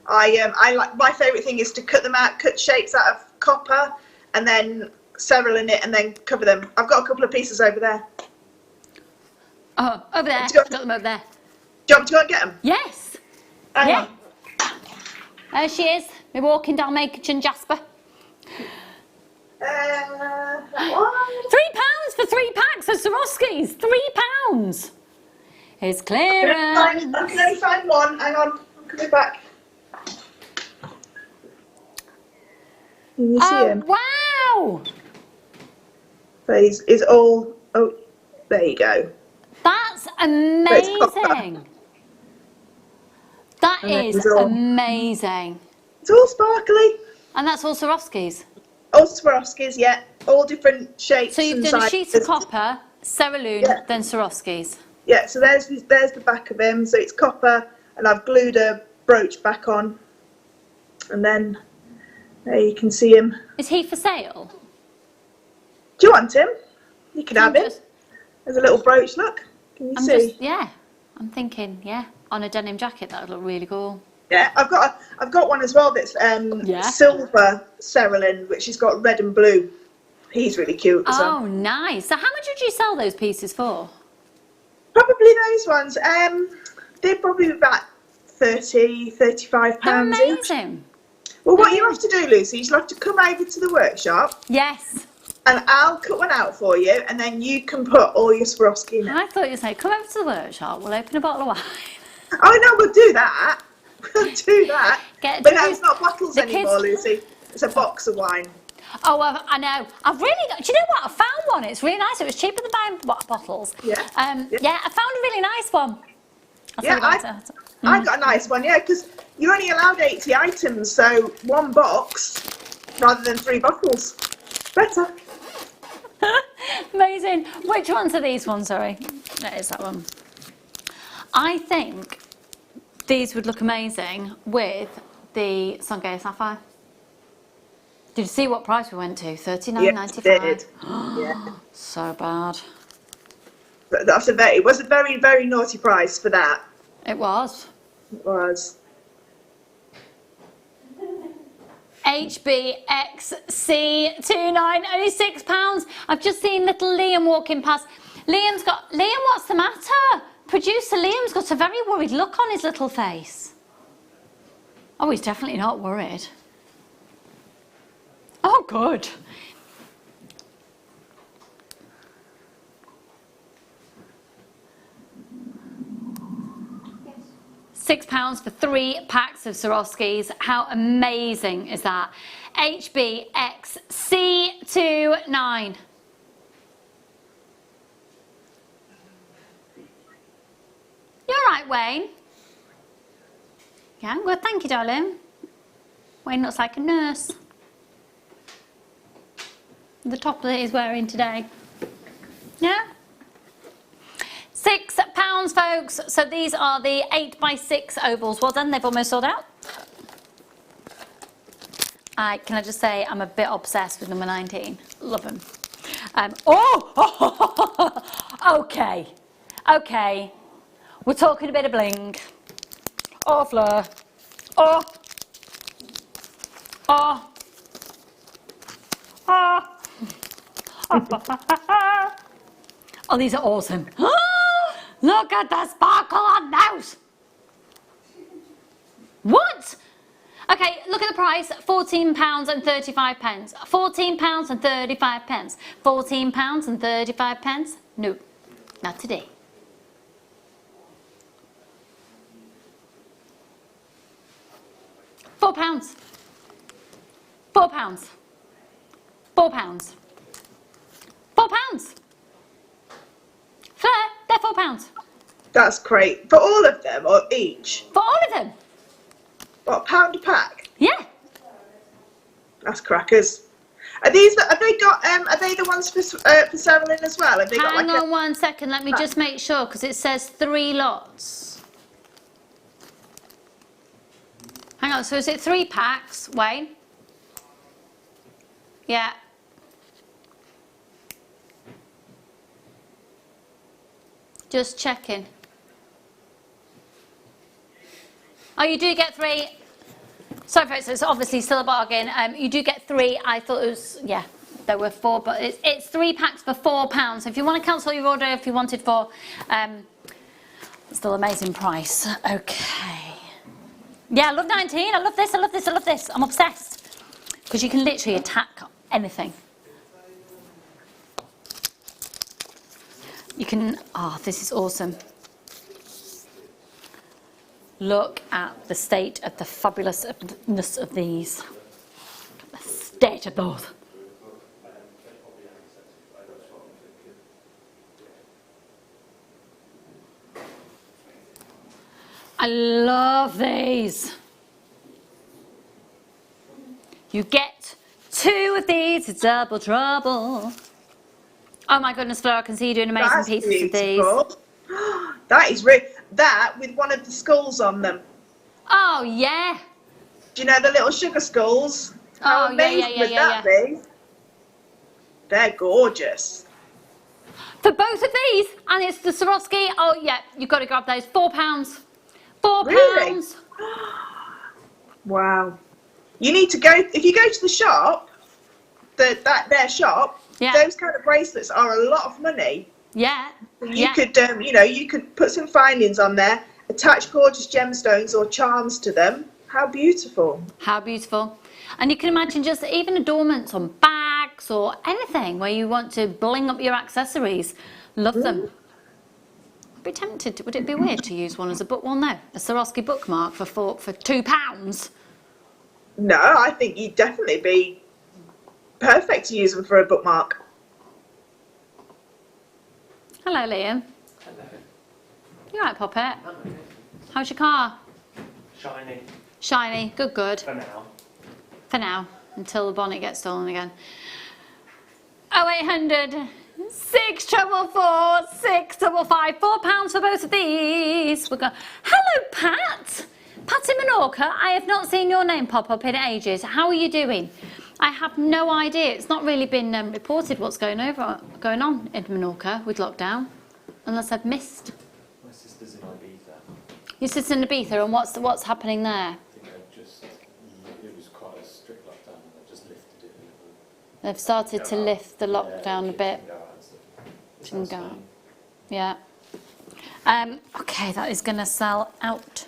I like, my favourite thing is to cut them out, cut shapes out of copper, and then Cerulean it, and then cover them. I've got a couple of pieces over there. Oh, over there. Got them over there. Do you want to go and get them? Yes. Hang yeah. on. There she is. We're walking down Maker and Jasper. What? £3 for 3 packs of Swarovskis. £3. It's clearance. I can only find one. Hang on. I'm coming back. Can you see him? Wow. So he's all... Oh, there you go. That's amazing. That is amazing. It's all sparkly. And that's all Swarovskis? All Swarovskis, yeah. All different shapes. So you've and done a sizes. sheet of copper, Cerulean, then Swarovskis. Yeah, so there's the back of him. So it's copper, and I've glued a brooch back on. And then there you can see him. Is he for sale? Do you want him? You can have him. There's a little brooch, look. Can you see? Yeah, I'm thinking, yeah, on a denim jacket that would look really cool. Yeah, I've got one as well that's silver Cerulean, which has got red and blue. He's really cute as well. Oh, nice. So how much would you sell those pieces for? Probably those ones. They're probably about £30-35 Amazing. Each. Well, what you have to do, Lucy, is you have to come over to the workshop. Yes. And I'll cut one out for you, and then you can put all your Swarovski in it. I thought you were saying, come over to the workshop, we'll open a bottle of wine. Oh, no, we'll do that. We'll do that. But no, it's not bottles anymore, Lucy. It's a box of wine. Oh, I know. I've really got... Do you know what? I found one. It's really nice. It was cheaper than buying bottles. Yeah. Yeah, I found a really nice one. I got a nice one, yeah, because you're only allowed 80 items, so one box rather than 3 bottles. Better. Amazing. Which ones are these ones? Sorry. That is that one. I think these would look amazing with the Sungay Sapphire. Did you see what price we went to? $39.95. Yes, yeah. So bad. It was a very, very naughty price for that. It was. It was. HBXC29, only £6. I've just seen little Liam walking past. Liam, what's the matter? Producer Liam's got a very worried look on his little face. Oh, he's definitely not worried. Oh, good. £6 for 3 packs of Swarovskis. How amazing is that? HBXC29. You're all right, Wayne. Yeah, I'm good, thank you, darling. Wayne looks like a nurse. The top that he's wearing today. Yeah? £6, folks. So these are the 8x6 ovals. Well done, they've almost sold out. Can I just say I'm a bit obsessed with number 19. Love them. Okay. Okay. We're talking a bit of bling. Oh, Fleur. Oh. Oh. Oh. Oh, these are awesome. Look at the sparkle on those. What? Okay, look at the price, £14.35. £14.35. £14.35. No, not today. £4. £4. £4. £4. Fair, they're £4. That's great. For all of them or each? For all of them. What, £1 a pack? Yeah. That's crackers. Are these? Have they got? Are they the ones for selling as well? Have they got Hang like on 1 second. Let me just make sure because it says 3 lots. Hang on. So is it 3 packs, Wayne? Yeah. Just checking. Oh, you do get 3. Sorry folks, it's obviously still a bargain. You do get 3. I thought it was, yeah, there were 4, but it's 3 packs for £4. So if you want to cancel your order, if you wanted 4, still amazing price. Okay. Yeah, I love 19. I love this, I love this, I love this. I'm obsessed. Because you can literally attack anything. You can, oh, this is awesome. Look at the state of the fabulousness of these. Look at the state of those. I love these. You get 2 of these, it's double trouble. Oh my goodness, Flora, I can see you doing amazing pieces of these. That is really, that with one of the skulls on them. Oh yeah. Do you know the little sugar skulls? How amazing would that be? They're gorgeous. For both of these, and it's the Swarovski. Oh yeah, you've got to grab those. £4. £4. Really? Wow. You need to go, if you go to the shop, their shop, those kind of bracelets are a lot of money. Yeah. You could, you know, you could put some findings on there, attach gorgeous gemstones or charms to them. How beautiful. How beautiful. And you can imagine just even adornments on bags or anything where you want to bling up your accessories. Love them. I'd be tempted. Would it be weird to use one as a book? Well, no. A Swarovski bookmark for £2. No, I think you'd definitely be perfect to use them for a bookmark. Hello, Liam. Hello. You alright, Poppet? How's your car? Shiny. Shiny. Good, good. For now. For now. Until the bonnet gets stolen again. 0800 644 655. £4 for both of these. We'll go. Hello, Pat. Pat in Menorca. I have not seen your name pop up in ages. How are you doing? I have no idea. It's not really been reported what's going on in Menorca with lockdown, unless I've missed. My sister's in Ibiza. Your sister's in Ibiza, and what's happening there? I think it was quite a strict lockdown, and they've just lifted it. They've started to lift the lockdown a bit. Shouldn't go out. Yeah. Okay, that is going to sell out.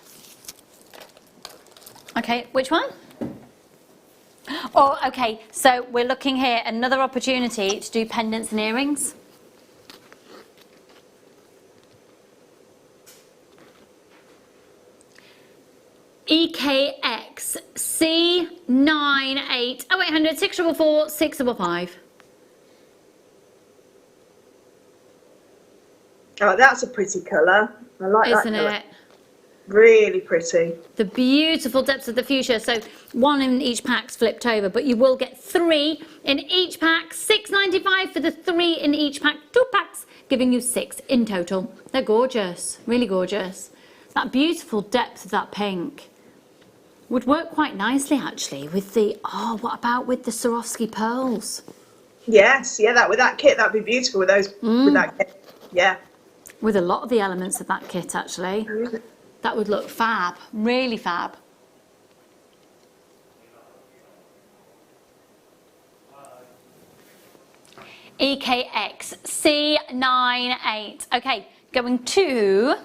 Okay, which one? Oh, okay, so we're looking here, another opportunity to do pendants and earrings. EKX C98 0800 644 655. Oh, that's a pretty colour. I like that Isn't colour. it? Really pretty. The beautiful depths of the fuchsia. So 1 in each pack's flipped over, but you will get 3 in each pack. £6.95 for the 3 in each pack. 2 packs, giving you 6 in total. They're gorgeous, really gorgeous. That beautiful depth of that pink would work quite nicely actually with the, oh, what about with the Swarovski pearls? Yes, yeah, with that kit, that'd be beautiful with those, with that kit. Yeah. With a lot of the elements of that kit actually. That would look fab, really fab. EKX C98. Okay, going to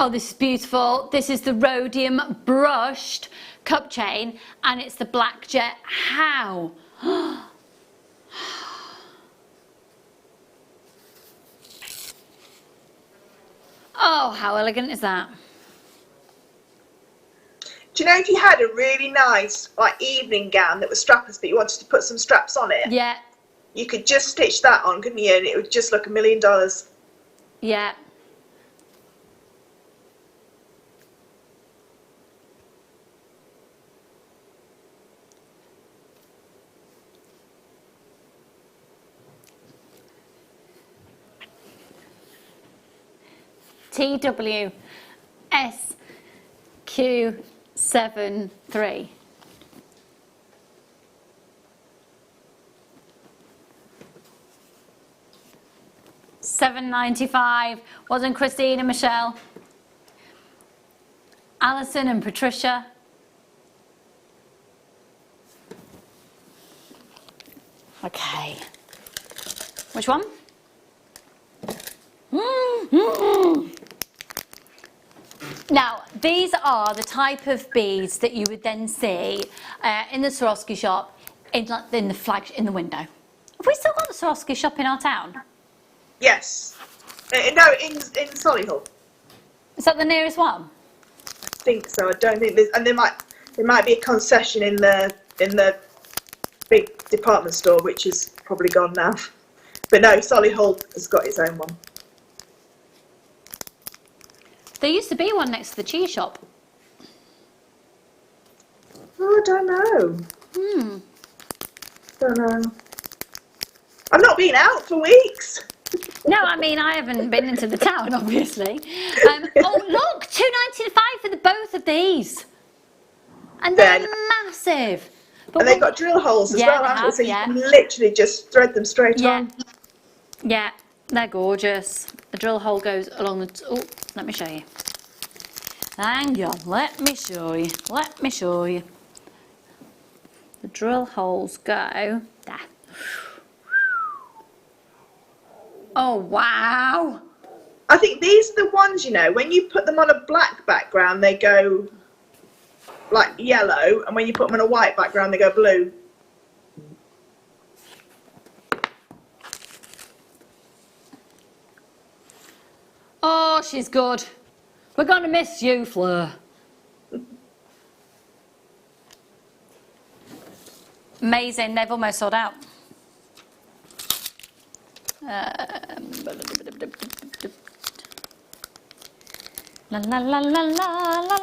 Oh, this is beautiful. This is the rhodium brushed cup chain, and it's the black jet. How? Oh, how elegant is that? Do you know if you had a really nice like evening gown that was strapless, but you wanted to put some straps on it? Yeah. You could just stitch that on, couldn't you? And it would just look $1 million. Yeah. TWSQ73. $7.95. Wasn't Christine and Michelle? Alison and Patricia. Okay. Which one? Now, these are the type of beads that you would then see in the Swarovski shop in the window. Have we still got the Swarovski shop in our town? Yes. No, in Solihull. Is that the nearest one? I think so. I don't think there's, and there might be a concession in the big department store, which is probably gone now. But no, Solihull has got its own one. There used to be one next to the cheese shop. Oh, I don't know. Don't know. I've not been out for weeks. No, I mean, I haven't been into the town, obviously. Oh, look, $2.95 for the both of these. And they're massive. But and they've got drill holes as well, haven't they? So you can literally just thread them straight on. Yeah, they're gorgeous. The drill hole goes along the... Oh, let me show you. Hang on, let me show you. Let me show you. The drill holes go there. Oh, wow. I think these are the ones, you know, when you put them on a black background, they go like yellow, and when you put them on a white background, they go blue. Oh, she's good. We're going to miss you, Fleur. Amazing, they've almost sold out. La la la la la la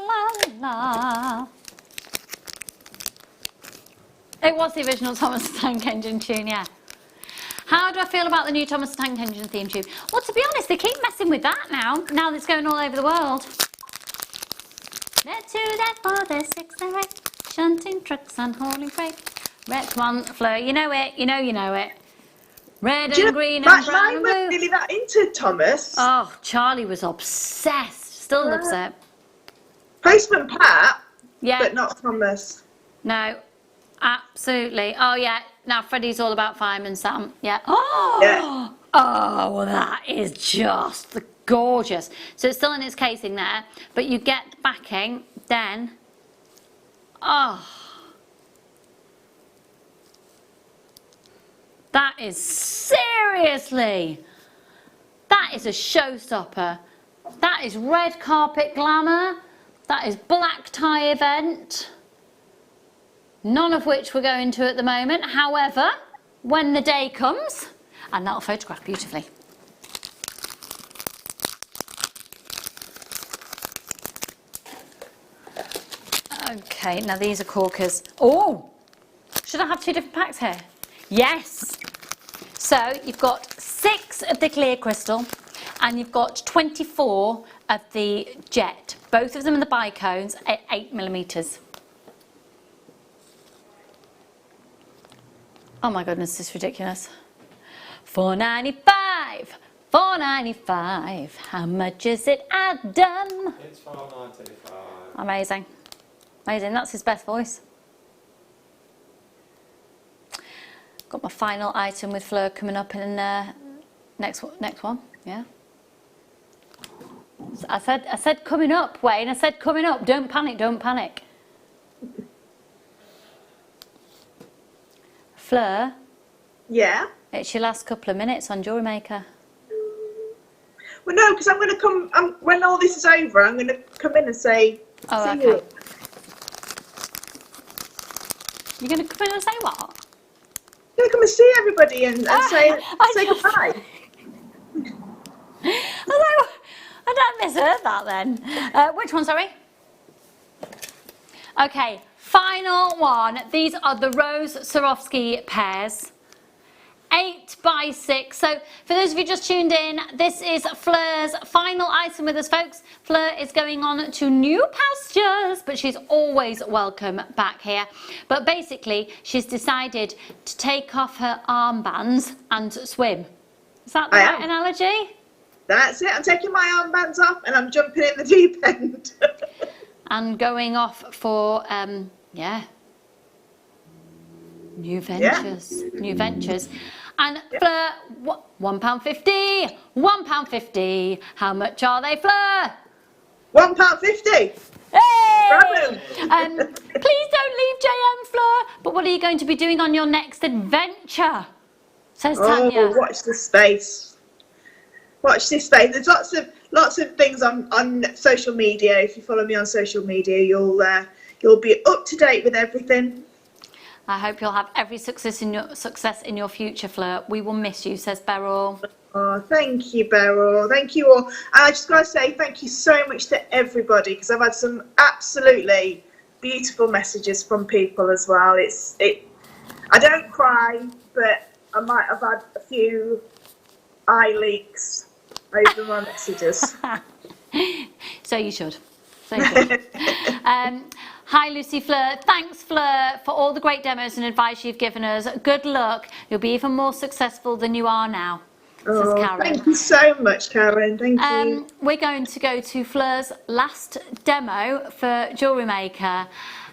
la. It was the original Thomas the Tank Engine tune, yeah. How do I feel about the new Thomas the Tank Engine theme tune? Well, to be honest, they keep messing with that now that it's going all over the world. Let's do that for the 6 and 8, shunting trucks and hauling freight. Red, come on, Fleur, you know it, you know it. Red and green and brown and blue. Mine weren't really that into Thomas. Oh, Charlie was obsessed. Still loves it. Postman Pat, yeah, but not Thomas. No, absolutely. Oh, yeah. Now, Freddie's all about Fireman Sam. Yeah. Oh, yeah. Oh, well, that is just gorgeous. So it's still in its casing there, but you get the backing, then... Oh... That is seriously, that is a showstopper. That is red carpet glamour. That is black tie event. None of which we're going to at the moment. However, when the day comes, and that'll photograph beautifully. Okay, now these are corkers. Oh, should I have 2 different packs here? Yes. So you've got 6 of the clear crystal and you've got 24 of the jet. Both of them are the bicones at 8mm. Oh my goodness, this is ridiculous. $4.95. $4.95. How much is it, Adam? It's $4.95. Amazing. Amazing. That's his best voice. Got my final item with Fleur coming up in next one, yeah. I said coming up, Wayne. I said coming up. Don't panic, don't panic. Fleur? Yeah? It's your last couple of minutes on Jewellery Maker. Well, no, because I'm going to come, when all this is over, I'm going to come in and say, Oh, see okay. you. You're going to come in and say what? I'm going to come and see everybody and say goodbye. Although, I misheard that then. Which one, sorry? Okay, final one. These are the Rose Swarovski pairs. 8 by 6. So for those of you just tuned in, this is Fleur's final item with us, folks. Fleur is going on to new pastures, but she's always welcome back here. But basically, she's decided to take off her armbands and swim. Is that the right analogy? That's it. I'm taking my armbands off and I'm jumping in the deep end. And going off for, yeah, new ventures. Yeah. New ventures. And Fleur, £1.50. £1.50. How much are they, Fleur? £1.50. Hey! Please don't leave JM, Fleur. But what are you going to be doing on your next adventure? Says Tanya. Oh, watch the space. Watch this space. There's lots of things on social media. If you follow me on social media, you'll be up to date with everything. I hope you'll have every success in your future, Fleur. We will miss you, says Beryl. Oh, thank you, Beryl. Thank you all. And I just got to say thank you so much to everybody, because I've had some absolutely beautiful messages from people as well. I don't cry, but I might have had a few eye leaks over my messages. So you should. So you should. Hi, Lucy Fleur. Thanks, Fleur, for all the great demos and advice you've given us. Good luck. You'll be even more successful than you are now. Oh, thank you so much, Karen. Thank you. We're going to go to Fleur's last demo for Jewellery Maker.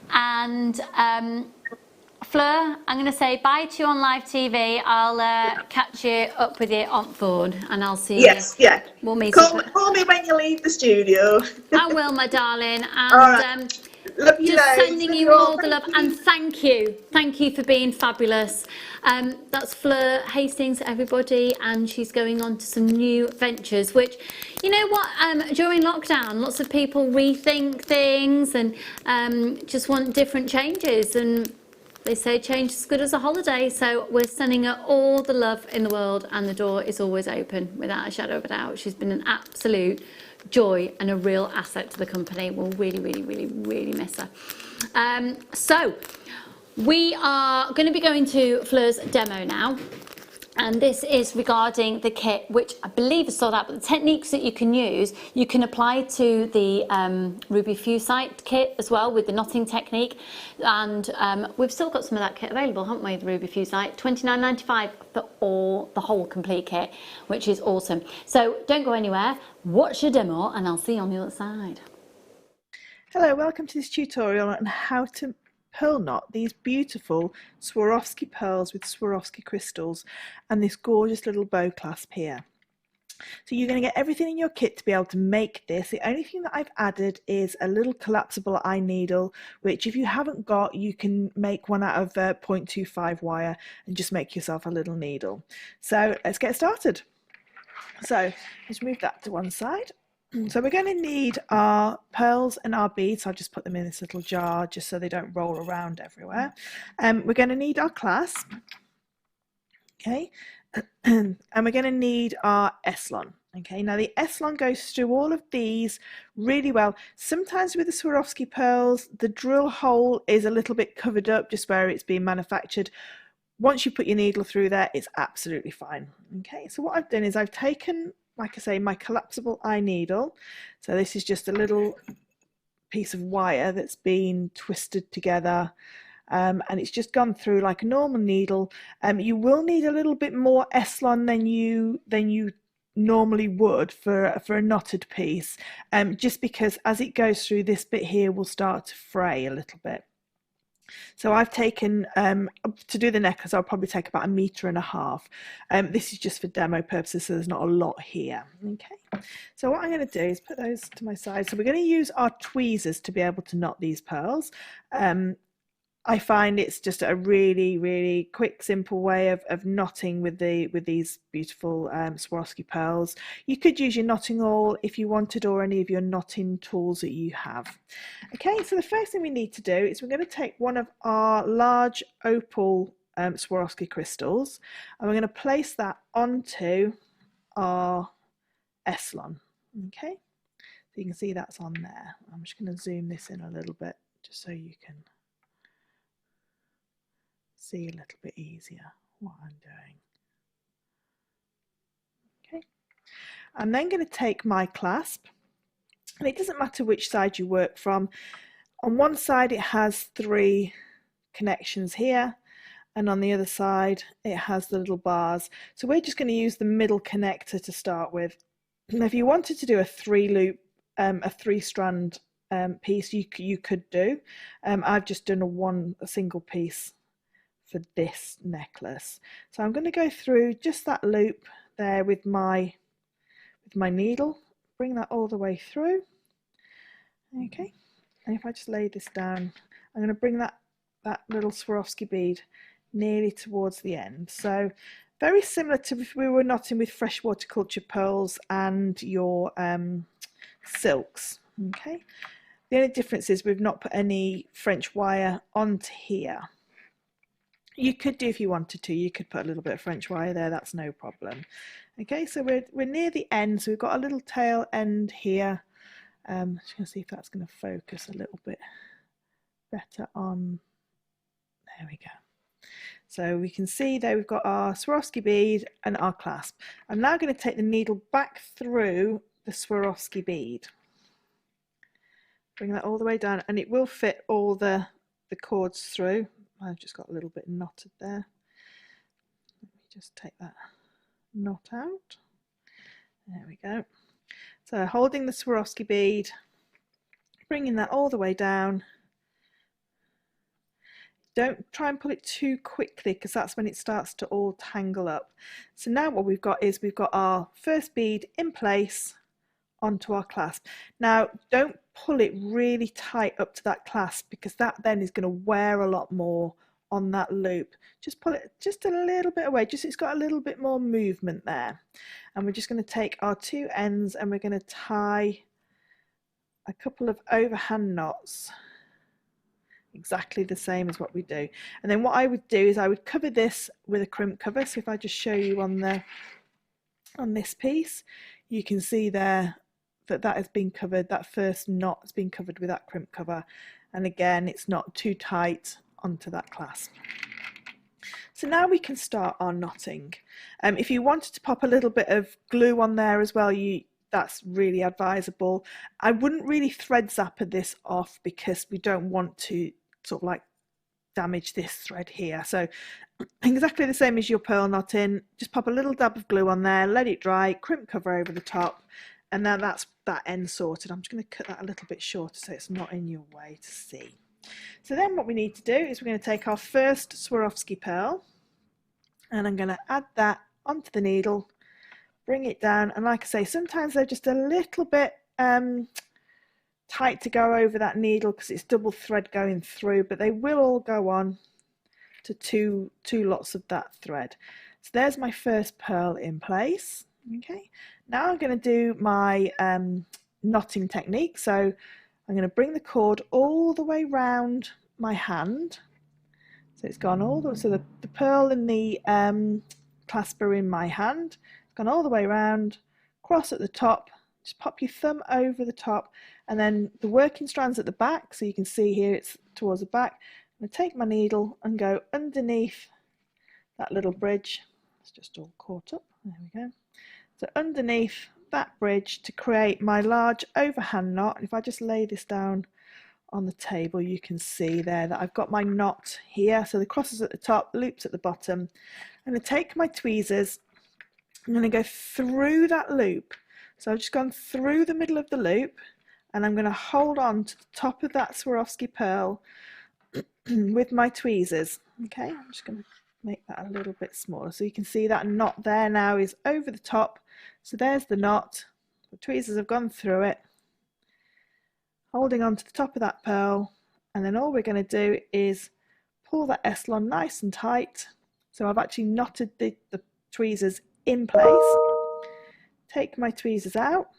And Fleur, I'm going to say bye to you on live TV. I'll catch you up with you on phone, and I'll see you. Yes, yeah. We'll meet Call me when you leave the studio. I will, my darling. And all right. Love you, just loads. sending you all the love, and thank you for being fabulous. That's Fleur Hastings, everybody, and she's going on to some new ventures, which, you know what, during lockdown lots of people rethink things and just want different changes, and they say change is as good as a holiday. So we're sending her all the love in the world, and the door is always open without a shadow of a doubt. She's been an absolute joy and a real asset to the company. We'll really, really, really, really miss her. So we are going to be going to Fleur's demo now, and this is regarding the kit, which I believe is sold out, but the techniques that you can use, you can apply to the Ruby Fusite kit as well with the knotting technique. And we've still got some of that kit available, haven't we, the Ruby Fusite? $29.95 for the whole complete kit, which is awesome. So don't go anywhere, watch the demo, and I'll see you on the other side. Hello, welcome to this tutorial on how to pearl knot these beautiful Swarovski pearls with Swarovski crystals and this gorgeous little bow clasp here. So you're going to get everything in your kit to be able to make this. The only thing that I've added is a little collapsible eye needle, which if you haven't got, you can make one out of 0.25 wire and just make yourself a little needle. So let's get started. So let's move that to one side. So we're going to need our pearls and our beads. I'll just put them in this little jar just so they don't roll around everywhere. We're going to need our clasp, okay, and we're going to need our Eslon. Okay, now the Eslon goes through all of these really well. Sometimes with the Swarovski pearls, the drill hole is a little bit covered up just where it's being manufactured. Once you put your needle through there, it's absolutely fine. Okay, so what I've done is I've taken, like I say, my collapsible eye needle. So this is just a little piece of wire that's been twisted together, and it's just gone through like a normal needle. You will need a little bit more Eslon than you normally would for a knotted piece, just because as it goes through, this bit here will start to fray a little bit. So I've taken, to do the necklace, I'll probably take about 1.5 meters. This is just for demo purposes, so there's not a lot here. Okay. So what I'm going to do is put those to my side. So we're going to use our tweezers to be able to knot these pearls. I find it's just a really, really quick, simple way of knotting with these beautiful Swarovski pearls. You could use your knotting awl if you wanted, or any of your knotting tools that you have. Okay, so the first thing we need to do is we're going to take one of our large opal Swarovski crystals, and we're going to place that onto our Eslon. Okay, so you can see that's on there. I'm just going to zoom this in a little bit just so you can see a little bit easier what I'm doing. Okay, I'm then going to take my clasp, and it doesn't matter which side you work from. On one side it has 3 connections here, and on the other side it has the little bars. So we're just going to use the middle connector to start with. And if you wanted to do a 3-loop, a 3-strand piece, you could do. I've just done a single piece for this necklace. So I'm going to go through just that loop there with my needle, bring that all the way through. Okay, and if I just lay this down, I'm going to bring that little Swarovski bead nearly towards the end. So very similar to if we were knotting with freshwater culture pearls and your silks. Okay, the only difference is we've not put any French wire onto here. You could do if you wanted to. You could put a little bit of French wire there. That's no problem. Okay, so we're near the end. So we've got a little tail end here. I'm just going to see if that's going to focus a little bit better on. There we go. So we can see there we've got our Swarovski bead and our clasp. I'm now going to take the needle back through the Swarovski bead. Bring that all the way down, and it will fit all the cords through. I've just got a little bit knotted there. Let me just take that knot out. There we go. So holding the Swarovski bead, bringing that all the way down. Don't try and pull it too quickly, because that's when it starts to all tangle up. So now what we've got is we've got our first bead in place onto our clasp. Now don't pull it really tight up to that clasp, because that then is going to wear a lot more on that loop. Just pull it just a little bit away, just so it's got a little bit more movement there. And we're just going to take our 2 ends and we're going to tie a couple of overhand knots, exactly the same as what we do. And then what I would do is I would cover this with a crimp cover. So if I just show you on this piece, you can see there that has been covered. That first knot has been covered with that crimp cover, and again it's not too tight onto that clasp. So now we can start our knotting. If you wanted to pop a little bit of glue on there as well, that's really advisable. I wouldn't really thread zapper this off, because we don't want to sort of like damage this thread here. So exactly the same as your pearl knotting, just pop a little dab of glue on there, let it dry, crimp cover over the top, and now that's that end sorted. I'm just going to cut that a little bit shorter so it's not in your way to see. So then what we need to do is we're going to take our first Swarovski pearl, and I'm going to add that onto the needle, bring it down, and like I say, sometimes they're just a little bit tight to go over that needle because it's double thread going through, but they will all go on to two lots of that thread. So there's my first pearl in place. Okay, now I'm going to do my knotting technique. So I'm going to bring the cord all the way round my hand. So it's gone all the way, so the pearl and the clasp are in my hand. It's gone all the way around, cross at the top, just pop your thumb over the top, and then the working strand's at the back, so you can see here it's towards the back. I'm going to take my needle and go underneath that little bridge. It's just all caught up. There we go. So underneath that bridge to create my large overhand knot. And if I just lay this down on the table, you can see there that I've got my knot here. So the crosses at the top, loops at the bottom. I'm going to take my tweezers. I'm going to go through that loop. So I've just gone through the middle of the loop, and I'm going to hold on to the top of that Swarovski pearl with my tweezers. Okay, I'm just going to make that a little bit smaller so you can see that knot there now is over the top. So there's the knot, The tweezers have gone through it, holding on to the top of that pearl, and then all we're going to do is pull that S-lon nice and tight. So I've actually knotted the tweezers in place. Take my tweezers out.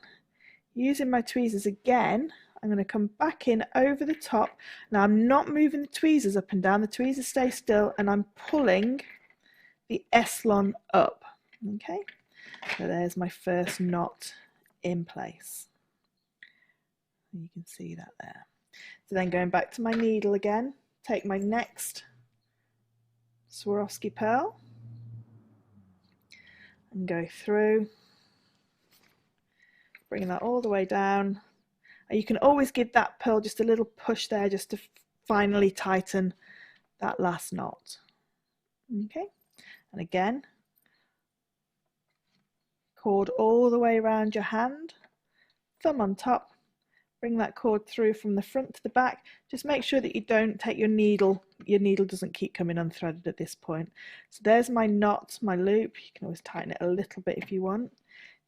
Using my tweezers again, I'm going to come back in over the top. Now I'm not moving the tweezers up and down. The tweezers stay still, and I'm pulling the S-lon up. Okay, so there's my first knot in place. You can see that there. So then going back to my needle again, take my next Swarovski pearl and go through, bring that all the way down. And you can always give that pearl just a little push there just to finally tighten that last knot. Okay, and again, cord all the way around your hand, thumb on top, bring that cord through from the front to the back. Just make sure that you don't take your needle doesn't keep coming unthreaded at this point. So there's my knot, my loop. You can always tighten it a little bit if you want.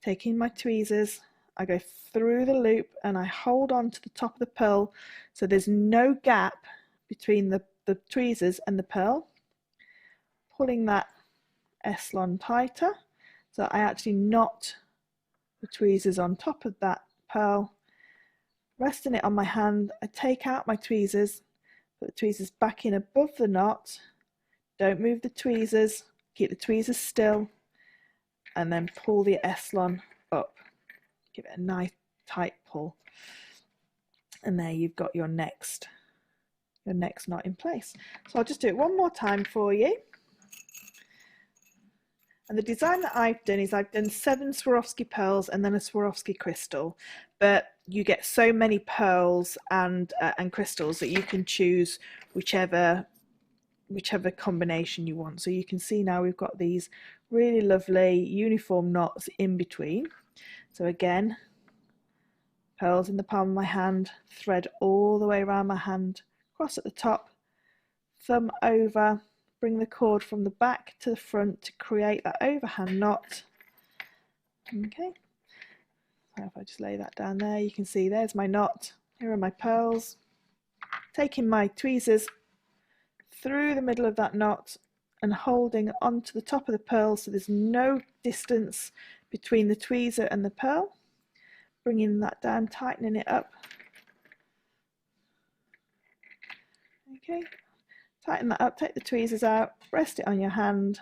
Taking my tweezers, I go through the loop and I hold on to the top of the pearl so there's no gap between the tweezers and the pearl, pulling that S-lon tighter. So I actually knot the tweezers on top of that pearl, resting it on my hand. I take out my tweezers, put the tweezers back in above the knot, don't move the tweezers, keep the tweezers still, and then pull the S-lon up. Give it a nice tight pull, and there you've got your next knot in place. So I'll just do it one more time for you. And the design that I've done is I've done 7 Swarovski pearls and then a Swarovski crystal, but you get so many pearls and crystals that you can choose whichever combination you want. So you can see now we've got these really lovely uniform knots in between. So again, pearls in the palm of my hand, thread all the way around my hand, cross at the top, thumb over, bring the cord from the back to the front to create that overhand knot. Okay, so if I just lay that down there, you can see there's my knot. Here are my pearls. Taking my tweezers through the middle of that knot and holding onto the top of the pearl so there's no distance between the tweezer and the pearl. Bringing that down, tightening it up. Okay, tighten that up, take the tweezers out, rest it on your hand,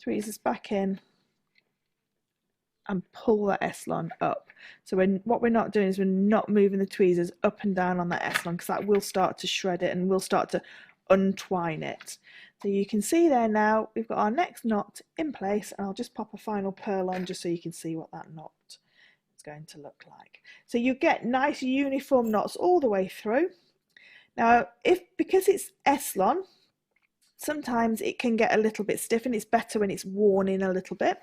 tweezers back in, and pull that S-lon up. So what we're not doing is we're not moving the tweezers up and down on that S-lon, because that will start to shred it and will start to untwine it. So you can see there now we've got our next knot in place, and I'll just pop a final pearl on just so you can see what that knot is going to look like. So you get nice uniform knots all the way through. Now because it's S-lon, sometimes it can get a little bit stiff, and it's better when it's worn in a little bit.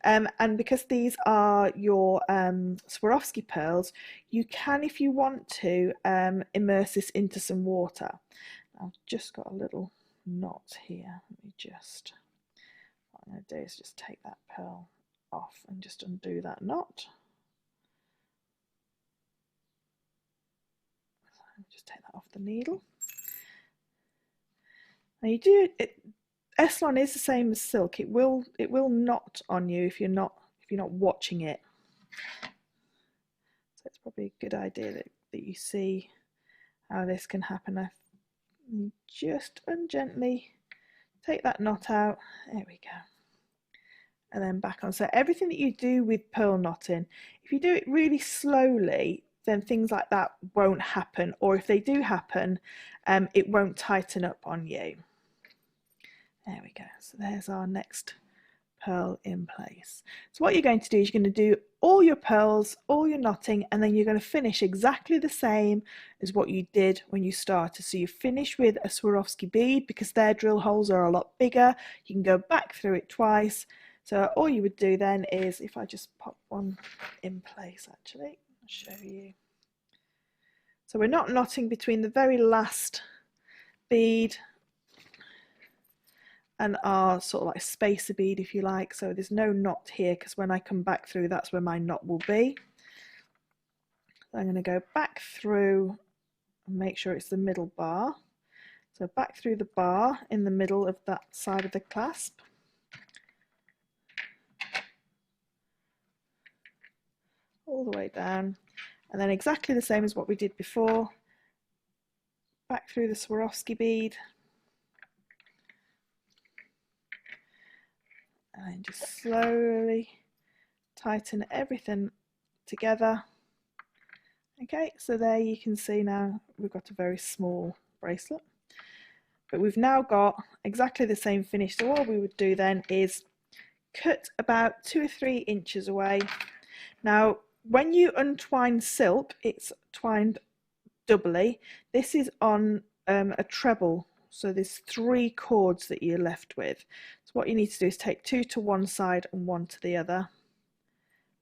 And because these are your Swarovski pearls, you can, if you want to, immerse this into some water. I've just got a little knot here. Let me just, what I'm going to do is just take that pearl off and just undo that knot. So just take that off the needle. Now you do it. S-lon is the same as silk. It will knot on you if you're not watching it. So it's probably a good idea that you see how this can happen. Just ungently take that knot out. There we go. And then back on. So everything that you do with pearl knotting, if you do it really slowly, then things like that won't happen. Or if they do happen, it won't tighten up on you. There we go. So there's our next pearl in place. So what you're going to do is you're going to do all your pearls, all your knotting, and then you're going to finish exactly the same as what you did when you started. So you finish with a Swarovski bead, because their drill holes are a lot bigger. You can go back through it twice. So all you would do then is, if I just pop one in place, actually, I'll show you. So we're not knotting between the very last bead and our sort of like spacer bead, if you like. So there's no knot here, because when I come back through, that's where my knot will be. So I'm going to go back through and make sure it's the middle bar. So back through the bar in the middle of that side of the clasp. All the way down, and then exactly the same as what we did before, back through the Swarovski bead, and then just slowly tighten everything together. Okay, so there you can see now we've got a very small bracelet, but we've now got exactly the same finish. So all we would do then is cut about 2 or 3 inches away. Now when you untwine silk, it's twined doubly. This is on a treble, so there's 3 cords that you're left with. So what you need to do is take 2 to one side and 1 to the other.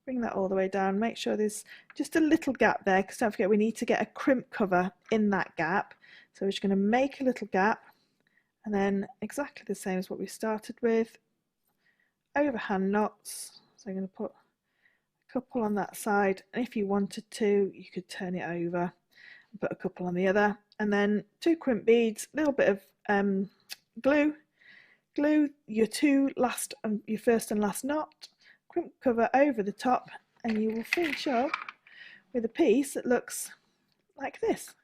Bring that all the way down. Make sure there's just a little gap there, because don't forget we need to get a crimp cover in that gap. So we're just going to make a little gap, and then exactly the same as what we started with, overhand knots. So I'm going to put couple on that side, and if you wanted to you could turn it over and put a couple on the other, and then 2 crimp beads, a little bit of glue your your first and last knot, crimp cover over the top, and you will finish up with a piece that looks like this.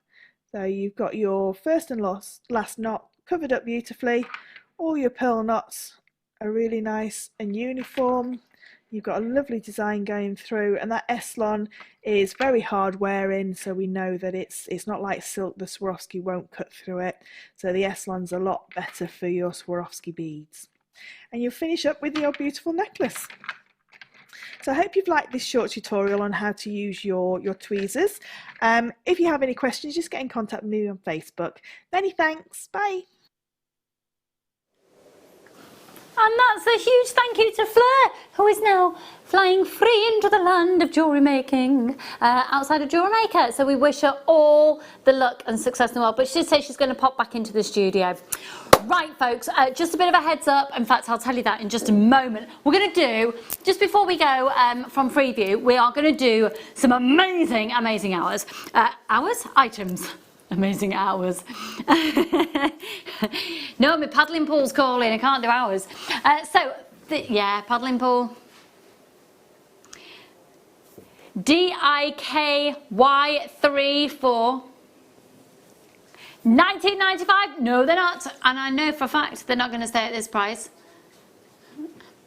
So you've got your first and last knot covered up beautifully, all your pearl knots are really nice and uniform. You've got a lovely design going through, and that Eslon is very hard wearing, so we know that it's not like silk. The Swarovski won't cut through it, so the Eslon's a lot better for your Swarovski beads. And you'll finish up with your beautiful necklace. So I hope you've liked this short tutorial on how to use your tweezers. If you have any questions, just get in contact with me on Facebook. Many thanks. Bye. And that's a huge thank you to Fleur, who is now flying free into the land of jewellery making outside of Jewellery Maker. So we wish her all the luck and success in the world. But she did say she's going to pop back into the studio. Right, folks, just a bit of a heads up. In fact, I'll tell you that in just a moment. We're going to do, just before we go from Freeview, we are going to do some amazing, amazing items. Amazing hours. No, my paddling pool's calling. I can't do hours. Yeah, paddling pool. DIKY34. 19.95. No, they're not. And I know for a fact they're not going to stay at this price,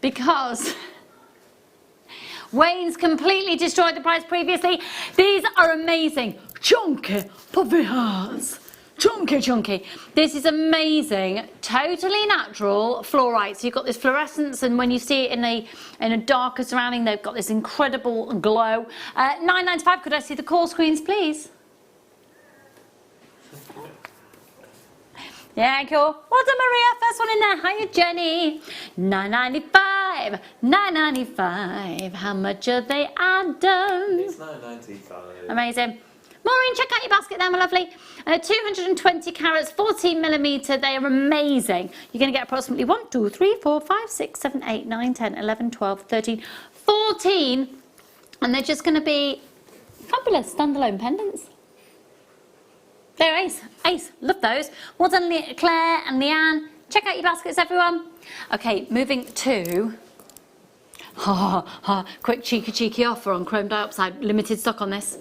because Wayne's completely destroyed the price previously. These are amazing. Chunky puffy hearts. Chunky. This is amazing. Totally natural fluorite. So you've got this fluorescence, and when you see it in a darker surrounding, they've got this incredible glow. $9.95. Could I see the call screens, please? Yeah, cool. Well done, Maria. First one in there. Hiya, Jenny. $9.95. $9.95. How much are they, Adam? It's $9.95. Amazing. Maureen, check out your basket there, my lovely. 220 carats, 14mm. They are amazing. You're going to get approximately 1, 2, 3, 4, 5, 6, 7, 8, 9, 10, 11, 12, 13, 14. And they're just going to be fabulous standalone pendants. They're ace. Love those. Well done, Claire and Leanne. Check out your baskets, everyone. Okay, moving to... quick cheeky offer on chrome dioxide. Limited stock on this.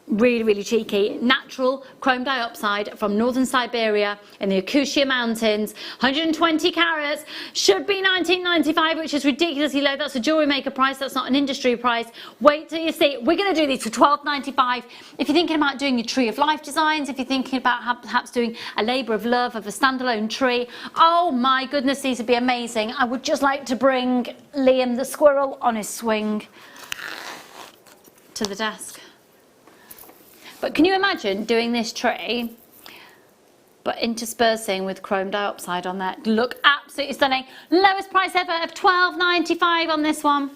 Really cheeky. Natural chrome dioxide from northern Siberia in the Yakutia Mountains. 120 carats. Should be $19.95, which is ridiculously low. That's a Jewellery Maker price. That's not an industry price. Wait till you see. We're going to do these for $12.95. If you're thinking about doing your tree of life designs, if you're thinking about perhaps doing a labour of love of a standalone tree, oh my goodness, these would be amazing. I would just like to bring Liam the squirrel on his swing to the desk. But can you imagine doing this tree, but interspersing with chrome dioxide on there? Look absolutely stunning. Lowest price ever of $12.95 on this one.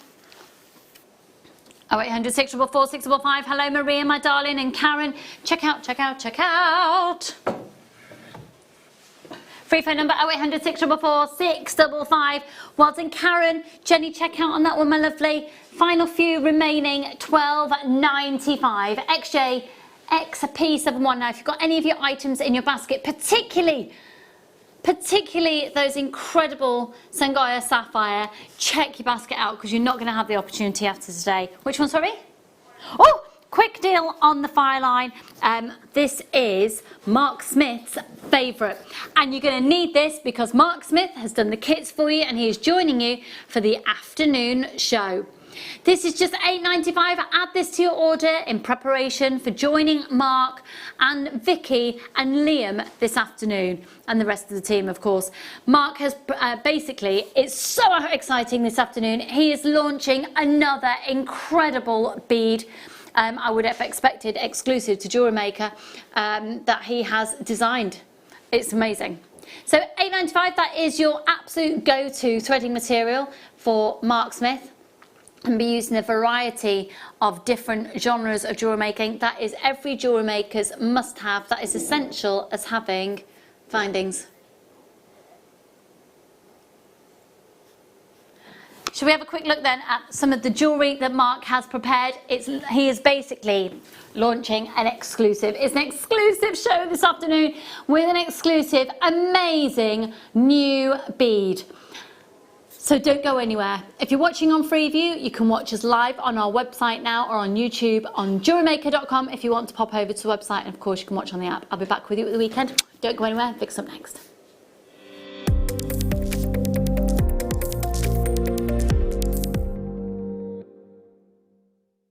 0800 644 655. Hello, Maria, my darling, and Karen. Check out. Free phone number 0800 644 655. Well done, Karen. Jenny, check out on that one, my lovely. Final few remaining, £12.95. XJ, XP71. Now, if you've got any of your items in your basket, particularly those incredible Sangaya Sapphire, check your basket out because you're not going to have the opportunity after today. Which one, sorry? Oh! Quick deal on the fire line. This is Mark Smith's favourite, and you're going to need this because Mark Smith has done the kits for you and he is joining you for the afternoon show. This is just £8.95. Add this to your order in preparation for joining Mark and Vicky and Liam this afternoon, and the rest of the team, of course. Mark has basically, it's so exciting this afternoon. He is launching another incredible bead. I would have expected exclusive to Jewellery Maker that he has designed. It's amazing. So £8.95, that is your absolute go-to threading material for Mark Smith, and be used in a variety of different genres of jewellery making. That is every jewellery maker's must-have. That is essential as having findings. Shall we have a quick look then at some of the jewellery that Mark has prepared? He is basically launching an exclusive. It's an exclusive show this afternoon with an exclusive, amazing new bead. So don't go anywhere. If you're watching on Freeview, you can watch us live on our website now or on YouTube on JewelleryMaker.com if you want to pop over to the website. And of course, you can watch on the app. I'll be back with you at the weekend. Don't go anywhere. Vic's up next.